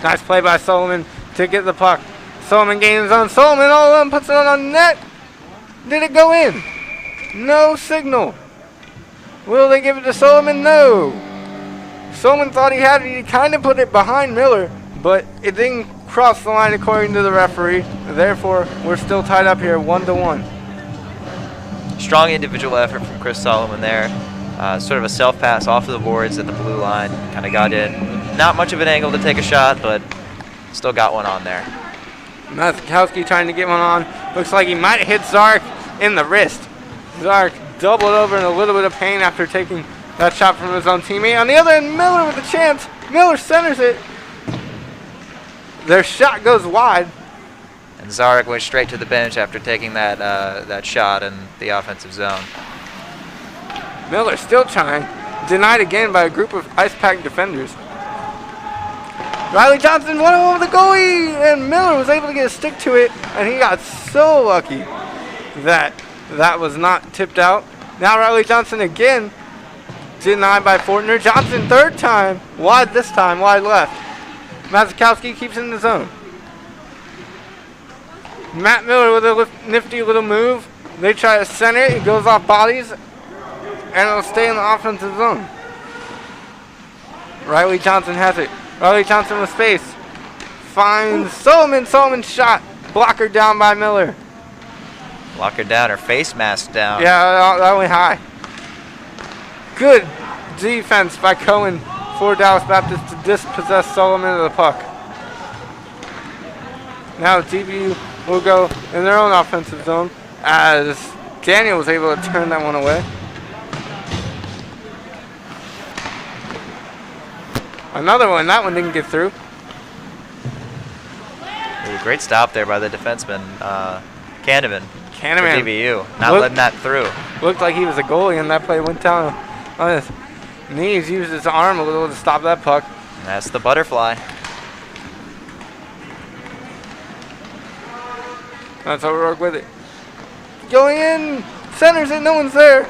Nice play by Solomon to get the puck. Solomon gains on Solomon. All of them puts it on net. Did it go in? No signal. Will they give it to Solomon? No. Solomon thought he had it. He kind of put it behind Miller, but it didn't cross the line according to the referee. Therefore, we're still tied up here 1-1. Strong individual effort from Chris Solomon there. Sort of a self-pass off of the boards at the blue line. Kind of got in. Not much of an angle to take a shot, but still got one on there. Mazikowski trying to get one on. Looks like he might hit Zark in the wrist. Zark doubled over in a little bit of pain after taking that shot from his own teammate. On the other end, Miller with a chance. Miller centers it. Their shot goes wide. And Zarek went straight to the bench after taking that shot in the offensive zone. Miller still trying. Denied again by a group of Ice Pack defenders. Riley Johnson won over the goalie, and Miller was able to get a stick to it, and he got so lucky that that was not tipped out. Now Riley Johnson again denied by Fortner. Johnson third time. Wide this time, wide left. Mazikowski keeps in the zone. Matt Miller with a nifty little move. They try to center it. It goes off bodies, and it'll stay in the offensive zone. Riley Johnson has it. Riley Johnson with space. Finds Solomon. Solomon's shot. Blocker down by Miller. Blocker down, or face mask down. Yeah, that went high. Good defense by Cohen for Dallas Baptist to dispossess Solomon of the puck. Now DBU will go in their own offensive zone as Daniel was able to turn that one away. Another one, that one didn't get through. Ooh, great stop there by the defenseman, Canavan. Canavan. DBU, not letting that through. Looked like he was a goalie, and that play went down on his knees. Used his arm a little to stop that puck. And that's the butterfly. That's O'Rourke with it. Going in, centers it, no one's there.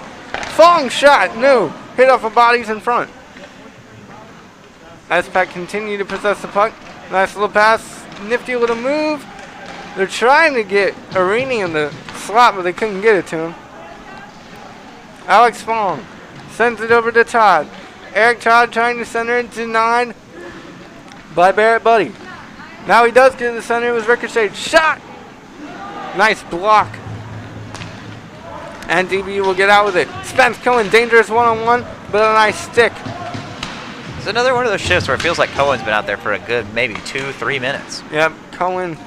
Fong shot, no. Hit off of bodies in front. Ice Pack continue to possess the puck. Nice little pass, nifty little move. They're trying to get Arini in the slot, but they couldn't get it to him. Alex Fong sends it over to Todd. Eric Todd trying to center it, denied by Barrett Buddy. Now he does get to the center, it was ricocheted. Shot! Nice block. And DBU will get out with it. Spence Cohen, dangerous one-on-one, but a nice stick. It's another one of those shifts where it feels like Cohen's been out there for a good maybe 2-3 minutes. Yep, Cohen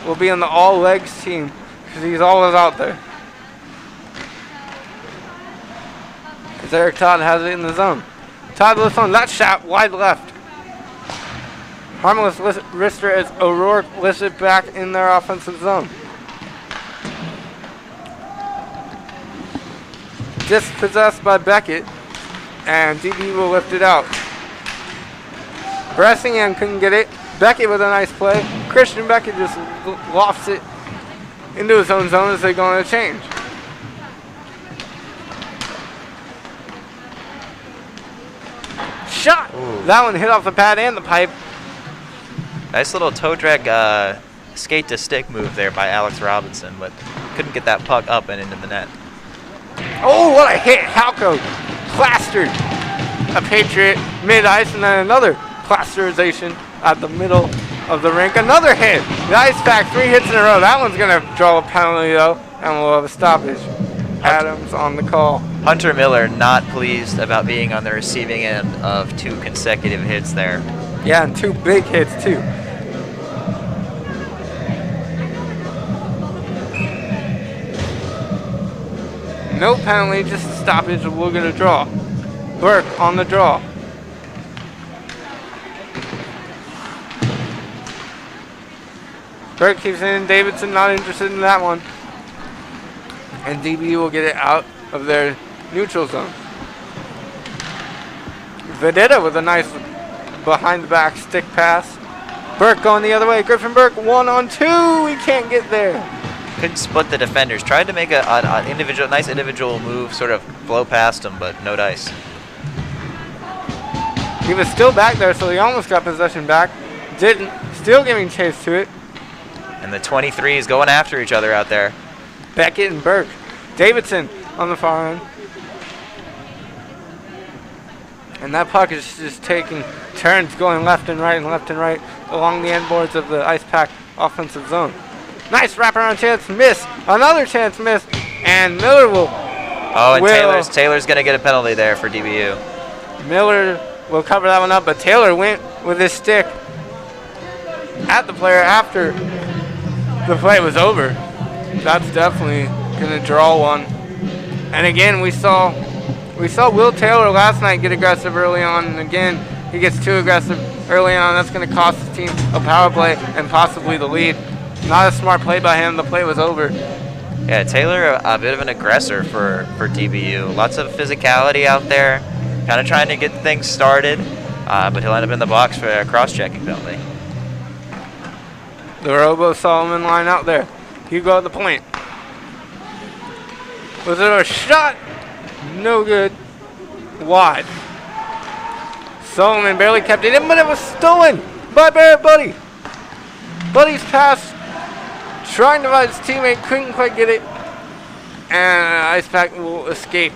will be on the all legs team because he's always out there. As Eric Todd has it in the zone. Todd lifts on that shot, wide left. Harmless wrister as O'Rourke lifts it back in their offensive zone. Dispossessed by Beckett, and DB will lift it out. Bressingham couldn't get it. Beckett with a nice play. Christian Beckett just lofts it into his own zone as they go on a change. Shot! Ooh. That one hit off the pad and the pipe. Nice little toe drag skate to stick move there by Alex Robinson, but couldn't get that puck up and into the net. Oh, what a hit! Halco plastered a Patriot mid-ice, and then another plasterization at the middle of the rink. Another hit! The Ice Pack, 3 hits in a row. That one's going to draw a penalty, though, and we'll have a stoppage. Adams on the call. Hunter Miller not pleased about being on the receiving end of 2 consecutive hits there. Yeah, and 2 big hits, too. No penalty, just a stoppage. We're going to draw. Burke on the draw. Burke keeps it in. Davidson not interested in that one. And DB will get it out of their neutral zone. Vedetta with a nice behind-the-back stick pass. Burke going the other way. Griffin Burke 1-on-2. He can't get there. Couldn't split the defenders. Tried to make a nice individual move, sort of blow past him, but no dice. He was still back there, so he almost got possession back. Didn't. Still giving chase to it. And the 23s going after each other out there. Beckett and Burke. Davidson on the far end. And that puck is just taking turns, going left and right along the end boards of the Ice Pack offensive zone. Nice wraparound chance, miss. Another chance, miss. And Miller will. Oh, and Taylor's going to get a penalty there for DBU. Miller will cover that one up, but Taylor went with his stick at the player after the play was over. That's definitely going to draw one. And again, we saw Will Taylor last night get aggressive early on, and again, he gets too aggressive early on. That's going to cost his team a power play and possibly the lead. Not a smart play by him. The play was over. Yeah, Taylor, a bit of an aggressor for DBU. Lots of physicality out there, kind of trying to get things started, but he'll end up in the box for a cross-checking penalty. The Robo-Solomon line out there. Hugo at the point. Was it a shot? No good. Wide. Solomon barely kept it in, but it was stolen by Barrett Buddy. Buddy's pass, trying to find his teammate, couldn't quite get it. And Ice Pack will escape.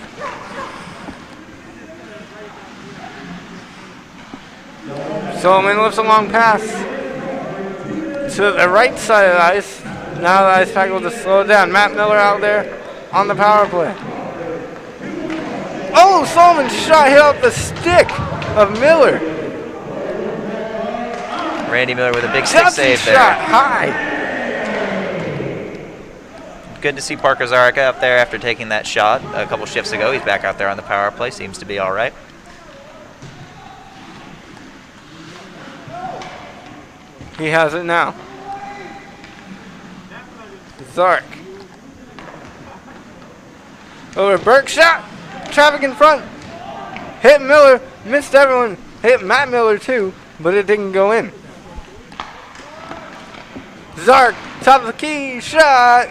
Solomon lifts a long pass to the right side of the ice. Now the Ice Pack will just slow it down. Matt Miller out there on the power play. Oh, Solomon's shot hit off the stick of Miller. Randy Miller with a big stick save there. Shot high. Good to see Parker Zarek out there after taking that shot a couple shifts ago. He's back out there on the power play. Seems to be all right. He has it now. Zarek. Over Burke shot. Traffic in front. Hit Miller. Missed everyone. Hit Matt Miller too, but it didn't go in. Zark, top of the key, shot.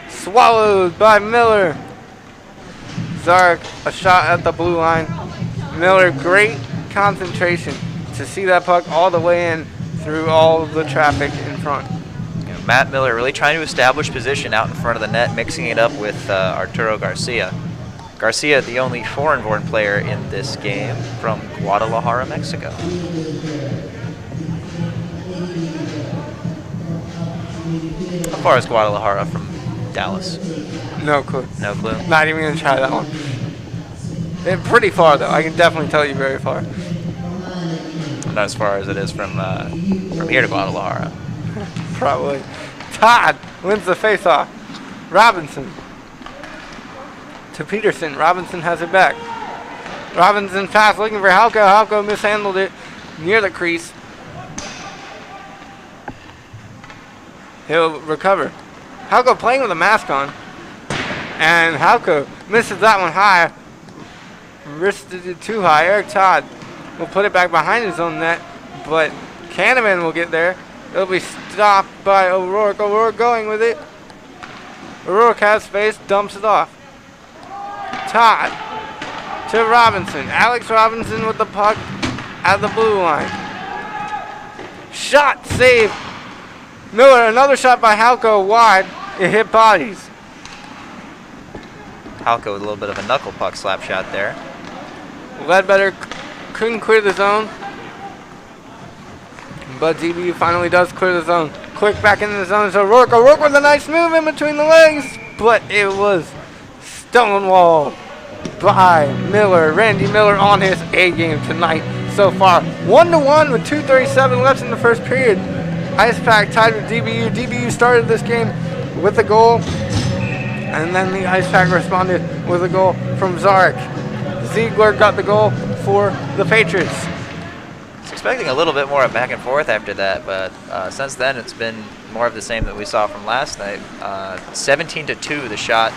Swallowed by Miller. Zark, a shot at the blue line. Miller, great concentration to see that puck all the way in through all of the traffic in front. Yeah, Matt Miller really trying to establish position out in front of the net, mixing it up with Arturo Garcia. Garcia, the only foreign-born player in this game from Guadalajara, Mexico. How far is Guadalajara from Dallas? No clue. No clue? Not even going to try that one. They're pretty far, though. I can definitely tell you very far. not as far as it is from here to Guadalajara. Probably. Todd wins the faceoff. Robinson to Peterson. Robinson has it back. Robinson pass looking for Halko. Halko mishandled it near the crease. He'll recover. Halko playing with a mask on. And Halko misses that one high. Wristed it too high. Eric Todd will put it back behind his own net, but Kahneman will get there. It'll be stopped by O'Rourke. O'Rourke going with it. O'Rourke has space, dumps it off. Todd to Robinson. Alex Robinson with the puck at the blue line. Shot, save. Miller, another shot by Halko wide. It hit bodies. Halko with a little bit of a knuckle puck slap shot there. Ledbetter couldn't clear the zone, but DBU finally does clear the zone. Quick back into the zone is O'Rourke. O'Rourke with a nice move in between the legs, but it was stonewalled by Miller. Randy Miller on his A game tonight so far. 1-1 with 2:37 left in the first period. Ice Pack tied with DBU. DBU started this game with a goal, and then the Ice Pack responded with a goal from Zarek. Ziegler got the goal for the Patriots. I was expecting a little bit more back and forth after that, but since then it's been more of the same that we saw from last night. 17-2 the shot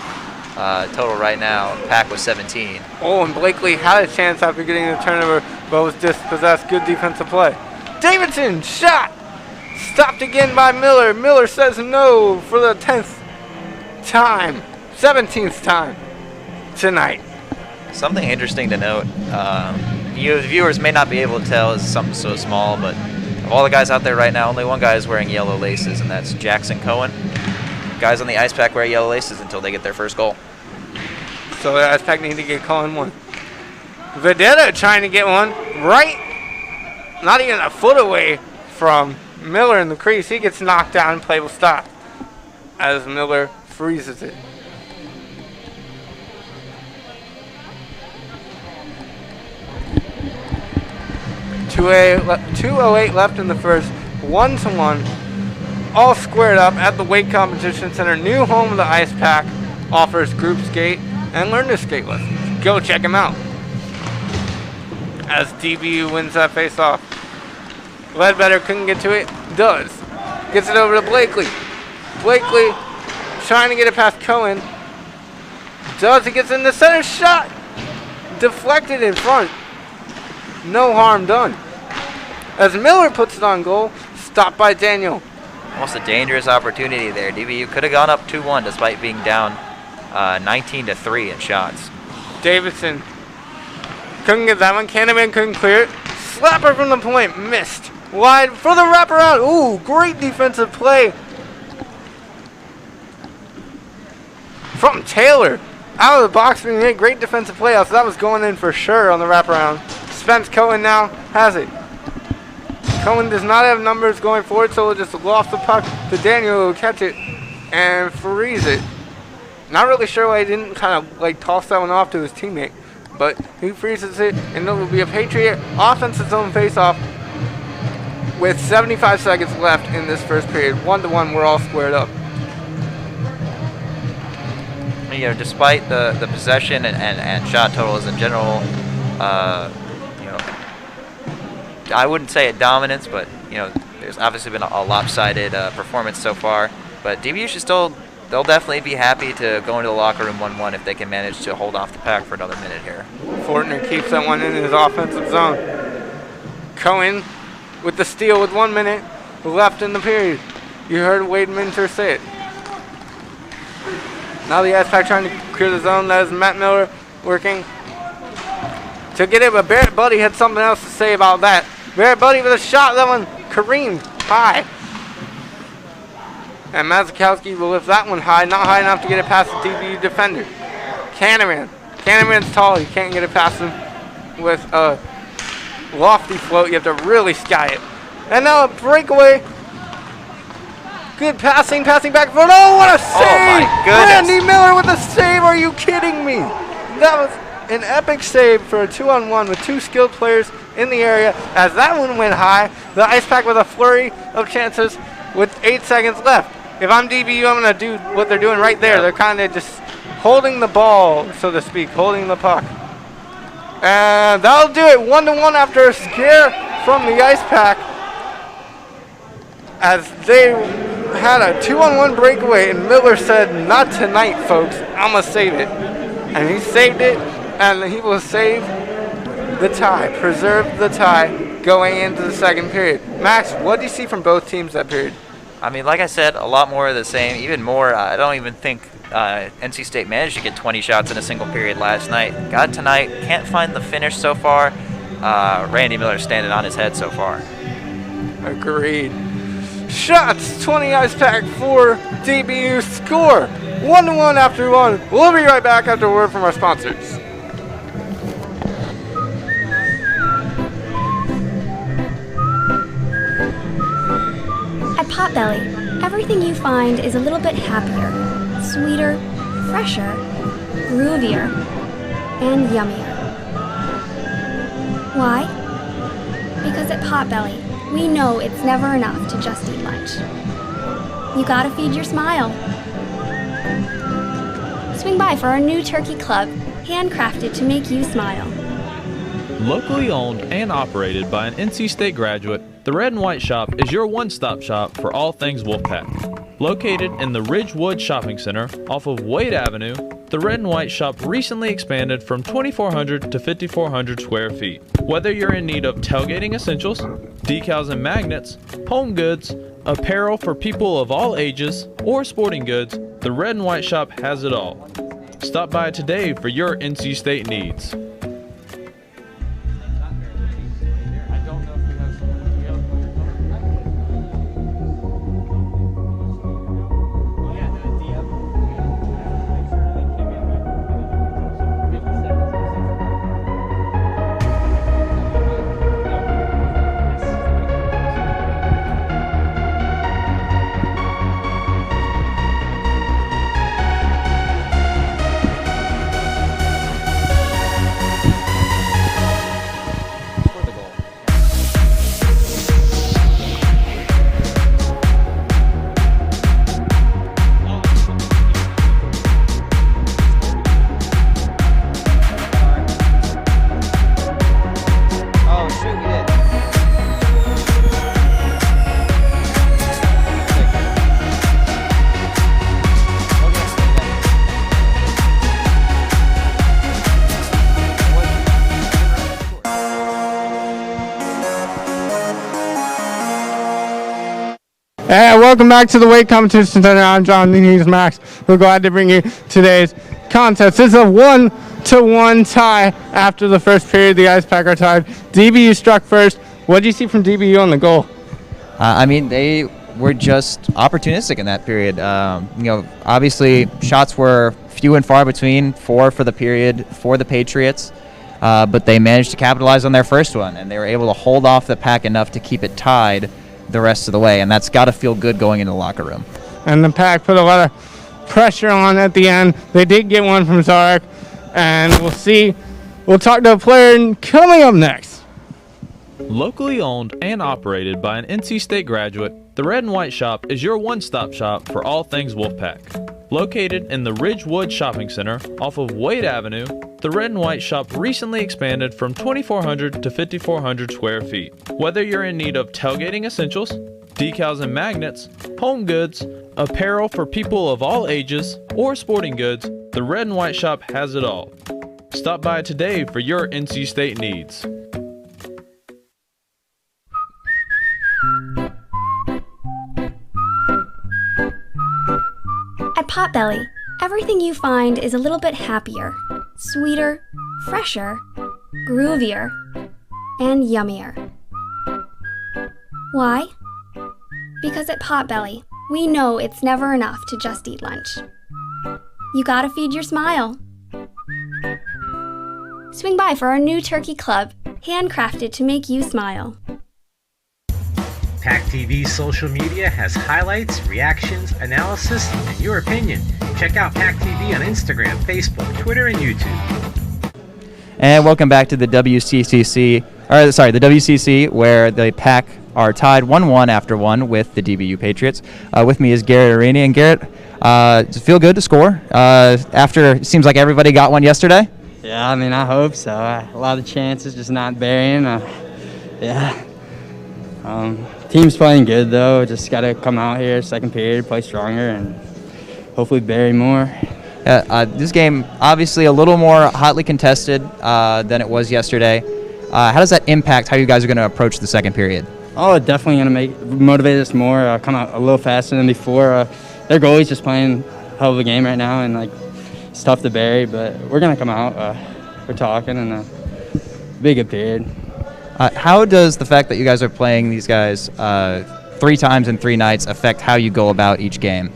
total right now. Pack was 17. Oh, and Blakely had a chance after getting the turnover, but was dispossessed. Good defensive play. Davidson, shot! Stopped again by Miller. Miller says no for the 10th time, 17th time tonight. Something interesting to note, you viewers may not be able to tell, it's something so small, but of all the guys out there right now, only one guy is wearing yellow laces, and that's Jackson Cohen. Guys on the Ice Pack wear yellow laces until they get their first goal. So the Ice Pack need to get Cohen one. Vedetta trying to get one right, not even a foot away from Miller in the crease. He gets knocked down and play will stop as Miller freezes it. .208 left in the first. 1-1. All squared up at the Weight Competition Center. New home of the Ice Pack. Offers group skate and learn to skate lessons. Go check him out. As DBU wins that face off. Ledbetter couldn't get to it. Does. Gets it over to Blakely. Blakely trying to get it past Cohen. Does. He gets in the center. Shot. Deflected in front. No harm done. As Miller puts it on goal, stopped by Daniel. Almost a dangerous opportunity there. DBU could have gone up 2-1 despite being down 19-3 in shots. Davidson couldn't get that one. Kahneman couldn't clear it. Slapper from the point. Missed. Wide for the wraparound. Ooh, great defensive play from Taylor. Out of the box being hit. Great defensive play out. So that was going in for sure on the wraparound. Spence Cohen now has it. Cohen does not have numbers going forward, so he'll just loft the puck to Daniel, who will catch it and freeze it. Not really sure why he didn't kind of like toss that one off to his teammate, but he freezes it, and it will be a Patriot offensive zone faceoff with 75 seconds left in this first period. 1-1, we're all squared up. You know, despite the possession and shot totals in general, you know, I wouldn't say a dominance, but you know, there's obviously been a lopsided performance so far. But DBU should they'll definitely be happy to go into the locker room 1-1 if they can manage to hold off the Pack for another minute here. Fortner keeps that one in his offensive zone. Cohen with the steal with 1 minute left in the period. You heard Wade Minter say it. Now the Ice Pack trying to clear the zone. That is Matt Miller working to get it, but Barrett Buddy had something else to say about that. Barrett Buddy with a shot, that one careened high. And Mazikowski will lift that one high, not high enough to get it past the DBU defender. Kahneman's tall, you can't get it past him with a lofty float. You have to really sky it. And now a breakaway. Good passing back for it. Oh, what a save! Oh my goodness. Randy Miller with a save, are you kidding me? That was an epic save for a 2-on-1 with two skilled players in the area. As that one went high, the Ice Pack with a flurry of chances with 8 seconds left. If I'm DBU, I'm going to do what they're doing right there. They're kind of just holding the ball, so to speak, holding the puck. And that'll do it, 1-1 after a scare from the Ice Pack, as they had a 2-on-1 breakaway, and Miller said, "Not tonight, folks. I'm going to save it." And he saved it, and he will save the tie, preserve the tie going into the second period. Max, what do you see from both teams that period? I mean, like I said, a lot more of the same, even more. I don't even think NC State managed to get 20 shots in a single period last night. Got tonight, can't find the finish so far. Randy Miller standing on his head so far. Agreed. Shots, 20 Ice Pack, 4 DBU score. 1-1 after one. We'll be right back after a word from our sponsors. At Potbelly, everything you find is a little bit happier, sweeter, fresher, groovier, and yummier. Why? Because at Potbelly, we know it's never enough to just eat lunch. You gotta feed your smile. Swing by for our new turkey club, handcrafted to make you smile. Locally owned and operated by an NC State graduate, the Red and White Shop is your one-stop shop for all things Wolfpack. Located in the Ridgewood Shopping Center off of Wade Avenue, the Red and White Shop recently expanded from 2,400 to 5,400 square feet. Whether you're in need of tailgating essentials, decals and magnets, home goods, apparel for people of all ages, or sporting goods, the Red and White Shop has it all. Stop by today for your NC State needs. And welcome back to the weight competition center. I'm John. He's Max. We're glad to bring you today's contest. It's a 1-1 tie after the first period. The Ice Pack are tied. DBU struck first. What do you see from DBU on the goal? I mean, they were just opportunistic in that period. Obviously, shots were few and far between. 4 for the period for the Patriots, but they managed to capitalize on their first one, and they were able to hold off the Pack enough to keep it tied the rest of the way, and that's got to feel good going into the locker room. And the Pack put a lot of pressure on at the end. They did get one from Zarek, and we'll see. We'll talk to a player coming up next. Locally owned and operated by an NC State graduate, the Red and White Shop is your one-stop shop for all things Wolfpack. Located in the Ridgewood Shopping Center off of Wade Avenue, the Red and White Shop recently expanded from 2,400 to 5,400 square feet. Whether you're in need of tailgating essentials, decals and magnets, home goods, apparel for people of all ages, or sporting goods, the Red and White Shop has it all. Stop by today for your NC State needs. At Potbelly, everything you find is a little bit happier, sweeter, fresher, groovier, and yummier. Why? Because at Potbelly, we know it's never enough to just eat lunch. You gotta feed your smile. Swing by for our new turkey club, handcrafted to make you smile. PackTV's social media has highlights, reactions, analysis, and your opinion. Check out PackTV on Instagram, Facebook, Twitter, and YouTube. And welcome back to the the WCC, where the Pack are tied 1-1 after 1 with the DBU Patriots. With me is Garrett Arini. And Garrett, does it feel good to score after it seems like everybody got one yesterday? Yeah, I mean, I hope so. A lot of chances, just not burying. Team's playing good, though. Just got to come out here, second period, play stronger, and hopefully bury more. This game, obviously a little more hotly contested than it was yesterday. How does that impact how you guys are going to approach the second period? Oh, definitely going to motivate us more, come out a little faster than before. Their goalie's just playing a hell of a game right now, and it's tough to bury, but we're going to come out. We're talking, and be a good period. How does the fact that you guys are playing these guys 3 times in 3 nights affect how you go about each game?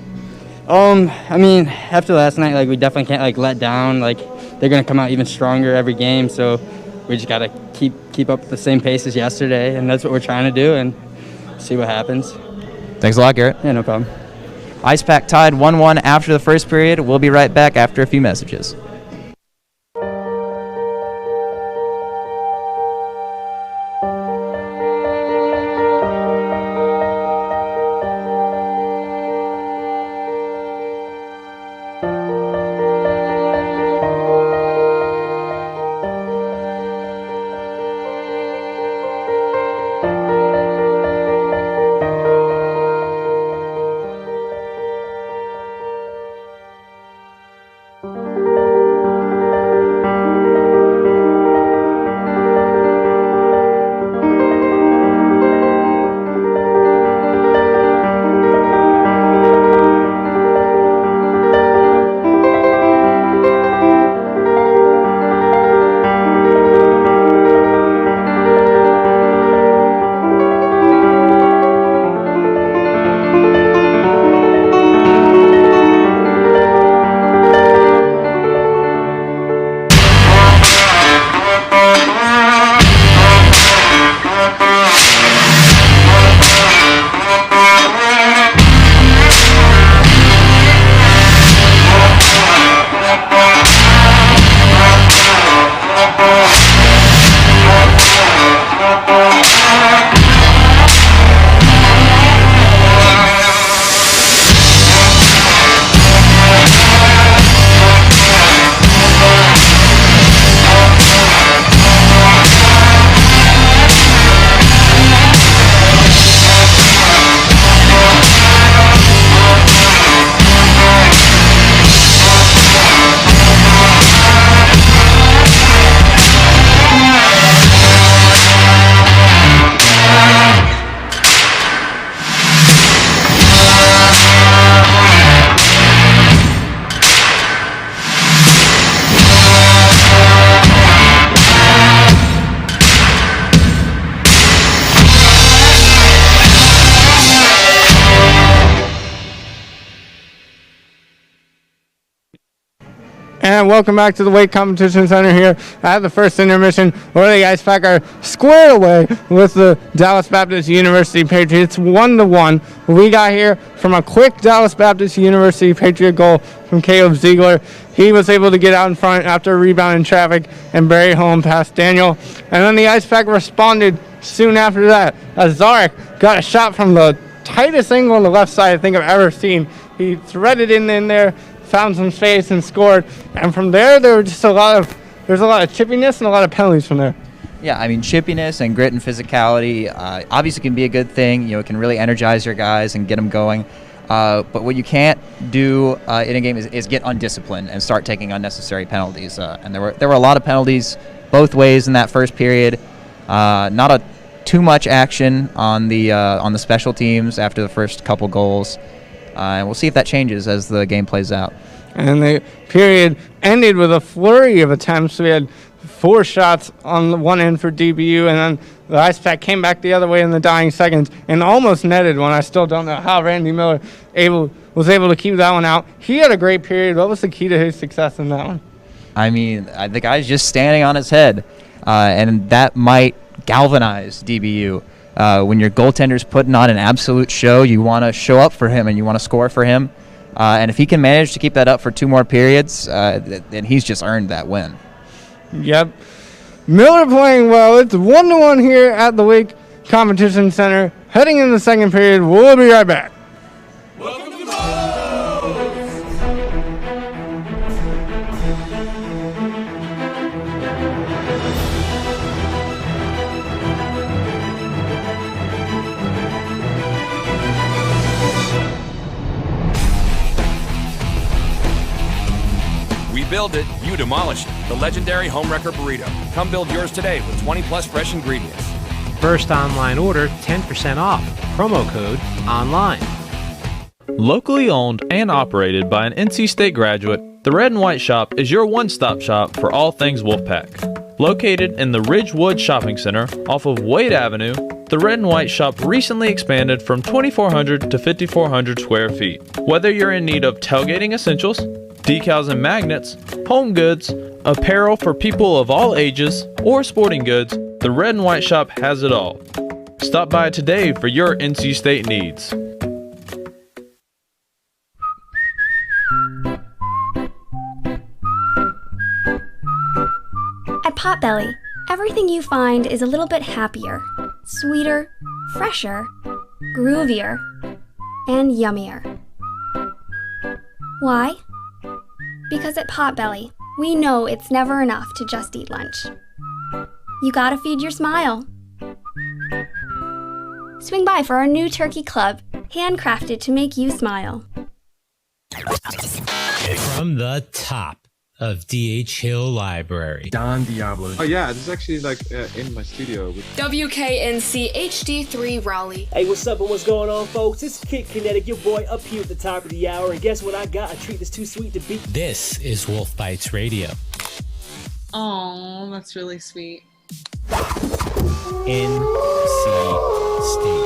I mean, after last night, we definitely can't let down. They're gonna come out even stronger every game, so we just gotta keep up the same pace as yesterday, and that's what we're trying to do, and see what happens. Thanks a lot, Garrett. Yeah, no problem. Ice Pack tied 1-1 after the first period. We'll be right back after a few messages. And welcome back to the weight competition center here at the first intermission, where the Ice Pack are squared away with the Dallas Baptist University Patriots 1-1. We got here from a quick Dallas Baptist University Patriot goal from Caleb Ziegler. He was able to get out in front after a rebound in traffic and bury home past Daniel. And then the Ice Pack responded soon after that, as Zarek got a shot from the tightest angle on the left side I think I've ever seen. He threaded in there, found some space and scored. And from there were just there's a lot of chippiness and a lot of penalties from there. Yeah, I mean, chippiness and grit and physicality obviously can be a good thing. It can really energize your guys and get them going. But what you can't do in a game is get undisciplined and start taking unnecessary penalties. And there were a lot of penalties both ways in that first period. Not too much action on the special teams after the first couple goals. And we'll see if that changes as the game plays out. And the period ended with a flurry of attempts. We had 4 shots on the one end for DBU, and then the Ice Pack came back the other way in the dying seconds and almost netted one. I still don't know how Randy Miller was able to keep that one out. He had a great period. What was the key to his success in that one? I mean, the guy's just standing on his head, and that might galvanize DBU. When your goaltender's putting on an absolute show, you want to show up for him and you want to score for him. And if he can manage to keep that up for 2 more periods, then he's just earned that win. Yep. Miller playing well. It's 1-1 here at the Wake Competition Center. Heading into the second period, we'll be right back. We build it, you demolish it. The legendary Home Wrecker Burrito. Come build yours today with 20 plus fresh ingredients. First online order, 10% off. Promo code ONLINE. Locally owned and operated by an NC State graduate, the Red and White Shop is your one-stop shop for all things Wolfpack. Located in the Ridgewood Shopping Center off of Wade Avenue, the Red and White Shop recently expanded from 2,400 to 5,400 square feet. Whether you're in need of tailgating essentials, decals and magnets, home goods, apparel for people of all ages, or sporting goods, the Red and White Shop has it all. Stop by today for your NC State needs. At Potbelly, everything you find is a little bit happier, sweeter, fresher, groovier, and yummier. Why? Because at Potbelly, we know it's never enough to just eat lunch. You gotta feed your smile. Swing by for our new turkey club, handcrafted to make you smile. From the top of D.H. Hill Library. Don Diablo. Oh yeah, this is actually like in my studio. WKNC HD3 Raleigh. Hey, what's up and what's going on, folks? It's Kid Kinetic, your boy, up here at the top of the hour. And guess what I got? A treat that's too sweet to beat. This is Wolf Bites Radio. Oh, that's really sweet. NC State.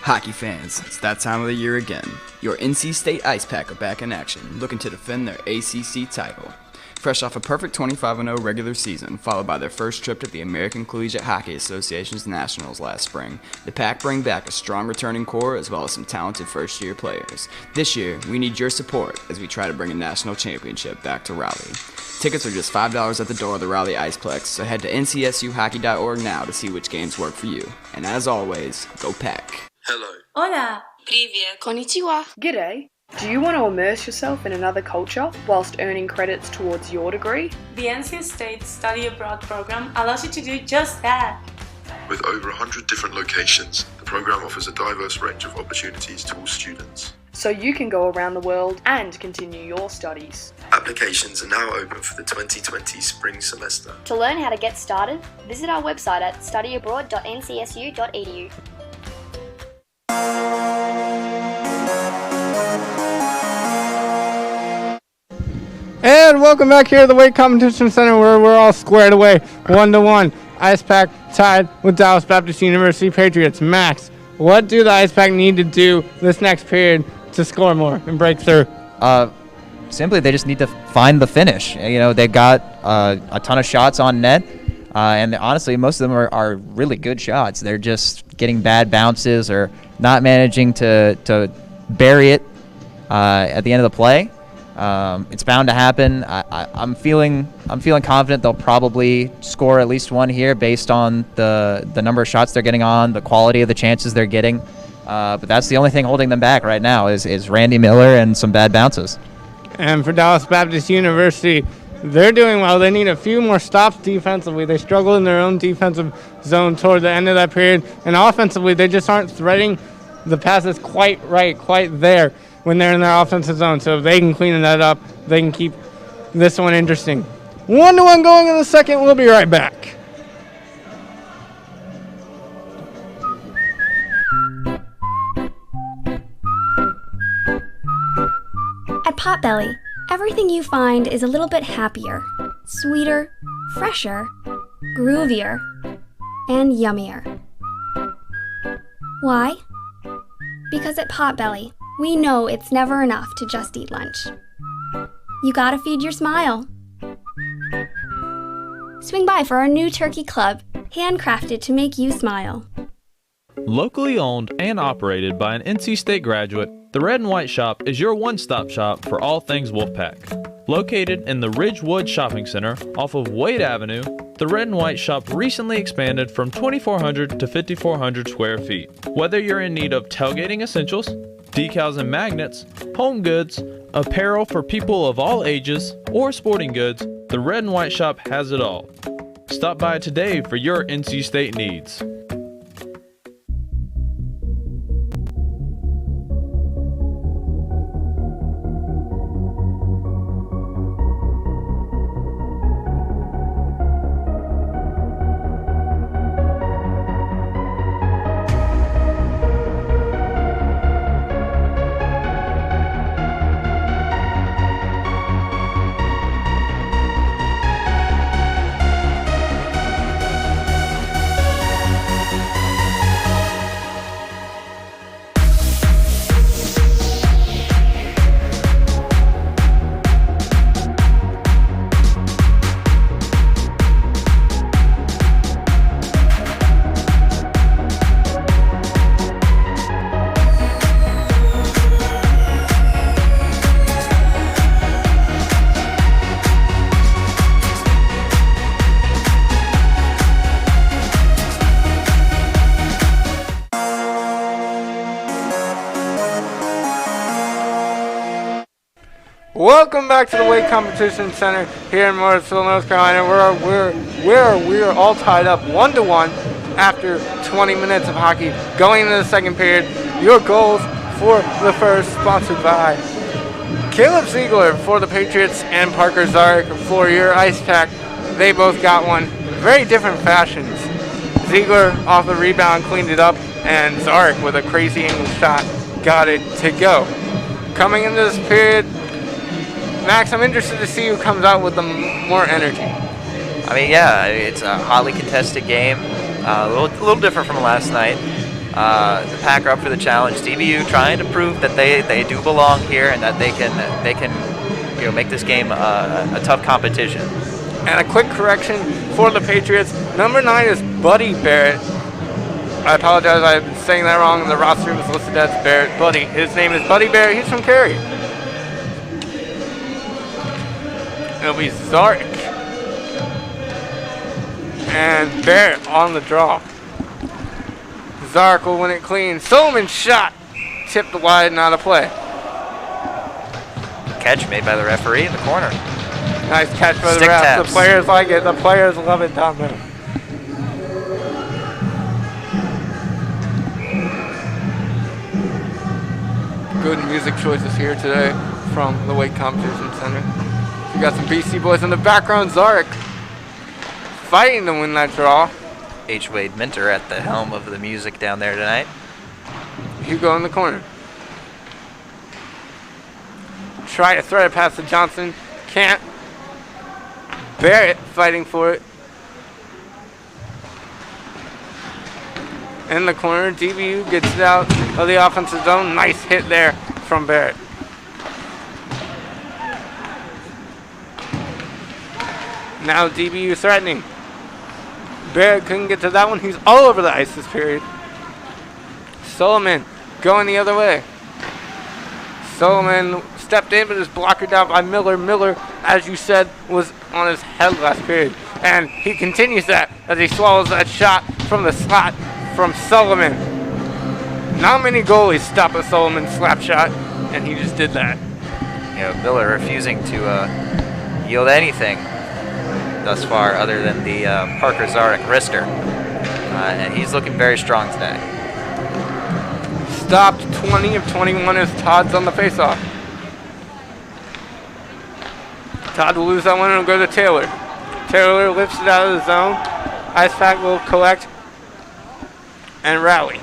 Hockey fans, it's that time of the year again. Your NC State Ice Pack are back in action, looking to defend their ACC title. Fresh off a perfect 25-0 regular season, followed by their first trip to the American Collegiate Hockey Association's Nationals last spring, the Pack bring back a strong returning core as well as some talented first-year players. This year, we need your support as we try to bring a national championship back to Raleigh. Tickets are just $5 at the door of the Raleigh Iceplex, so head to ncsuhockey.org now to see which games work for you. And as always, go Pack! Hello. Hola. Привет. Konnichiwa. G'day. Do you want to immerse yourself in another culture whilst earning credits towards your degree? The NC State Study Abroad program allows you to do just that. With over 100 different locations, the program offers a diverse range of opportunities to all students. So you can go around the world and continue your studies. Applications are now open for the 2020 spring semester. To learn how to get started, visit our website at studyabroad.ncsu.edu. And welcome back here to the Wake Competition Center where we're all squared away 1-1. Ice Pack tied with Dallas Baptist University Patriots. Max, what do the Ice Pack need to do this next period to score more and break through? Simply, they just need to find the finish. You know, they've got a ton of shots on net, and honestly, most of them are really good shots. They're just getting bad bounces or not managing to bury it at the end of the play. It's bound to happen. I'm feeling confident they'll probably score at least one here based on the number of shots they're getting on, the quality of the chances they're getting. But that's the only thing holding them back right now is Randy Miller and some bad bounces. And for Dallas Baptist University, they're doing well. They need a few more stops defensively. They struggled in their own defensive zone toward the end of that period. And offensively, they just aren't threading the passes quite right, quite there when they're in their offensive zone. So if they can clean that up, they can keep this one interesting. 1-1 going in the second. We'll be right back. At Potbelly, everything you find is a little bit happier, sweeter, fresher, groovier, and yummier. Why? Because at Potbelly, we know it's never enough to just eat lunch. You gotta feed your smile. Swing by for our new turkey club, handcrafted to make you smile. Locally owned and operated by an NC State graduate, the Red and White Shop is your one-stop shop for all things Wolfpack. Located in the Ridgewood Shopping Center off of Wade Avenue, the Red and White Shop recently expanded from 2,400 to 5,400 square feet. Whether you're in need of tailgating essentials, decals and magnets, home goods, apparel for people of all ages, or sporting goods, the Red and White Shop has it all. Stop by today for your NC State needs. Welcome back to the Weight Competition Center here in Morrisville, North Carolina. We're all tied up 1-1 after 20 minutes of hockey. Going into the second period, your goals for the first, sponsored by Caleb Ziegler for the Patriots and Parker Zarek for your ice pack. They both got one. Very different fashions. Ziegler off the rebound cleaned it up, and Zarek with a crazy angle shot got it to go. Coming into this period, Max, I'm interested to see who comes out with the more energy. I mean, yeah, it's a hotly contested game. A little different from last night. The Pack are up for the challenge. DBU trying to prove that they do belong here and that they can make this game a tough competition. And a quick correction for the Patriots. Number 9 is Buddy Barrett. I apologize, I'm saying that wrong. The roster was listed as Barrett. Buddy. His name is Buddy Barrett. He's from Cary. It'll be Zarek and Barrett on the draw. Zarek will win it clean. Solomon shot. Tipped wide and out of play. Catch made by the referee in the corner. Nice catch by the Stick ref. taps. The players like it. The players love it down there. Good music choices here today from the Weight Competition Center. We got some BC boys in the background. Zarek fighting to win that draw. H. Wade Minter at the helm of the music down there tonight. Hugo in the corner. Try to thread it past to Johnson. Can't. Barrett fighting for it. In the corner, DBU gets it out of the offensive zone. Nice hit there from Barrett. Now DBU threatening. Barrett couldn't get to that one. He's all over the ice this period. Solomon going the other way. Solomon stepped in, but is blocked down by Miller. Miller, as you said, was on his head last period. And he continues that as he swallows that shot from the slot from Solomon. Not many goalies stop a Solomon slap shot, and he just did that. Miller refusing to yield anything thus far other than the Parker Zarek wrister. And he's looking very strong today. Stopped 20 of 21 as Todd's on the faceoff. Todd will lose that one and it'll go to Taylor. Taylor lifts it out of the zone. Ice Pack will collect and rally.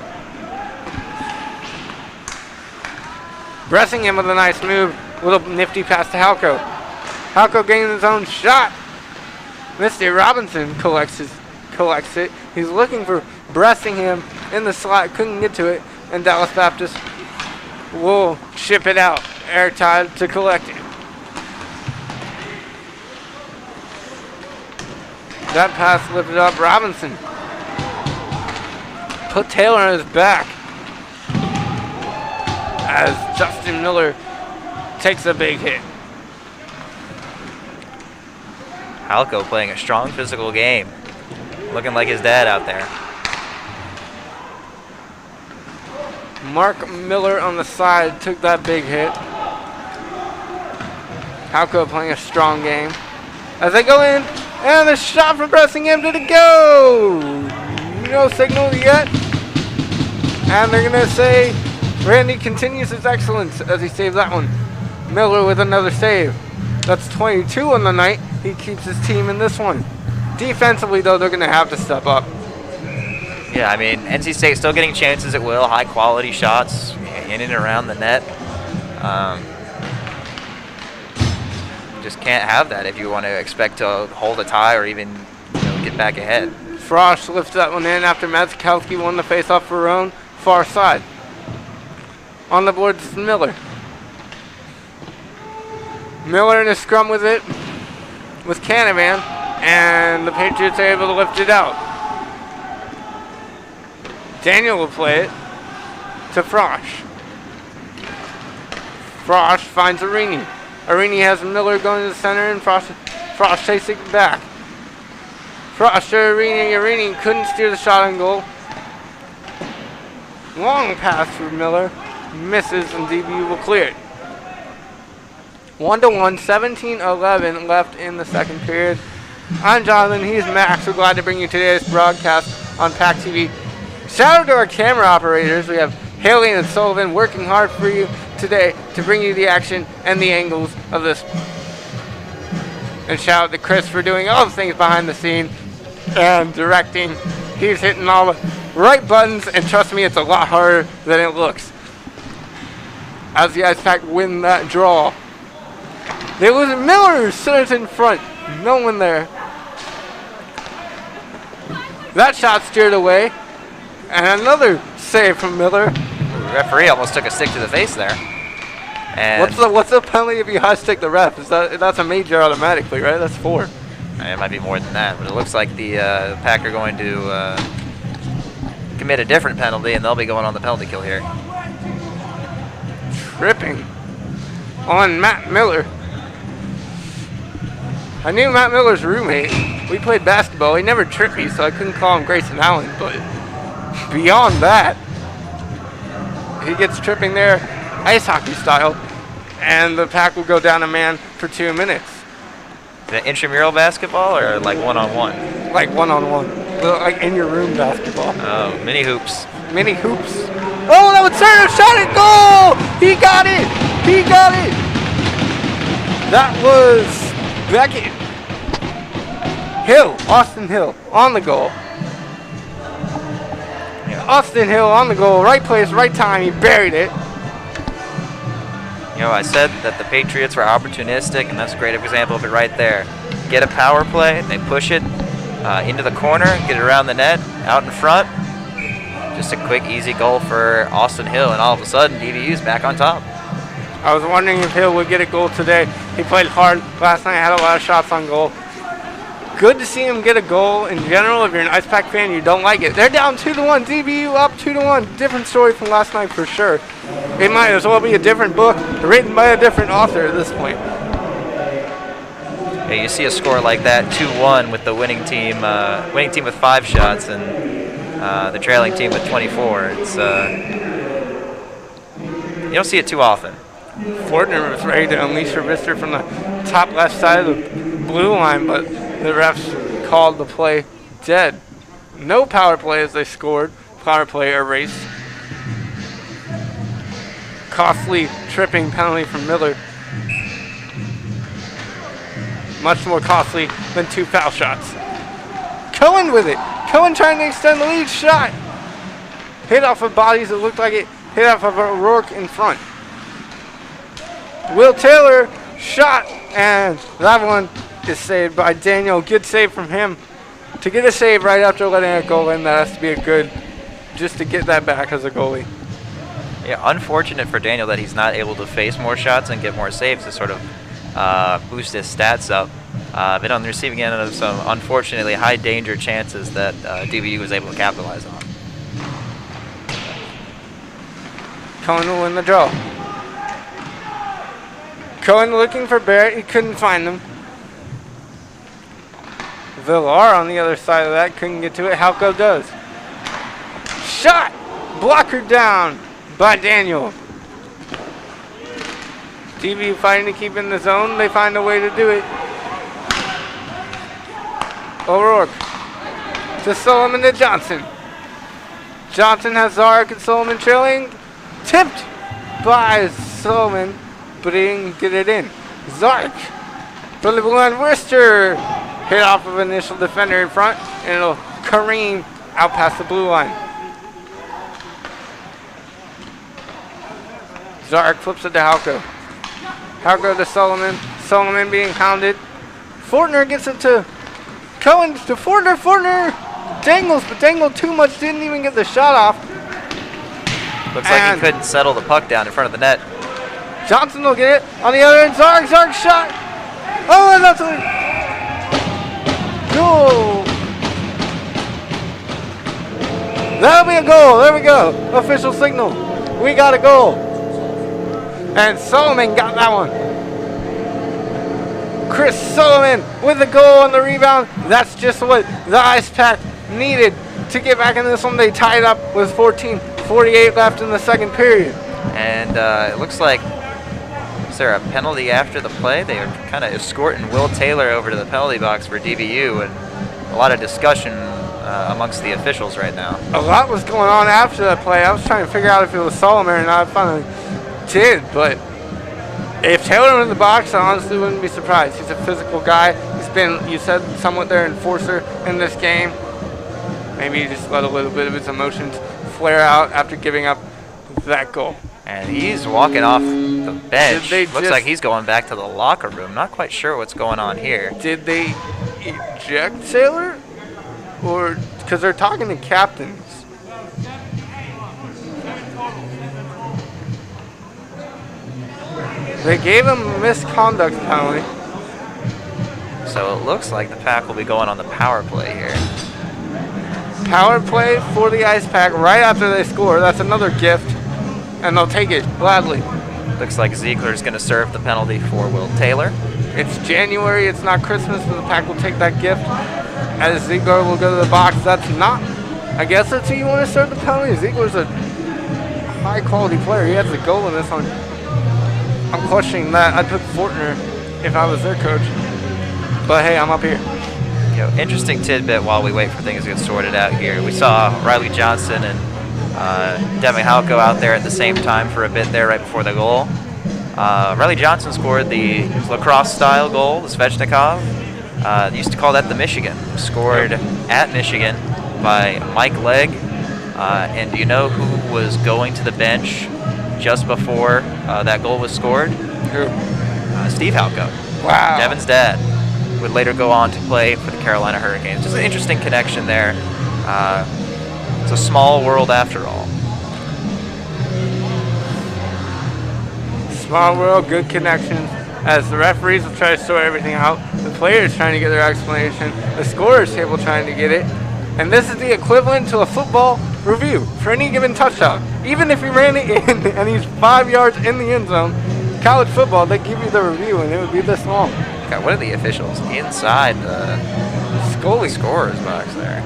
Bressingham with a nice move. Little nifty pass to Halco. Halco getting his own shot. Misty Robinson collects it. He's looking for Bressingham in the slot. Couldn't get to it. And Dallas Baptist will ship it out. Airtight to collect it. That pass lifted up Robinson. Put Taylor on his back. as Justin Miller takes a big hit. Halco playing a strong physical game. Looking like his dad out there. Mark Miller on the side took that big hit. Halco playing a strong game. As they go in, and the shot from Bressingham did it go! No signal yet. And they're going to say Randy continues his excellence as he saves that one. Miller with another save. That's 22 on the night. He keeps his team in this one. Defensively, though, they're going to have to step up. Yeah, I mean, NC State still getting chances at will, high-quality shots in and around the net. Just can't have that if you want to expect to hold a tie or even get back ahead. Frosch lifts that one in after Matzkowski won the face-off for Roan. Far side. On the board is Miller. Miller in a scrum with it, with Canavan, and the Patriots are able to lift it out. Daniel will play it to Frosch. Frosch finds Arini. Arini has Miller going to the center, and Frosch chasing it back. Frosch to Arini. Arini couldn't steer the shot on goal. Long pass for Miller. Misses, and DBU will clear it. 1-1, 17-11 left in the second period. I'm Jonathan, he's Max. We're glad to bring you today's broadcast on PackTV. Shout out to our camera operators. We have Haley and Sullivan working hard for you today to bring you the action and the angles of this. And shout out to Chris for doing all the things behind the scene and directing. He's hitting all the right buttons, and trust me, it's a lot harder than it looks. As the Ice Pack win that draw. They lose it. Miller centers in front. No one there. That shot steered away. And another save from Miller. The referee almost took a stick to the face there. And what's the penalty if you high stick the ref? That's a major automatically, right? That's 4. It might be more than that, but it looks like the Pack are going to commit a different penalty, and they'll be going on the penalty kill here. Tripping on Matt Miller. I knew Matt Miller's roommate. We played basketball. He never tripped me, so I couldn't call him Grayson Allen. But beyond that, he gets tripping there, ice hockey style, and the Pack will go down a man for 2 minutes. Is it intramural basketball or like one-on-one? Like one-on-one. Like in your room basketball. Oh, mini hoops. Mini hoops. Oh, that was Sarah. Shot it. Goal! He got it. He got it. That was Beckett. Hill. Austin Hill on the goal. Yeah. Austin Hill on the goal. Right place, right time. He buried it. You know, I said that the Patriots were opportunistic, and that's a great example of it right there. Get a power play. They push it into the corner, get it around the net, out in front. Just a quick, easy goal for Austin Hill, and all of a sudden, DBU's back on top. I was wondering if Hill would get a goal today. He played hard last night, had a lot of shots on goal. Good to see him get a goal. In general, if you're an Ice Pack fan, you don't like it. They're down 2-1. DBU up 2-1. Different story from last night for sure. It might as well be a different book written by a different author at this point. Yeah, you see a score like that, 2-1 with the winning team with 5 shots, and the trailing team with 24. It's you don't see it too often. Fortner was ready to unleash her wrister from the top left side of the blue line, but the refs called the play dead. No power play as they scored. Power play erased. Costly tripping penalty from Miller. Much more costly than 2 foul shots. Cohen with it. Cohen trying to extend the lead. Shot. Hit off of bodies. It looked like it hit off of O'Rourke in front. Will Taylor shot, and that one is saved by Daniel. Good save from him. To get a save right after letting a goal in, that has to be a good, just to get that back as a goalie. Yeah, unfortunate for Daniel that he's not able to face more shots and get more saves to sort of boost his stats up. Been on the receiving end of some unfortunately high danger chances that DBU was able to capitalize on. Cohen will win the draw. Cohen looking for Barrett. He couldn't find them. Villar on the other side of that. Couldn't get to it. Halko does. Shot! Blocker down by Daniel. DBU fighting to keep in the zone. They find a way to do it. O'Rourke to Solomon to Johnson. Johnson has Zarek and Solomon trailing. Tipped by Solomon, but he didn't get it in. Zarek from the blue line. Worcester hit off of initial defender in front, and it'll careen out past the blue line. Zarek flips it to Halko. Halko to Solomon. Solomon being hounded. Fortner gets it to Cohen to Fortner. Fortner dangles, but dangled too much. Didn't even get the shot off. Looks like he couldn't settle the puck down in front of the net. Johnson will get it on the other end. Zarek shot. Oh, and that's a goal. That'll be a goal. There we go. Official signal. We got a goal. And Solomon got that one. Chris Solomon with the goal on the rebound. That's just what the Ice Pack needed to get back in this one. They tied up with 14:48 left in the second period. And it looks like, is there a penalty after the play? They are kind of escorting Will Taylor over to the penalty box for DBU, and a lot of discussion amongst the officials right now. A lot was going on after that play. I was trying to figure out if it was Solomon or not. I finally did, but if Taylor were in the box, I honestly wouldn't be surprised. He's a physical guy. He's been, you said, somewhat their enforcer in this game. Maybe he just let a little bit of his emotions flare out after giving up that goal. And he's walking off the bench. Looks like he's going back to the locker room. Not quite sure what's going on here. Did they eject Taylor? Or, because they're talking to captains. They gave him a misconduct penalty. So it looks like the Pack will be going on the power play here. Power play for the Ice Pack right after they score. That's another gift, and they'll take it gladly. Looks like Ziegler's going to serve the penalty for Will Taylor. It's January. It's not Christmas, but the Pack will take that gift. As Ziegler will go to the box. That's not, I guess that's who you want to serve the penalty. Ziegler's a high-quality player. He has a goal in this one. I'm questioning that. I'd put Fortner if I was their coach. But hey, I'm up here. Interesting tidbit while we wait for things to get sorted out here. We saw Riley Johnson and Devin Halko out there at the same time for a bit there right before the goal. Riley Johnson scored the lacrosse-style goal, the Svechnikov. They used to call that the Michigan. Scored at Michigan by Mike Legg. And do you know who was going to the bench just before that goal was scored? Who? Steve Halko. Wow. Devin's dad would later go on to play for the Carolina Hurricanes. Just an interesting connection there. It's a small world after all. Small world, good connections. As the referees will try to sort everything out, the players trying to get their explanation, the scorers table trying to get it. And this is the equivalent to a football review for any given touchdown. Even if he ran it in and he's 5 yards in the end zone, college football, they give you the review and it would be this long. God, what are the officials inside the scorer's box there?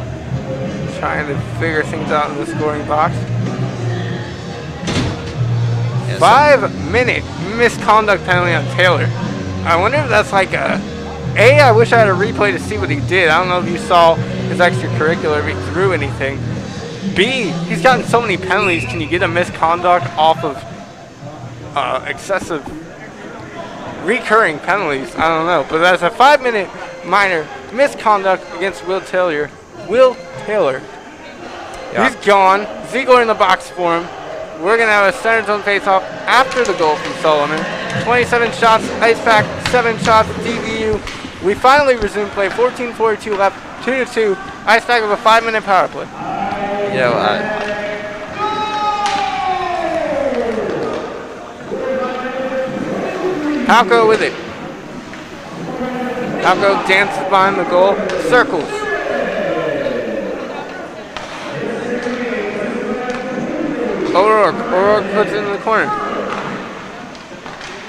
Trying to figure things out in the scoring box. Yeah, 5-minute misconduct penalty on Taylor. I wonder if that's like I wish I had a replay to see what he did. I don't know if you saw his extracurricular, if he threw anything. B, he's gotten so many penalties. Can you get a misconduct off of excessive recurring penalties? I don't know. But that's a 5-minute minor misconduct against Will Taylor. Yeah. He's gone. Ziegler in the box for him. We're going to have a center zone face-off after the goal from Solomon. 27 shots, Ice Pack, 7 shots, DBU. We finally resume play, 14:42 left, 2-2. Ice Pack with a 5-minute power play. You know, Halko with it. Halko dances behind the goal, circles. O'Rourke. O'Rourke puts it in the corner.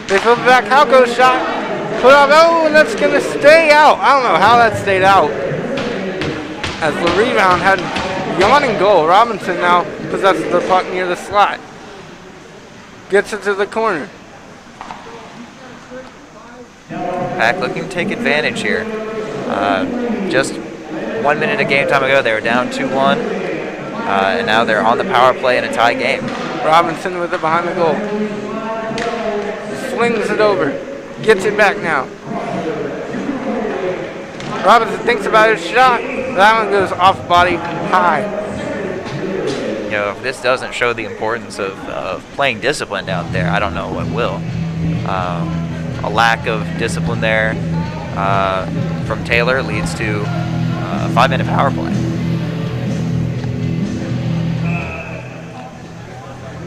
They flip it back. Halco's shot. Put up. Oh, and that's going to stay out. I don't know how that stayed out. As the rebound had yawning goal. Robinson now possesses the puck near the slot. Gets it to the corner. Pack looking to take advantage here. Just 1 minute of game time ago, they were down 2-1. And now they're on the power play in a tie game. Robinson with it behind the goal. Flings it over. Gets it back now. Robinson thinks about his shot. That one goes off body high. You know, if this doesn't show the importance of playing discipline out there, I don't know what will. A lack of discipline there from Taylor leads to a 5-minute power play.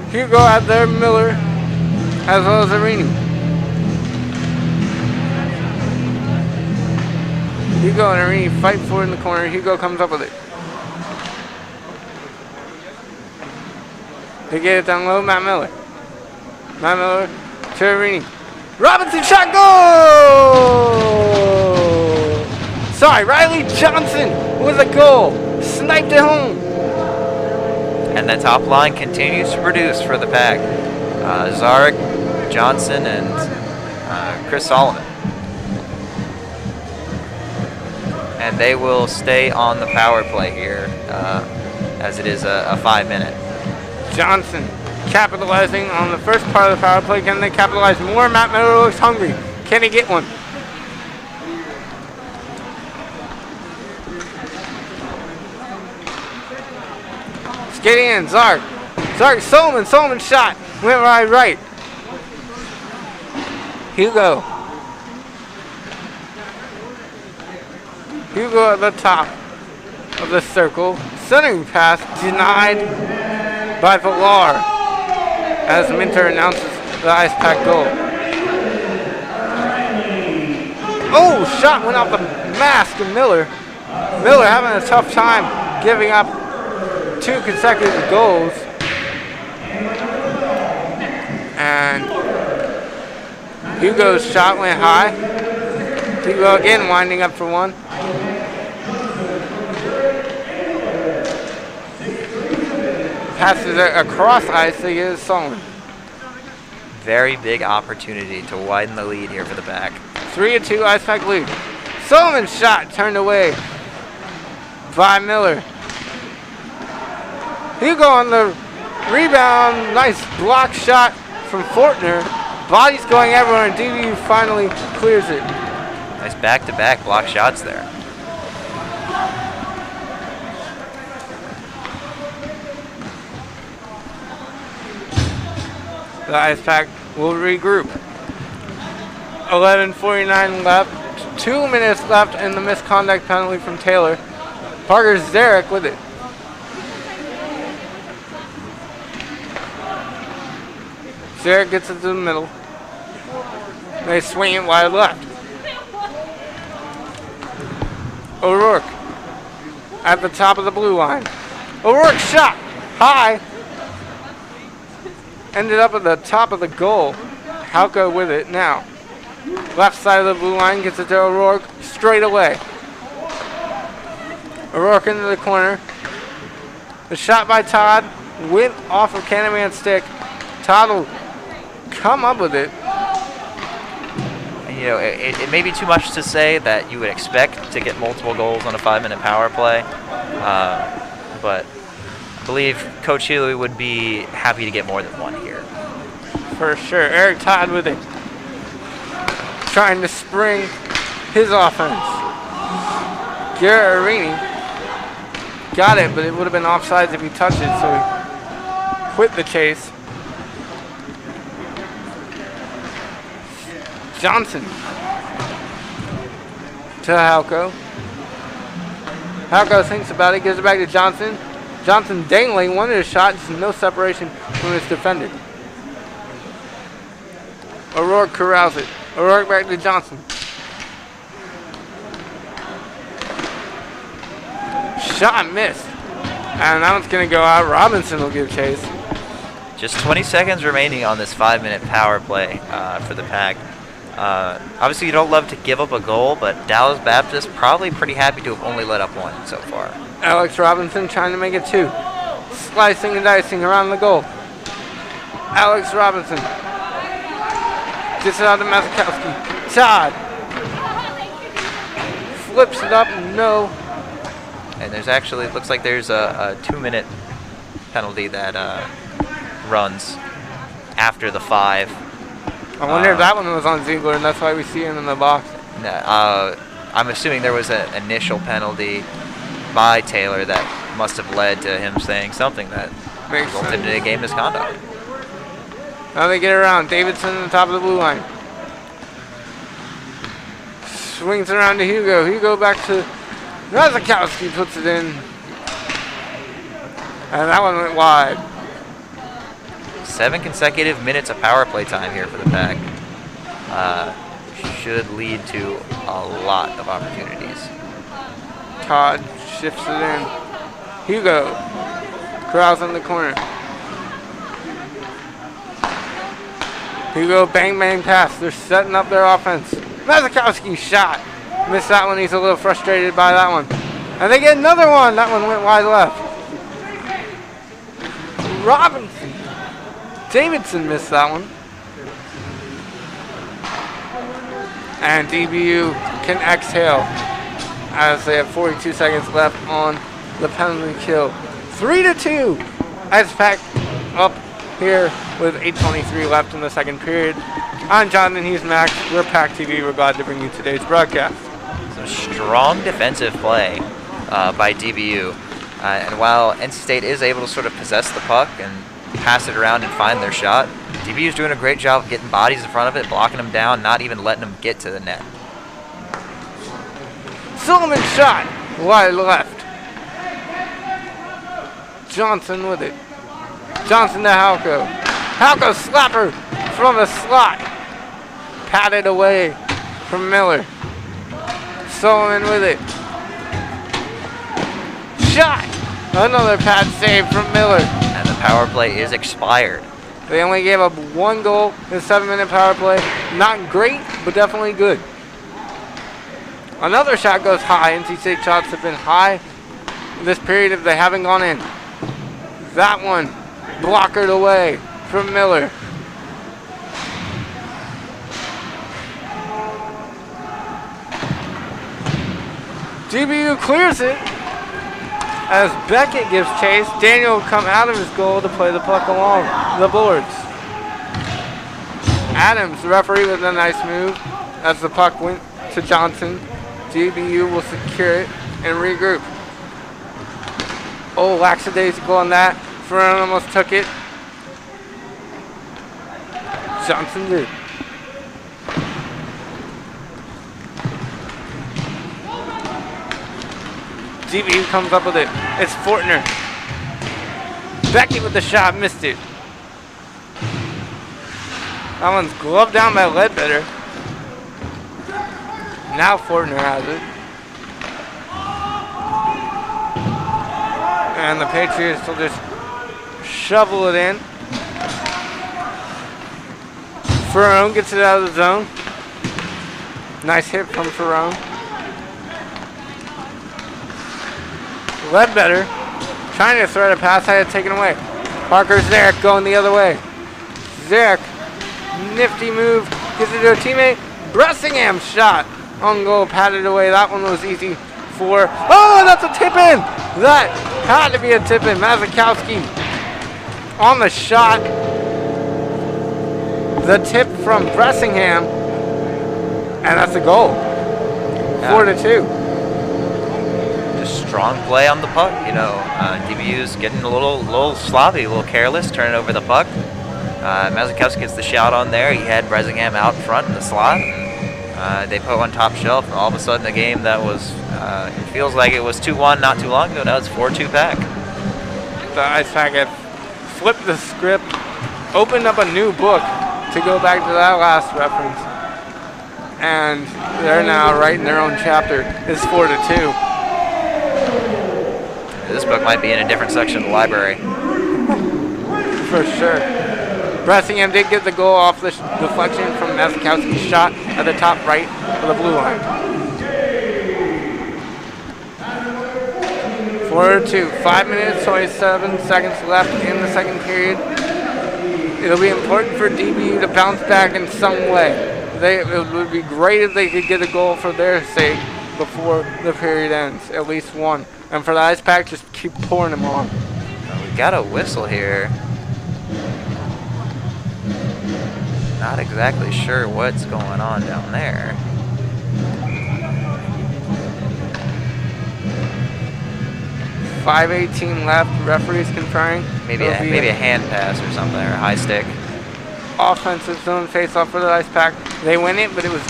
Hugo out there, Miller, as well as Arini. Hugo and Arini fight for it in the corner. Hugo comes up with it. They get it down low, Matt Miller. Matt Miller to Arini. Robinson shot, goal! Sorry, Riley Johnson with a goal. Sniped it home. And the top line continues to produce for the Pack. Zarek, Johnson, and Chris Solomon. And they will stay on the power play here as it is a 5-minute. Johnson capitalizing on the first part of the power play. Can they capitalize more? Matt Miller looks hungry. Can he get one? Skating in, Zark. Solomon shot. Went right. Hugo at the top of the circle. Centering pass denied by Villar as Minter announces the Ice Pack goal. Oh, shot went off the mask of Miller. Miller having a tough time giving up 2 consecutive goals. And Hugo's shot went high. Hugo again winding up for one. Passes it across ice to get it Solomon. Very big opportunity to widen the lead here for the Pack. 3-2 Ice Pack lead. Solomon's shot turned away by Miller. Hugo on the rebound. Nice block shot from Fortner. Body's going everywhere, and DB finally clears it. Nice back-to-back block shots there. The Ice Pack will regroup. 11:49 left. 2 minutes left in the misconduct penalty from Taylor. Parker Zarek with it. Zarek gets it to the middle. They swing it wide left. O'Rourke at the top of the blue line. O'Rourke shot high. Ended up at the top of the goal. Halco with it now. Left side of the blue line gets it to O'Rourke straight away. O'Rourke into the corner. The shot by Todd went off of Candyman's stick. Todd will come up with it. You know, it may be too much to say that you would expect to get multiple goals on a 5-minute power play, but I believe Coach Healy would be happy to get more than one here. For sure. Eric Todd with it. Trying to spring his offense. Garrett Arini got it, but it would have been offsides if he touched it, so he quit the chase. Johnson to Halco. Halco thinks about it, gives it back to Johnson. Johnson dangling, wanted a shot, just no separation from his defender. O'Rourke corrals it. O'Rourke back to Johnson. Shot missed. And that one's going to go out. Robinson will give chase. Just 20 seconds remaining on this 5-minute power play for the Pack. Obviously, you don't love to give up a goal, but Dallas Baptist probably pretty happy to have only let up one so far. Alex Robinson trying to make it 2. Slicing and dicing around the goal. Alex Robinson gets it out to Mazakowski. Todd flips it up. No. And there's actually, it looks like there's a 2-minute penalty that runs after the 5. I wonder if that one was on Ziegler, and that's why we see him in the box. I'm assuming there was an initial penalty by Taylor that must have led to him saying something that resulted in a game misconduct. Now they get around. Davidson on the top of the blue line. Swings around to Hugo. Hugo back to Razakowski, puts it in. And that one went wide. 7 consecutive minutes of power play time here for the Pack. Should lead to a lot of opportunities. Todd shifts it in. Hugo crowds on the corner. Hugo bang bang pass. They're setting up their offense. Mazakowski shot. Missed that one. He's a little frustrated by that one. And they get another one. That one went wide left. Robinson. Davidson missed that one. And DBU can exhale as they have 42 seconds left on the penalty kill. 3-2. Ice Pack up here with 8:23 left in the second period. I'm Jonathan Hughes-Max. We're PackTV. We're glad to bring you today's broadcast. Some strong defensive play by DBU. And while NC State is able to sort of possess the puck and pass it around and find their shot, DBU is doing a great job of getting bodies in front of it, blocking them down, not even letting them get to the net. Silliman shot wide left. Johnson with it. Johnson to Halko. Halko slapper from the slot. Patted away from Miller. Sullivan with it. Shot. Another pad save from Miller. And the power play is expired. They only gave up 1 goal in a 7-minute power play. Not great, but definitely good. Another shot goes high. NC State shots have been high this period if they haven't gone in. That one blockered away from Miller. DBU clears it as Beckett gives chase. Daniel will come out of his goal to play the puck along the boards. Adams, the referee, with a nice move as the puck went to Johnson. DBU will secure it and regroup. Oh, lackadaisical on that. Ferron almost took it. Johnson did. DBU comes up with it. It's Fortner. Beckett with the shot, missed it. That one's gloved down by Ledbetter. Now Fortner has it. And the Patriots will just shovel it in. Ferron gets it out of the zone. Nice hit from Ferron. Ledbetter trying to thread a pass, had it taken away. Parker Zarek going the other way. Zarek, nifty move, gives it to a teammate. Bressingham's shot on goal, patted away. That one was easy for. Oh, that's a tip in. That had to be a tip in. Mazakowski on the shot. The tip from Bressingham, and that's a goal. 4-2. Strong play on the puck, you know. DBU's getting a little sloppy, a little careless, turning over the puck. Mazakowski gets the shot on there. He had Bressingham out front in the slot. They put one top shelf, and all of a sudden a game that was, it feels like it was 2-1 not too long ago. Now it's 4-2 Pack. The Ice Pack have flipped the script, opened up a new book to go back to that last reference. And they're now writing their own chapter. It's 4-2. This book might be in a different section of the library. For sure. Bressingham did get the goal off the deflection from Mazakowski's shot at the top right of the blue line. 4-2, 5 minutes, 27 seconds left in the second period. It'll be important for DBU to bounce back in some way. It would be great if they could get a goal for their sake before the period ends, at least one. And for the Ice Pack, just keep pouring them on. We got a whistle here. Not exactly sure what's going on down there. .5:18 left. Referee's conferring. Maybe a hand pass or something, or a high stick. Offensive zone face-off for the Ice Pack. They win it, but it was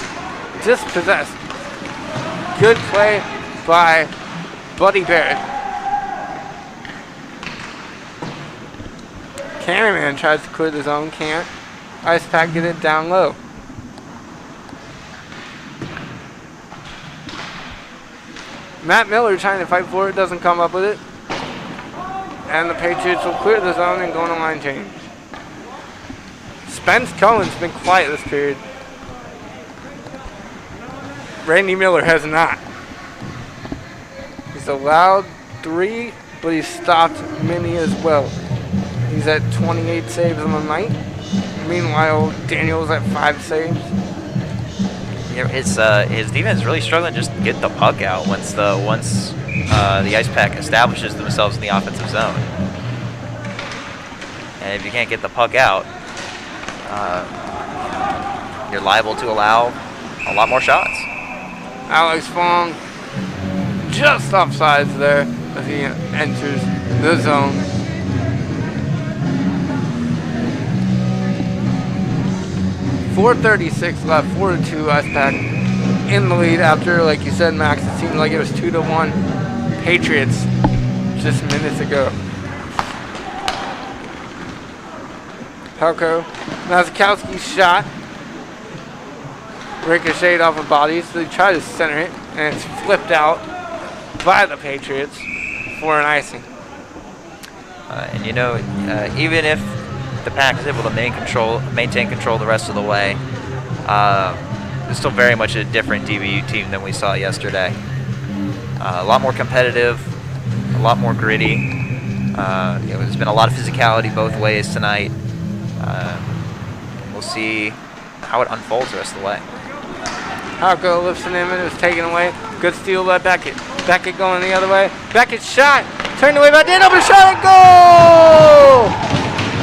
dispossessed. Good play by Buddy Barrett. Cameraman tries to clear the zone, can't. Ice Pack get it down low. Matt Miller trying to fight for it, doesn't come up with it. And the Patriots will clear the zone and go on a line change. Spence Cohen's been quiet this period. Randy Miller has not. He's allowed 3, but he's stopped many as well. He's at 28 saves on the night. Meanwhile, Daniel's at 5 saves. Yeah, his defense is really struggling just to get the puck out once the Ice Pack establishes themselves in the offensive zone. And if you can't get the puck out, you're liable to allow a lot more shots. Alex Fong just offsides there as he enters the zone. .436 left, 4-2 Ice Pack in the lead after, like you said, Max, it seemed like it was 2-1 Patriots just minutes ago. Helko, Mazakowski's shot ricocheted off a body, so they try to center it, and it's flipped out by the Patriots for an icing. And you know, even if the Pack is able to maintain control the rest of the way, it's still very much a different DBU team than we saw yesterday. A lot more competitive, a lot more gritty. There's been a lot of physicality both ways tonight. We'll see how it unfolds the rest of the way. Halko lifts it in, it was taken away. Good steal by Beckett. Beckett going the other way. Beckett shot, turned away by Dan, open shot and goal!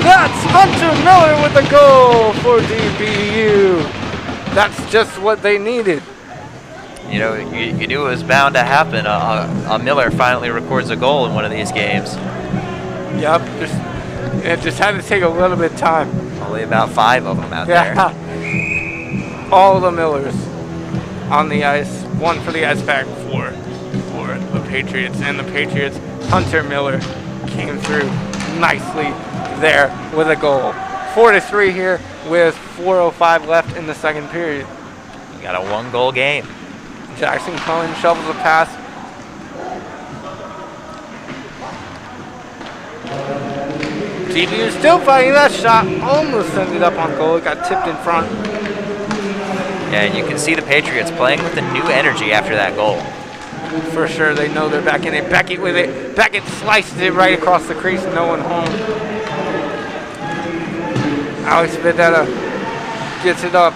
That's Hunter Miller with the goal for DBU. That's just what they needed. You know, you knew it was bound to happen. Miller finally records a goal in one of these games. Yep, it just had to take a little bit of time. Only about 5 of them out there. All the Millers on the ice. One for the Ice Pack, 4 for the Patriots. And the Patriots, Hunter Miller came through nicely there with a goal. 4-3 here with 4:05 left in the second period. You got a 1-goal game. Jackson Cohen shovels a pass. DBU still fighting that shot. Almost ended up on goal. It got tipped in front. Yeah, and you can see the Patriots playing with a new energy after that goal. For sure, they know they're back in it. Beckett with it. Beckett slices it right across the crease. No one home. Alex Vedetta gets it up.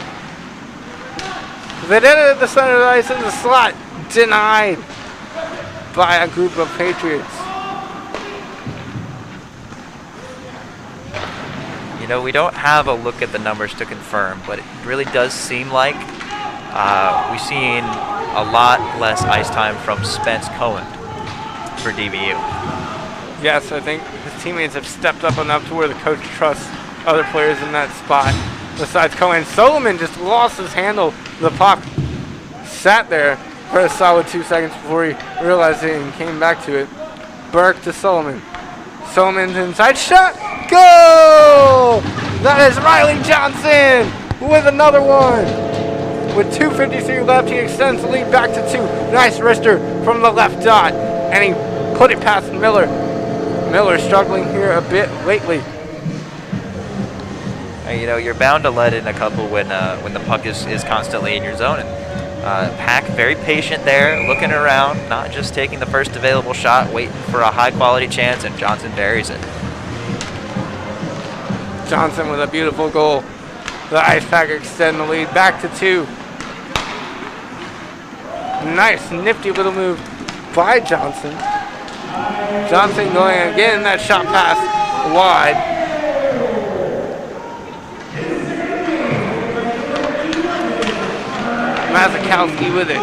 Vedetta at the center of the ice in the slot. Denied by a group of Patriots. You know, we don't have a look at the numbers to confirm, but it really does seem like we've seen a lot less ice time from Spence Cohen for DBU. Yes, I think his teammates have stepped up enough to where the coach trusts other players in that spot. Besides Cohen, Solomon just lost his handle. The puck sat there for a solid 2 seconds before he realized it and came back to it. Burke to Solomon. Solomon's inside shot. Goal! That is Riley Johnson with another one. With 2:53 left, he extends the lead back to 2. Nice wrister from the left dot, and he put it past Miller. Miller struggling here a bit lately. You know, you're bound to let in a couple when the puck is constantly in your zone. And Pack very patient there, looking around, not just taking the first available shot, waiting for a high-quality chance, and Johnson buries it. Johnson with a beautiful goal. The Ice Pack extend the lead back to 2. Nice, nifty little move by Johnson. Johnson going again, that shot pass wide. Mazakowski with it.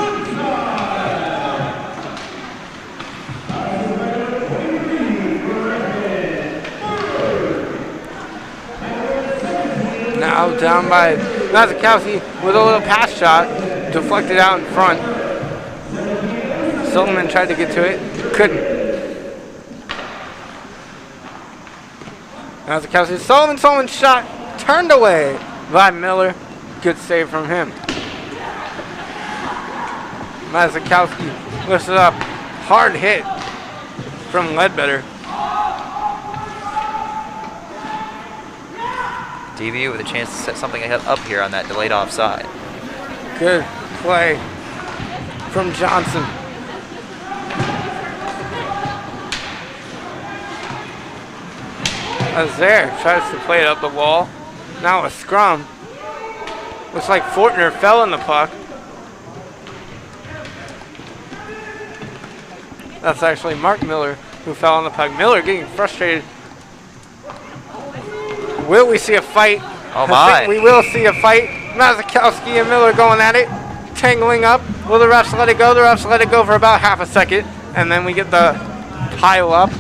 Now down by Mazakowski with a little pass shot, deflected out in front. Sullivan tried to get to it, couldn't. Mazakowski, Sullivan shot, turned away by Miller. Good save from him. Mazakowski lifts it up, hard hit from Ledbetter. DVU with a chance to set something up here on that delayed offside. Good play from Johnson. Azair tries to play it up the wall. Now a scrum. Looks like Fortner fell in the puck. That's actually Mark Miller who fell on the puck. Miller getting frustrated. Will we see a fight? Oh my. I think we will see a fight. Mazakowski and Miller going at it. Tangling up. Will the refs let it go? The refs let it go for about half a second. And then we get the pile up.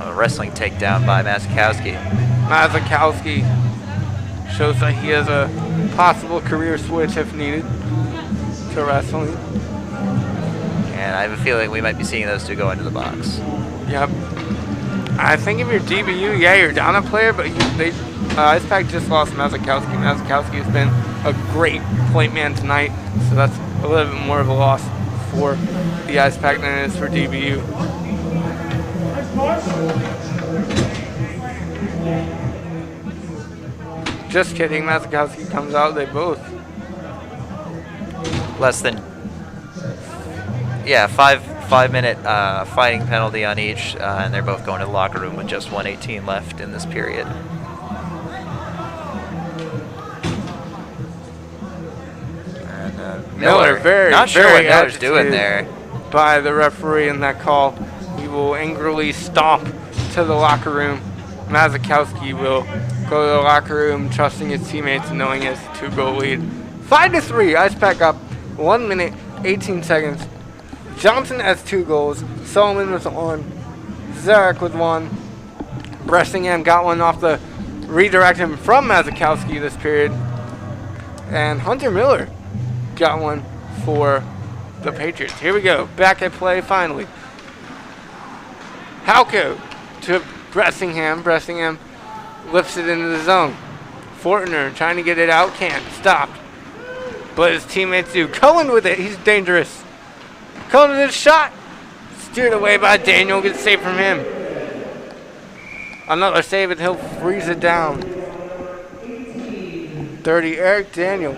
A wrestling takedown by Mazakowski. Mazakowski shows that he has a possible career switch if needed to wrestling. And I have a feeling we might be seeing those two go into the box. Yep. I think if you're DBU, yeah, you're down a player, but Ice Pack just lost Mazakowski. Mazakowski has been a great point man tonight, so that's a little bit more of a loss for the Ice Pack than it is for DBU. Just kidding, Mazakowski comes out, they both. Less than, yeah, 5-minute fighting penalty on each, and they're both going to the locker room with just 1:18 left in this period. And Miller very, not sure very what Miller's doing there. By the referee in that call. He will angrily stomp to the locker room. Mazakowski will go to the locker room, trusting his teammates and knowing he has a 2-goal lead. 5-3, Ice Pack up, 1 minute, 18 seconds. Johnson has 2 goals. Solomon was on. Zarek with 1. Bressingham got one off the redirect him from Mazakowski this period. And Hunter Miller got one for the Patriots. Here we go. Back at play finally. Halko to Bressingham. Bressingham lifts it into the zone. Fortner trying to get it out. Can't. Stopped. But his teammates do. Cohen with it. He's dangerous. Cohen with his shot. Steered away by Daniel. Good save from him. Another save and he'll freeze it down. 30, Eric Daniel.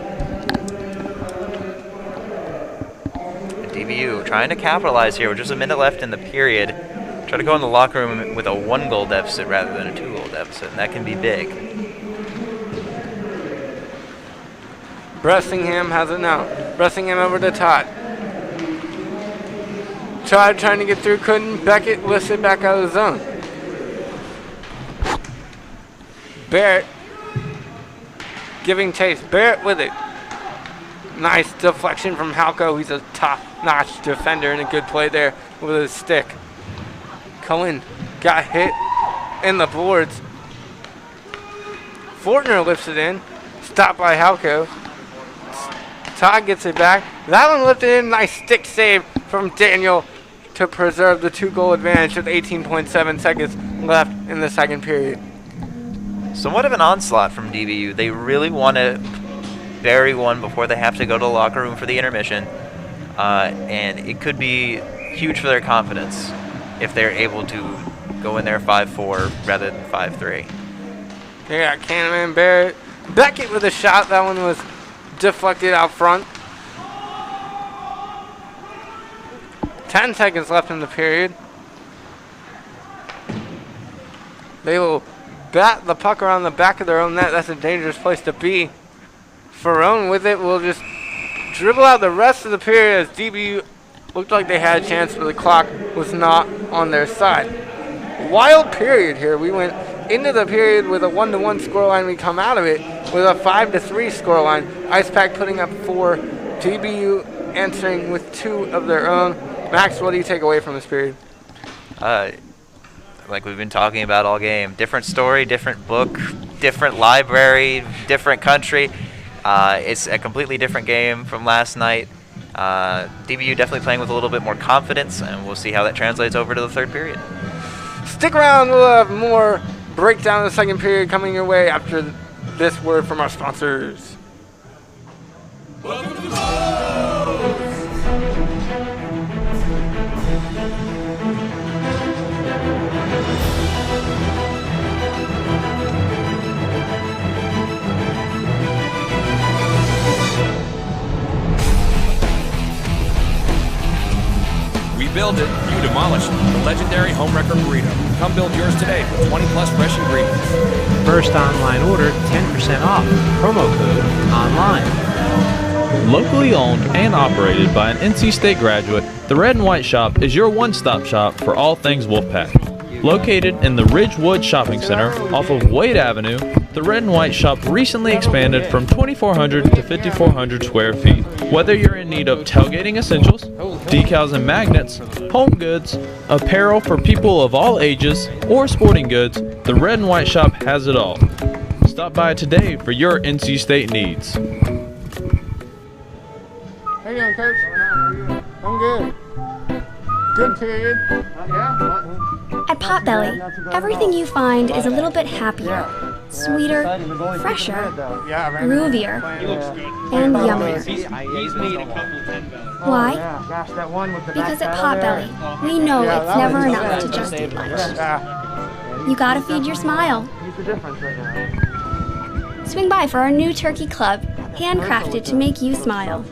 DBU trying to capitalize here with just a minute left in the period. Try to go in the locker room with a 1-goal deficit rather than a 2-goal deficit, and that can be big. Bressingham has it now. Bressingham over to Todd. Trying to get through, couldn't. Beckett lifts it back out of the zone. Barrett giving chase. Barrett with it. Nice deflection from Halko. He's a top-notch defender and a good play there with his stick. Cohen got hit in the boards. Fortner lifts it in. Stopped by Halko. Todd gets it back. That one lifted in. Nice stick save from Daniel to preserve the 2-goal advantage with 18.7 seconds left in the second period. Somewhat of an onslaught from DBU. They really want to bury one before they have to go to the locker room for the intermission. And it could be huge for their confidence if they're able to go in there 5-4 rather than 5-3. Yeah, Cannon Barrett. Beckett with a shot. That one was deflected out front. 10 seconds left in the period. They will bat the puck around the back of their own net. That's a dangerous place to be. Ferrone with it will just dribble out the rest of the period as DBU looked like they had a chance, but the clock was not on their side. Wild period here. We went into the period with a 1-1 scoreline. We come out of it with a 5-3 scoreline. IcePack putting up 4. DBU answering with 2 of their own. Max, what do you take away from this period? Like we've been talking about all game, different story, different book, different library, different country. It's a completely different game from last night. DBU definitely playing with a little bit more confidence, and we'll see how that translates over to the third period. Stick around, we'll have more breakdown of the second period coming your way after this word from our sponsors. Welcome to the build it, you demolish it. The legendary Homewrecker Burrito. Come build yours today with 20+ fresh ingredients. First online order, 10% off. Promo code ONLINE. Locally owned and operated by an NC State graduate, the Red and White Shop is your one-stop shop for all things Wolfpack. Located in the Ridgewood Shopping Center off of Wade Avenue, the Red and White Shop recently expanded from 2,400 to 5,400 square feet. Whether you're in need of tailgating essentials, decals and magnets, home goods, apparel for people of all ages, or sporting goods, the Red and White Shop has it all. Stop by today for your NC State needs. How you doing, Coach? I'm good. Good period. At Potbelly, everything you find is a little bit happier, sweeter, fresher, groovier, and yummier. Why? Because at Potbelly, we know it's never enough to just eat lunch. You gotta feed your smile. Swing by for our new turkey club, handcrafted to make you smile.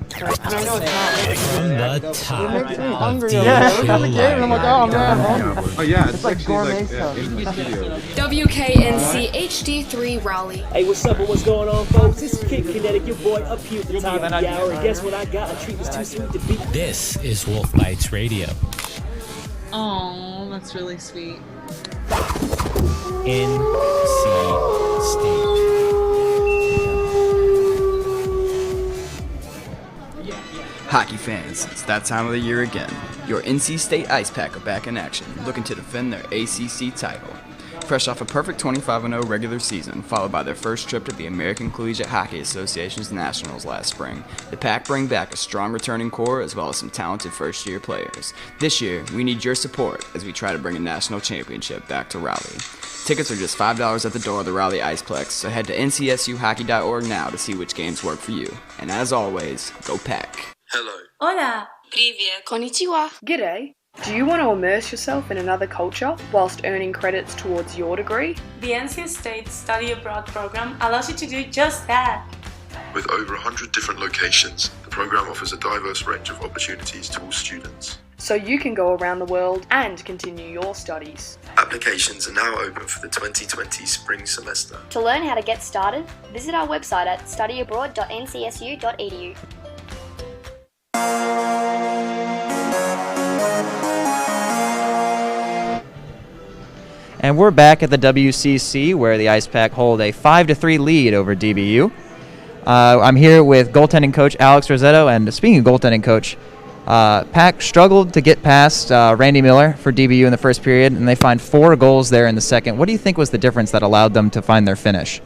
From the top It makes me hungry. Yeah, every time I get it, I'm like, oh man. Oh yeah, it's like actually gourmet like stuff. in my studio. WKNC HD3 Raleigh. Hey, what's up and what's going on, folks? This is Kid Kinetic, your boy up here at the top of the hour. And guess what I got? A treat that's too sweet to beat. This is Wolf Bites Radio. Oh, that's really sweet. NC State. Hockey fans, it's that time of the year again. Your NC State Ice Pack are back in action, looking to defend their ACC title. Fresh off a perfect 25-0 regular season, followed by their first trip to the American Collegiate Hockey Association's Nationals last spring, the Pack bring back a strong returning core as well as some talented first-year players. This year, we need your support as we try to bring a national championship back to Raleigh. Tickets are just $5 at the door of the Raleigh Iceplex, so head to ncsuhockey.org now to see which games work for you. And as always, go Pack! Hello. Hola. Привет. Konnichiwa. G'day. Do you want to immerse yourself in another culture whilst earning credits towards your degree? The NC State Study Abroad program allows you to do just that. With over 100 different locations, the program offers a diverse range of opportunities to all students. So you can go around the world and continue your studies. Applications are now open for the 2020 spring semester. To learn how to get started, visit our website at studyabroad.ncsu.edu. And we're back at the WCC where the IcePack hold a 5-3 lead over DBU. I'm here with goaltending coach Alex Rossetto, and speaking of goaltending coach, Pack struggled to get past Randy Miller for DBU in the first period, and they find 4 goals there in the second. What do you think was the difference that allowed them to find their finish?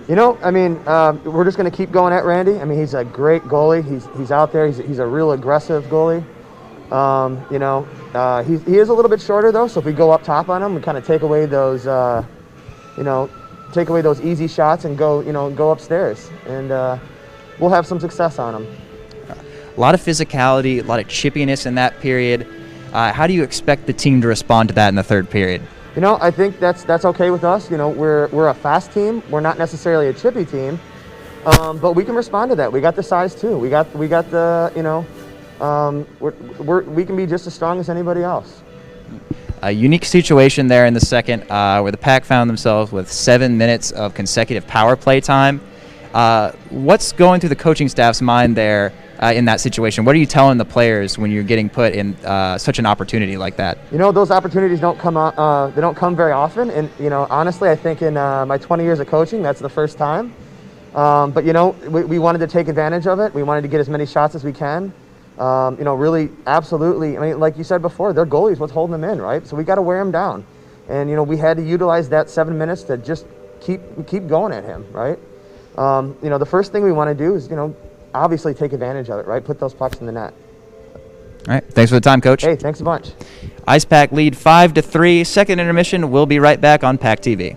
You know, I mean, we're just going to keep going at Randy. I mean, he's a great goalie. He's out there. He's a real aggressive goalie. You know, he is a little bit shorter though, so if we go up top on him, we kind of take away those, you know, take away those easy shots and go, you know, go upstairs, and we'll have some success on him. A lot of physicality, a lot of chippiness in that period. How do you expect the team to respond to that in the third period? I think that's okay with us. We're a fast team. We're not necessarily a chippy team, but we can respond to that. We got the size too. We got the we can be just as strong as anybody else. A unique situation there in the second where the Pack found themselves with 7 minutes of consecutive power play time. What's going through the coaching staff's mind there in that situation? What are you telling the players when you're getting put in such an opportunity like that? Those opportunities don't come they don't come very often, and honestly, I think in my 20 years of coaching, that's the first time. But we wanted to take advantage of it. We wanted to get as many shots as we can. Really, absolutely. I mean, like you said before, their goalie's what's holding them in, right? So we got to wear them down, and we had to utilize that 7 minutes to just keep going at him, right? The first thing we want to do is obviously take advantage of it, right? Put those pucks in the net. All right. Thanks for the time, Coach. Hey, thanks a bunch. Ice Pack lead 5-3. Second intermission. We'll be right back on PackTV.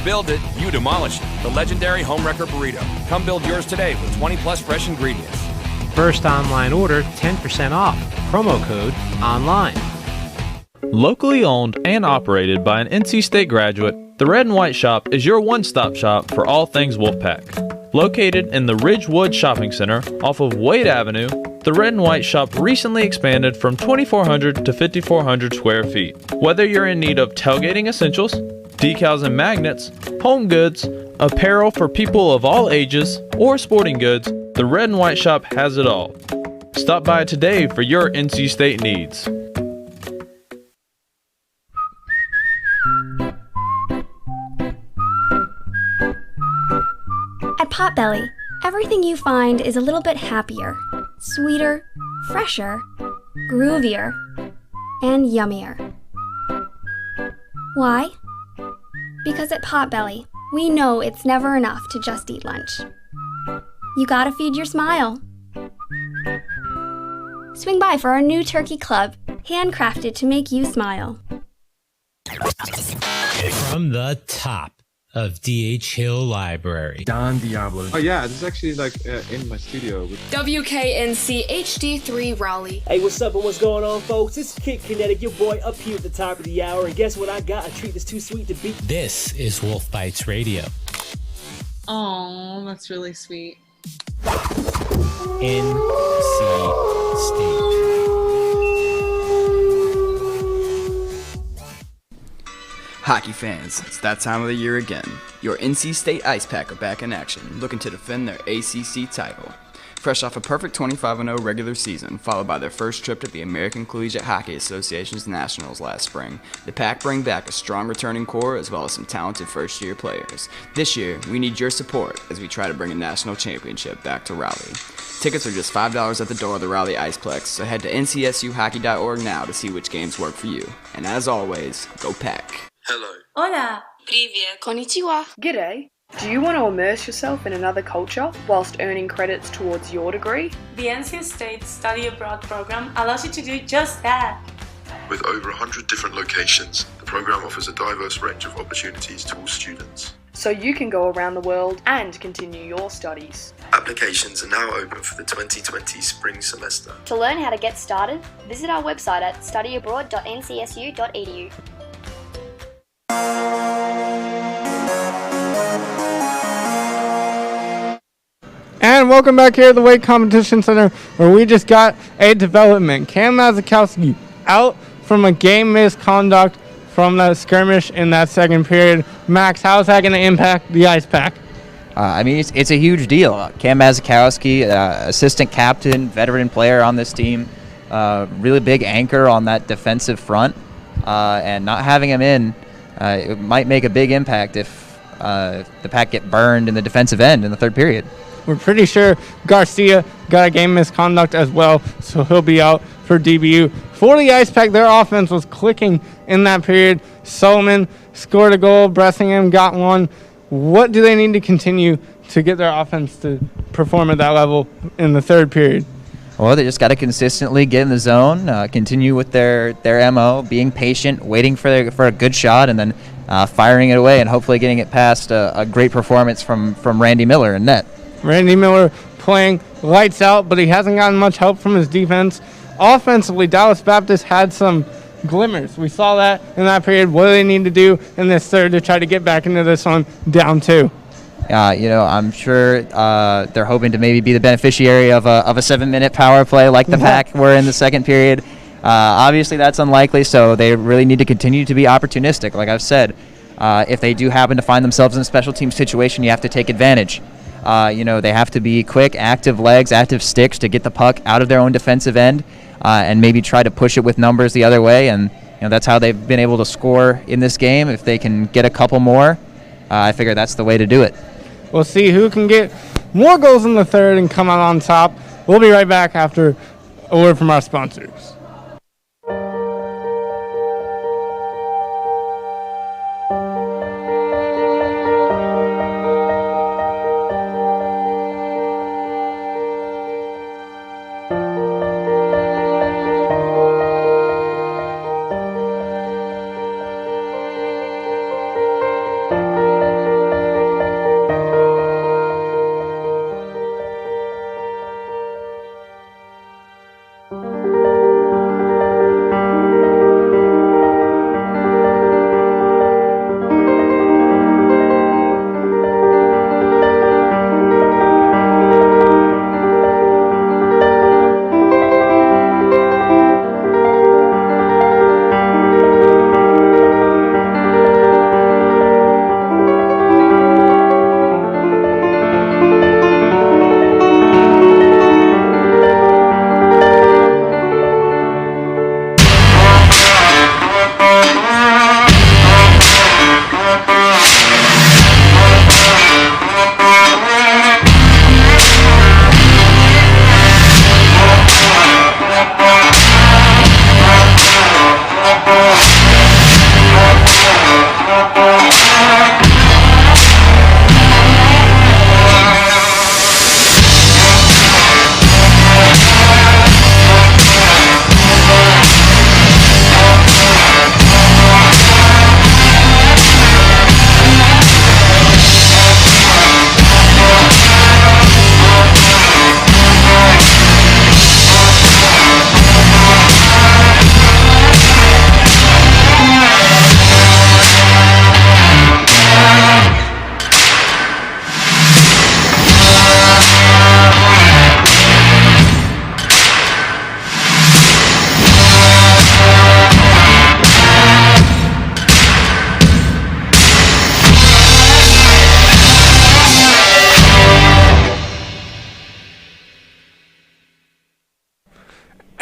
Build it, you demolish it. The legendary Homewrecker Burrito. Come build yours today with 20 plus fresh ingredients. First online order, 10% off. Promo code ONLINE. Locally owned and operated by an NC State graduate, the Red and White Shop is your one-stop shop for all things Wolfpack. Located in the Ridgewood Shopping Center off of Wade Avenue, the Red and White Shop recently expanded from 2,400 to 5,400 square feet. Whether you're in need of tailgating essentials, decals and magnets, home goods, apparel for people of all ages, or sporting goods, the Red and White Shop has it all. Stop by today for your NC State needs. At Potbelly, everything you find is a little bit happier, sweeter, fresher, groovier, and yummier. Why? Because at Potbelly, we know it's never enough to just eat lunch. You gotta feed your smile. Swing by for our new turkey club, handcrafted to make you smile. From the top of D.H. Hill Library. Don Diablo. Oh yeah, this is actually in my studio. WKNC HD3 Raleigh. Hey, what's up and what's going on, folks? It's Kid Kinetic, your boy, up here at the top of the hour. And guess what I got? A treat that's too sweet to beat. This is Wolf Bites Radio. Oh, that's really sweet. NC State. Hockey fans, it's that time of the year again. Your NC State Ice Pack are back in action, looking to defend their ACC title. Fresh off a perfect 25-0 regular season, followed by their first trip to the American Collegiate Hockey Association's Nationals last spring, the Pack bring back a strong returning core as well as some talented first-year players. This year, we need your support as we try to bring a national championship back to Raleigh. Tickets are just $5 at the door of the Raleigh Iceplex, so head to ncsuhockey.org now to see which games work for you. And as always, go Pack! Hello. Hola. Привет. Konnichiwa. G'day. Do you want to immerse yourself in another culture whilst earning credits towards your degree? The NC State Study Abroad program allows you to do just that. With over 100 different locations, the program offers a diverse range of opportunities to all students. So you can go around the world and continue your studies. Applications are now open for the 2020 spring semester. To learn how to get started, visit our website at studyabroad.ncsu.edu. And welcome back here at the Weight Competition Center, where we just got a development. Cam Mazikowski out from a game misconduct from that skirmish in that second period. Max, how's that going to impact the Ice Pack? It's a huge deal. Cam Mazikowski, assistant captain, veteran player on this team, really big anchor on that defensive front, and not having him in, it might make a big impact if the Pack get burned in the defensive end in the third period. We're pretty sure Garcia got a game misconduct as well, so he'll be out for DBU. For the Ice Pack, their offense was clicking in that period. Solomon scored a goal, Bressingham got one. What do they need to continue to get their offense to perform at that level in the third period? Well, they just got to consistently get in the zone, continue with their MO, being patient, waiting for a good shot, and then firing it away and hopefully getting it past a great performance from Randy Miller in net. Randy Miller playing lights out, but he hasn't gotten much help from his defense. Offensively, Dallas Baptist had some glimmers. We saw that in that period. What do they need to do in this third to try to get back into this one down 2? I'm sure they're hoping to maybe be the beneficiary of a 7-minute power play like the Pack were in the second period. Obviously, that's unlikely, so they really need to continue to be opportunistic. Like I've said, if they do happen to find themselves in a special team situation, you have to take advantage. They have to be quick, active legs, active sticks to get the puck out of their own defensive end and maybe try to push it with numbers the other way. And that's how they've been able to score in this game. If they can get a couple more, I figure that's the way to do it. We'll see who can get more goals in the third and come out on top. We'll be right back after a word from our sponsors.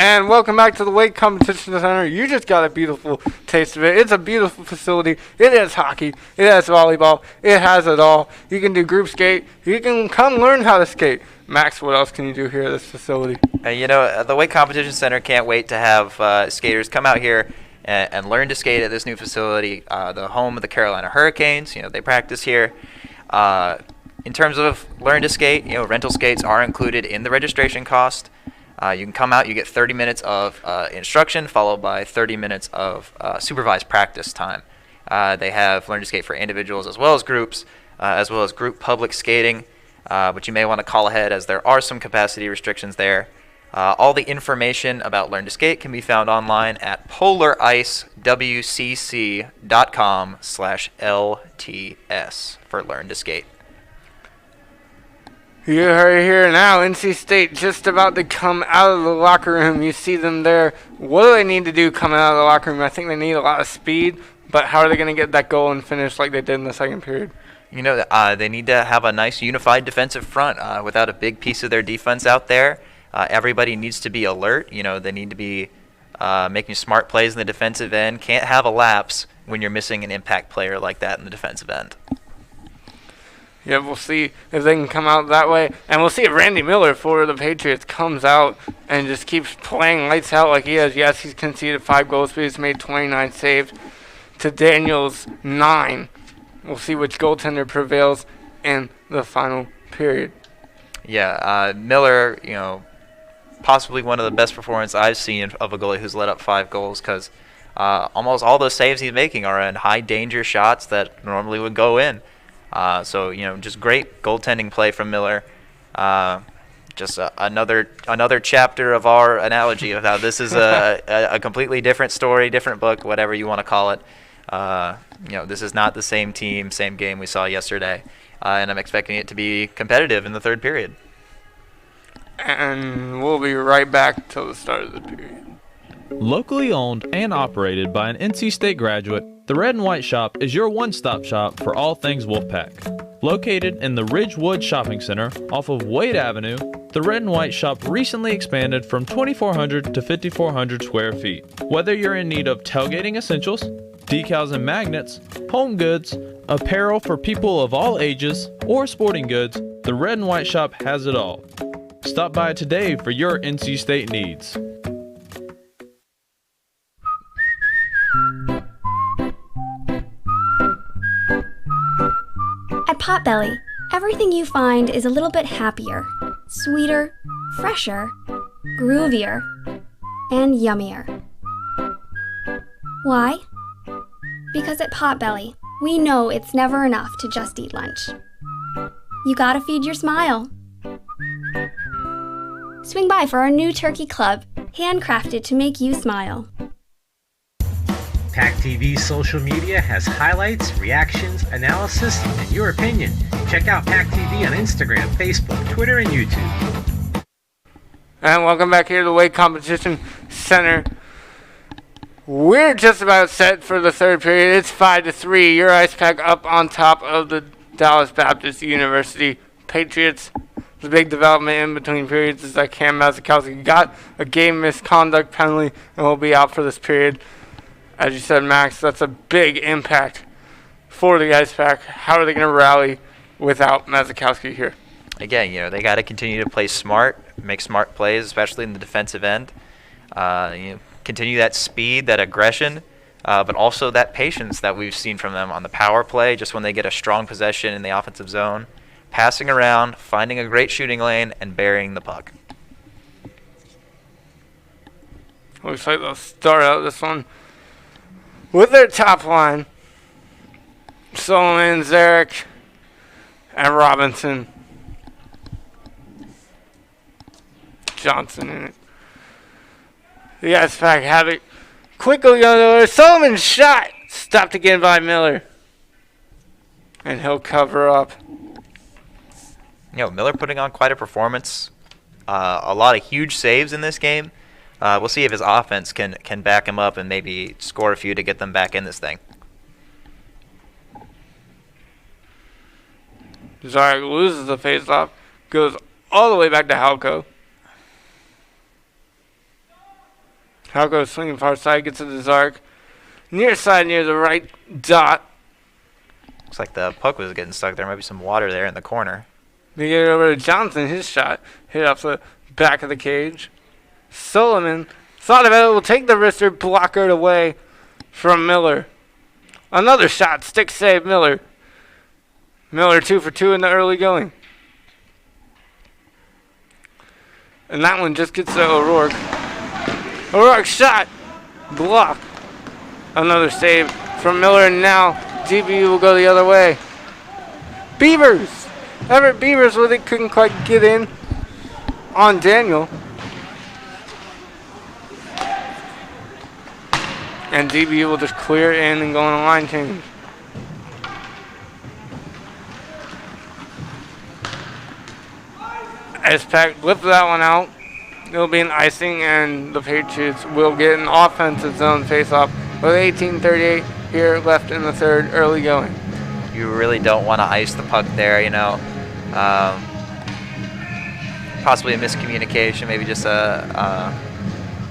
And welcome back to the Weight Competition Center. You just got a beautiful taste of it. It's a beautiful facility. It has hockey. It has volleyball. It has it all. You can do group skate. You can come learn how to skate. Max, what else can you do here at this facility? The Weight Competition Center can't wait to have skaters come out here and learn to skate at this new facility, the home of the Carolina Hurricanes. They practice here. In terms of learn to skate, rental skates are included in the registration cost. You can come out, you get 30 minutes of instruction followed by 30 minutes of supervised practice time. They have learn to skate for individuals as well as groups, as well as group public skating, but you may want to call ahead as there are some capacity restrictions there. All the information about learn to skate can be found online at polaricewcc.com/LTS for learn to skate. You are here now. NC State just about to come out of the locker room. You see them there. What do they need to do coming out of the locker room? I think they need a lot of speed, but how are they going to get that goal and finish like they did in the second period? They need to have a nice unified defensive front without a big piece of their defense out there. Everybody needs to be alert. They need to be making smart plays in the defensive end. Can't have a lapse when you're missing an impact player like that in the defensive end. Yeah, we'll see if they can come out that way. And we'll see if Randy Miller for the Patriots comes out and just keeps playing lights out like he has. Yes, he's conceded 5 goals, but he's made 29 saves to Daniel's 9. We'll see which goaltender prevails in the final period. Yeah, Miller, possibly one of the best performances I've seen of a goalie who's let up 5 goals, because almost all those saves he's making are in high danger shots that normally would go in. So just great goaltending play from Miller. Just another chapter of our analogy of how this is a completely different story, different book, whatever you want to call it. This is not the same team, same game we saw yesterday, and I'm expecting it to be competitive in the third period. And we'll be right back till the start of the period. Locally owned and operated by an NC State graduate, the Red and White Shop is your one-stop shop for all things Wolfpack. Located in the Ridgewood Shopping Center off of Wade Avenue, the Red and White Shop recently expanded from 2,400 to 5,400 square feet. Whether you're in need of tailgating essentials, decals and magnets, home goods, apparel for people of all ages, or sporting goods, the Red and White Shop has it all. Stop by today for your NC State needs. At Potbelly, everything you find is a little bit happier, sweeter, fresher, groovier, and yummier. Why? Because at Potbelly, we know it's never enough to just eat lunch. You gotta feed your smile. Swing by for our new turkey club, handcrafted to make you smile. PackTV's social media has highlights, reactions, analysis, and your opinion. Check out PackTV on Instagram, Facebook, Twitter, and YouTube. And welcome back here to the Weight Competition Center. We're just about set for the third period. It's 5-3. Your Ice Pack up on top of the Dallas Baptist University Patriots. The big development in between periods is that Cam Mazikowski got a game misconduct penalty and will be out for this period. As you said, Max, that's a big impact for the Ice Pack. How are they going to rally without Mazikowski here? Again, they got to continue to play smart, make smart plays, especially in the defensive end. Continue that speed, that aggression, but also that patience that we've seen from them on the power play, just when they get a strong possession in the offensive zone, passing around, finding a great shooting lane, and burying the puck. Looks like they'll start out this one with their top line. Solomon, Zarek, and Robinson. Johnson in it. The Ice Pack have it quickly on the way. Solomon's shot! Stopped again by Miller. And he'll cover up. Miller putting on quite a performance. A lot of huge saves in this game. We'll see if his offense can back him up and maybe score a few to get them back in this thing. Zarek loses the faceoff. Goes all the way back to Halko. Halko swinging far side, gets to the Zarek. Near side, near the right dot. Looks like the puck was getting stuck. There might be some water there in the corner. They get it over to Johnson. His shot hit off the back of the cage. Solomon thought about it. Will take the wrister, blockered away from Miller. Another shot. Stick save, Miller. Miller 2 for 2 in the early going. And that one just gets to O'Rourke. O'Rourke's shot. Block. Another save from Miller. And now DBU will go the other way. Beavers. Everett Beavers with it. Couldn't quite get in on Daniel. And DBU will just clear it in and go on a line change. Ice Pack lift that one out. It'll be an icing, and the Patriots will get an offensive zone face-off with 18:38 here left in the third, early going. You really don't want to ice the puck there, possibly a miscommunication, maybe just a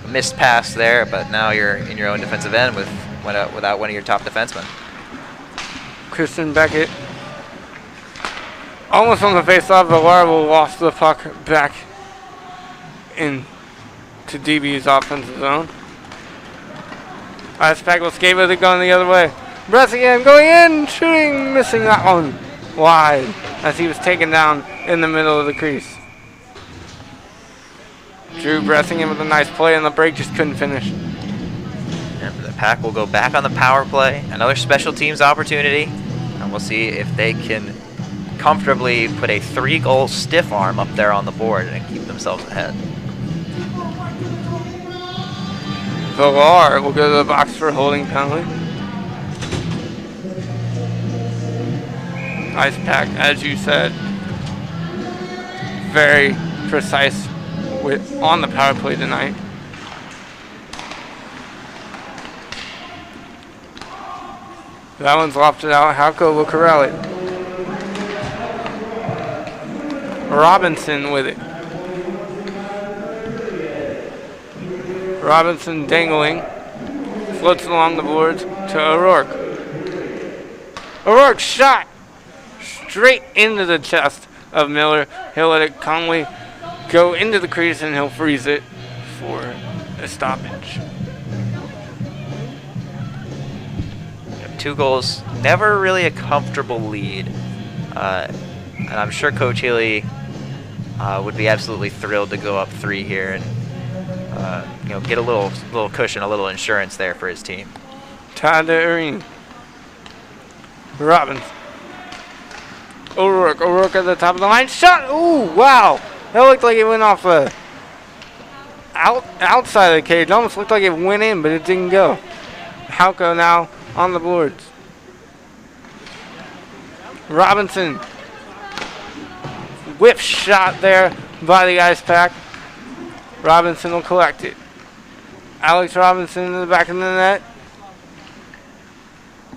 missed pass there, but now you're in your own defensive end without one of your top defensemen. Christian Beckett almost on the face-off, but Larval lost the puck back in to DB's offensive zone. Ice Pack will skate with it going the other way. Bressingham going in, shooting, missing that one wide as he was taken down in the middle of the crease. Drew Bressingham with a nice play on the break, just couldn't finish. And the Pack will go back on the power play. Another special teams opportunity. And we'll see if they can comfortably put a 3-goal stiff arm up there on the board and keep themselves ahead. Villar will go to the box for a holding penalty. Ice Pack, as you said, very precise on the power play tonight. That one's lofted out. Halco Lucarelli. Robinson with it. Robinson dangling. Floats along the boards to O'Rourke. O'Rourke shot straight into the chest of Miller. He'll let it calmly go into the crease and he'll freeze it for a stoppage. 2 goals, never really a comfortable lead. And I'm sure Coach Healy would be absolutely thrilled to go up 3 here and get a little cushion, a little insurance there for his team. Todd Arene. Robbins. O'Rourke at the top of the line. Shot! Ooh, wow! That looked like it went off outside of the cage. Almost looked like it went in, but it didn't go. Halco now on the boards. Robinson. Whip shot there by the Ice Pack. Robinson will collect it. Alex Robinson in the back of the net.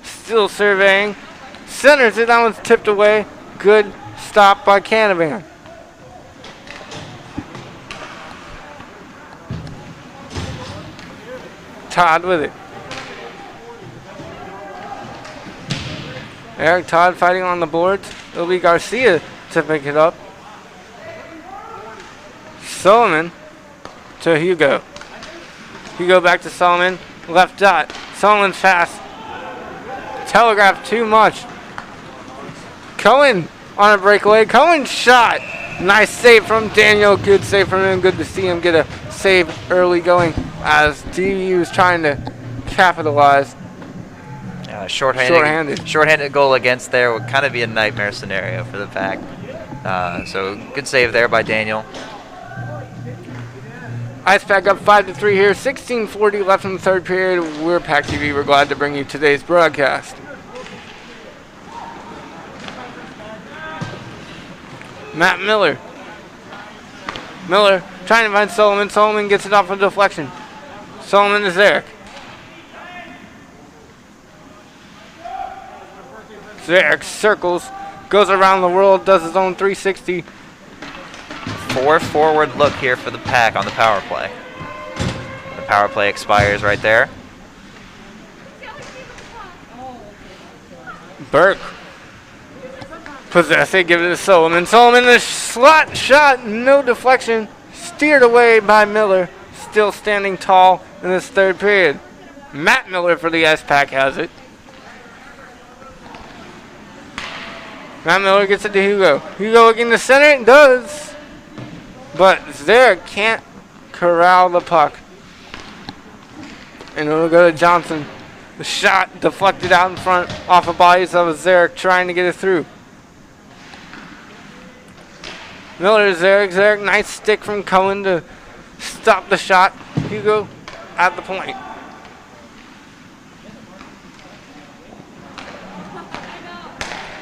Still surveying. Centers it. That one's tipped away. Good stop by Canavan. Todd with it. Eric Todd fighting on the boards. It'll be Garcia to pick it up. Solomon to Hugo. Hugo back to Solomon. Left dot. Solomon fast. Telegraph too much. Cohen on a breakaway. Cohen shot. Nice save from Daniel. Good save from him. Good to see him get a save early going as DU is trying to capitalize. Shorthanded goal against there would kind of be a nightmare scenario for the Pack. So good save there by Daniel. Ice Pack up 5-3 here. 16:40 left in the third period. We're PackTV. We're glad to bring you today's broadcast. Matt Miller. Miller trying to find Solomon. Solomon gets it off a deflection. Solomon is Zarek. Zarek circles, goes around the world, does his own 360. 4-forward look here for the Pack on the power play. The power play expires right there. Burke. Possess it, give it to Solomon. Solomon, the slot shot, no deflection. Steered away by Miller. Still standing tall in this third period. Matt Miller for the Ice Pack has it. Matt Miller gets it to Hugo. Hugo looking to center it, does. But Zarek can't corral the puck. And it'll go to Johnson. The shot deflected out in front off of bodies of Zarek trying to get it through. Miller, Zarek, nice stick from Cohen to stop the shot. Hugo at the point.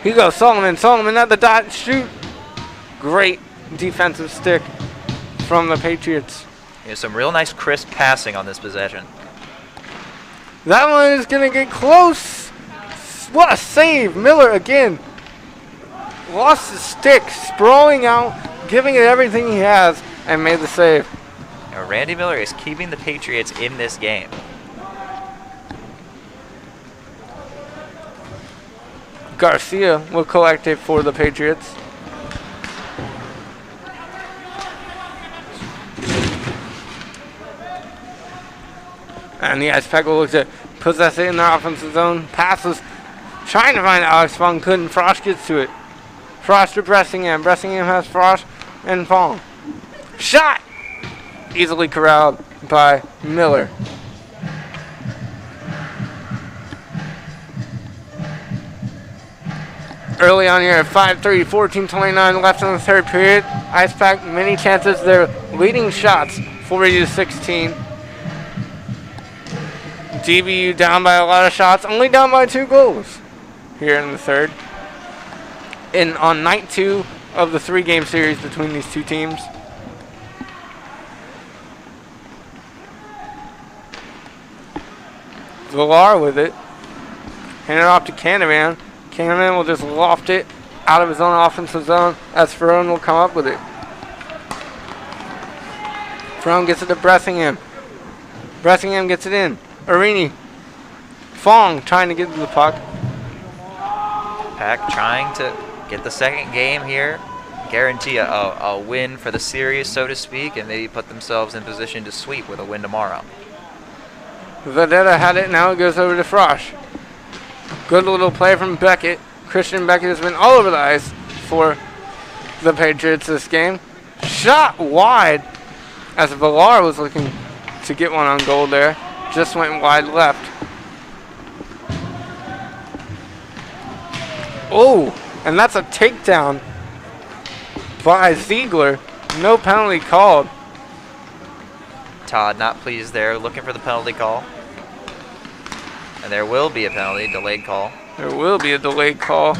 Hugo, Solomon at the dot, shoot. Great defensive stick from the Patriots. There's some real nice crisp passing on this possession. That one is going to get close. What a save. Miller again. Lost his stick, sprawling out, giving it everything he has, and made the save. Now, Randy Miller is keeping the Patriots in this game. Garcia will collect it for the Patriots. And the Ice Pack will look to possess it in their offensive zone. Passes, trying to find Alex Fong, couldn't. Frost gets to it. Frost to Bressingham. Bressingham has Frost and Fong. Shot! easily corralled by Miller. Early on here at 5:30, 14:29 left in the third period. Ice Pack, many chances. They're leading shots, 40-16. DBU down by a lot of shots, only down by 2 goals here in the third. And on night 2 of the 3-game series between these two teams. Villar with it. Hand it off to Canavan. Canavan will just loft it out of his own offensive zone as Ferron will come up with it. Ferron gets it to Bressingham. Bressingham gets it in. Arini. Fong trying to get to the puck. Pack trying to get the second game here. Guarantee a win for the series, so to speak, and maybe put themselves in position to sweep with a win tomorrow. Vedetta had it, now it goes over to Frosch. Good little play from Beckett. Christian Beckett has been all over the ice for the Patriots this game. Shot wide as Villar was looking to get one on goal there. Just went wide left. Oh, and that's a takedown by Ziegler. No penalty called. Todd not pleased there, looking for the penalty call. And there will be a penalty, delayed call. There will be a delayed call.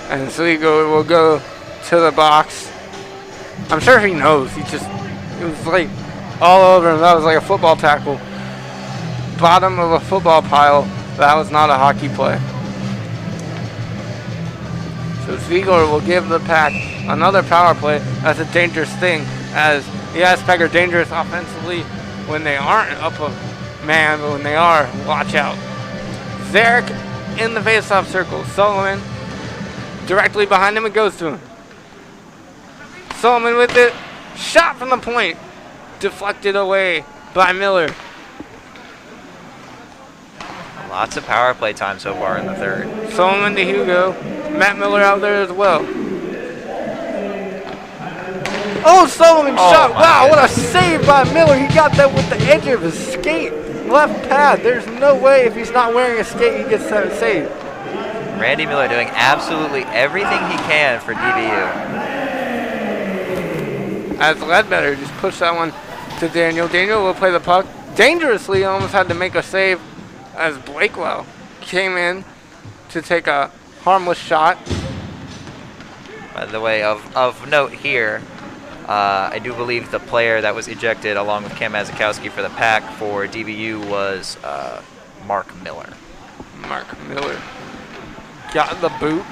And Ziegler will go to the box. I'm sure he knows. It was like all over him. That was like a football tackle. Bottom of a football pile. That was not a hockey play. So Ziegler will give the Pack another power play. That's a dangerous thing, as the Ice Pack are dangerous offensively when they aren't up a man, but when they are, watch out. Zarek in the face-off circle. Sullivan directly behind him. It goes to him. Sullivan with it. Shot from the point. Deflected away by Miller. Lots of power play time so far in the third. Sullivan to Hugo. Matt Miller out there as well. Oh, Sullivan shot. Wow, what a save by Miller. He got that with the edge of his skate. Left pad. There's no way if he's not wearing a skate he gets that save. Randy Miller doing absolutely everything he can for DBU. As Ledbetter just pushed that one to Daniel. Daniel will play the puck. Dangerously almost had to make a save as Blakewell came in to take a harmless shot. By the way, of note here, I do believe the player that was ejected along with Cam Mazikowski for the Pack for DBU was Mark Miller. Mark Miller got the boot.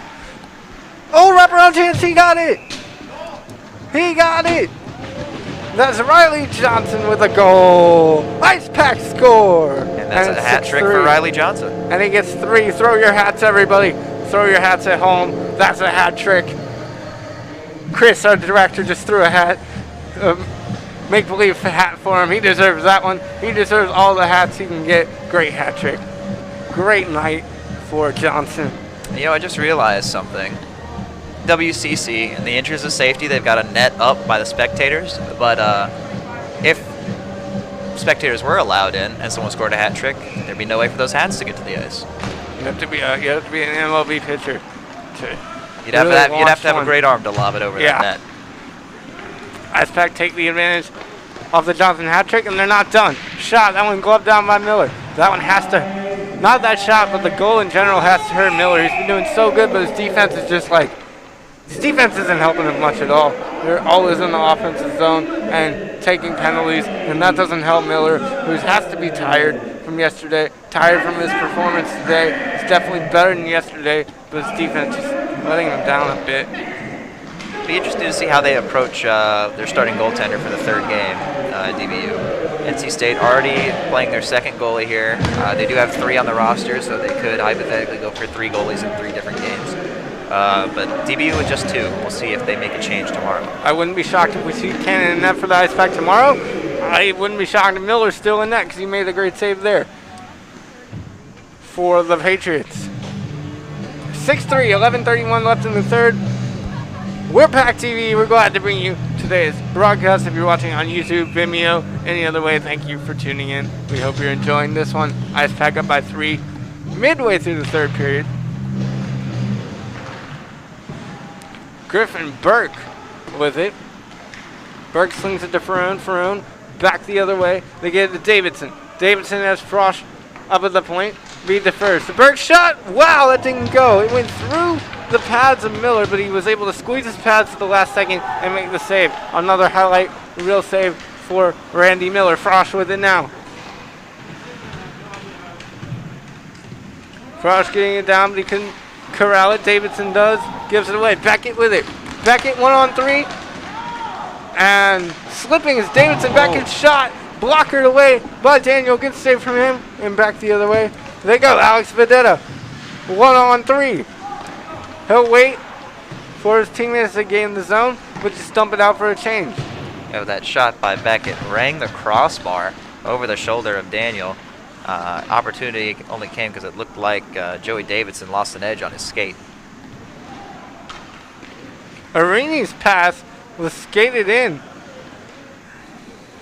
Oh, wraparound chance, he got it! He got it! That's Riley Johnson with a goal. Ice Pack score! And that's a hat trick for Riley Johnson. And he gets 3. Throw your hats, everybody. Throw your hats at home. That's a hat trick. Chris, our director, just threw a hat, make-believe hat for him. He deserves that one. He deserves all the hats he can get. Great hat trick. Great night for Johnson. You know, I just realized something. WCC, in the interest of safety, they've got a net up by the spectators, but if spectators were allowed in and someone scored a hat trick, there'd be no way for those hats to get to the ice. You have to be an MLB pitcher to You'd have to have a great arm to lob it over that net. Ice Pack take the advantage of the Johnson hat trick, and they're not done. Shot, that one gloved down by Miller. That one has to, not that shot, but the goal in general has to hurt Miller. He's been doing so good, but his defense is just like, his defense isn't helping him much at all. They're always in the offensive zone and taking penalties, and that doesn't help Miller, who has to be tired from yesterday, tired from his performance today. It's definitely better than yesterday, but his defense is letting him down a bit. Be interested to see how they approach their starting goaltender for the third game, DBU. NC State already playing their second goalie here. They do have 3 on the roster, so they could hypothetically go for 3 goalies in 3 different games. But DBU with just 2. We'll see if they make a change tomorrow. I wouldn't be shocked if we see Cannon in net for the Ice Pack tomorrow. I wouldn't be shocked if Miller's still in net because he made a great save there for the Patriots. 6-3, 11:31 left in the third. We're PackTV. We're glad to bring you today's today's broadcast. If you're watching on YouTube, Vimeo, any other way, thank you for tuning in. We hope you're enjoying this one. Ice Pack up by 3 midway through the third period. Griffin Burke with it. Burke slings it to Ferone. Ferone back the other way. They get it to Davidson. Davidson has Frosch up at the point. Beat the first. The Burke shot. Wow, that didn't go. It went through the pads of Miller, but he was able to squeeze his pads at the last second and make the save. Another highlight, real save for Randy Miller. Frosch with it now. Frosch getting it down, but he couldn't corral it. Davidson does. Gives it away. Beckett with it. Beckett 1-on-3. And slipping is Davidson. Beckett shot. Blockered away by Daniel. Good save from him. And back the other way. They go. Alex Vedetta. 1-on-3. He'll wait for his teammates to gain the zone, but just dump it out for a change. Yeah, that shot by Beckett rang the crossbar over the shoulder of Daniel. Opportunity only came because it looked like Joey Davidson lost an edge on his skate. Arini's pass was skated in.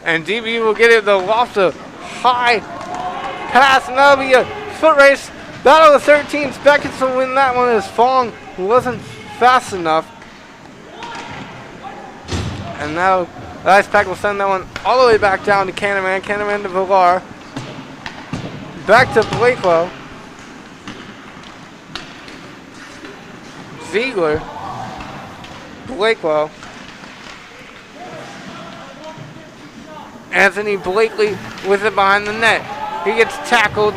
And DB will get it the Lofta high pass, and that'll be a foot race. Battle of 13s. Beckett will win that one as Fong wasn't fast enough. And now the Ice Pack will send that one all the way back down to Canterman. Canterman to Villar. Back to Blakewell. Ziegler. Blakewell. Anthony Blakely with it behind the net. He gets tackled.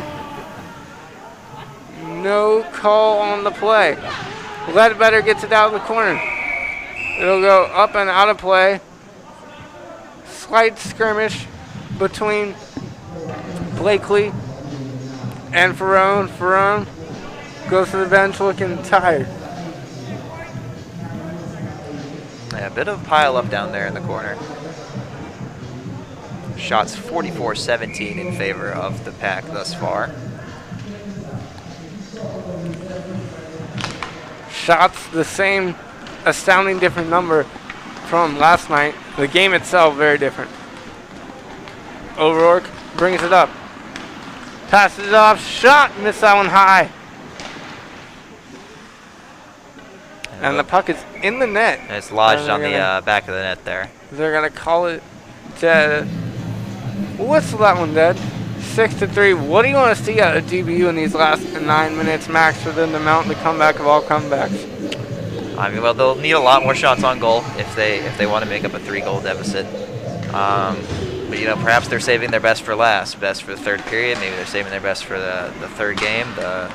No call on the play. Ledbetter gets it out of the corner. It'll go up and out of play. Slight skirmish between Blakely and Ferone. Ferone goes to the bench looking tired. Yeah, a bit of a pile up down there in the corner. Shots 44-17 in favor of the Pack thus far. Shots the same, astounding different number from last night. The game itself very different. O'Rourke brings it up. Passes it off, shot, missed that one high. And the puck is in the net. And it's lodged on the back of the net there. They're going to call it dead. Whistle that one dead. 6-3. What do you want to see out of DBU in these last 9 minutes max for them to mount the comeback of all comebacks? I mean, well, they'll need a lot more shots on goal if they want to make up a 3-goal deficit. But you know, perhaps they're saving their best for last, best for the third period. Maybe they're saving their best for the third game, the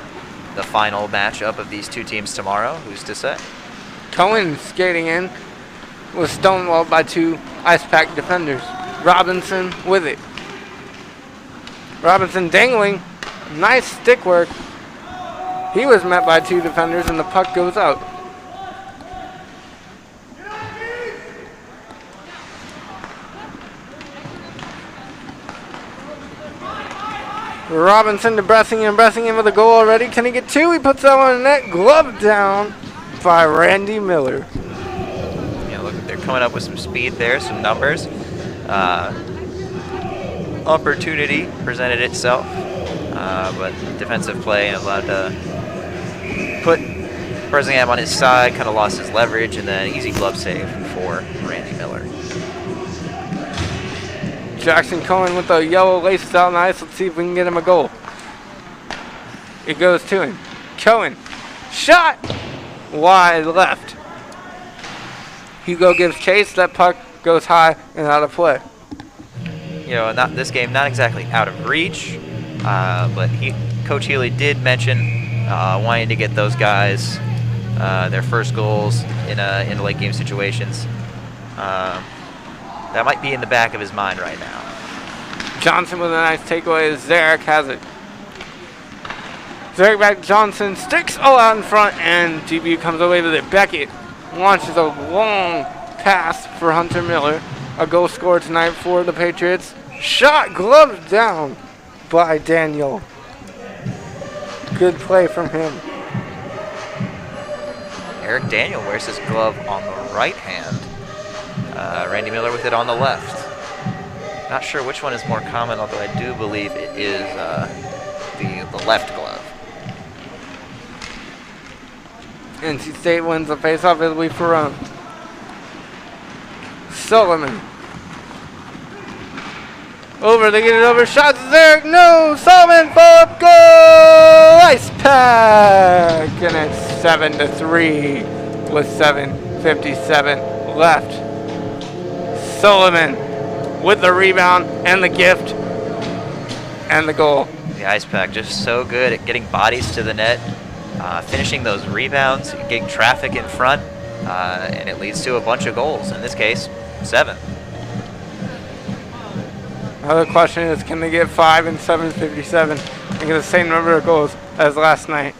final matchup of these two teams tomorrow. Who's to say? Cohen skating in was stonewalled by 2 Ice Pack defenders. Robinson with it. Robinson dangling. Nice stick work. He was met by 2 defenders and the puck goes out. Robinson to Bressingham. Bressingham with a goal already. Can he get 2? He puts that one in the net. Glove down by Randy Miller. Yeah, look, they're coming up with some speed there, some numbers. Opportunity presented itself, but defensive play allowed to put Bressingham on his side, kind of lost his leverage, and then easy glove save for Randy Miller. Jackson Cohen with the yellow laces out on the ice. Let's see if we can get him a goal. It goes to him. Cohen. Shot! Wide left. Hugo gives chase. That puck goes high and out of play. You know, this game not exactly out of reach, but Coach Healy did mention wanting to get those guys their first goals in late game situations. That might be in the back of his mind right now. Johnson with a nice takeaway. Zarek has it. Zarek back. Johnson sticks all out in front, and DBU comes away with it. Beckett launches a long pass for Hunter Miller. A goal scored tonight for the Patriots. Shot gloved down by Daniel. Good play from him. Eric Daniel wears his glove on the right hand. Randy Miller with it on the left. Not sure which one is more common, although I do believe it is the left glove. NC State wins the faceoff. It'll be for Sullivan. Over, they get it over. Shots there. No. Sullivan, follow-up goal. Ice Pack. And it's 7-3 with 7:57 left. Sullivan with the rebound and the gift and the goal. The Ice Pack just so good at getting bodies to the net, finishing those rebounds, getting traffic in front, and it leads to a bunch of goals. In this case, 7. Another question is, can they get 5 and 7:57 and get the same number of goals as last night?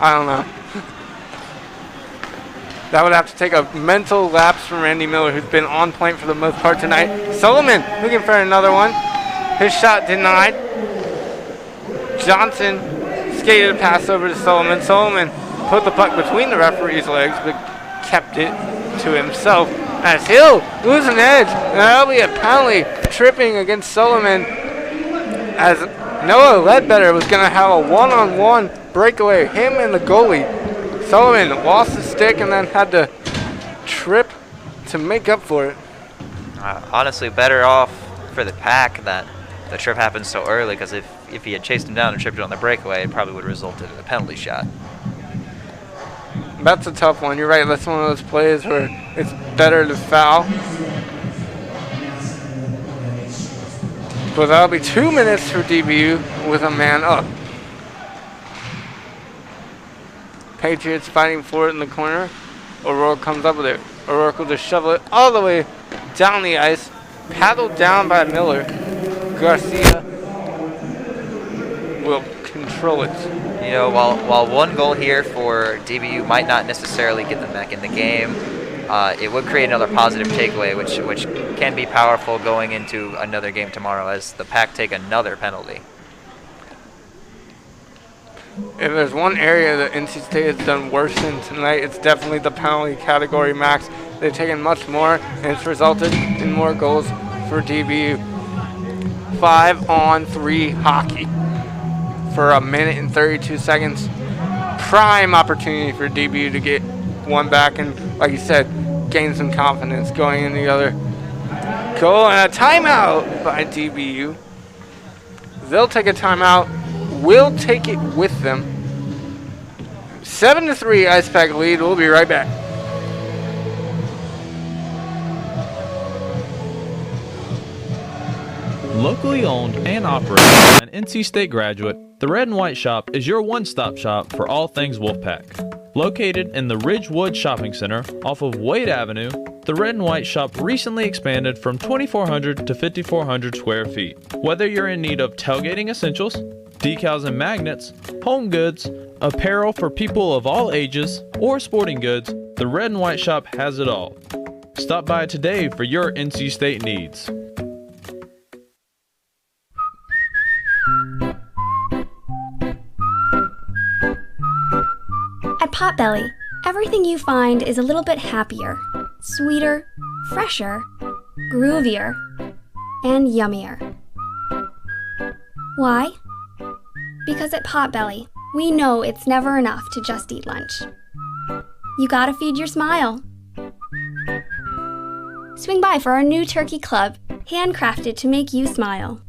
I don't know. That would have to take a mental lapse from Randy Miller, who's been on point for the most part tonight. Sullivan looking for another one. His shot denied. Johnson skated a pass over to Sullivan. Sullivan put the puck between the referee's legs, but kept it to himself. As he'll lose an edge, and that'll be a penalty, tripping against Sullivan, as Noah Ledbetter was going to have a one-on-one breakaway, him and the goalie. Sullivan lost the stick and then had to trip to make up for it. Honestly, better off for the Pack that the trip happened so early, because if he had chased him down and tripped it on the breakaway, it probably would have resulted in a penalty shot. That's a tough one. You're right. That's one of those plays where it's better to foul. But that'll be 2 minutes for DBU with a man up. Patriots fighting for it in the corner. O'Rourke comes up with it. O'Rourke will just shovel it all the way down the ice. Paddled down by Miller. Garcia will control it. You know, while one goal here for DBU might not necessarily get them back in the game, it would create another positive takeaway, which can be powerful going into another game tomorrow as the Pack take another penalty. If there's one area that NC State has done worse in tonight, it's definitely the penalty category, Max. They've taken much more, and it's resulted in more goals for DBU. 5-on-3 hockey for 1 minute and 32 seconds. Prime opportunity for DBU to get one back and, like you said, gain some confidence going into the other goal. And a timeout by DBU. They'll take a timeout. We'll take it with them. 7-3 Ice Pack lead. We'll be right back. Locally owned and operated by an NC State graduate, the Red and White Shop is your one-stop shop for all things Wolfpack. Located in the Ridgewood Shopping Center off of Wade Avenue, the Red and White Shop recently expanded from 2,400 to 5,400 square feet. Whether you're in need of tailgating essentials, decals and magnets, home goods, apparel for people of all ages, or sporting goods, the Red and White Shop has it all. Stop by today for your NC State needs. At Potbelly, everything you find is a little bit happier, sweeter, fresher, groovier, and yummier. Why? Because at Potbelly, we know it's never enough to just eat lunch. You gotta feed your smile. Swing by for our new turkey club, handcrafted to make you smile.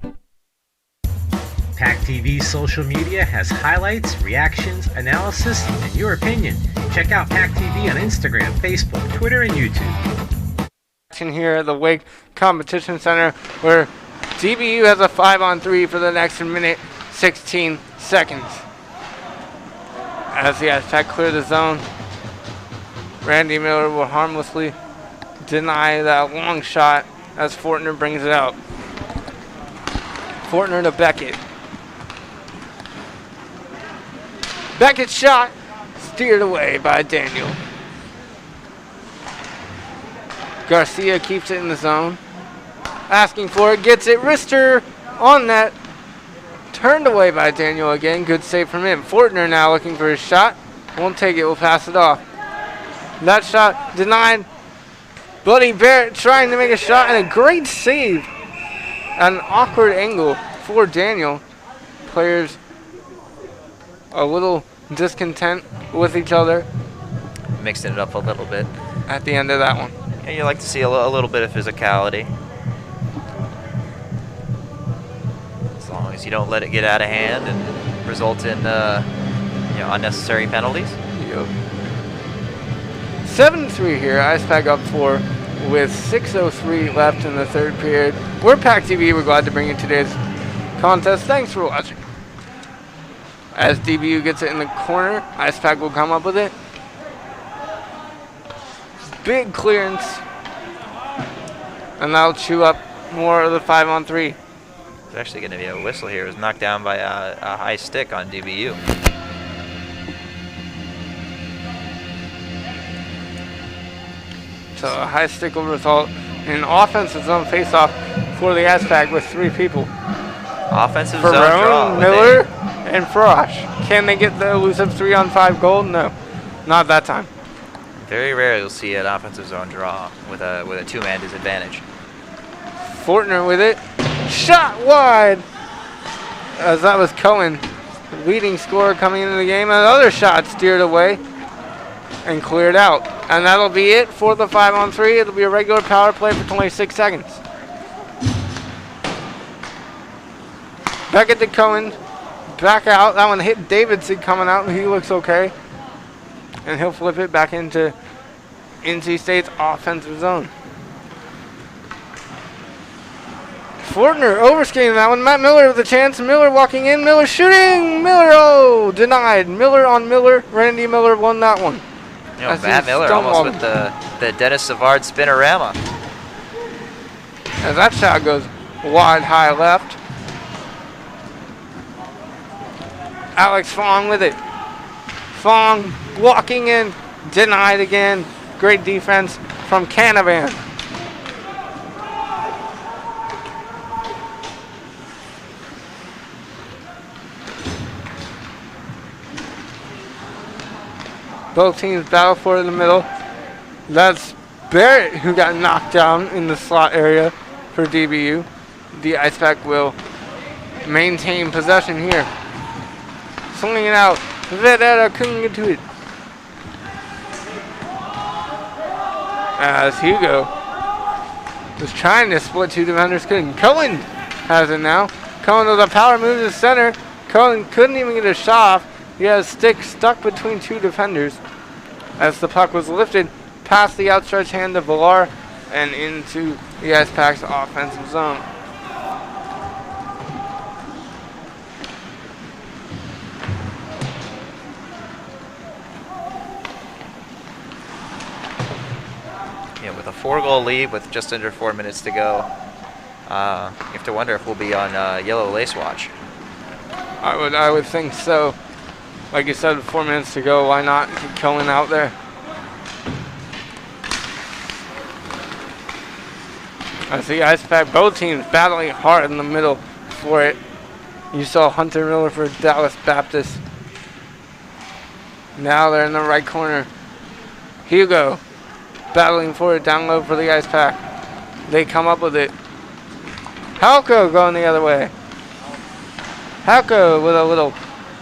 PackTV's social media has highlights, reactions, analysis, and your opinion. Check out PackTV on Instagram, Facebook, Twitter, and YouTube. Here at the Wake Competition Center, where DBU has a 5-on-3 for the next minute, 16 seconds. As the Ice Pack clear the zone, Randy Miller will harmlessly deny that long shot as Fortner brings it out. Fortner to Beckett. Beckett's shot steered away by Daniel. Garcia keeps it in the zone. Asking for it, gets it. Wrister on net. Turned away by Daniel again. Good save from him. Fortner now looking for his shot. Won't take it. Will pass it off. That shot denied Buddy Barrett trying to make a shot and a great save. An awkward angle for Daniel. Players a little discontent with each other. Mixing it up a little bit. At the end of that one. Yeah, you like to see a little bit of physicality. As long as you don't let it get out of hand and result in unnecessary penalties. Yep. 7-3 here. IcePack up 4 with 6:03 left in the third period. We're PackTV. We're glad to bring you today's contest. Thanks for watching. As DBU gets it in the corner, IcePack will come up with it. Big clearance. And that'll chew up more of the 5-on-3. There's actually going to be a whistle here. It was knocked down by a high stick on DBU. So a high stick will result in offensive zone face-off for the IcePack with 3 people. Offensive zone draw. Miller, and Frosh. Can they get the elusive 3-on-5 goal? No, not that time. Very rarely you'll see an offensive zone draw with a two-man disadvantage. Fortner with it. Shot wide. As that was Cohen, leading scorer coming into the game. Another shot steered away and cleared out. And that'll be it for the 5-on-3. It'll be a regular power play for 26 seconds. Back at the Cohen. Back out. That one hit Davidson coming out, and he looks okay. And he'll flip it back into NC State's offensive zone. Fortner overskating that one. Matt Miller with a chance. Miller walking in. Miller shooting. Miller, oh, denied. Miller on Miller. Randy Miller won that one. Matt Miller almost with the Dennis Savard spinorama. As that shot goes wide, high left. Alex Fong with it. Fong walking in, denied again. Great defense from Canavan. Both teams battle for it in the middle. That's Barrett who got knocked down in the slot area for DBU. The IcePack will maintain possession here. Swinging it out. Vedetta couldn't get to it. As Hugo was trying to split 2 defenders, couldn't. Cohen has it now. Cohen with a power move to center. Cohen couldn't even get a shot off. He has a stick stuck between 2 defenders as the puck was lifted past the outstretched hand of Villar and into the IcePack's offensive zone. Yeah, with a 4-goal lead with just under 4 minutes to go, you have to wonder if we'll be on yellow lace watch. I would think so. Like you said, 4 minutes to go. Why not keep Cohen out there? I see IcePack, both teams battling hard in the middle for it. You saw Hunter Miller for Dallas Baptist. Now they're in the right corner. Hugo battling for it down low for the IcePack. They come up with it. Halko going the other way. Halko with a little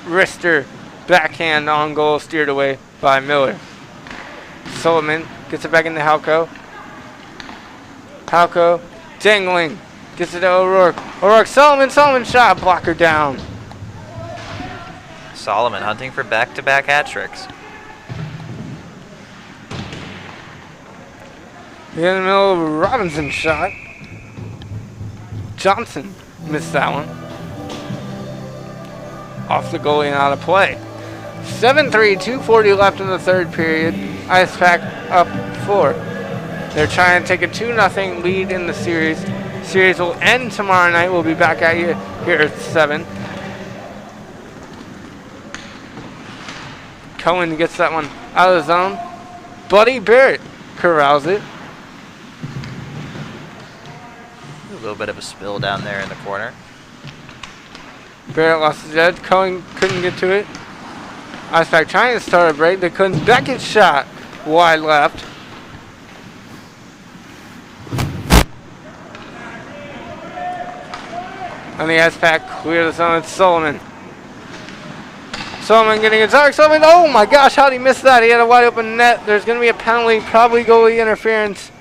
wrister. Backhand on goal, steered away by Miller. Sullivan gets it back into Halko. Halko dangling. Gets it to O'Rourke. O'Rourke, Solomon shot. Blocker down. Solomon hunting for back-to-back hat tricks. In the middle of a Robinson shot. Johnson missed that one. Off the goalie and out of play. 7-3, 2:40 left in the third period. IcePack up 4. They're trying to take a 2-0 lead in the series. Series will end tomorrow night. We'll be back at you here at 7. Cohen gets that one out of the zone. Buddy Barrett corrals it. A little bit of a spill down there in the corner. Barrett lost his edge. Cohen couldn't get to it. IcePack trying to start a break. They couldn't. Beckett's shot wide left. on the ice pack. Clear the zone. It's Solomon. Solomon getting a dark. Solomon. Oh my gosh, how did he miss that? He had a wide open net. There's going to be a penalty, probably goalie interference.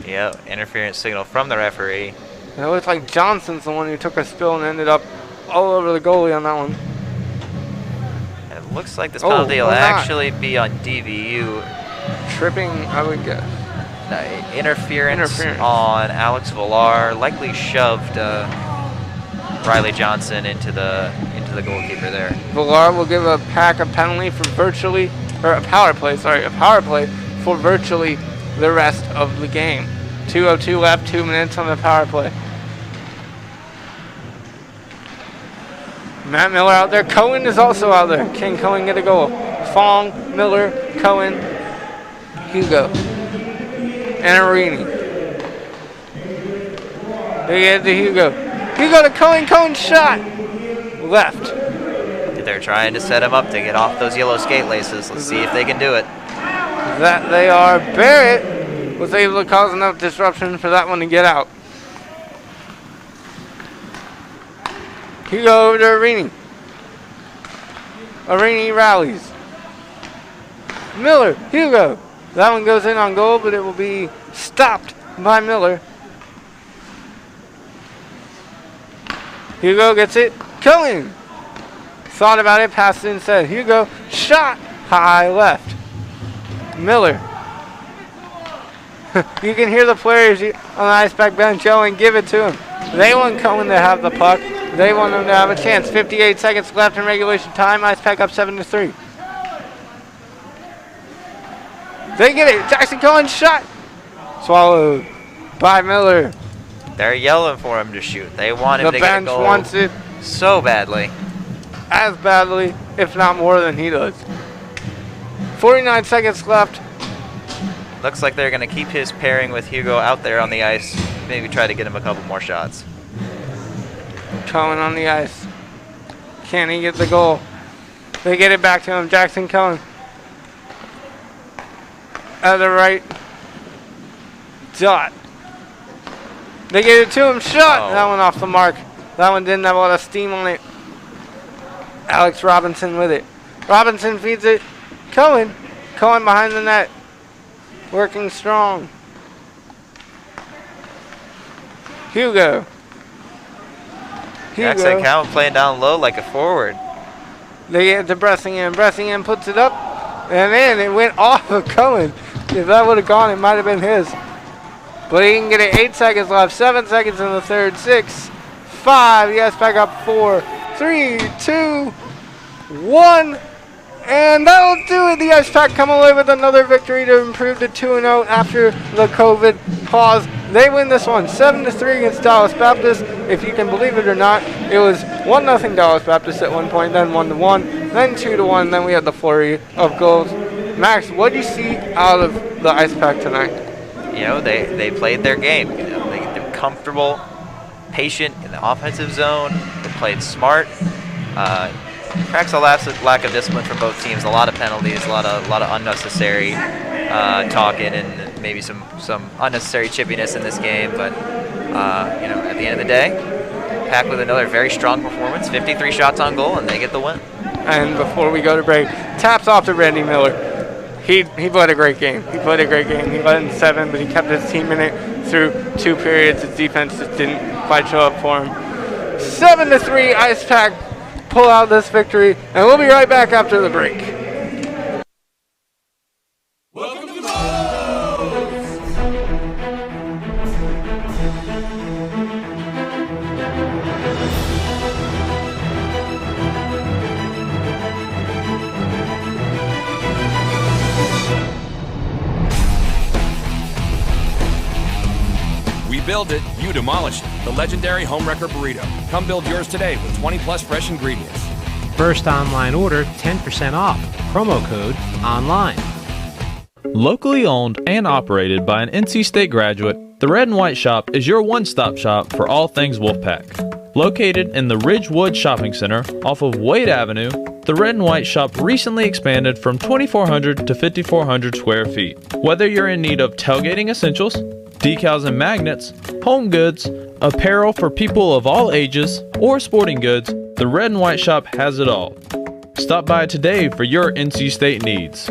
Yeah, interference signal from the referee. It looks like Johnson's the one who took a spill and ended up all over the goalie on that one. It looks like this penalty will actually be on DVU. Tripping, I would guess. Interference on Alex Villar, likely shoved Riley Johnson into the goalkeeper there. Villar will give a Pack a penalty for virtually, or a power play for virtually the rest of the game. 2:02 left, 2 minutes on the power play. Matt Miller out there. Cohen is also out there. Can Cohen get a goal? Fong, Miller, Cohen, Hugo, and Arini. They get to Hugo. Hugo to Cohen. Cohen shot. Left. They're trying to set him up to get off those yellow skate laces. Let's see if they can do it. That they are. Barrett was able to cause enough disruption for that one to get out. Hugo over to Arini. Arini rallies. Miller, Hugo. That one goes in on goal, but it will be stopped by Miller. Hugo gets it. Cohen. Thought about it, passed it instead. Hugo, shot, high left. Miller. You can hear the players on the ice back bench yelling, give it to him. They want Cohen to have the puck. They want him to have a chance. 58 seconds left in regulation time. Ice pack up 7-3. They get it. Jackson Cohen shot. Swallowed by Miller. They're yelling for him to shoot. They want him to get a goal. The bench wants it so badly. As badly, if not more than he does. 49 seconds left. Looks like they're going to keep his pairing with Hugo out there on the ice. Maybe try to get him a couple more shots. Cohen on the ice. Can he get the goal? They get it back to him. Jackson Cohen. At the right dot. They get it to him. Shot! Oh. That one off the mark. That one didn't have a lot of steam on it. Alex Robinson with it. Robinson feeds it. Cohen. Cohen behind the net. Working strong. Hugo. Jackson Cowan playing down low like a forward. They get to Bressingham. Bressingham puts it up, and then it went off of Cohen. If that would have gone, it might have been his. But he can get it. 8 seconds left. 7 seconds in the third. 6, 5. Yes, back up. 4, 3, 2, 1. And that'll do it. The Ice Pack come away with another victory to improve to 2-0 after the COVID pause. They win this one 7-3 against Dallas Baptist. If you can believe it or not, it was 1-0 Dallas Baptist at one point, then 1-1, then 2-1. Then we had the flurry of goals. Max, what do you see out of the Ice Pack tonight? You know, they played their game. You know, they're comfortable, patient in the offensive zone. They played smart. Perhaps a lack of discipline from both teams. A lot of penalties, a lot of unnecessary talking, and maybe some unnecessary chippiness in this game. But you know, at the end of the day, Pack with another very strong performance. 53 shots on goal, and they get the win. And before we go to break, taps off to Randy Miller. He played a great game. He played a great game. He led in 7, but he kept his team in it through 2 periods. His defense just didn't quite show up for him. 7-3, Ice Pack pull out this victory, and we'll be right back after the break. Welcome to We build it, you demolish it. The legendary Homewrecker Burrito. Come build yours today with 20+ fresh ingredients. First online order, 10% off. Promo code ONLINE. Locally owned and operated by an NC State graduate, the Red and White Shop is your one-stop shop for all things Wolfpack. Located in the Ridgewood Shopping Center off of Wade Avenue, the Red and White Shop recently expanded from 2,400 to 5,400 square feet. Whether you're in need of tailgating essentials, decals and magnets, home goods, apparel for people of all ages, or sporting goods, the Red and White Shop has it all. Stop by today for your NC State needs.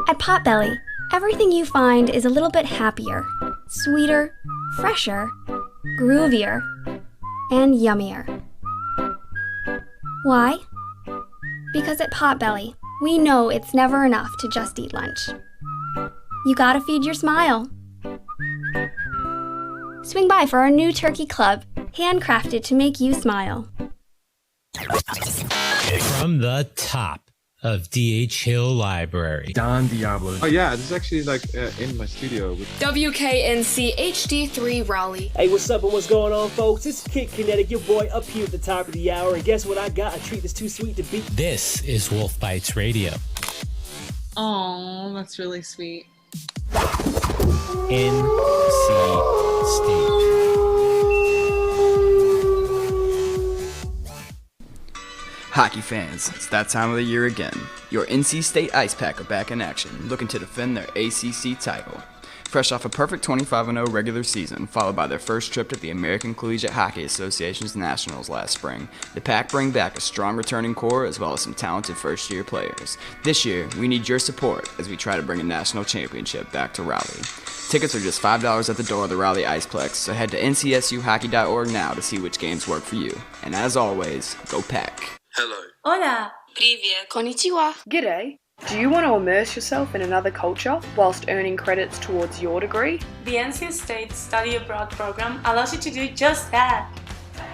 At Potbelly, everything you find is a little bit happier, sweeter, fresher, groovier, and yummier. Why? Because at Potbelly, we know it's never enough to just eat lunch. You gotta feed your smile. Swing by for our new turkey club, handcrafted to make you smile. From the top of D.H. Hill Library, Don Diablo. Oh yeah, this is actually in my studio. WKNC HD3 Raleigh. Hey, what's up and what's going on, folks? This is Kid Kinetic, your boy, up here at the top of the hour. And guess what I got? A treat that's too sweet to beat. This is Wolf Bites Radio. Oh, that's really sweet. NC State. Hockey fans, it's that time of the year again. Your NC State Ice Pack are back in action, looking to defend their ACC title. Fresh off a perfect 25-0 regular season, followed by their first trip to the American Collegiate Hockey Association's Nationals last spring, the Pack bring back a strong returning core as well as some talented first-year players. This year, we need your support as we try to bring a national championship back to Raleigh. Tickets are just $5 at the door of the Raleigh Iceplex, so head to ncsuhockey.org now to see which games work for you. And as always, go Pack! Hello. Hola. Привет. Konnichiwa. G'day. Do you want to immerse yourself in another culture whilst earning credits towards your degree? The NC State Study Abroad program allows you to do just that.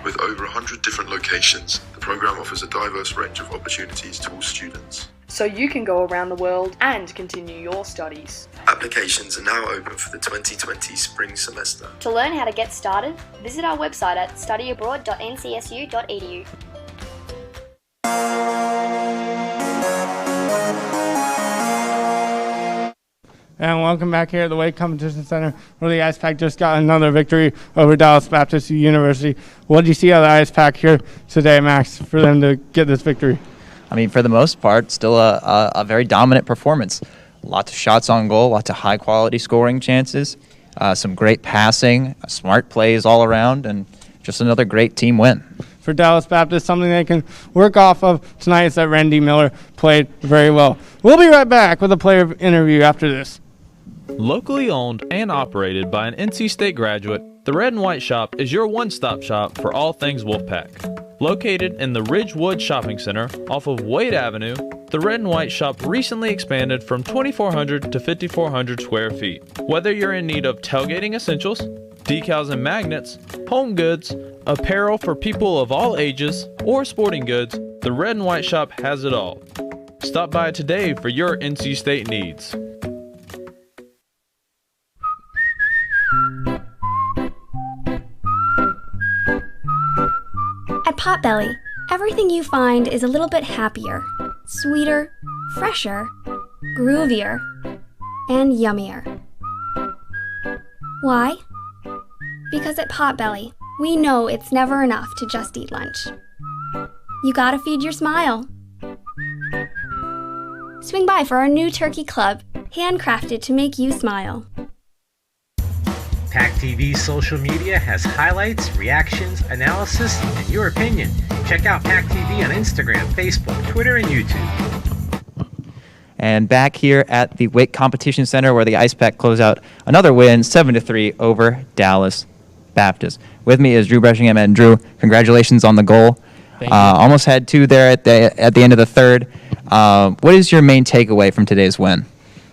With over 100 different locations, the program offers a diverse range of opportunities to all students. So you can go around the world and continue your studies. Applications are now open for the 2020 spring semester. To learn how to get started, visit our website at studyabroad.ncsu.edu. And welcome back here at the Weight Competition Center, where the Ice Pack just got another victory over Dallas Baptist University. What do you see out of the Ice Pack here today, Max, for them to get this victory? I mean, for the most part, still a very dominant performance. Lots of shots on goal, lots of high-quality scoring chances, some great passing, smart plays all around, and just another great team win. For Dallas Baptist, something they can work off of tonight is that Randy Miller played very well. We'll be right back with a player interview after this. Locally owned and operated by an NC State graduate, the Red and White Shop is your one-stop shop for all things Wolfpack. Located in the Ridgewood Shopping Center off of Wade Avenue, the Red and White Shop recently expanded from 2,400 to 5,400 square feet. Whether you're in need of tailgating essentials, decals and magnets, home goods, apparel for people of all ages, or sporting goods, the Red and White Shop has it all. Stop by today for your NC State needs. At Potbelly, everything you find is a little bit happier, sweeter, fresher, groovier, and yummier. Why? Because at Potbelly, we know it's never enough to just eat lunch. You gotta feed your smile. Swing by for our new turkey club, handcrafted to make you smile. PackTV's social media has highlights, reactions, analysis, and your opinion. Check out PackTV on Instagram, Facebook, Twitter, and YouTube. And back here at the Weight Competition Center, where the Ice Pack close out another win, 7-3 over Dallas Baptist. With me is Drew Breshingham, and Drew, congratulations on the goal. Almost had two there at the end of the third. What is your main takeaway from today's win?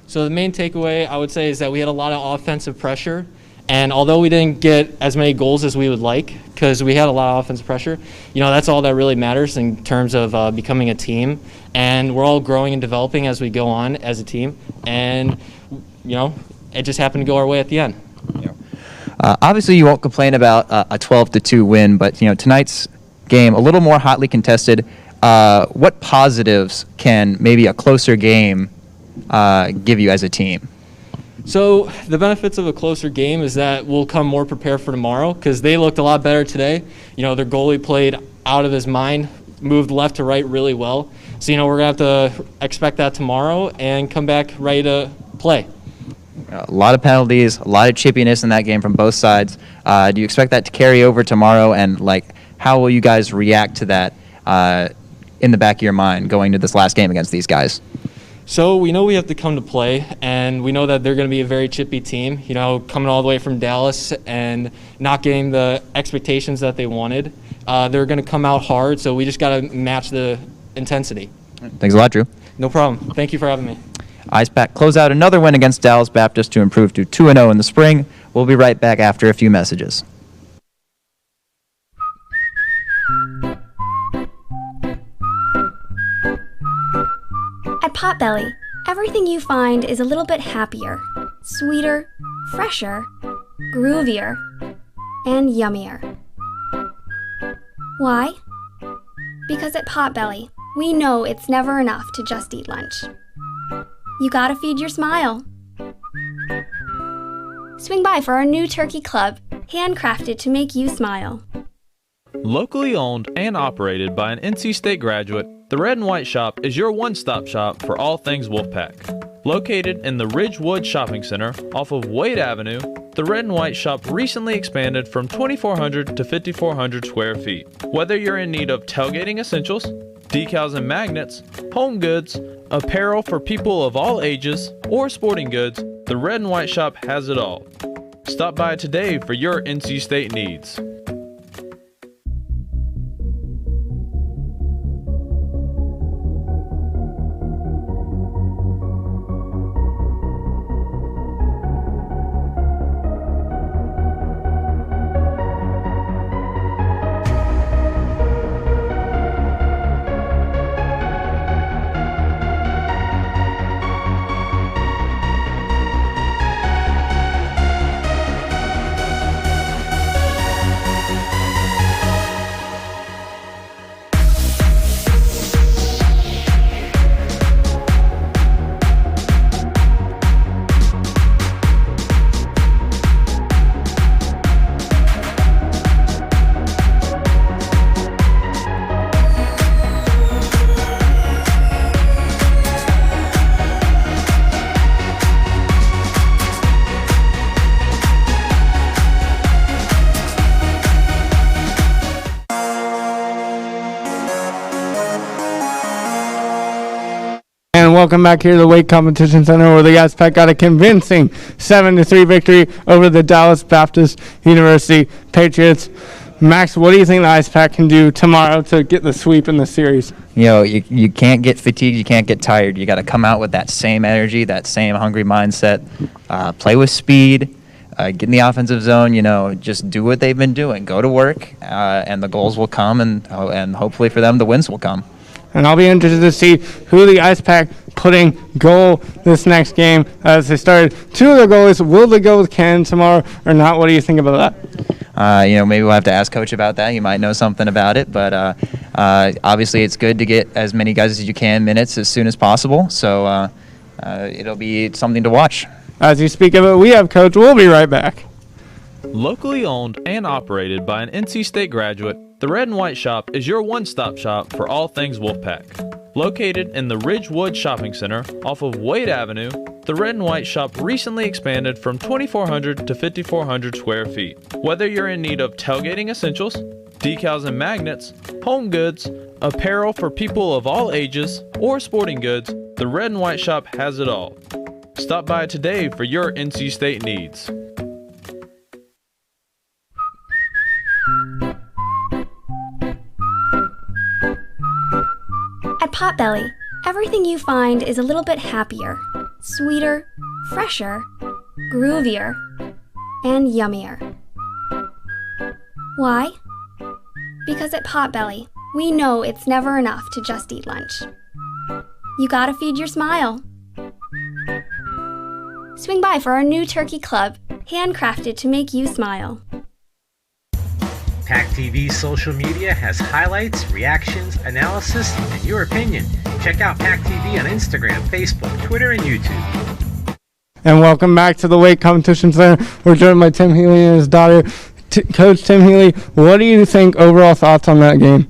So the main takeaway, I would say, is that we had a lot of offensive pressure. And although we didn't get as many goals as we would like, because we had a lot of offensive pressure, that's all that really matters in terms of becoming a team. And we're all growing and developing as we go on as a team. And, it just happened to go our way at the end. Obviously, you won't complain about a 12-2 win, but, tonight's game, a little more hotly contested. What positives can maybe a closer game give you as a team? So the benefits of a closer game is that we'll come more prepared for tomorrow, because they looked a lot better today. Their goalie played out of his mind moved left to right really well. So, we're going to have to expect that tomorrow and come back ready to play. A lot of penalties, a lot of chippiness in that game from both sides. Do you expect that to carry over tomorrow? And, how will you guys react to that in the back of your mind going to this last game against these guys? So we know we have to come to play, and we know that they're going to be a very chippy team, coming all the way from Dallas and not getting the expectations that they wanted. They're going to come out hard, so we just got to match the intensity. Thanks a lot, Drew. No problem. Thank you for having me. Ice Pack close out another win against Dallas Baptist to improve to 2-0 in the spring. We'll be right back after a few messages. At Potbelly, everything you find is a little bit happier, sweeter, fresher, groovier, and yummier. Why? Because at Potbelly, we know it's never enough to just eat lunch. You gotta feed your smile. Swing by for our new turkey club, handcrafted to make you smile. Locally owned and operated by an NC State graduate, the Red and White Shop is your one-stop shop for all things Wolfpack. Located in the Ridgewood Shopping Center off of Wade Avenue, the Red and White Shop recently expanded from 2,400 to 5,400 square feet. Whether you're in need of tailgating essentials, decals and magnets, home goods, apparel for people of all ages, or sporting goods, the Red and White Shop has it all. Stop by today for your NC State needs. And welcome back here to the Weight Competition Center, where the Ice Pack got a convincing 7-3 victory over the Dallas Baptist University Patriots. Max, what do you think the Ice Pack can do tomorrow to get the sweep in the series? You can't get fatigued, you can't get tired. You got to come out with that same energy, that same hungry mindset. Play with speed, get in the offensive zone. Just do what they've been doing. Go to work, and the goals will come, and hopefully for them the wins will come. And I'll be interested to see who the Ice Pack putting goal this next game as they started. Two of the goalies, will they go with Ken tomorrow or not? What do you think about that? Maybe we'll have to ask Coach about that. You might know something about it, but obviously it's good to get as many guys as you can minutes as soon as possible. So it'll be something to watch. As you speak of it, we have Coach. We'll be right back. Locally owned and operated by an NC State graduate, the Red and White Shop is your one-stop shop for all things Wolfpack. Located in the Ridgewood Shopping Center off of Wade Avenue, the Red and White Shop recently expanded from 2,400 to 5,400 square feet. Whether you're in need of tailgating essentials, decals and magnets, home goods, apparel for people of all ages, or sporting goods, the Red and White Shop has it all. Stop by today for your NC State needs. At Potbelly, everything you find is a little bit happier, sweeter, fresher, groovier, and yummier. Why? Because at Potbelly, we know it's never enough to just eat lunch. You gotta feed your smile. Swing by for our new turkey club, handcrafted to make you smile. PackTV's social media has highlights, reactions, analysis, and your opinion. Check out PackTV on Instagram, Facebook, Twitter, and YouTube. And welcome back to the Weight Competition Center. We're joined by Tim Healy and his daughter. Coach Tim Healy, what do you think overall thoughts on that game?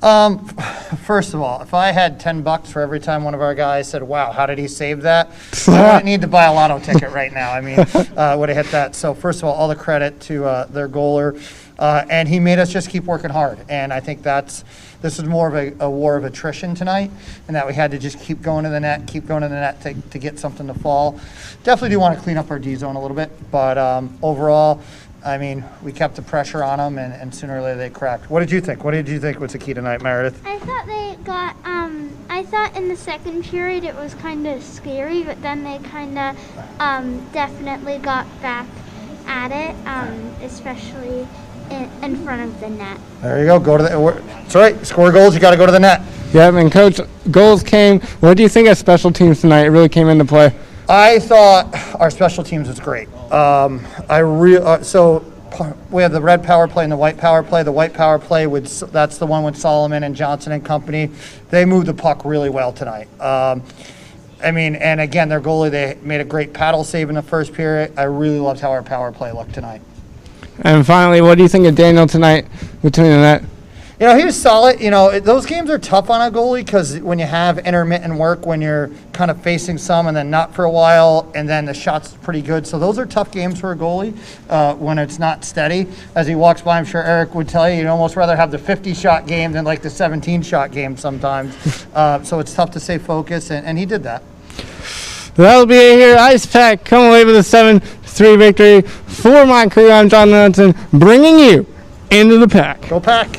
First of all, if I had $10 for every time one of our guys said, "Wow, how did he save that?" I wouldn't need to buy a lotto ticket right now. I mean, would have hit that. So first of all the credit to their goaler, and he made us just keep working hard. And I think this is more of a war of attrition tonight, and that we had to just keep going to the net, to get something to fall. Definitely do want to clean up our D zone a little bit, but overall, I mean, we kept the pressure on them, and sooner or later they cracked. What did you think? What did you think was the key tonight, Meredith? I thought they got, I thought in the second period it was kind of scary, but then they kind of definitely got back at it, especially in front of the net. There you go. Go to the. That's right. Score goals. You got to go to the net. Yeah, and Coach, goals came. What do you think of special teams tonight? It really came into play. I thought our special teams was great. So we have the red power play and the white power play. The white power play that's the one with Solomon and Johnson and company. They moved the puck really well tonight. I mean, and again, their goalie, they made a great paddle save in the first period. I really loved how our power play looked tonight. And finally, what do you think of Daniel tonight between the net? You know, he was solid. You know, those games are tough on a goalie because when you have intermittent work, when you're kind of facing some and then not for a while, and then the shot's pretty good. So those are tough games for a goalie when it's not steady. As he walks by, I'm sure Eric would tell you, you'd almost rather have the 50-shot game than like the 17-shot game sometimes. So it's tough to stay focused, and he did that. That'll be it here. Ice Pack come away with a 7-3 victory. For my crew, I'm John Knudsen, bringing you into the Pack. Go Pack.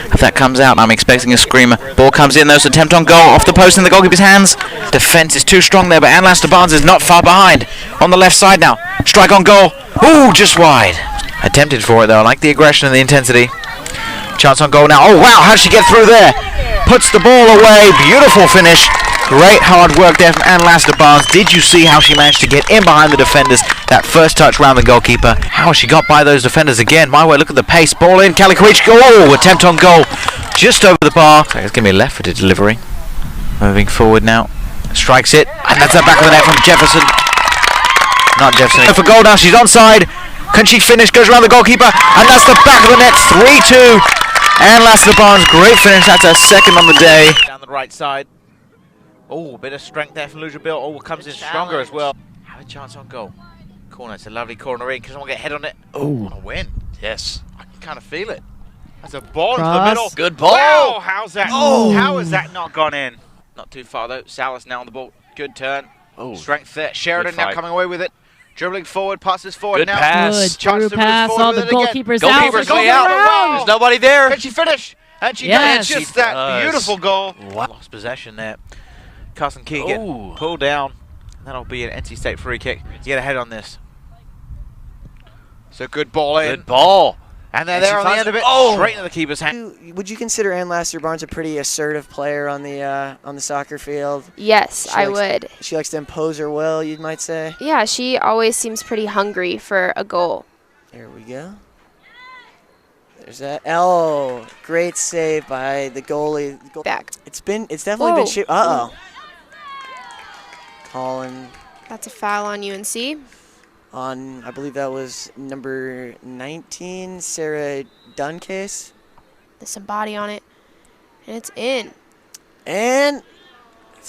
If that comes out, I'm expecting a screamer. Ball comes in, there's an attempt on goal, off the post in the goalkeeper's hands. Defense is too strong there, but Anlaster Barnes is not far behind. On the left side now, strike on goal. Ooh, just wide. Attempted for it though, I like the aggression and the intensity. Chance on goal now. Oh wow, how did she get through there? Puts the ball away, beautiful finish. Great hard work there from Anlaster Barnes. Did you see how she managed to get in behind the defenders? That first touch round the goalkeeper. How she got by those defenders again. My way, look at the pace. Ball in, Kalikovic. Oh, attempt on goal. Just over the bar. So it's going to be a left-footed delivery. Moving forward now. Strikes it. And that's the back of the net from Jefferson. Not Jefferson. For goal now. She's onside. Can she finish? Goes around the goalkeeper. And that's the back of the net. 3-2. Anlaster Barnes. Great finish. That's her second on the day. Down the right side. Oh, a bit of strength there from Lucia Bill. Oh, comes in stronger as well. Have a chance on goal. Corner, it's a lovely corner in. Can someone get a head on it? Oh, want to win. Yes, I can kind of feel it. That's a ball into the middle. Good ball. Wow, how's that? Oh, how has that not gone in? Not too far though. Salas now on the ball. Good turn. Oh, strength there. Sheridan now coming away with it. Dribbling forward, passes forward good now. Pass. Good pass. All the goalkeeper's out. Goalkeeper's way out. Wow. There's nobody there. Can she finish? And she yes, does. Just that beautiful goal. Wow. Lost possession there. Carson Keegan pulled down. That'll be an NC State free kick. Get ahead on this. So good ball in. Good ball. And they're there on the end of it. Straight into the keeper's hand. Would you consider Anlaster Barnes a pretty assertive player on the soccer field? Yes, I would. She likes to impose her will, you might say? Yeah, she always seems pretty hungry for a goal. There we go. There's that. Oh, great save by the goalie. Back. It's definitely been shaped. Uh-oh. Colin. That's a foul on UNC. On, I believe that was number 19, Sarah Duncase. There's some body on it. And it's in. And.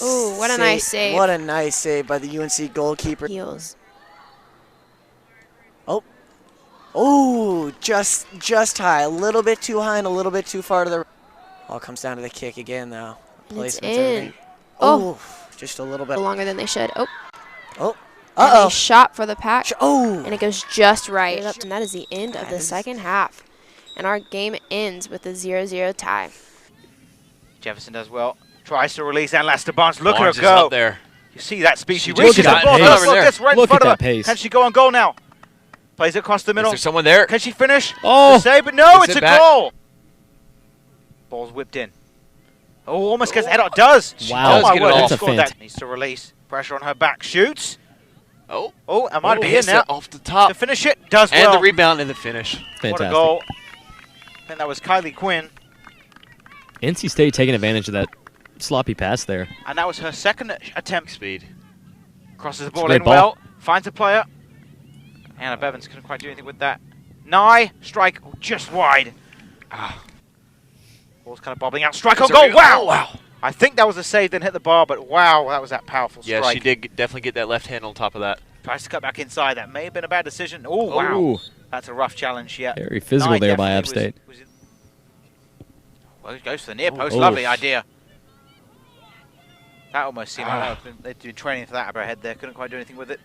Ooh, what a nice save. What a nice save by the UNC goalkeeper. Heels. Oh. Oh, just high. A little bit too high and a little bit too far to the. All comes down to the kick again, though. And it's Placements, in. everything. Oh. Just a little bit Longer than they should. Oh. Oh. And Uh-oh. they shot for the pack. Oh. And it goes just right. And that is the end of the second half. And our game ends with a 0-0 tie. Jefferson does well. Tries to release and Lester Barnes. Look Barnes at her is go. up there. You see that speed. She Look reaches at the that ball. pace. Look, that's right in Look front at of that her. pace. Can she go on goal now? Plays it across the middle. Is there someone there? Can she finish? Oh. The save, but no, Gets it's it a back. goal. Ball's whipped in. Oh, almost gets head out. Does. Wow. Oh, my Get it word. off. She scored that. Needs to release. Pressure on her back. Shoots. Oh. Oh, it might be in hits now. it off the top. To finish it. Does And well. the rebound and the finish. What a Fantastic. goal. I think that was Kylie Quinn. NC State taking advantage of that sloppy pass there. And that was her second attempt. Speed. Crosses the ball great in ball. well. Finds a player. Anna Bevins couldn't quite do anything with that. Nye, strike, just wide. Ball's kind of bobbing out. Strike on goal. Wow! Oh, wow. I think that was a save, didn't hit the bar, but wow, that was that powerful strike. Yeah, she did definitely get that left hand on top of that. Tries to cut back inside. That may have been a bad decision. Oh, wow. Ooh. That's a rough challenge, yeah. Very physical Nye there by definitely App State. Well, he goes for the near post. Oh. Lovely idea. That almost seemed like they'd been training for that above her head there. Couldn't quite do anything with it.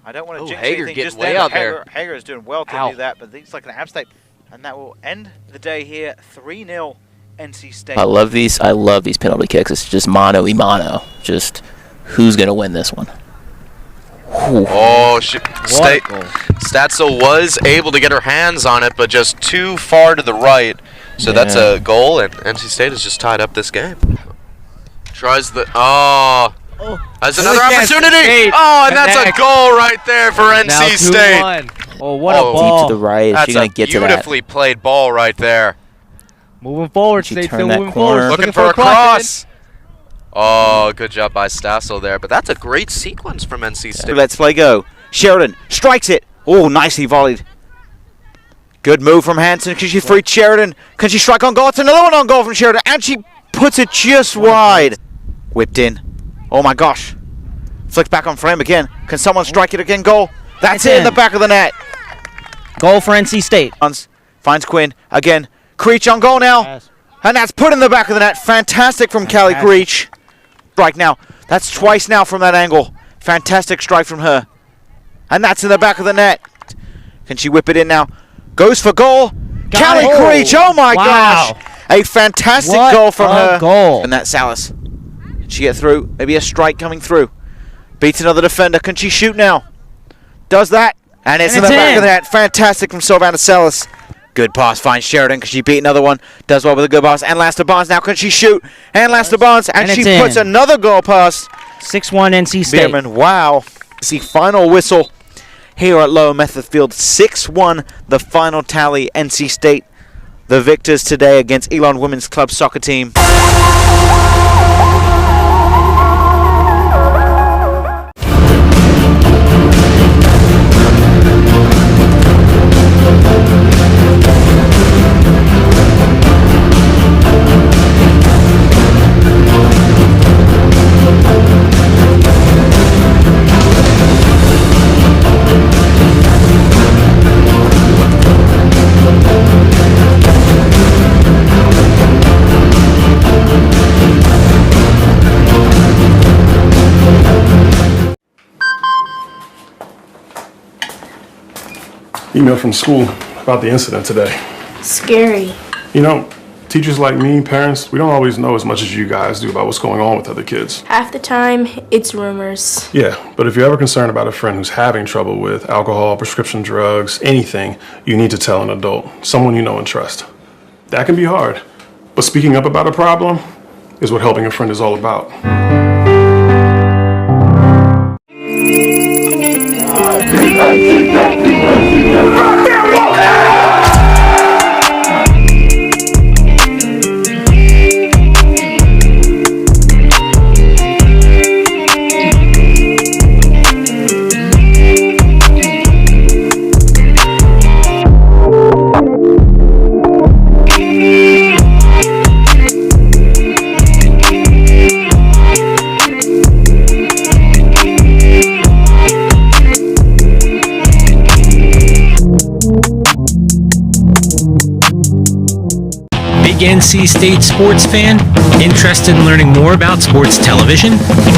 I don't want to jinx Hager anything getting just way there. out But there. Hager is doing well to Ow. do that, but it's like an App State. And that will end the day here. 3-0 NC State. I love these penalty kicks. It's just mano y mano. Just who's gonna win this one? Oh, Statzel was able to get her hands on it, but just too far to the right. So that's a goal, and NC State has just tied up this game. Tries the that's another opportunity. Oh, and that's a goal right there for NC State. Oh, what a ball! Deep to the right. Is she gonna get to that? Beautifully played ball right there. Moving forward, She State turned still that moving corner. forward. Looking for a cross. Oh, good job by Stassel there. But that's a great sequence from NC State. Let's play go. Sheridan strikes it. Oh, nicely volleyed. Good move from Hanson. Can she free Sheridan? Can she strike on goal? It's another one on goal from Sheridan. And she puts it just wide. Whipped in. Oh my gosh. Flicked back on frame again. Can someone strike it again? Goal. That's it in the back of the net. Goal for NC State. Finds Quinn again. Creech on goal now. And that's put in the back of the net. Fantastic from Callie Creech. Strike now. That's twice now from that angle. Fantastic strike from her. And that's in the back of the net. Can she whip it in now? Goes for goal. Callie Creech. Oh my gosh. A fantastic goal from her. Goal. And that's Salas. Can she get through? Maybe a strike coming through. Beats another defender. Can she shoot now? Does that. And it's in the back of the net. Fantastic from Sylvana Salas. Good pass. Finds Sheridan. Can she beat another one? Does well with a good pass. And Lester Barnes now. Can she shoot? And Lester Barnes. And she puts another goal past 6-1 NC State. Bierman. Wow. It's the final whistle here at Lower Method Field. 6-1 the final tally. NC State the victors today against Elon Women's Club Soccer Team. Email from school about the incident today. Scary. You know, teachers like me, parents, we don't always know as much as you guys do about what's going on with other kids. Half the time, it's rumors. Yeah, but if you're ever concerned about a friend who's having trouble with alcohol, prescription drugs, anything, you need to tell an adult, someone you know and trust. That can be hard, but speaking up about a problem is what helping a friend is all about. big NC State sports fan? Interested in learning more about sports television?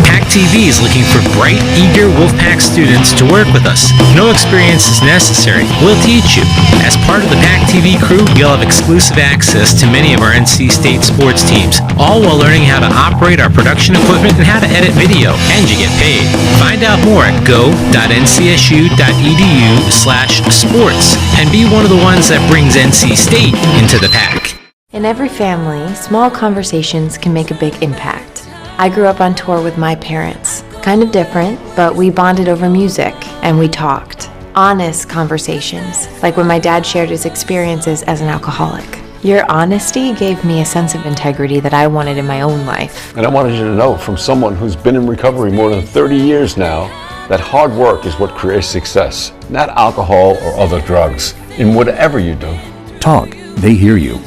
PackTV is looking for bright, eager Wolfpack students to work with us. No experience is necessary. We'll teach you. As part of the PackTV crew, you'll have exclusive access to many of our NC State sports teams, all while learning how to operate our production equipment and how to edit video, and you get paid. Find out more at go.ncsu.edu/sports and be one of the ones that brings NC State into the pack. In every family, small conversations can make a big impact. I grew up on tour with my parents. Kind of different, but we bonded over music and we talked. Honest conversations, like when my dad shared his experiences as an alcoholic. Your honesty gave me a sense of integrity that I wanted in my own life. And I wanted you to know from someone who's been in recovery more than 30 years now that hard work is what creates success, not alcohol or other drugs, in whatever you do. Talk, they hear you.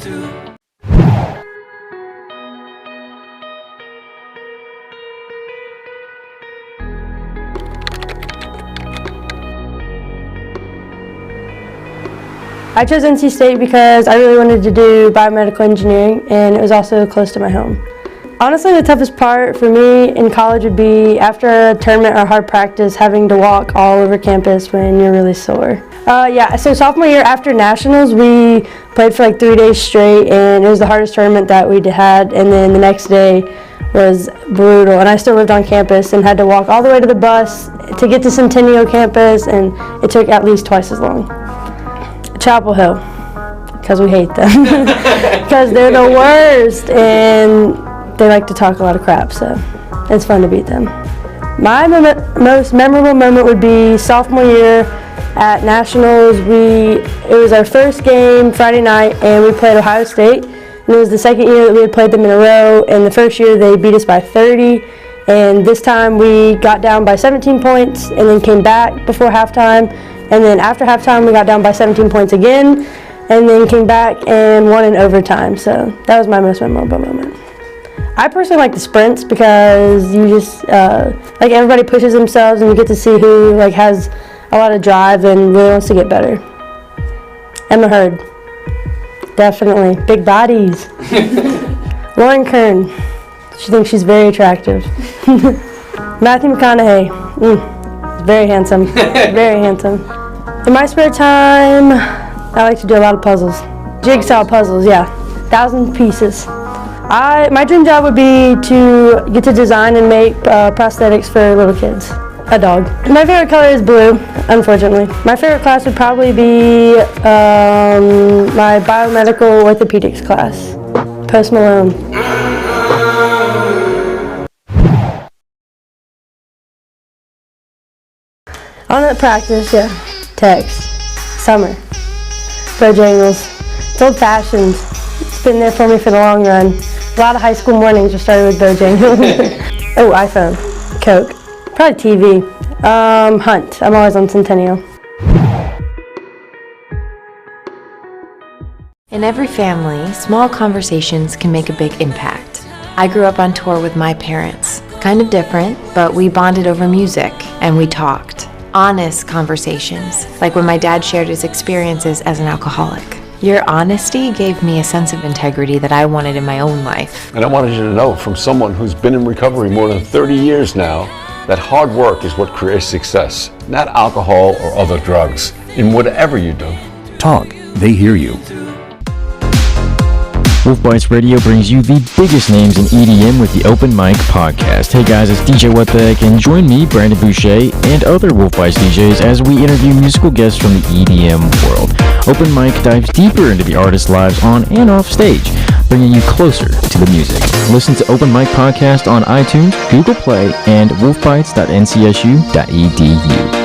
I chose NC State because I really wanted to do biomedical engineering, and it was also close to my home. Honestly, the toughest part for me in college would be after a tournament or hard practice, having to walk all over campus when you're really sore. So sophomore year after nationals, we played for like 3 days straight, and it was the hardest tournament that we'd had, and then the next day was brutal, and I still lived on campus and had to walk all the way to the bus to get to Centennial campus, and it took at least twice as long. Chapel Hill, because we hate them, because they're the worst, and they like to talk a lot of crap, so it's fun to beat them. My most memorable moment would be sophomore year at nationals. It was our first game Friday night, and we played Ohio State, and it was the second year that we had played them in a row, and the first year they beat us by 30, and this time we got down by 17 points and then came back before halftime. And then after halftime, we got down by 17 points again, and then came back and won in overtime. So that was my most memorable moment. I personally like the sprints because you just, like everybody pushes themselves and you get to see who like has a lot of drive and really wants to get better. Emma Hurd, definitely. Big bodies. Lauren Kern, she thinks she's very attractive. Matthew McConaughey, very handsome, very handsome. In my spare time, I like to do a lot of puzzles. Jigsaw puzzles, yeah, 1,000 pieces. My dream job would be to get to design and make prosthetics for little kids. A dog. My favorite color is blue, unfortunately. My favorite class would probably be my biomedical orthopedics class. Post Malone. On at practice, yeah. Text. Summer. Bojangles. It's old fashioned. It's been there for me for the long run. A lot of high school mornings were started with Bojangles. Oh, iPhone. Coke. Probably TV. Hunt. I'm always on Centennial. In every family, small conversations can make a big impact. I grew up on tour with my parents. Kind of different, but we bonded over music and we talked. Honest conversations, like when my dad shared his experiences as an alcoholic. Your honesty gave me a sense of integrity that I wanted in my own life. And I wanted you to know from someone who's been in recovery more than 30 years now that hard work is what creates success, not alcohol or other drugs, in whatever you do. Talk, they hear you. Wolf Bites Radio brings you the biggest names in EDM with the Open Mic Podcast. Hey guys, it's DJ Wetback, and join me, Brandon Boucher, and other Wolf Bites DJs as we interview musical guests from the EDM world. Open Mic dives deeper into the artists' lives on and off stage, bringing you closer to the music. Listen to Open Mic Podcast on iTunes, Google Play, and wolfbites.ncsu.edu.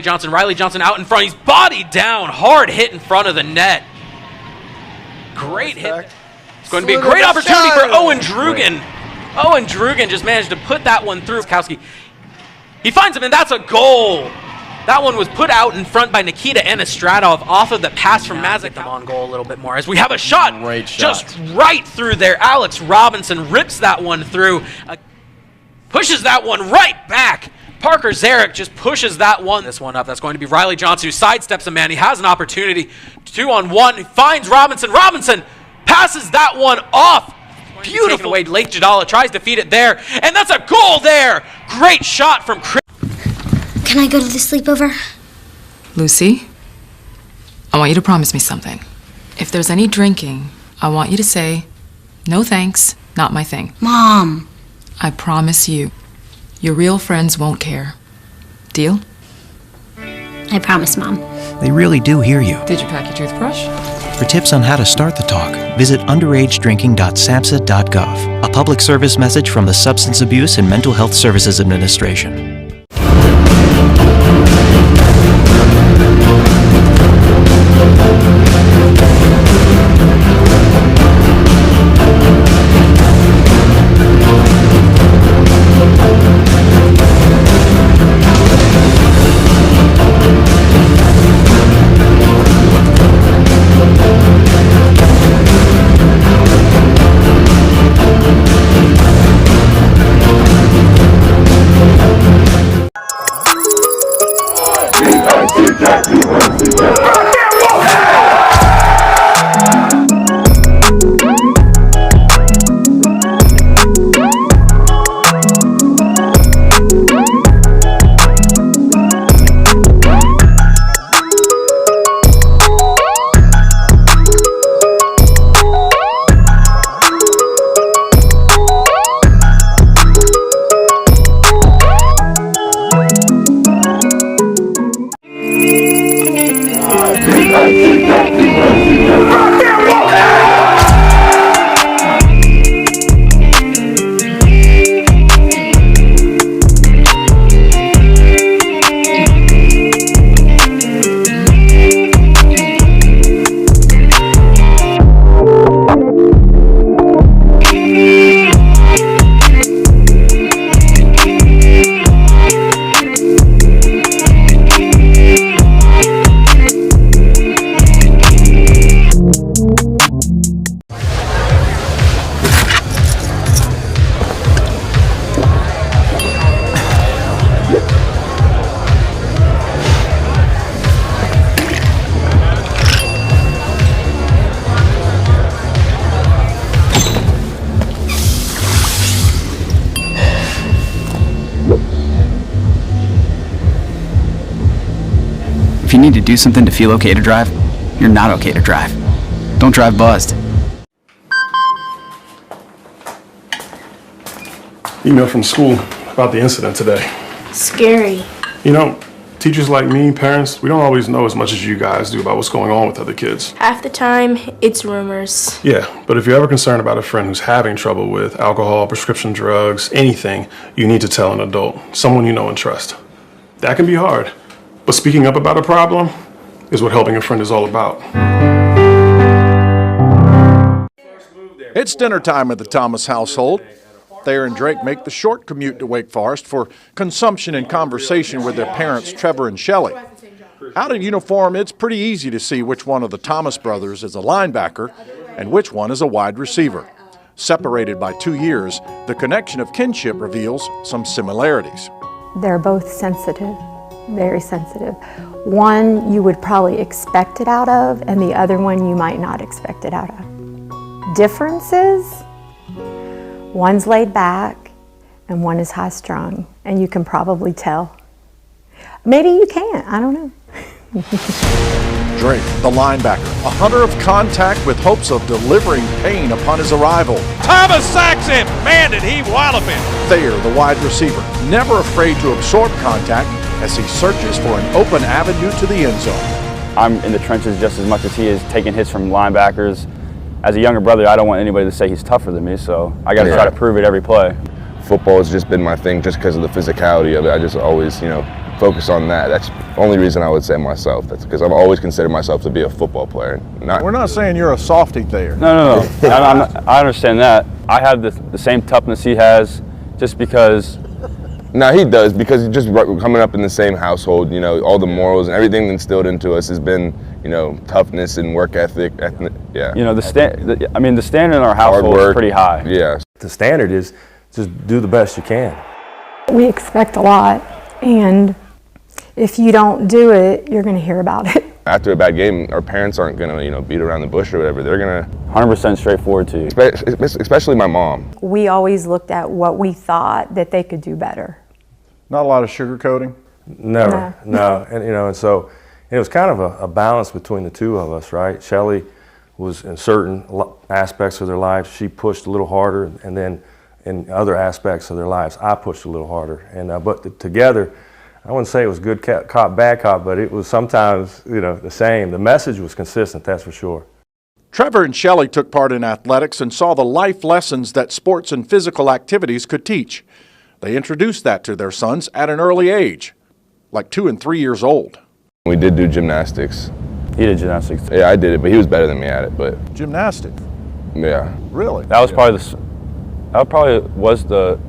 Riley Johnson. Riley Johnson out in front. He's bodied down. Hard hit in front of the net. Great hit. It's going to be a great opportunity for Owen Drugan. Owen Drugan just managed to put that one through. Kowski. He finds him, and that's a goal. That one was put out in front by Nikita Anastratov off of the pass from Mazak. Them on goal a little bit more as we have a shot. Great shot. Just right through there. Alex Robinson rips that one through. Pushes that one right back. Parker Zarek just pushes this one up. That's going to be Riley Johnson who sidesteps a man. He has an opportunity. 2-on-1. He finds Robinson. Robinson passes that one off. Beautiful. Away. Lake Jadala tries to feed it there. And that's a goal there. Great shot from Chris. Can I go to the sleepover? Lucy, I want you to promise me something. If there's any drinking, I want you to say, no thanks, not my thing. Mom. I promise you, your real friends won't care. Deal? I promise, Mom. They really do hear you. Did you pack your toothbrush? For tips on how to start the talk, visit underagedrinking.samhsa.gov. A public service message from the Substance Abuse and Mental Health Services Administration. If you need to do something to feel okay to drive, you're not okay to drive. Don't drive buzzed. Email from school about the incident today. Scary. You know, teachers like me, parents, we don't always know as much as you guys do about what's going on with other kids. Half the time, it's rumors. Yeah, but if you're ever concerned about a friend who's having trouble with alcohol, prescription drugs, anything, you need to tell an adult, someone you know and trust. That can be hard, but speaking up about a problem is what helping a friend is all about. It's dinner time at the Thomas household. Thayer and Drake make the short commute to Wake Forest for consumption and conversation with their parents, Trevor and Shelley. Out of uniform, it's pretty easy to see which one of the Thomas brothers is a linebacker and which one is a wide receiver. Separated by 2 years, the connection of kinship reveals some similarities. They're both sensitive, very sensitive. One you would probably expect it out of, and the other one you might not expect it out of. Differences? One's laid back and one is high strung, and you can probably tell. Maybe you can't, I don't know. Drake, the linebacker, a hunter of contact with hopes of delivering pain upon his arrival. Thomas sacks him! Man, did he wallop him! Thayer, the wide receiver, never afraid to absorb contact as he searches for an open avenue to the end zone. I'm in the trenches just as much as he is, taking hits from linebackers. As a younger brother, I don't want anybody to say he's tougher than me, so I got to try to prove it every play. Football has just been my thing just because of the physicality of it. I just always, focus on that. That's the only reason I would say myself. That's because I've always considered myself to be a football player. We're not saying you're a softie there. No. I understand that. I have the same toughness he has, just because. No, he does, because just coming up in the same household, all the morals and everything instilled into us has been, toughness and work ethic. Yeah. The standard in our household is pretty high. Yeah. The standard is just do the best you can. We expect a lot, and if you don't do it, you're going to hear about it. After a bad game, our parents aren't going to beat around the bush or whatever. They're going to 100% straightforward to you. Especially my mom. We always looked at what we thought that they could do better. Not a lot of sugarcoating? Never, no. And so it was kind of a balance between the two of us, right? Shelley was in certain aspects of their lives, she pushed a little harder, and then in other aspects of their lives, I pushed a little harder. And but together, I wouldn't say it was good cop, bad cop, but it was sometimes, the same. The message was consistent, that's for sure. Trevor and Shelley took part in athletics and saw the life lessons that sports and physical activities could teach. They introduced that to their sons at an early age, like 2 and 3 years old. We did do gymnastics. He did gymnastics. Yeah, I did it, but he was better than me at it. But gymnastics? Yeah. Really? That was probably was the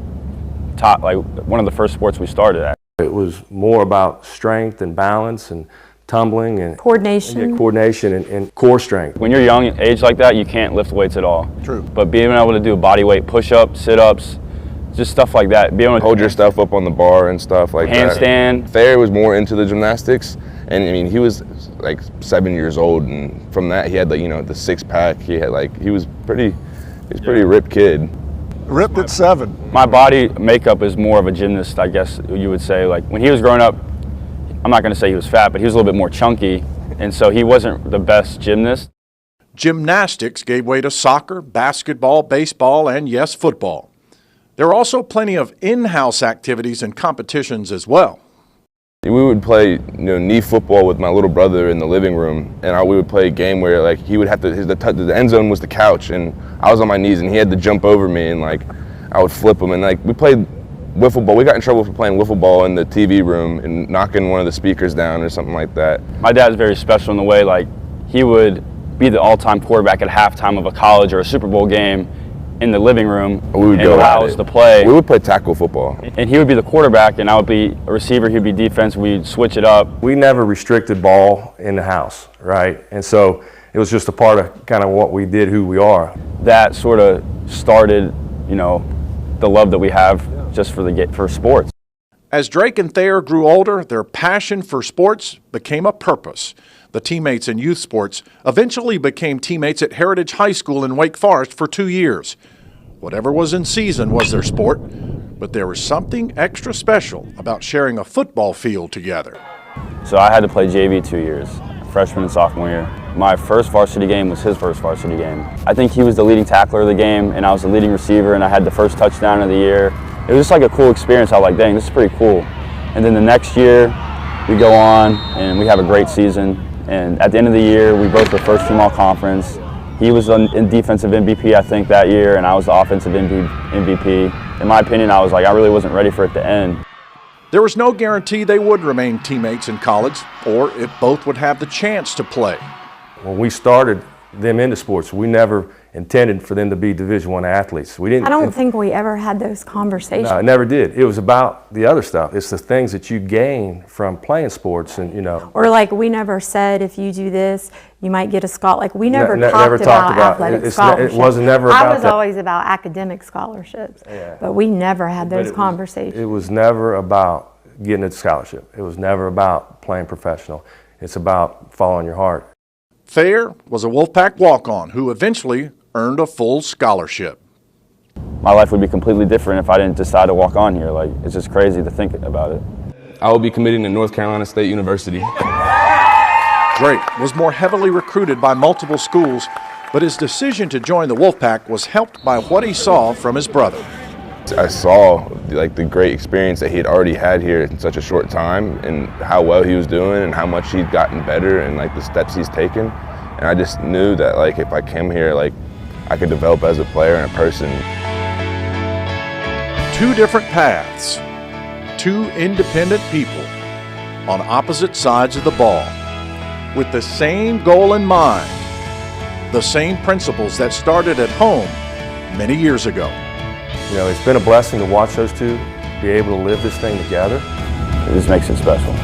top, like one of the first sports we started at. It was more about strength and balance and tumbling and coordination. Coordination and core strength. When you're young, age like that, you can't lift weights at all. True. But being able to do body weight push-ups, sit-ups, just stuff like that. Being able to hold your stuff up on the bar and stuff like that. Handstand. Thayer was more into the gymnastics, and he was like 7 years old, and from that he had the six-pack. He was pretty ripped kid. Ripped at 7. My body makeup is more of a gymnast, I guess you would say. Like when he was growing up, I'm not going to say he was fat, but he was a little bit more chunky, and so he wasn't the best gymnast. Gymnastics gave way to soccer, basketball, baseball, and yes, football. There are also plenty of in-house activities and competitions as well. We would play knee football with my little brother in the living room, and we would play a game where he would have to, the end zone was the couch, and I was on my knees, and he had to jump over me, and I would flip him, and we played wiffle ball. We got in trouble for playing wiffle ball in the TV room and knocking one of the speakers down or something like that. My dad's very special in the way he would be the all-time quarterback at halftime of a college or a Super Bowl game in the living room. We would go allow us to play. We would play tackle football. And he would be the quarterback, and I would be a receiver. He'd be defense. We'd switch it up. We never restricted ball in the house, right? And so it was just a part of kind of what we did, who we are. That sort of started, the love that we have just for sports. As Drake and Thayer grew older, their passion for sports became a purpose. The teammates in youth sports eventually became teammates at Heritage High School in Wake Forest for 2 years. Whatever was in season was their sport, but there was something extra special about sharing a football field together. So I had to play JV 2 years, freshman and sophomore year. My first varsity game was his first varsity game. I think he was the leading tackler of the game, and I was the leading receiver, and I had the first touchdown of the year. It was just like a cool experience. I was like, dang, this is pretty cool. And then the next year, we go on, and we have a great season. And at the end of the year, we both were first team all conference. He was in defensive MVP, I think, that year, and I was the offensive MVP. In my opinion, I was like, I really wasn't ready for it to end. There was no guarantee they would remain teammates in college, or if both would have the chance to play. When we started them into sports, we never intended for them to be Division I athletes. We didn't. I don't think we ever had those conversations. No, I never did. It was about the other stuff. It's the things that you gain from playing sports, and Or we never said, if you do this, you might get a scholarship. We never talked about athletic scholarships. It wasn't never about I was that. always about academic scholarships, but we never had those conversations. It was never about getting a scholarship. It was never about playing professional. It's about following your heart. Thayer was a Wolfpack walk-on who eventually earned a full scholarship. My life would be completely different if I didn't decide to walk on here. It's just crazy to think about it. I will be committing to North Carolina State University. Drake was more heavily recruited by multiple schools, but his decision to join the Wolfpack was helped by what he saw from his brother. I saw the great experience that he had already had here in such a short time, and how well he was doing and how much he'd gotten better, and the steps he's taken. And I just knew that if I came here, I could develop as a player and a person. 2 different paths, 2 independent people, on opposite sides of the ball, with the same goal in mind, the same principles that started at home many years ago. You know, it's been a blessing to watch those two be able to live this thing together. It just makes it special.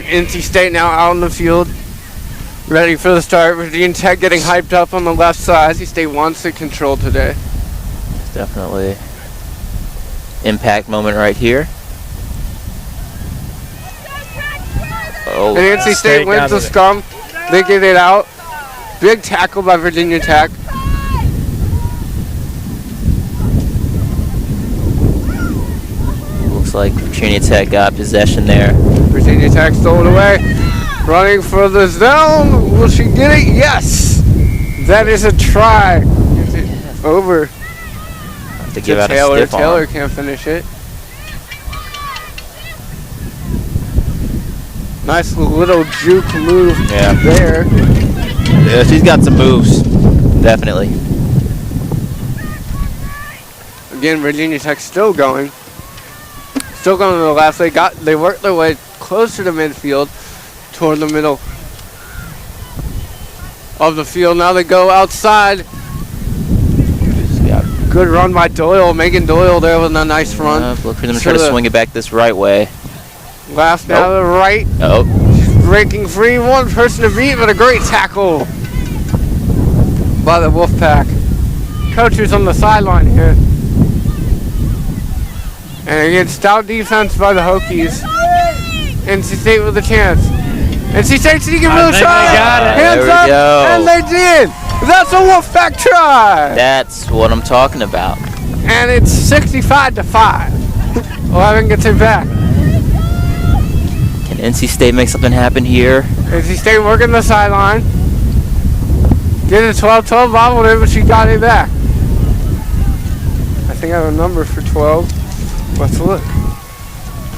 NC State now out on the field, ready for the start. Virginia Tech getting hyped up on the left side. NC State wants to control today. It's definitely impact moment right here. Oh, and NC State wins the scrum. They get it out. Big tackle by Virginia Tech. Looks like Virginia Tech got possession there. Virginia Tech stole it away. Running for the zone. Will she get it? Yes! That is a try. Gets it over to give out Taylor. A stiff Taylor arm. can't finish it. Nice little juke move there. Yeah, she's got some moves. Definitely. Again, Virginia Tech still going. Still going to the left. They worked their way closer to midfield, toward the middle of the field. Now they go outside. Good run by Doyle. Megan Doyle there with a nice run. Look for them to try to swing it back this right way. Last now to the right. Oh. She's breaking free. One person to beat, but a great tackle by the Wolfpack. Coaches on the sideline here. And again, stout defense by the Hokies. NC State with a chance. NC State sneaking for the try. Hands up, and they did. That's a Wolfpack try. That's what I'm talking about. And it's 65-5. 11 gets it back. Can NC State make something happen here? NC State working the sideline. Get it 12-12, bobbled it, but she got it back. I think I have a number for 12. Let's look.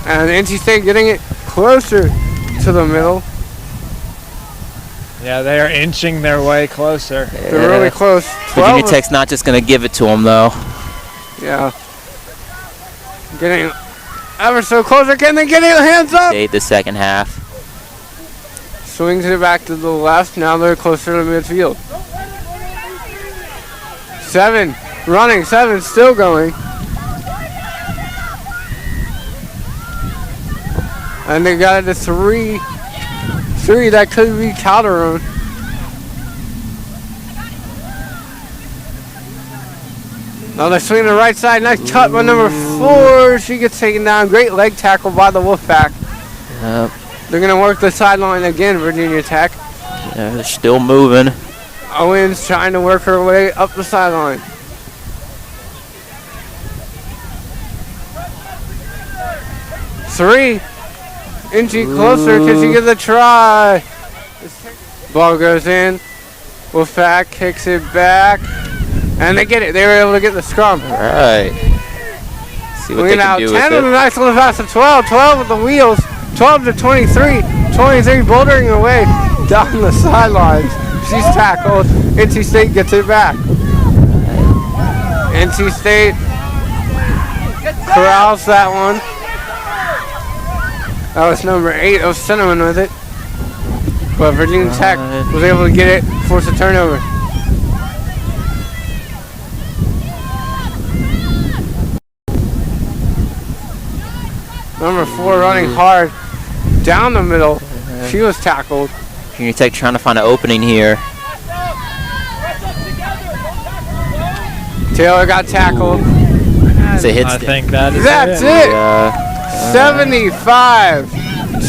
And NC State getting it closer to the middle. Yeah, they are inching their way closer. They're really close. Virginia Tech's not just going to give it to them, though. Yeah. Getting ever so closer. Can they get it? Hands up. State the second half. Swings it back to the left. Now they're closer to midfield. 7 running. 7 still going. And they got it to 3. 3 that could be Calderon. Now they're swinging the right side. Nice cut by number 4. She gets taken down. Great leg tackle by the Wolfpack. Yep. They're going to work the sideline again, Virginia Tech. Yeah, they're still moving. Owens trying to work her way up the sideline. Three. Inching closer. Can she get the try? Ball goes in. Wolfpack kicks it back. And they get it. They were able to get the scrum. All right. See what they can do with it. 10 with a nice little pass to 12. 12 with the wheels. 12 to 23. 23 bouldering away down the sidelines. She's tackled. NC State gets it back. NC State corrals that one. That was number 8 of Cinnamon with it. But Virginia Tech was able to get it, force a turnover. Number 4 running hard down the middle. She was tackled. Virginia Tech trying to find an opening here. Taylor got tackled. It's a hit I stick. think that is That's it. 75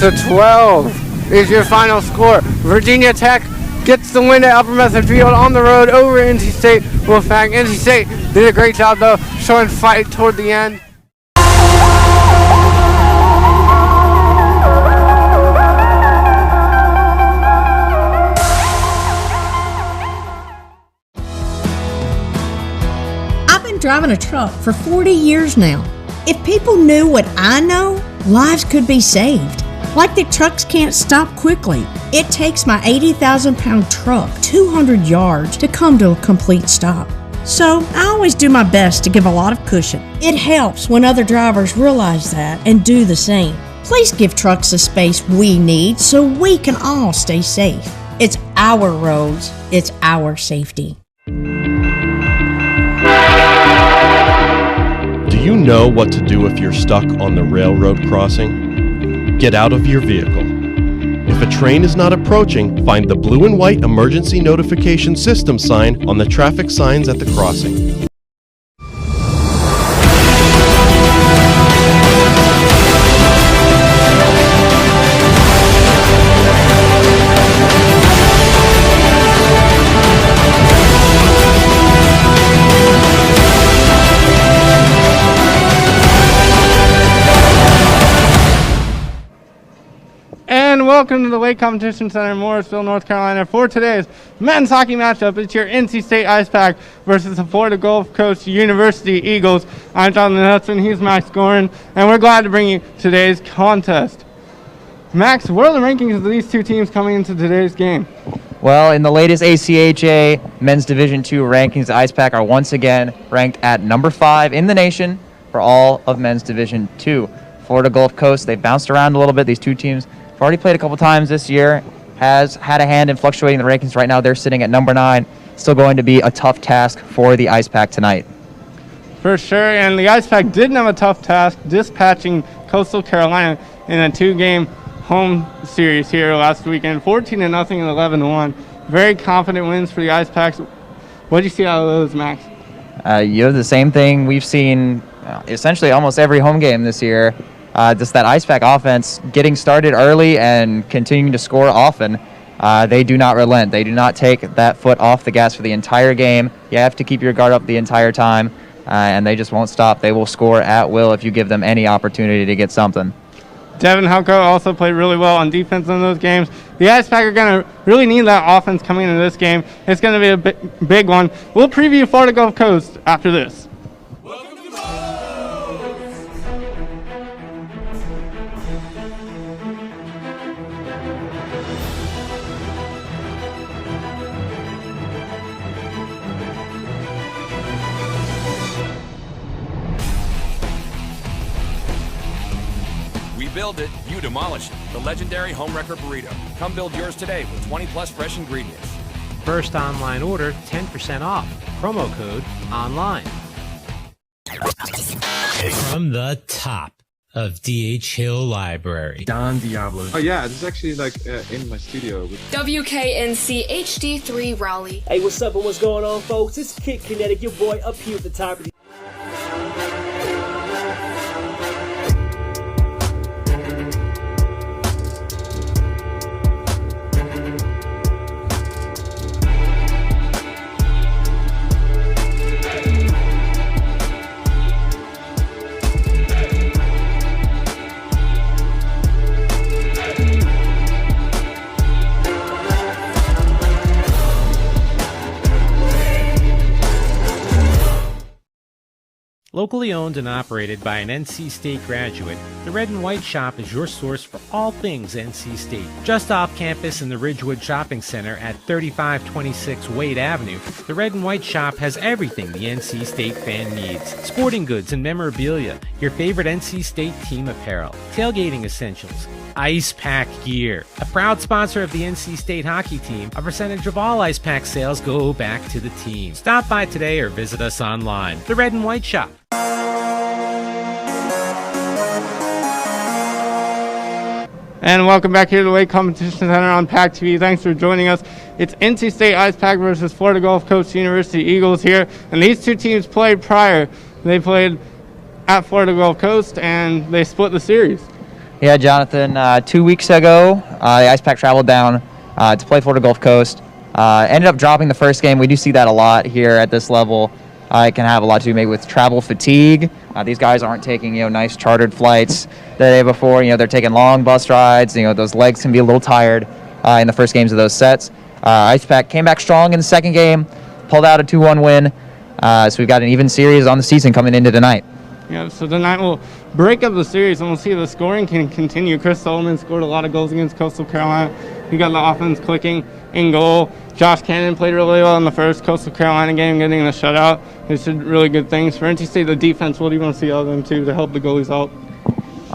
to 12 is your final score. Virginia Tech gets the win at Upper Method Field on the road over NC State Wolfpack. NC State did a great job though, showing fight toward the end. I've been driving a truck for 40 years now. If people knew what I know, lives could be saved. Like the trucks can't stop quickly. It takes my 80,000-pound truck 200 yards to come to a complete stop. So I always do my best to give a lot of cushion. It helps when other drivers realize that and do the same. Please give trucks the space we need so we can all stay safe. It's our roads. It's our safety. Do you know what to do if you're stuck on the railroad crossing? Get out of your vehicle. If a train is not approaching, find the blue and white emergency notification system sign on the traffic signs at the crossing. Welcome to the Lake Competition Center in Morrisville, North Carolina. For today's men's hockey matchup, it's your NC State Ice Pack versus the Florida Gulf Coast University Eagles. I'm Jonathan Hudson, he's Max Gorin, and we're glad to bring you today's contest. Max, what are the rankings of these two teams coming into today's game? Well, in the latest ACHA Men's Division II rankings, the Ice Pack are once again ranked at number 5 in the nation for all of Men's Division II. Florida Gulf Coast, they've bounced around a little bit. These two teams have already played a couple times this year, has had a hand in fluctuating the rankings. Right now they're sitting at number 9. Still going to be a tough task for the Ice Pack tonight. For sure, and the Ice Pack didn't have a tough task dispatching Coastal Carolina in a 2-game home series here last weekend, 14-0 and 11-1. Very confident wins for the Ice Packs. What do you see out of those, Max? The same thing we've seen essentially almost every home game this year. Just that Ice Pack offense getting started early and continuing to score often. They do not relent. They do not take that foot off the gas for the entire game. You have to keep your guard up the entire time, and they just won't stop. They will score at will if you give them any opportunity to get something. Devin Helko also played really well on defense in those games. The Ice Pack are going to really need that offense coming into this game. It's going to be a big one. We'll preview Florida Gulf Coast after this. Build it, you demolish it. The legendary Home Wrecker Burrito. Come build yours today with 20+ fresh ingredients. First online order, 10% off. Promo code ONLINE. From the top of D.H. Hill Library. Don Diablo. Oh yeah, this is actually in my studio. WKNC HD3 Raleigh. Hey, what's up and what's going on, folks? It's Kid Kinetic, your boy up here at the top of the... Locally owned and operated by an NC State graduate, the Red and White Shop is your source for all things NC State. Just off campus in the Ridgewood Shopping Center at 3526 Wade Avenue, the Red and White Shop has everything the NC State fan needs. Sporting goods and memorabilia, your favorite NC State team apparel, tailgating essentials, Ice Pack gear. A proud sponsor of the NC State hockey team, a percentage of all Ice Pack sales go back to the team. Stop by today or visit us online. The Red and White Shop. And welcome back here to the Lake Competition Center on PackTV. Thanks for joining us. It's NC State Ice Pack versus Florida Gulf Coast University Eagles here. And these two teams played prior. They played at Florida Gulf Coast and they split the series. Yeah, Jonathan, 2 weeks ago, the Ice Pack traveled down to play Florida Gulf Coast. Ended up dropping the first game. We do see that a lot here at this level. It can have a lot to do maybe with travel fatigue. These guys aren't taking nice chartered flights the day before. They're taking long bus rides. Those legs can be a little tired in the first games of those sets. Ice Pack came back strong in the second game, pulled out a 2-1 win. So we've got an even series on the season coming into tonight. Yeah, so tonight we'll break up the series and we'll see if the scoring can continue. Chris Solomon scored a lot of goals against Coastal Carolina. He got the offense clicking in goal. Josh Cannon played really well in the first Coastal Carolina game, getting the shutout. They did really good things. For NC State, the defense, what do you want to see out of them too to help the goalies out?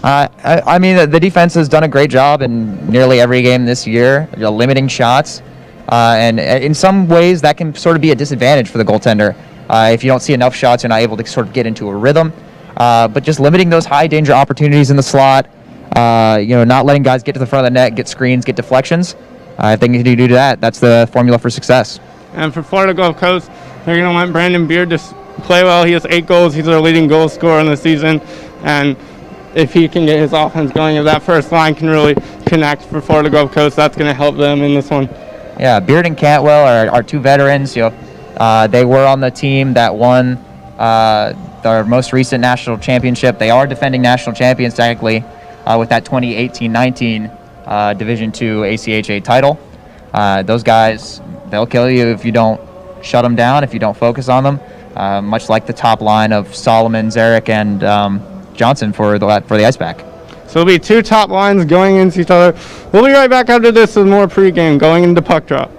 I mean, the defense has done a great job in nearly every game this year, limiting shots. And in some ways, that can sort of be a disadvantage for the goaltender. If you don't see enough shots, you're not able to sort of get into a rhythm. But just limiting those high danger opportunities in the slot, not letting guys get to the front of the net, get screens, get deflections. I think if you do that, that's the formula for success. And for Florida Gulf Coast, they're going to want Brandon Beard to play well. He has 8 goals. He's their leading goal scorer in the season. And if he can get his offense going, if that first line can really connect for Florida Gulf Coast, that's going to help them in this one. Yeah, Beard and Cantwell are 2 veterans. They were on the team that won their most recent national championship. They are defending national champions technically with that 2018-19 Division II ACHA title. Those guys, they'll kill you if you don't shut them down, if you don't focus on them, much like the top line of Solomon, Zarek, and Johnson for the Icepack. So it'll be 2 top lines going into each other. We'll be right back after this with more pregame going into puck drop.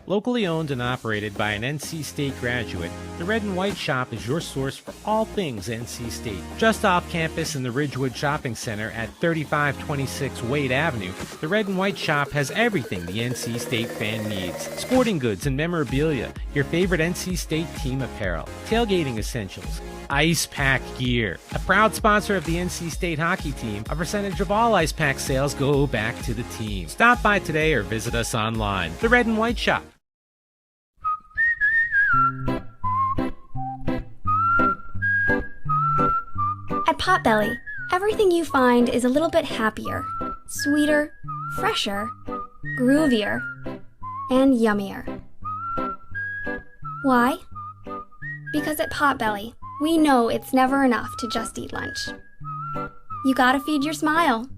Locally owned and operated by an NC State graduate, the Red and White Shop is your source for all things NC State. Just off campus in the Ridgewood Shopping Center at 3526 Wade Avenue, the Red and White Shop has everything the NC State fan needs. Sporting goods and memorabilia, your favorite NC State team apparel, tailgating essentials, Ice Pack gear. A proud sponsor of the NC State hockey team, a percentage of all Ice Pack sales go back to the team. Stop by today or visit us online. The Red and White Shop. At Potbelly, everything you find is a little bit happier, sweeter, fresher, groovier, and yummier. Why? Because at Potbelly, we know it's never enough to just eat lunch. You gotta feed your smile.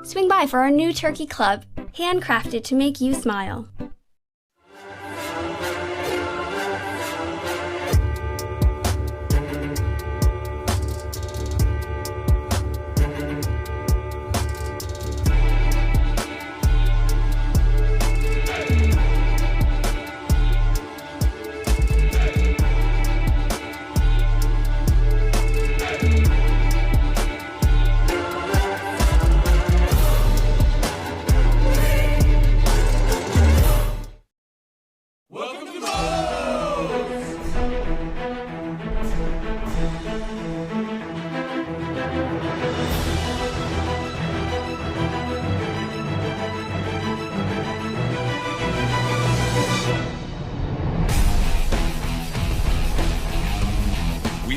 Swing by for our new turkey club, handcrafted to make you smile.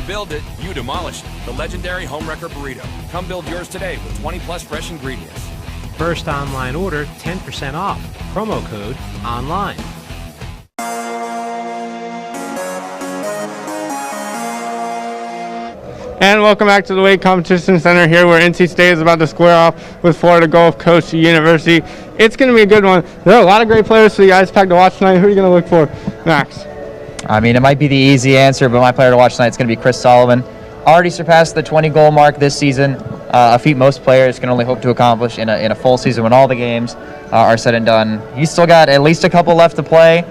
Build it, you demolish it. The legendary Homewrecker Burrito. Come build yours today with 20+ fresh ingredients. First online order, 10% off. Promo code ONLINE. And welcome back to the Wade Competition Center here where NC State is about to square off with Florida Gulf Coast University. It's going to be a good one. There are a lot of great players for the Ice Pack to watch tonight. Who are you going to look for, Max? I mean, it might be the easy answer, but my player to watch tonight is going to be Chris Solomon. Already surpassed the 20-goal mark this season, a feat most players can only hope to accomplish in a full season when all the games are said and done. He's still got at least a couple left to play.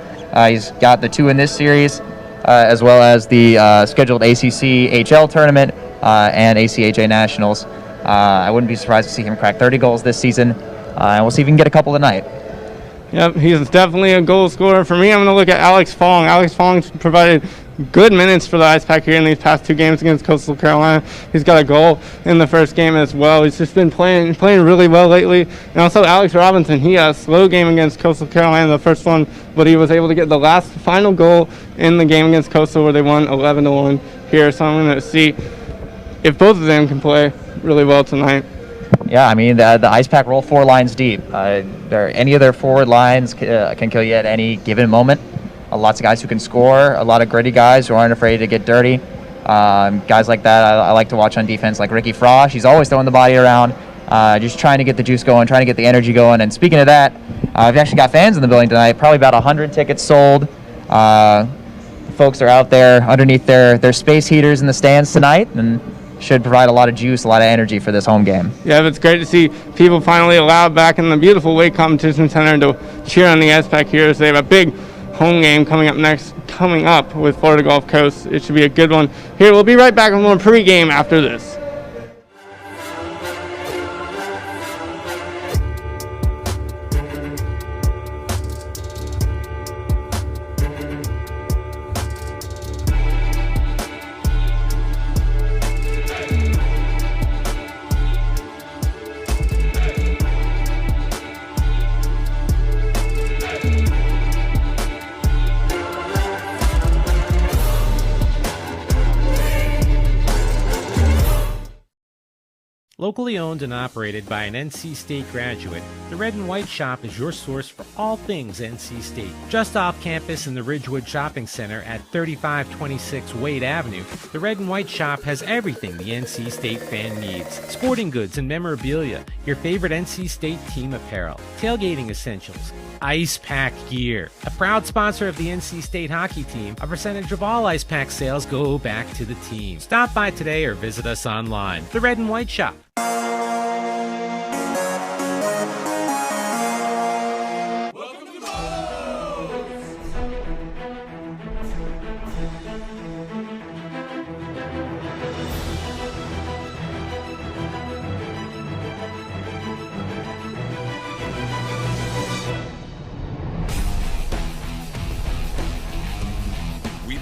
He's got the 2 in this series, as well as the scheduled ACC HL tournament and ACHA Nationals. I wouldn't be surprised to see him crack 30 goals this season, and we'll see if we can get a couple tonight. Yep, he's definitely a goal scorer. For me, I'm going to look at Alex Fong. Alex Fong's provided good minutes for the Ice Pack here in these past 2 games against Coastal Carolina. He's got a goal in the first game as well. He's just been playing really well lately. And also Alex Robinson, he had a slow game against Coastal Carolina, the first one, but he was able to get the final goal in the game against Coastal where they won 11-1 here. So I'm going to see if both of them can play really well tonight. Yeah, I mean, the Ice Pack roll 4 lines deep. Any of their forward lines can kill you at any given moment. Lots of guys who can score, a lot of gritty guys who aren't afraid to get dirty. Guys like that I like to watch on defense, like Ricky Frosch. He's always throwing the body around, just trying to get the juice going, trying to get the energy going. And speaking of that, we've actually got fans in the building tonight, probably about 100 tickets sold. folks are out there underneath their space heaters in the stands tonight, and should provide a lot of juice, a lot of energy for this home game. Yeah, it's great to see people finally allowed back in the beautiful Wake Competition Center to cheer on the IcePack Heroes. They have a big home game coming up with Florida Gulf Coast. It should be a good one. Here, we'll be right back with more pregame after this. Locally owned and operated by an NC State graduate, the Red and White Shop is your source for all things NC State. Just off campus in the Ridgewood Shopping Center at 3526 Wade Avenue, the Red and White Shop has everything the NC State fan needs. Sporting goods and memorabilia, your favorite NC State team apparel, tailgating essentials, IcePack gear. A proud sponsor of the NC State hockey team, a percentage of all IcePack sales go back to the team. Stop by today or visit us online. The Red and White Shop.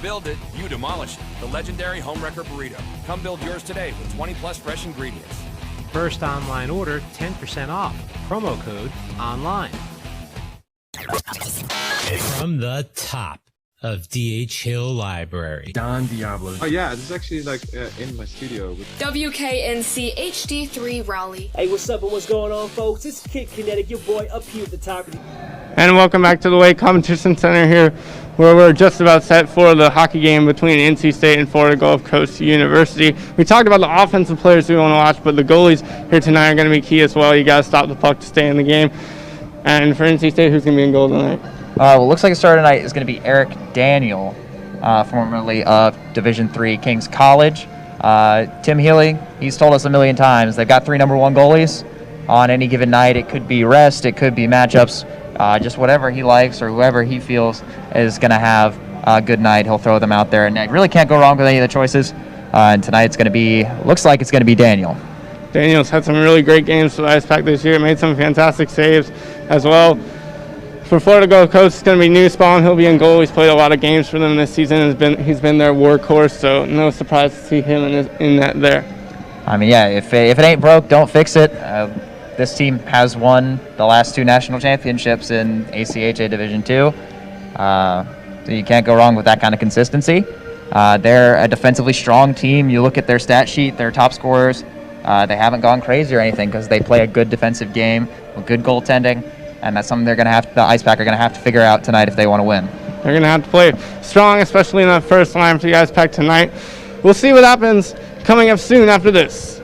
Build it, you demolish it. The legendary Homewrecker Burrito. Come build yours today with 20 plus fresh ingredients. First online order, 10% off. Promo code online. From the top of D.H. Hill Library, Don Diablo. Oh yeah, this is actually in my studio. WKNC HD3 Raleigh. Hey, what's up and what's going on, folks? It's Kid Kinetic, your boy up here at the top of the... And welcome back to the Wake Competition Center here, where we're just about set for the hockey game between NC State and Florida Gulf Coast University. We talked about the offensive players we want to watch, but the goalies here tonight are going to be key as well. You got to stop the puck to stay in the game. And for NC State, who's going to be in goal tonight? Well, looks like the starter tonight is going to be Eric Daniel, formerly of Division III Kings College. Tim Healy, he's told us a million times, they've got 3 number 1 goalies on any given night. It could be rest, it could be matchups, just whatever he likes or whoever he feels is going to have a good night, he'll throw them out there. And I really can't go wrong with any of the choices. And tonight it's going to be, looks like it's going to be Daniel. Daniel's had some really great games for the IcePack this year, made some fantastic saves as well. For Florida Gulf Coast, it's going to be Newspawn. He'll be in goal. He's played a lot of games for them this season. He's been their workhorse, so no surprise to see him in that there. I mean, yeah, if it ain't broke, don't fix it. This team has won the last 2 national championships in ACHA Division II. So you can't go wrong with that kind of consistency. They're a defensively strong team. You look at their stat sheet, their top scorers, they haven't gone crazy or anything because they play a good defensive game with good goaltending. And that's something the IcePack are going to have to figure out tonight if they want to win. They're going to have to play strong, especially in that first line for the IcePack tonight. We'll see what happens coming up soon after this.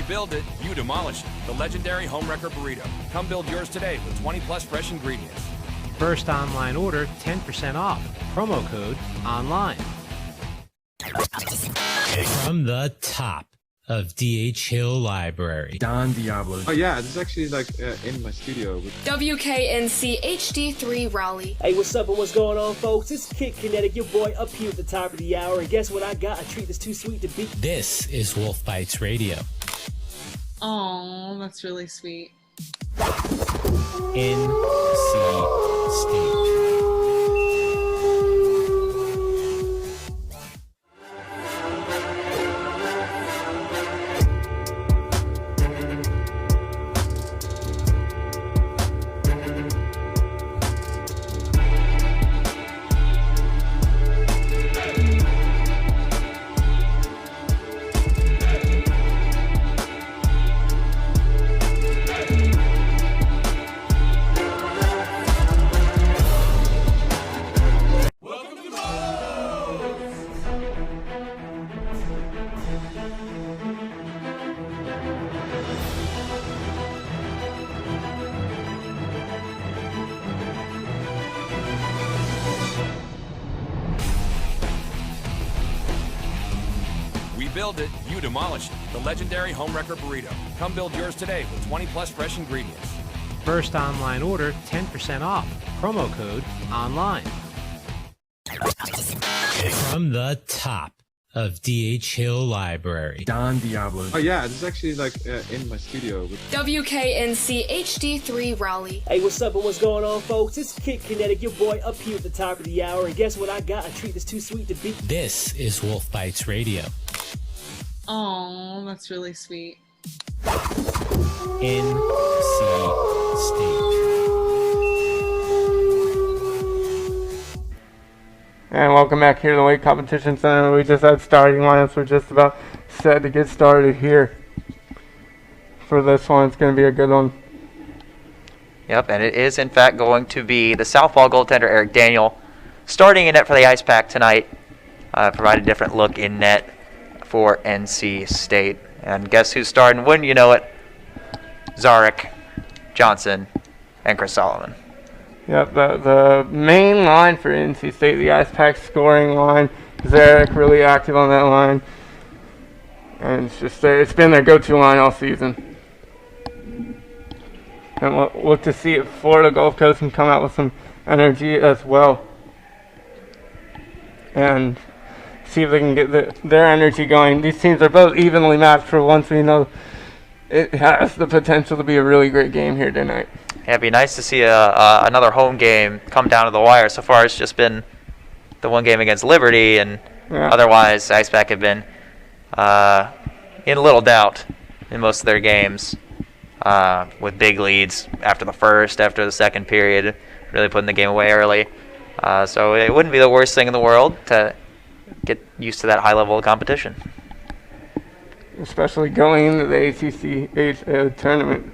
Build it, you demolish it. The legendary Homewrecker Burrito. Come build yours today with 20 plus fresh ingredients. First online order, 10% off. Promo code online. From the top of D.H. Hill Library, Don Diablo. Oh yeah, this is actually in my studio. WKNC HD3 Raleigh. Hey, what's up and what's going on, folks? It's Kid Kinetic, your boy up here at the top of the hour. And guess what I got? A treat that's too sweet to beat. This is Wolf Bites Radio. Oh, that's really sweet. NC State. build it, you demolish it. The legendary Homewrecker Burrito. Come build yours today with 20+ fresh ingredients. First online order, 10% off. Promo code ONLINE. From the top of D.H. Hill Library. Don Diablo. Oh yeah, this is actually like in my studio. WKNC HD3 Raleigh. Hey, what's up and what's going on, folks? It's Kid Kinetic, your boy, up here at the top of the hour. And guess what I got? A treat that's too sweet to beat. This is Wolf Bites Radio. Oh, that's really sweet. NC State. And welcome back here to the Weight Competition Center. We just had starting lineups. We're just about set to get started here. For this one, it's going to be a good one. Yep, and it is in fact going to be the Southpaw goaltender Eric Daniel starting in net for the Ice Pack tonight. Provide a different look in net for NC State. And guess who's starting? Wouldn't you know it? Zarek, Johnson, and Chris Solomon. Yep, the main line for NC State, the Ice Pack scoring line. Zarek really active on that line. And it's been their go-to line all season. And we'll look to see if Florida Gulf Coast can come out with some energy as well. And see if they can get their energy going. These teams are both evenly matched for once. We know it has the potential to be a really great game here tonight. Yeah, it'd be nice to see another home game come down to the wire. So far, it's just been the one game against Liberty, and otherwise, Ice Pack have been in little doubt in most of their games, with big leads after the first, after the second period, really putting the game away early. So it wouldn't be the worst thing in the world to get used to that high level of competition. Especially going into the ACC tournament.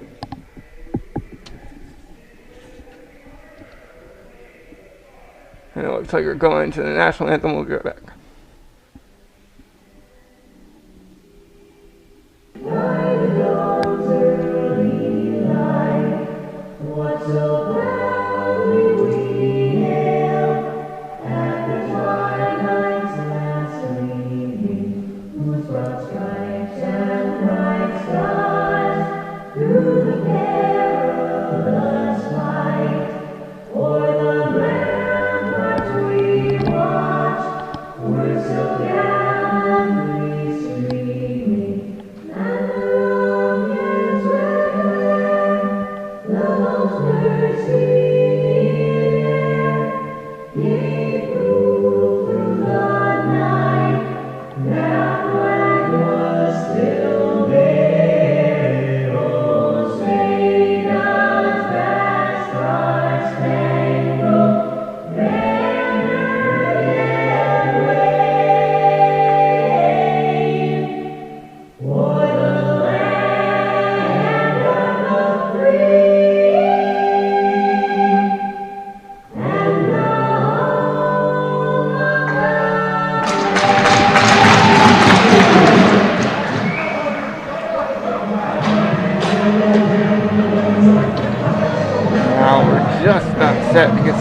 And it looks like we're going to the national anthem. We'll be right back.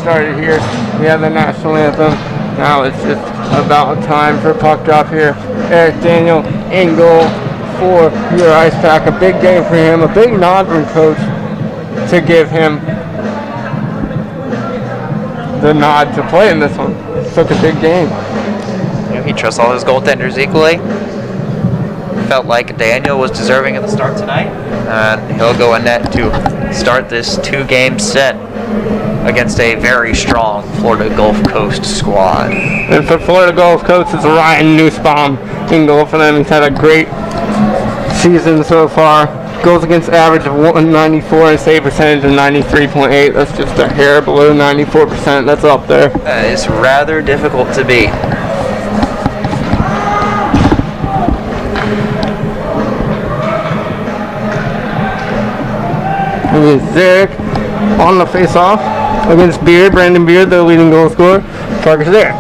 Started here. We have the national anthem. Now it's just about time for a puck drop here. Eric Daniel in goal for your Ice Pack. A big game for him. A big nod from coach to give him the nod to play in this one. Such a big game. You know, he trusts all his goaltenders equally. Felt like Daniel was deserving of the start tonight, and he'll go in net to start this two-game set against a very strong Florida Gulf Coast squad. And for Florida Gulf Coast, it's Ryan Nussbaum in goal for them. He's had a great season so far. Goals against average of 194 and save percentage of 93.8. That's just a hair below 94%. That's up there. It's rather difficult to beat. And Zarek on the face-off against Beard, Brandon Beard, the leading goal scorer. Parker's there.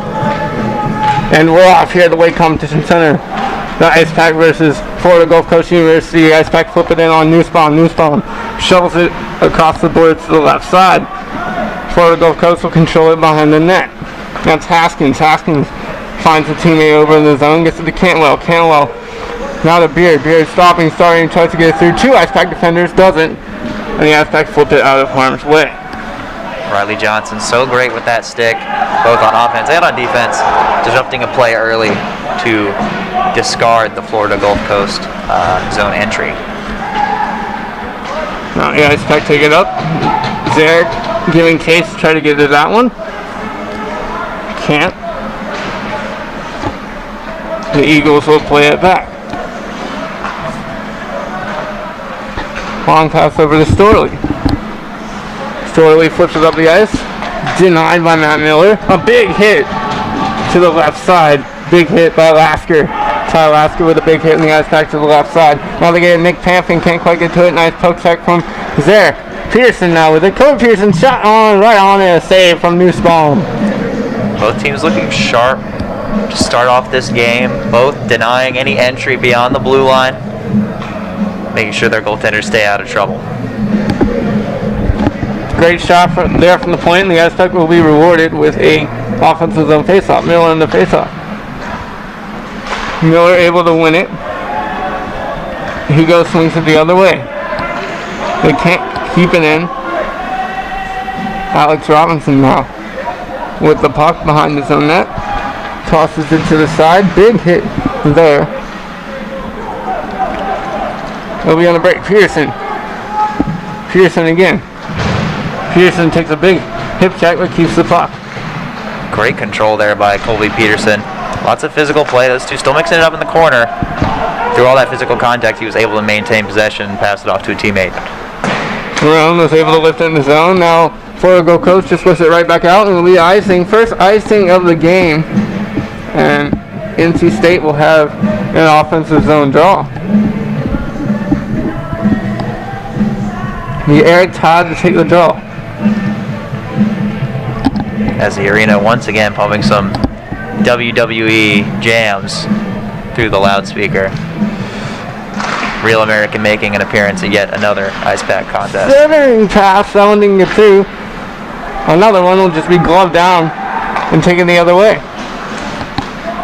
And we're off here at the Weight Competition Center. The Ice Pack versus Florida Gulf Coast University. Ice Pack flip it in on Nussbaum. Nussbaum shovels it across the board to the left side. Florida Gulf Coast will control it behind the net. That's Haskins. Haskins finds a teammate over in the zone, gets it to Cantwell. Cantwell Now to Beard. Beard stopping, starting, tries to get it through 2 Ice Pack defenders, doesn't. And the Ice Pack flipped it out of harm's way. Riley Johnson so great with that stick, both on offense and on defense, disrupting a play early to discard the Florida Gulf Coast zone entry. Now the Ice Pack take it up. Zarek giving chase to try to get to that one. Can't. The Eagles will play it back. Long pass over to Storley. Storley flips it up the ice. Denied by Matt Miller. A big hit to the left side. Big hit by Lasker. Ty Lasker with a big hit in the Ice Pack to the left side. Now they get Nick Pampkin, can't quite get to it. Nice poke check from Zarek. Pearson now with it. Kobe Pearson shot on, right on it. A save from Nussbaum. Both teams looking sharp to start off this game. Both denying any entry beyond the blue line. Making sure their goaltenders stay out of trouble. Great shot there from the point, and the Ice Pack will be rewarded with a offensive zone faceoff. Miller in the faceoff. Miller able to win it. Hugo swings it the other way. They can't keep it in. Alex Robinson now with the puck behind his own net. Tosses it to the side. Big hit there. He'll be on the break. Pearson. Pearson again. Pearson takes a big hip check but keeps the puck. Great control there by Colby Peterson. Lots of physical play. Those two still mixing it up in the corner. Through all that physical contact, he was able to maintain possession and pass it off to a teammate. Brown was able to lift it in the zone. Now Florida Gulf Coast just puts it right back out, and it'll be icing. First icing of the game. And NC State will have an offensive zone draw. The Eric Todd to take the draw. As the arena once again pumping some WWE jams through the loudspeaker. Real American making an appearance at yet another Ice Pack contest. Centering pass, sounding it through. Another one will just be gloved down and taken the other way.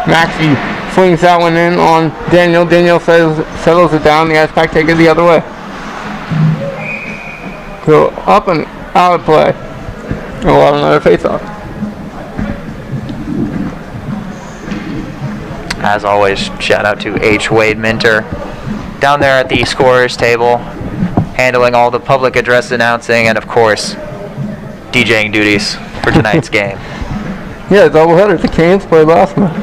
Maxey swings that one in on Daniel. Daniel settles it down. The Ice Pack take it the other way. Go up and out of play. And we'll have another face-off. As always, shout out to H. Wade Minter down there at the scorer's table, handling all the public address announcing and, of course, DJing duties for tonight's game. Yeah, doubleheader. The Canes play last night.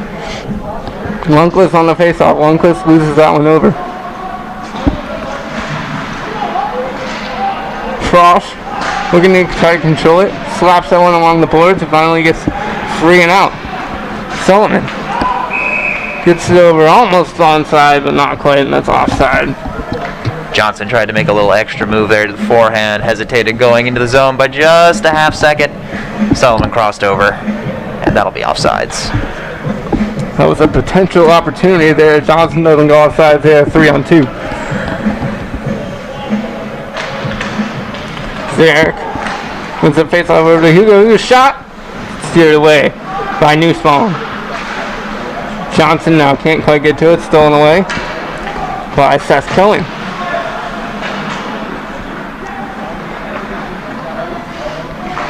Lundqvist on the face-off. Lundqvist loses that one over. Frost looking to try to control it. Slaps that one along the boards and finally gets free and out. Sullivan gets it over almost onside, but not quite, and that's offside. Johnson tried to make a little extra move there to the forehand, hesitated going into the zone by just a half second. Sullivan crossed over, and that'll be offsides. That was a potential opportunity there. Johnson doesn't go offside there, 3-on-2. Zarek wins the face-off over to Hugo. Hugo shot, steered away by Nussbaum. Johnson now can't quite get to it, stolen away by Seth Cohen.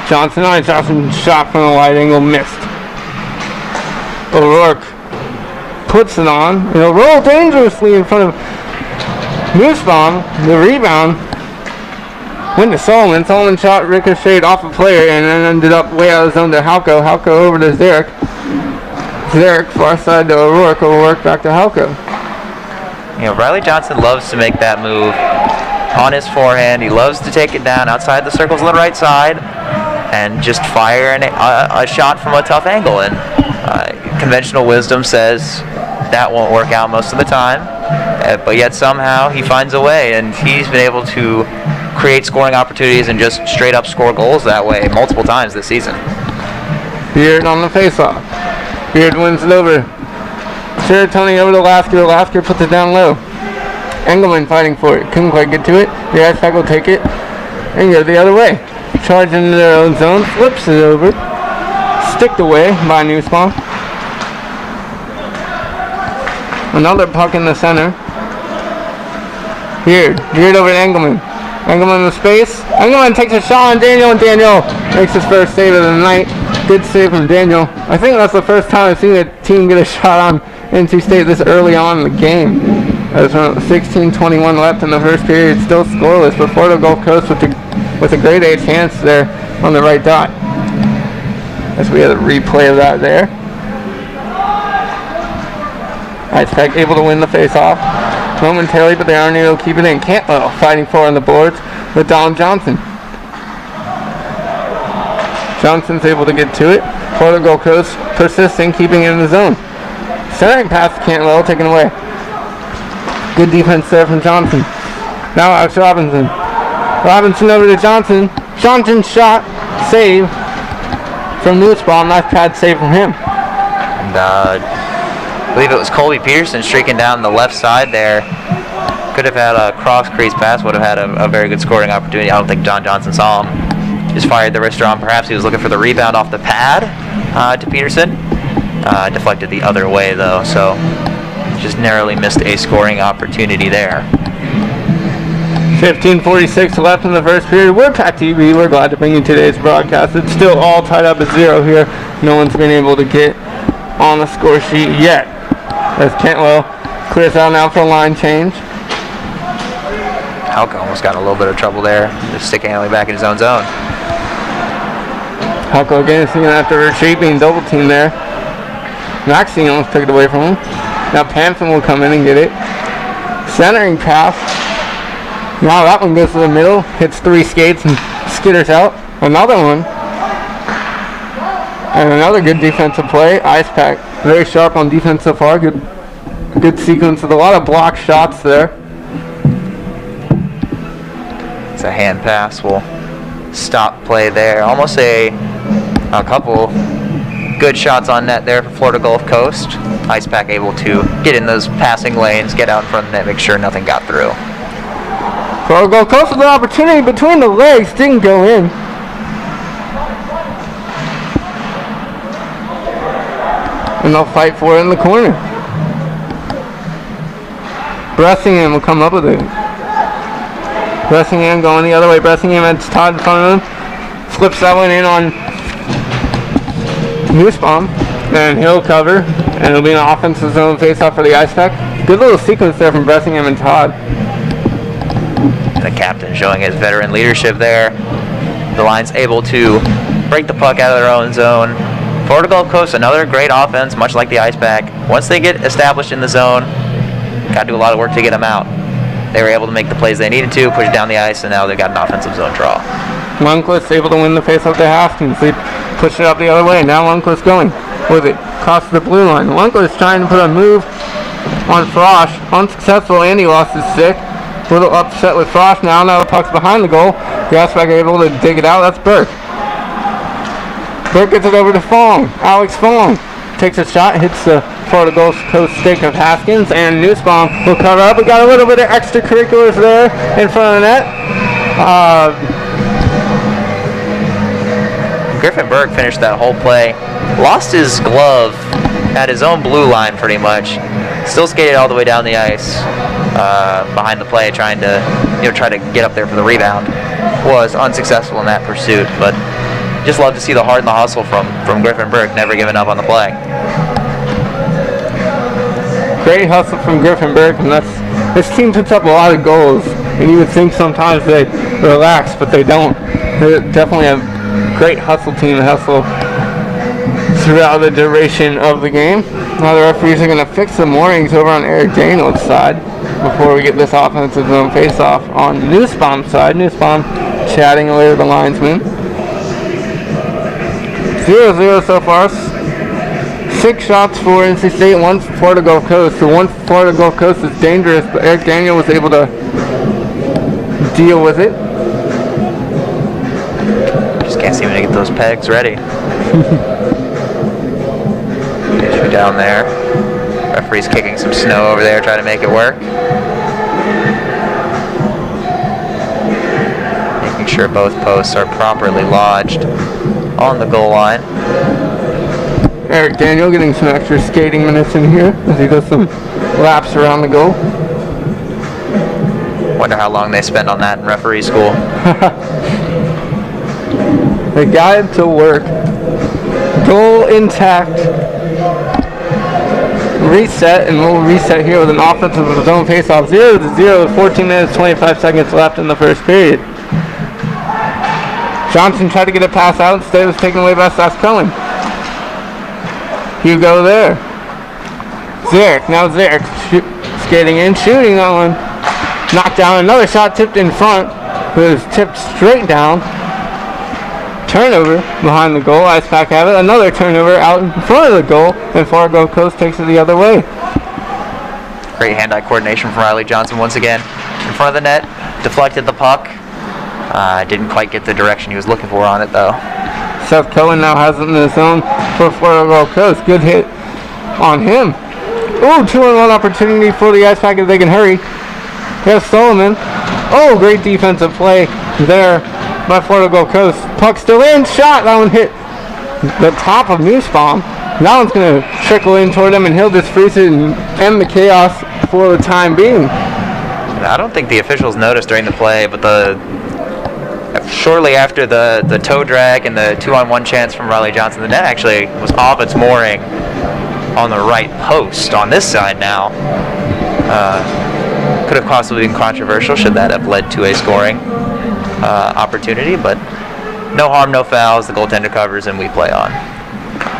Johnson on it. Johnson shot from a wide angle, missed. O'Rourke puts it on. It'll roll dangerously in front of Nussbaum. The rebound went to Sullivan. Sullivan shot ricocheted off a player and then ended up way out of zone to Halko. Halko over to Zarek. Zarek far side to O'Rourke. O'Rourke back to Halko. You know, Riley Johnson loves to make that move on his forehand. He loves to take it down outside the circles on the right side and just fire a shot from a tough angle. And conventional wisdom says that won't work out most of the time, but yet somehow he finds a way, and he's been able to create scoring opportunities and just straight up score goals that way multiple times this season. Beard on the face-off. Beard wins it over. Tony over to Lasker. Lasker puts it down low. Engelman fighting for it. Couldn't quite get to it. The Ice Pack will take it and go the other way. Charging into their own zone. Flips it over. Sticked away by Nussbaum. Another puck in the center. Beard over to Engelman. Engelman in the space. Engelman takes a shot on Daniel, and Daniel makes his first save of the night. Good save from Daniel. I think that's the first time I've seen a team get a shot on NC State this early on in the game. There's 16:21 left in the first period, still scoreless, but Florida Gulf Coast with a grade A chance there on the right dot. As we had a replay of that there. IcePack able to win the face-off momentarily, but they aren't able to keep it in. Cantwell fighting for on the boards with Donald Johnson. Johnson's able to get to it. Florida Gulf Coast persisting, keeping it in the zone. Centering pass to Cantwell, taken away. Good defense there from Johnson. Now Alex Robinson. Robinson over to Johnson. Johnson's shot, save from Nussbaum. Nice pad save from him. And I believe it was Colby Peterson streaking down the left side there. Could have had a cross crease pass, would have had a very good scoring opportunity. I don't think John Johnson saw him. Just fired the wrister on. Perhaps he was looking for the rebound off the pad to Peterson. Deflected the other way though, so just narrowly missed a scoring opportunity there. 15:46 left in the first period. We're PackTV. We're glad to bring you today's broadcast. It's still all tied up at 0 here. No one's been able to get on the score sheet yet. As Cantwell clears out now for a line change. Halka almost got in a little bit of trouble there, just sticking Haley back in his own zone. Halka again seeing after retreat being double teamed there. Maxine almost took it away from him. Now Pamphon will come in and get it. Centering pass. Now that one goes to the middle, hits 3 skates and skitters out. Another one. And another good defensive play. IcePack very sharp on defense so far. Good sequence with a lot of block shots there. It's a hand pass. Will stop play there. Almost a couple good shots on net there for Florida Gulf Coast. IcePack able to get in those passing lanes, get out in front of the net, make sure nothing got through. Florida Gulf Coast with an opportunity between the legs, didn't go in. And they'll fight for it in the corner. Bressingham will come up with it. Bressingham going the other way. Bressingham has Todd in front of him. Flips that one in on Nussbaum. And he'll cover. And it'll be an offensive zone face-off for the IcePack. Good little sequence there from Bressingham and Todd. The captain showing his veteran leadership there. The line's able to break the puck out of their own zone. Florida Gulf Coast, another great offense, much like the IcePack. Once they get established in the zone, got to do a lot of work to get them out. They were able to make the plays they needed to, push down the ice, and now they've got an offensive zone draw. Lundquist able to win the face-off to Haskins. They push it up the other way. Now Lundquist going with it, across the blue line. Lundquist trying to put a move on Frosch. Unsuccessful, and he lost his stick. A little upset with Frosch now. Now the puck's behind the goal. The IcePack able to dig it out. That's Burke. Burke gets it over to Fong. Alex Fong takes a shot, hits the Florida Gulf Coast stick of Haskins, and Nussbaum will cover up. We got a little bit of extracurriculars there in front of the net. Griffin Burke finished that whole play. Lost his glove at his own blue line pretty much. Still skated all the way down the ice behind the play, trying to try to get up there for the rebound. Was unsuccessful in that pursuit, but just love to see the heart and the hustle from Griffin Burke, never giving up on the play. Great hustle from Griffin Burke, and this team puts up a lot of goals, and you would think sometimes they relax, but they don't. They definitely have a great hustle team, hustle throughout the duration of the game. Now the referees are going to fix the moorings over on Eric Daniels' side before we get this offensive zone face-off on Nussbaum's side. Nussbaum chatting away with the linesman. 0-0 so far. 6 shots for NC State, 1 for Florida Gulf Coast. The 1 for Florida Gulf Coast is dangerous, but Eric Daniel was able to deal with it. Just can't seem to get those pegs ready. Issue down there. Referee's kicking some snow over there, trying to make it work. Making sure both posts are properly lodged on the goal line. Eric Daniel getting some extra skating minutes in here as he does some laps around the goal. Wonder how long they spend on that in referee school. They got it to work. Goal intact. Reset, and we'll reset here with an offensive zone faceoff. 0-0 with 14 minutes, 25 seconds left in the first period. Johnson tried to get a pass out. Instead, it was taken away by Seth Cohen. Hugo there. Zarek. Now Zarek skating in, shooting that one. Knocked down. Another shot tipped in front. But it was tipped straight down. Turnover behind the goal. Ice Pack have it. Another turnover out in front of the goal. And Fargo Coast takes it the other way. Great hand-eye coordination from Riley Johnson once again. In front of the net. Deflected the puck. Didn't quite get the direction he was looking for on it, though. Seth Cohen now has it in his zone for Fargo Coast. Good hit on him. Ooh, 2-on-1 opportunity for the Ice Pack if they can hurry. Here's Solomon. Oh, great defensive play there by Florida Gulf Coast. Puck still in. Shot. That one hit the top of Nussbaum. That one's going to trickle in toward him, and he'll just freeze it and end the chaos for the time being. I don't think the officials noticed during the play, but shortly after the toe drag and the 2-on-1 chance from Riley Johnson, the net actually was off its mooring on the right post on this side now. Could have possibly been controversial should that have led to a scoring opportunity, but no harm, no fouls. The goaltender covers and we play on.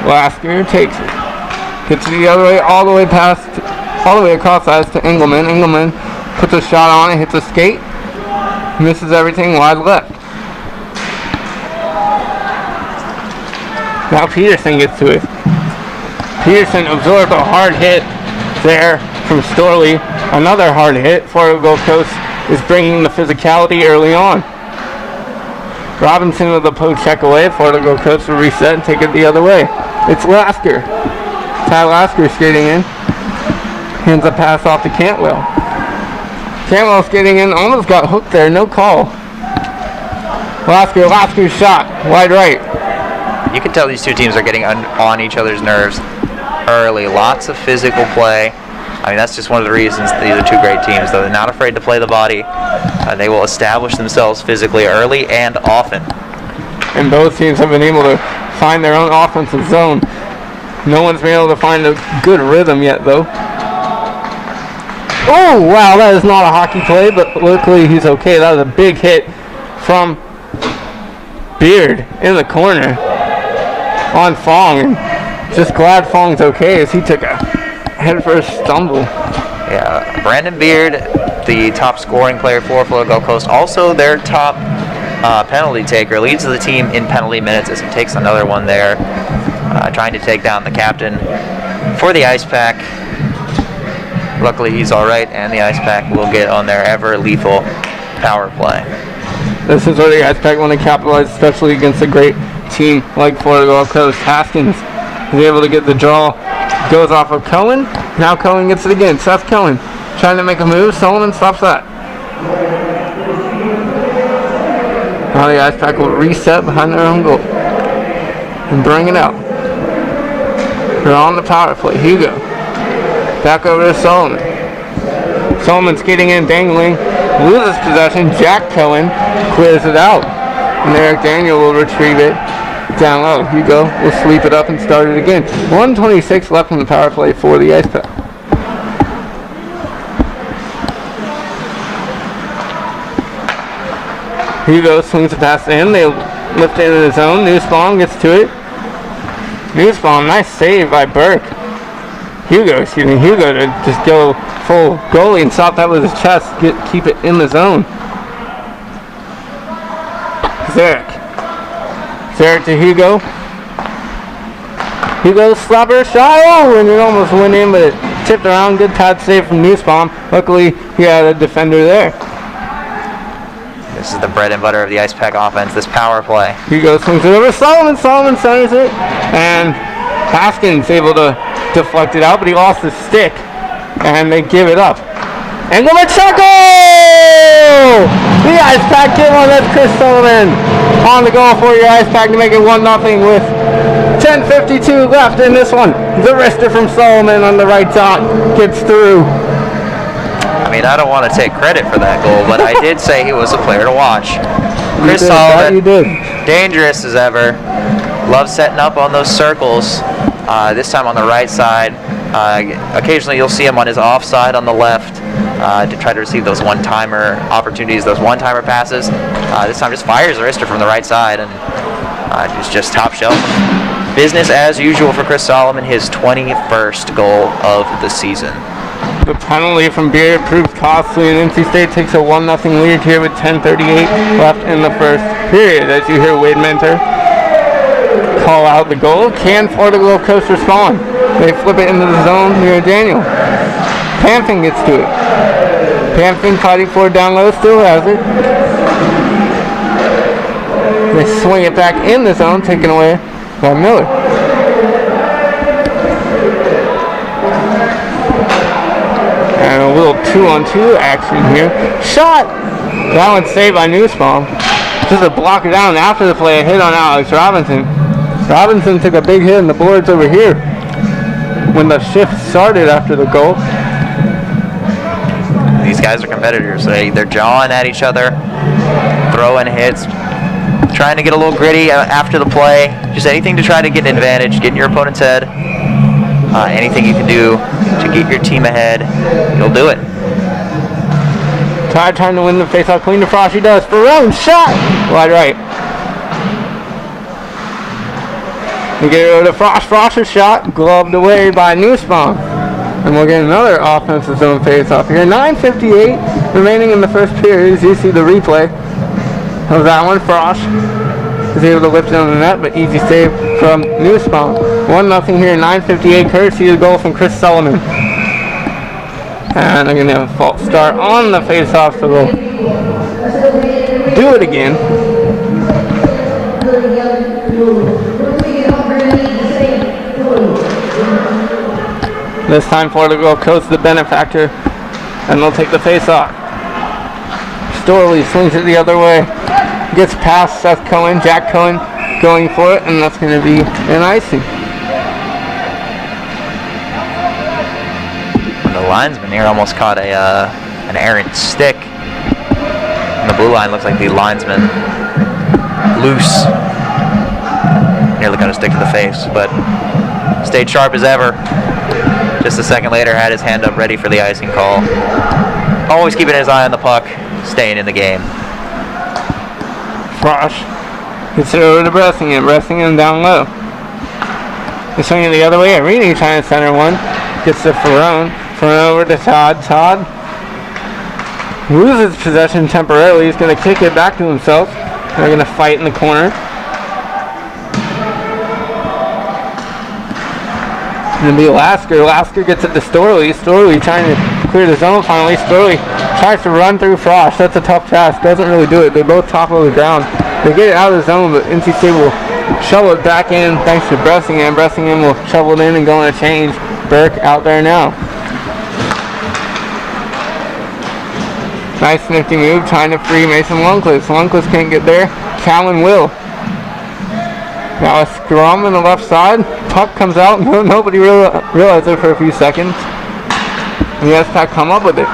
Lasker takes it. Gets it the other way, all the way across ice to Engelman. Engelman puts a shot on it, hits a skate, misses everything wide left. Now Peterson gets to it. Peterson absorbed a hard hit there from Storley. Another hard hit. Florida Gulf Coast is bringing the physicality early on. Robinson with a post check away. Florida Gulf Coast will reset and take it the other way. It's Lasker. Ty Lasker skating in. Hands a pass off to Cantwell. Cantwell skating in. Almost got hooked there. No call. Lasker's shot. Wide right. You can tell these two teams are getting on each other's nerves early. Lots of physical play. I mean, that's just one of the reasons these are two great teams, though. They're not afraid to play the body. They will establish themselves physically early and often. And both teams have been able to find their own offensive zone. No one's been able to find a good rhythm yet, though. Oh, wow, that is not a hockey play, but luckily he's okay. That was a big hit from Beard in the corner on Fong. And just glad Fong's okay as he took a headfirst stumble. Yeah, Brandon Beard, the top scoring player for Florida Gulf Coast, also their top penalty taker, leads the team in penalty minutes as he takes another one there, trying to take down the captain for the Ice Pack. Luckily he's all right, and the Ice Pack will get on their ever lethal power play. This is where the Ice Pack want to capitalize, especially against a great team like Florida Gulf Coast. Haskins is able to get the draw. Goes off of Cohen. Now Cohen gets it again. Seth Cohen trying to make a move. Solomon stops that. Now the Ice Pack will reset behind their own goal and bring it out. They're on the power play. Hugo. Back over to Solomon. Solomon skating in, dangling. Loses possession. Jack Cohen clears it out. And Eric Daniel will retrieve it down low. Hugo will sweep it up and start it again. 1:26 left in the power play for the Ice Pack. Hugo swings the pass in. They lift it in his own. Nussbaum gets to it. Nussbaum, nice save by Burke. Hugo to just go full goalie and stop that with his chest. Keep it in the zone. Zarek to Hugo. Hugo slapper shot. Oh, and it almost went in, but it tipped around. Good pad save from Nussbaum. Luckily, he had a defender there. This is the bread and butter of the Ice Pack offense, this power play. Hugo swings it over Solomon. Solomon centers it. And Haskins able to deflect it out, but he lost his stick. And they give it up. Engelman shot goal! The Ice Pack get one. That's Chris Solomon on the goal for your Ice Pack to make it 1-0 with 10:52 left in this one. The wrister from Solomon on the right dot gets through. I mean, I don't want to take credit for that goal, but I did say he was a player to watch. Chris You Solomon, did. dangerous as ever. Loves setting up on those circles. This time on the right side. Occasionally you'll see him on his offside on the left to try to receive those one-timer opportunities, those one-timer passes. This time just fires the wrister from the right side and just top shelf. Business as usual for Chris Solomon, his 21st goal of the season. The penalty from Beard proved costly, and NC State takes a 1-0 lead here with 10:38 left in the first period. As you hear Wade Mentor call out the goal, can Florida Gulf Coast respond? They flip it into the zone near Daniel. Pampton gets to it. Pampton fighting for it down low, still has it. They swing it back in the zone, taken away by Miller. And a little 2-on-2 action here. Shot! That one's saved by Nussbaum. Just to block it down after the play, a hit on Alex Robinson. Robinson took a big hit in the boards over here when the shift started after the goal. These guys are competitors. They're jawing at each other, throwing hits, trying to get a little gritty after the play. Just anything to try to get an advantage, get in your opponent's head. Anything you can do to get your team ahead, you'll do it. Todd trying to win the faceoff, clean to Frost. He does. Ferrone shot! Wide right. We get it over to Frost. Frost's shot, gloved away by Nussbaum. And we'll get another offensive zone faceoff here. 9:58 remaining in the first period. As you see the replay of that one, Frost is able to lift it on the net, but easy save from Nussbaum. 1-0 here, 9:58, courtesy of the goal from Chris Solomon. And they're going to have a false start on the face-off, so they'll do it again. This time Florida Gulf Coast, the benefactor, and they'll take the face-off. Storley swings it the other way. Gets past Seth Cohen, Jack Cohen going for it, and that's going to be an icing. The linesman here almost caught an errant stick. And the blue line looks like the linesman loose. Nearly got a stick to the face, but stayed sharp as ever. Just a second later, had his hand up ready for the icing call. Always keeping his eye on the puck, staying in the game. Frosch gets it over to Bressingham down low. They're swinging the other way. Arini trying to center one. Gets to Ferrone. Ferrone over to Todd. Todd loses possession temporarily. He's going to kick it back to himself. They're going to fight in the corner. It's going to be Lasker. Lasker gets it to Storley. Storley trying to clear the zone finally. Storley tries to run through Frost. That's a tough task. Doesn't really do it. They're both top of the ground. They get it out of the zone, but NC State will shovel it back in thanks to Bressingham. Bressingham will shovel it in and go on a change. Burke out there now. Nice nifty move, trying to free Mason Lundquist. Lundquist can't get there. Callan will. Now a scrum on the left side. Puck comes out. Nobody realized it for a few seconds. And the S-Pack come up with it.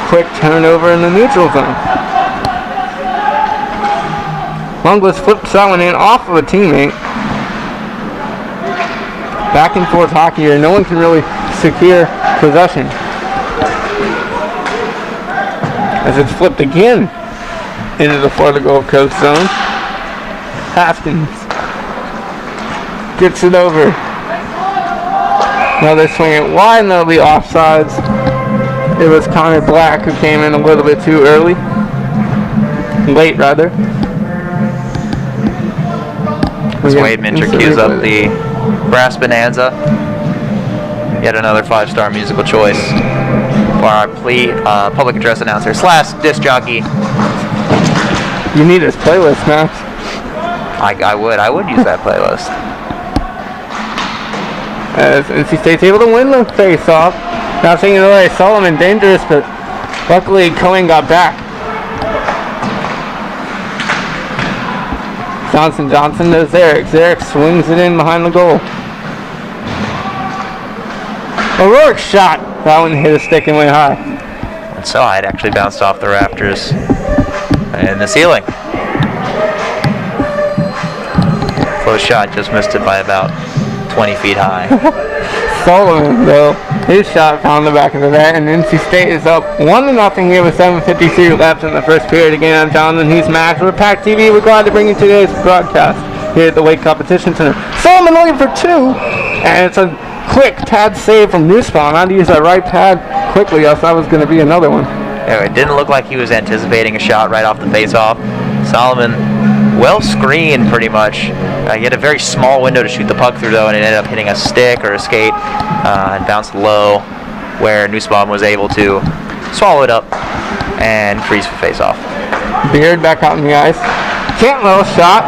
Quick turnover in the neutral zone. Lundquist flips that one in off of a teammate. Back and forth hockey here. No one can really secure possession. As it's flipped again into the Florida Gulf Coast zone. Haskins gets it over. Now they swing it wide and they'll be offsides. It was Connor Black who came in a little bit too early. Late, rather. As Wade Minter cues up the Brass Bonanza. Yet another 5-star musical choice for our public address announcer / disc jockey. You need his playlist, Max. I would use that playlist. As NC State's able to win the face-off. Now taking it away, Solomon dangerous, but luckily Cohen got back. Johnson to Zarek. Zarek swings it in behind the goal. O'Rourke's shot. That one hit a stick and went high. And so it actually bounced off the rafters and the ceiling. Close shot, just missed it by about 20 feet high. Sullivan, though, his shot found the back of the net, and NC State is up 1-0 here with 7:53 left in the first period. Again, I'm Jonathan. He's Max. We're PackTV. We're glad to bring you today's broadcast here at the Wake Competition Center. Sullivan looking for two, and it's a quick pad save from Nussbaum. I had to use that right pad quickly, else that was going to be another one. Yeah, it didn't look like he was anticipating a shot right off the face-off. Solomon, well screened pretty much. He had a very small window to shoot the puck through, though, and it ended up hitting a stick or a skate and bounced low, where Nussbaum was able to swallow it up and freeze for face-off. Beard back out on the ice. Cantwell shot.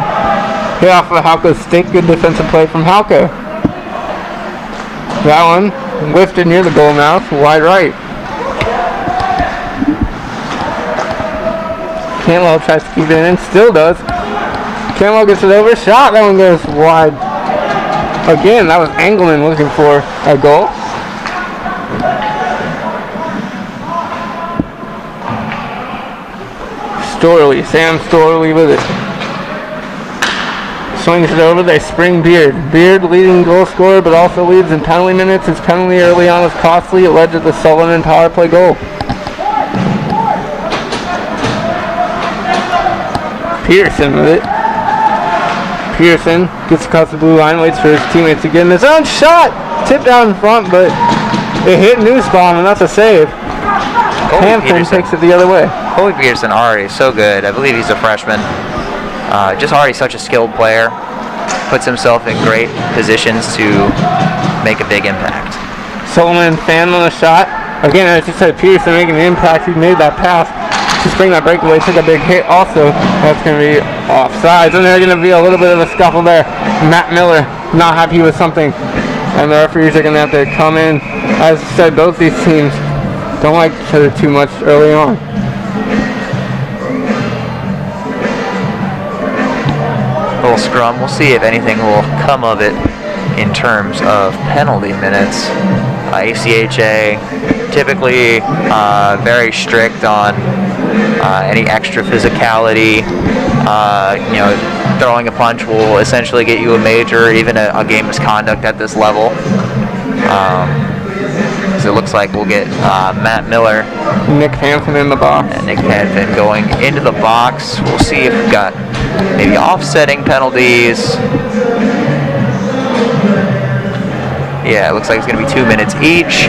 Hit off of Halko's stick. Good defensive play from Halko. That one lifted near the goal mouth, wide right. Cantwell tries to keep it in, still does. Cantwell gets it over, shot, that one goes wide. Again, that was Engelman looking for a goal. Storley, Sam Storley with it. Swings it over, they spring Beard. Beard leading goal scorer, but also leads in penalty minutes. His penalty early on was costly. It led to the Sullivan power play goal. Peterson with it. Peterson gets across the blue line, waits for his teammates to get in his own shot. Tipped out in front, but it hit Nussbaum, and that's a save. Hampton takes it the other way. Colby Peterson already so good. I believe he's a freshman. Just already such a skilled player. Puts himself in great positions to make a big impact. Sullivan fan on the shot. Again, as you said, Peterson making an impact. He made that pass to spring that breakaway. Took a big hit also. That's going to be offsides. And there's going to be a little bit of a scuffle there. Matt Miller not happy with something. And the referees are going to have to come in. As I said, both these teams don't like each other too much early on. Little scrum. We'll see if anything will come of it in terms of penalty minutes. ACHA typically very strict on any extra physicality. Throwing a punch will essentially get you a major, even a game misconduct at this level. So it looks like we'll get Matt Miller, Nick Hansen in the box, and Nick Hansen going into the box. We'll see if we've got maybe offsetting penalties. Yeah, it looks like it's going to be 2 minutes each,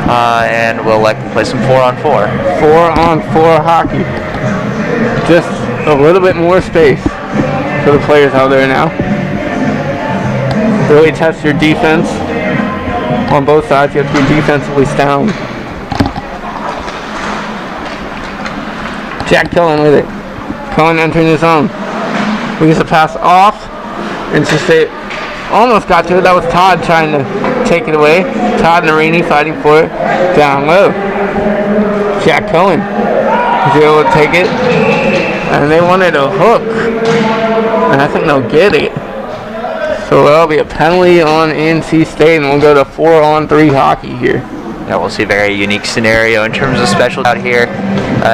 and we'll likely play some 4-on-4. 4-on-4 hockey. Just a little bit more space for the players out there now. Really test your defense. On both sides, you have to be defensively sound. Jack Cullen with it. Cullen entering his own. We get the pass off. And just say almost got to it. That was Todd trying to take it away. Todd Narini fighting for it. Down low. Jack Cullen is able to take it. And they wanted a hook. And I think they'll get it. So that'll be a penalty on NC State, and we'll go to 4-on-3 hockey here. Yeah, we'll see a very unique scenario in terms of special out here.